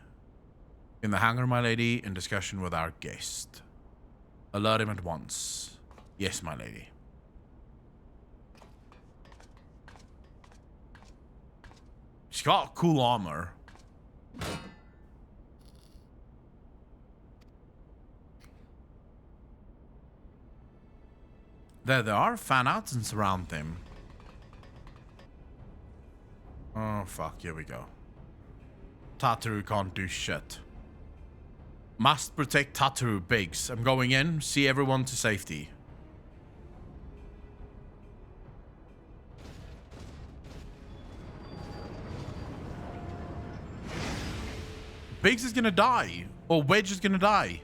In the hangar, my lady, in discussion with our guest. Alert him at once. Yes, my lady. She's got cool armor. There are fan outs and surround them. Oh fuck, here we go. Tataru can't do shit. Must protect Tataru, Biggs. I'm going in, see everyone to safety. Biggs is gonna die. Or Wedge is gonna die.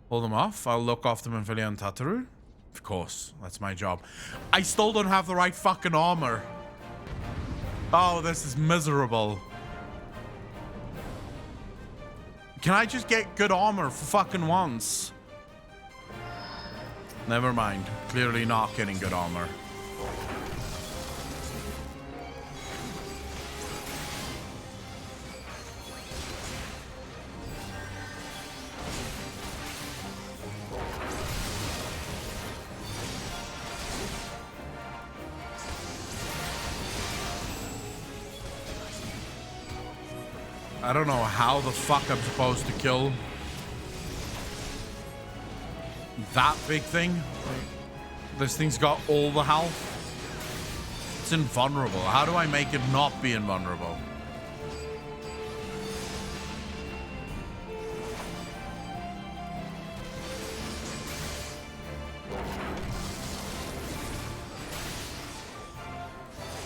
Hold them off. I'll look after Manfilia and Tataru. Of course, that's my job. I still don't have the right fucking armor. Oh, this is miserable. Can I just get good armor for fucking once? Never mind. Clearly not getting good armor. I don't know how the fuck I'm supposed to kill that big thing. This thing's got all the health. It's invulnerable. How do I make it not be invulnerable?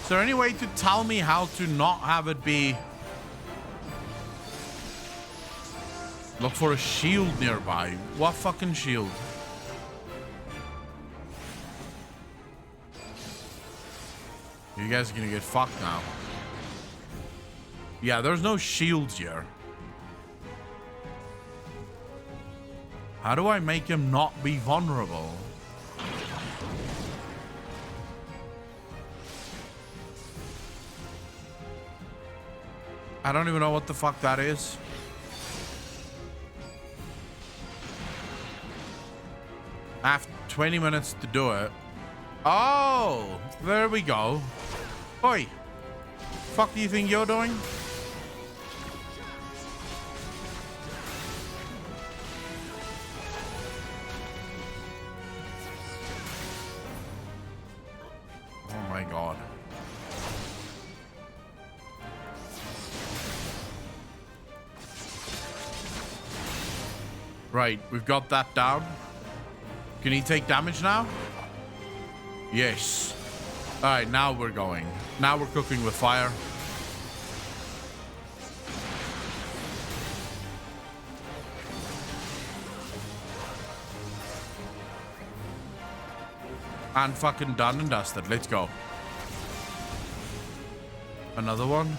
Is there any way to tell me how to not have it be... Look for a shield nearby. What fucking shield? You guys are gonna get fucked now. Yeah, there's no shields here. How do I make him not be vulnerable? I don't even know what the fuck that is. I have 20 minutes to do it. Oh, there we go. Oi. fuck do you think you're doing? Oh my god. Right, we've got that down. Can he take damage now? Yes. Alright, now we're going. Now we're cooking with fire. And fucking done and dusted. Let's go. Another one.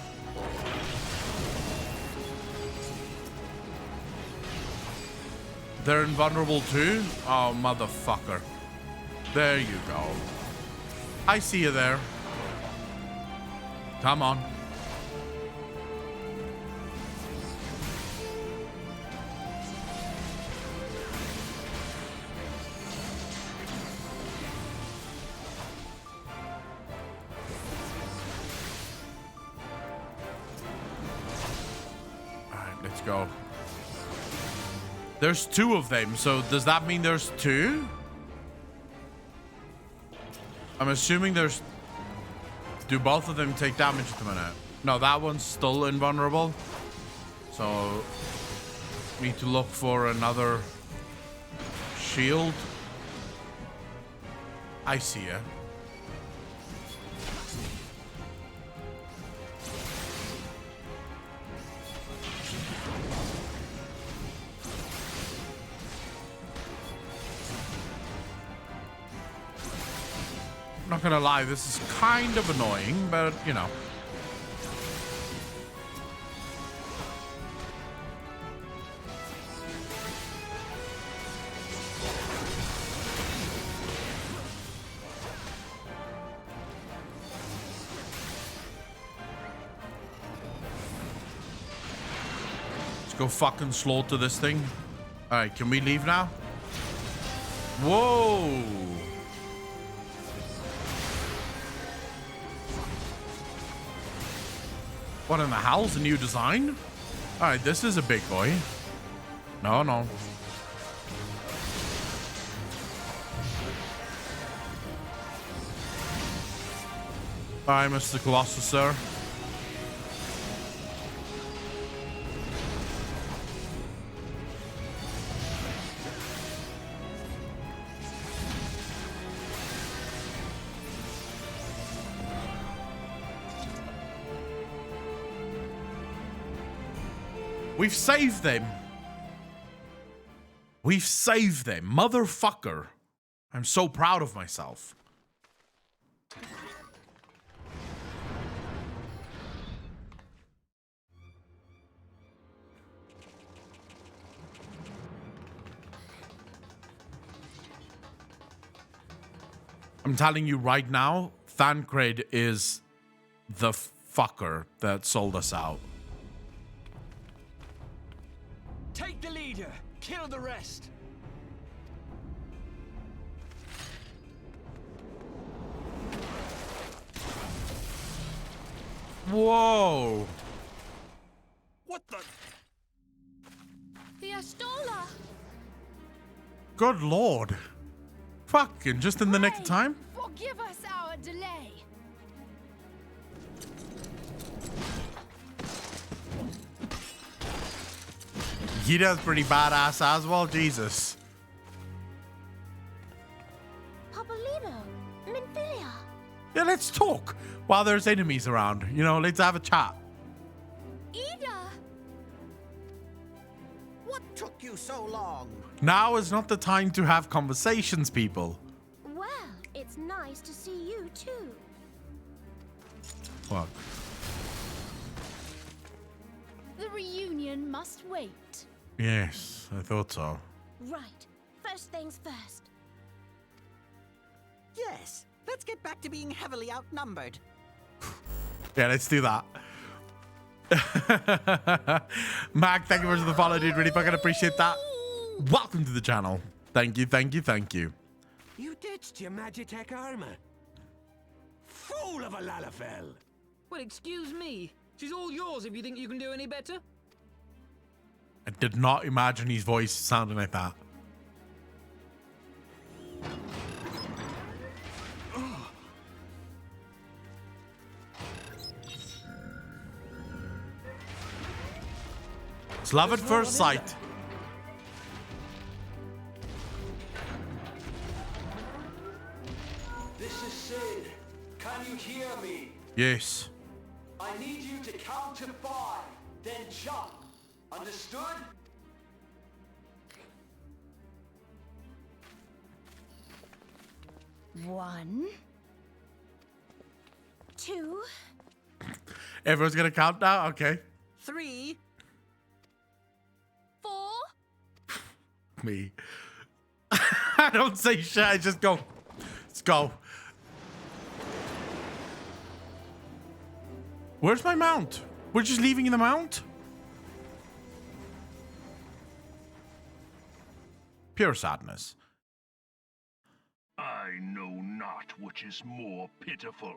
They're invulnerable too? Oh, motherfucker. There you go. I see you there. Come on. All right, let's go. There's 2 of them, so does that mean there's 2? I'm assuming there's... Do both of them take damage at the minute? No, that one's still invulnerable. So... Need to look for another... shield. I see ya. Not gonna lie, this is kind of annoying, but you know. Let's go fucking slaughter this thing. Alright, can we leave now? Whoa! What in the hell's a new design? Alright, this is a big boy. No, no. Hi, Mr. Colossus, sir. We've saved them. We've saved them. Motherfucker. I'm so proud of myself. I'm telling you right now, Thancred is the fucker that sold us out. Take the leader, kill the rest. Whoa. What the? The Astola! Good lord. Fucking just in the nick of time. Forgive us our delay. He does pretty badass as well, Jesus. Papolino, Minfilia. Yeah, let's talk while there's enemies around. You know, let's have a chat. Ida! What took you so long? Now is not the time to have conversations, people. Well, it's nice to see you too. What? The reunion must wait. Yes, I thought so. Right. First things first. Yes, let's get back to being heavily outnumbered. Yeah, let's do that. Mac, thank you much for the follow, dude. Really fucking appreciate that. Welcome to the channel. Thank you, thank you, thank you. You ditched your Magitech armor. Fool of a Lalafell. Well, excuse me. She's all yours if you think you can do any better. I did not imagine his voice sounding like that. It's love at first sight. This is Sid. Can you hear me? Yes. I need you to count to 5, then jump. Understood? One, two, Everyone's gonna count now? Okay. 3. 4. Me. I don't say shit, I just go. Let's go. Where's my mount? We're just leaving the mount? Pure sadness. I know not which is more pitiful,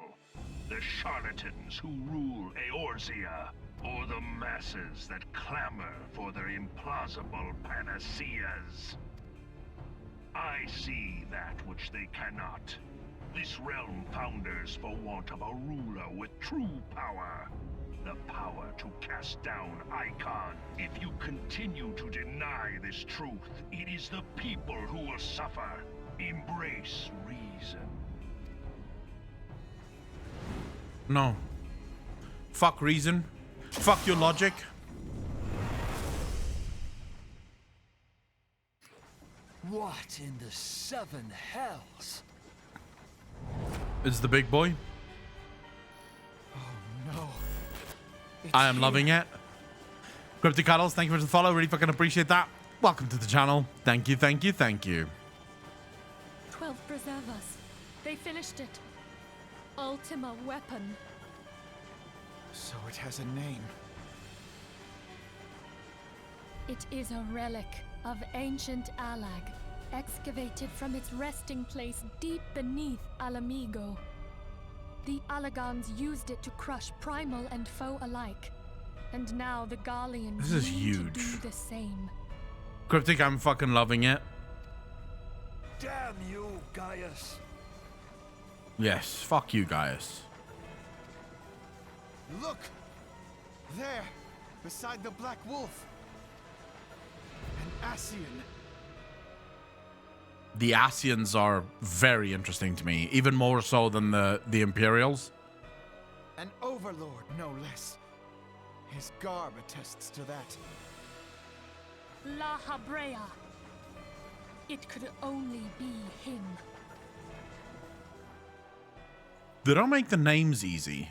the charlatans who rule Eorzea, or the masses that clamor for their implausible panaceas. I see that which they cannot. This realm founders for want of a ruler with true power. The power to cast down Icon. If you continue to deny this truth, it is the people who will suffer. Embrace reason. No. Fuck reason. Fuck your logic. What in the 7 hells? It's the big boy. No. I am loving it. Cryptic Cuddles, thank you for the follow. Really fucking appreciate that. Welcome to the channel. Thank you, thank you, thank you. 12 preservers. They finished it. Ultima weapon. So it has a name. It is a relic of ancient Alag, excavated from its resting place deep beneath Alamigo. The Alagans used it to crush primal and foe alike, and now the Garleans This is mean to huge. do the same. Cryptic, I'm fucking loving it. Damn you, Gaius. Yes, fuck you guys. Look! There! Beside the Black Wolf! An Ascian. The Ascians are very interesting to me, even more so than the Imperials. An Overlord, no less. His garb attests to that. La Habrea. It could only be him. They don't make the names easy.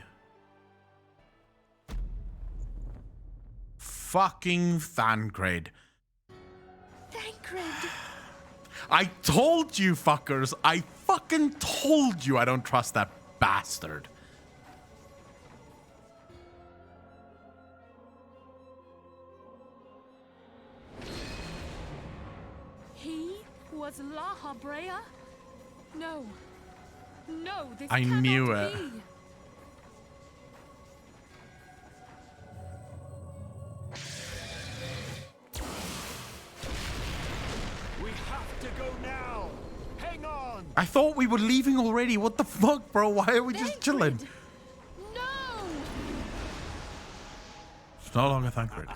Fucking Thancred. Thancred! I told you fuckers. I fucking told you I don't trust that bastard. He was La Habrea? No. No, this I cannot knew it. be. We have to go now. Hang on. I thought we were leaving already. What the fuck, bro? Why are we just chilling? Thancred! No! It's no longer Thancred.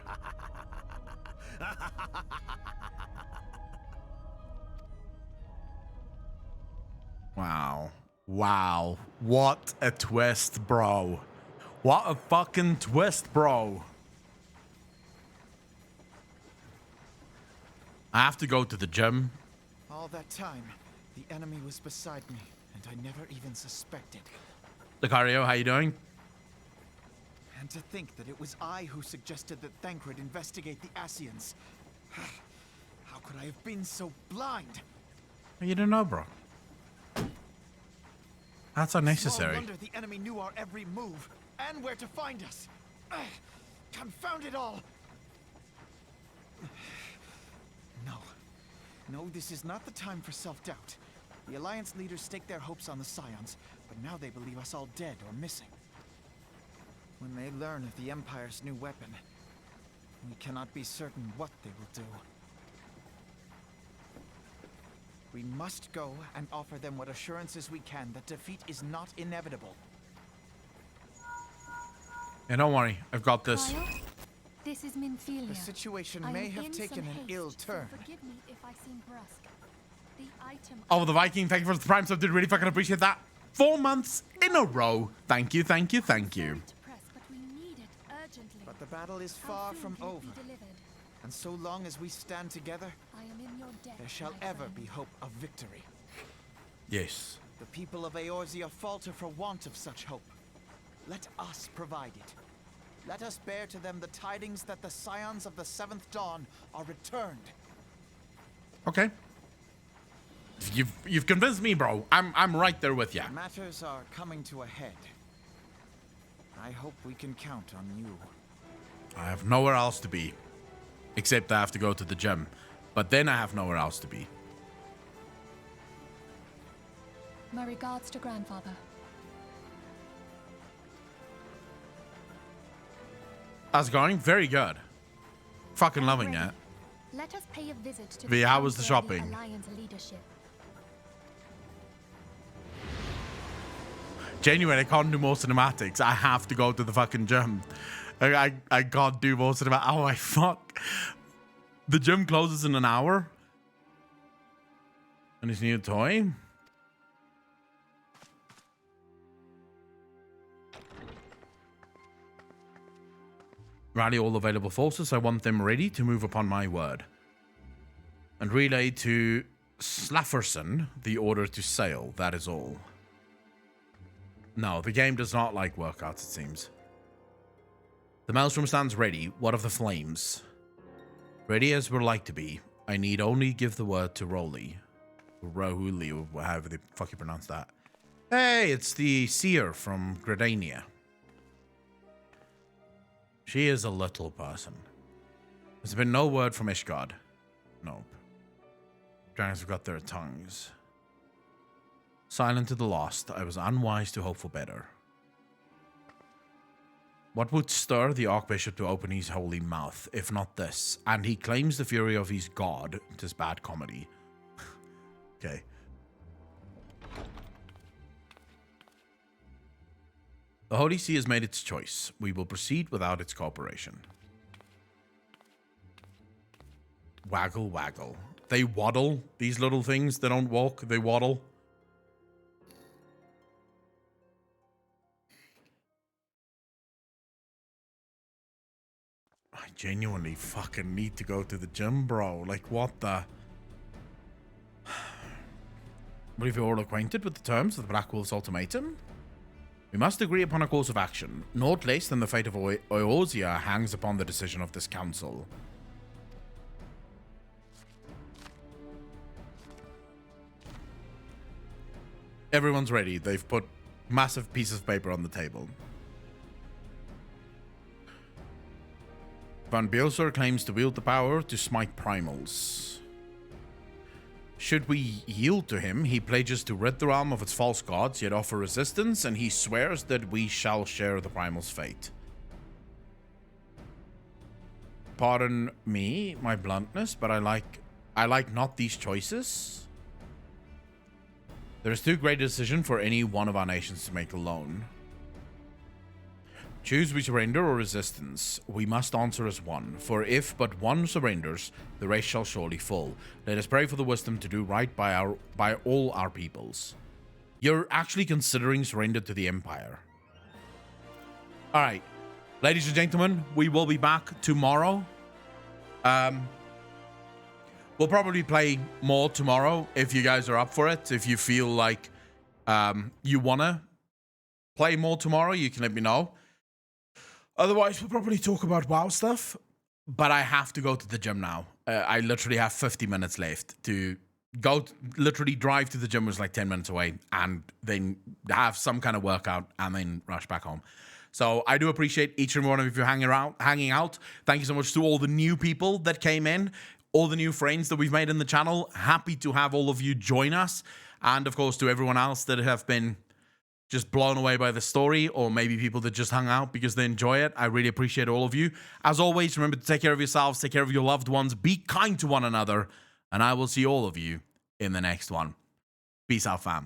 Wow. Wow. What a twist, bro. What a fucking twist, bro. I have to go to the gym. All that time, the enemy was beside me, and I never even suspected. Lucario, how you doing? And to think that it was I who suggested that Thancred investigate the Ascians. How could I have been so blind? You don't know, bro. That's unnecessary. No wonder the enemy knew our every move, and where to find us. Confound it all! No, this is not the time for self-doubt. The Alliance leaders staked their hopes on the Scions, but now they believe us all dead or missing. when they learn of the Empire's new weapon, we cannot be certain what they will do. We must go and offer them what assurances we can that defeat is not inevitable. Yeah, don't worry. I've got this. Kyle, this is Minfilia. The situation I may am have in taken some an haste, ill so turn. forgive me if I seem brusque. The item Oh, the Viking, thank you for the Prime sub. Did really fucking appreciate that. 4 months in a row. Thank you, thank you, thank you. Sorry to press, but we need it urgently. But the battle is How far soon from can it over. be delivered? And so long as we stand together, I am in your debt, there shall my ever friend. be hope of victory. Yes. The people of Eorzea falter for want of such hope. Let us provide it. Let us bear to them the tidings that the scions of the Seventh Dawn are returned. Okay. You've convinced me, bro. I'm right there with you. Matters are coming to a head. I hope we can count on you. I have nowhere else to be. Except I have to go to the gym. But then I have nowhere else to be. My regards to grandfather. How's it going? Very good. Fucking loving Ready. it. Let us pay a visit to V, the how was the Council of shopping? Alliance leadership. Genuinely, I can't do more cinematics. I have to go to the fucking gym. I can't do more cinematics. Oh my fuck. The gym closes in an hour. And his new toy. Rally all available forces. I want them ready to move upon my word. And relay to Slafferson the order to sail. That is all. No, the game does not like workouts, it seems. The maelstrom stands ready. What of the flames? Ready as we're like to be. I need only give the word to Roly. Rohuli, or however the fuck you pronounce that. Hey, it's the seer from Gradania. She is a little person. There's been no word from Ishgard. Nope. Dragons have got their tongues. Silent to the lost, I was unwise to hope for better. What would stir the Archbishop to open his holy mouth, if not this? And he claims the fury of his god. It is bad comedy. Okay. The Holy See has made its choice. We will proceed without its cooperation. Waggle, waggle. They waddle. These little things, they don't walk, they waddle. I genuinely fucking need to go to the gym, bro. Like, what the... But if you're all acquainted with the terms of the Black Wolf's ultimatum, we must agree upon a course of action. Naught less than the fate of Eorzea hangs upon the decision of this council. Everyone's ready. They've put massive pieces of paper on the table. Van Bielsor claims to wield the power to smite primals. Should we yield to him, he pledges to rid the realm of its false gods, yet offer resistance, and he swears that we shall share the primal's fate. Pardon me, my bluntness, but I like not these choices. There is too great a decision for any one of our nations to make alone. Choose we surrender or resistance. We must answer as one, for if but one surrenders, the race shall surely fall. Let us pray for the wisdom to do right by all our peoples. You're actually considering surrender to the Empire. Alright, ladies and gentlemen, we will be back tomorrow. We'll probably play more tomorrow if you guys are up for it. If you feel like you wanna play more tomorrow, you can let me know. Otherwise, we'll probably talk about WoW stuff. But I have to go to the gym now. I literally have 50 minutes left to go. Literally drive to the gym, was like 10 minutes away, and then have some kind of workout, and then rush back home. So I do appreciate each and one of you hanging out. Thank you so much to all the new people that came in, all the new friends that we've made in the channel. Happy to have all of you join us, and of course to everyone else that have been just blown away by the story, or maybe people that just hung out because they enjoy it. I really appreciate all of you. As always, remember to take care of yourselves, take care of your loved ones, be kind to one another, and I will see all of you in the next one. Peace out, fam.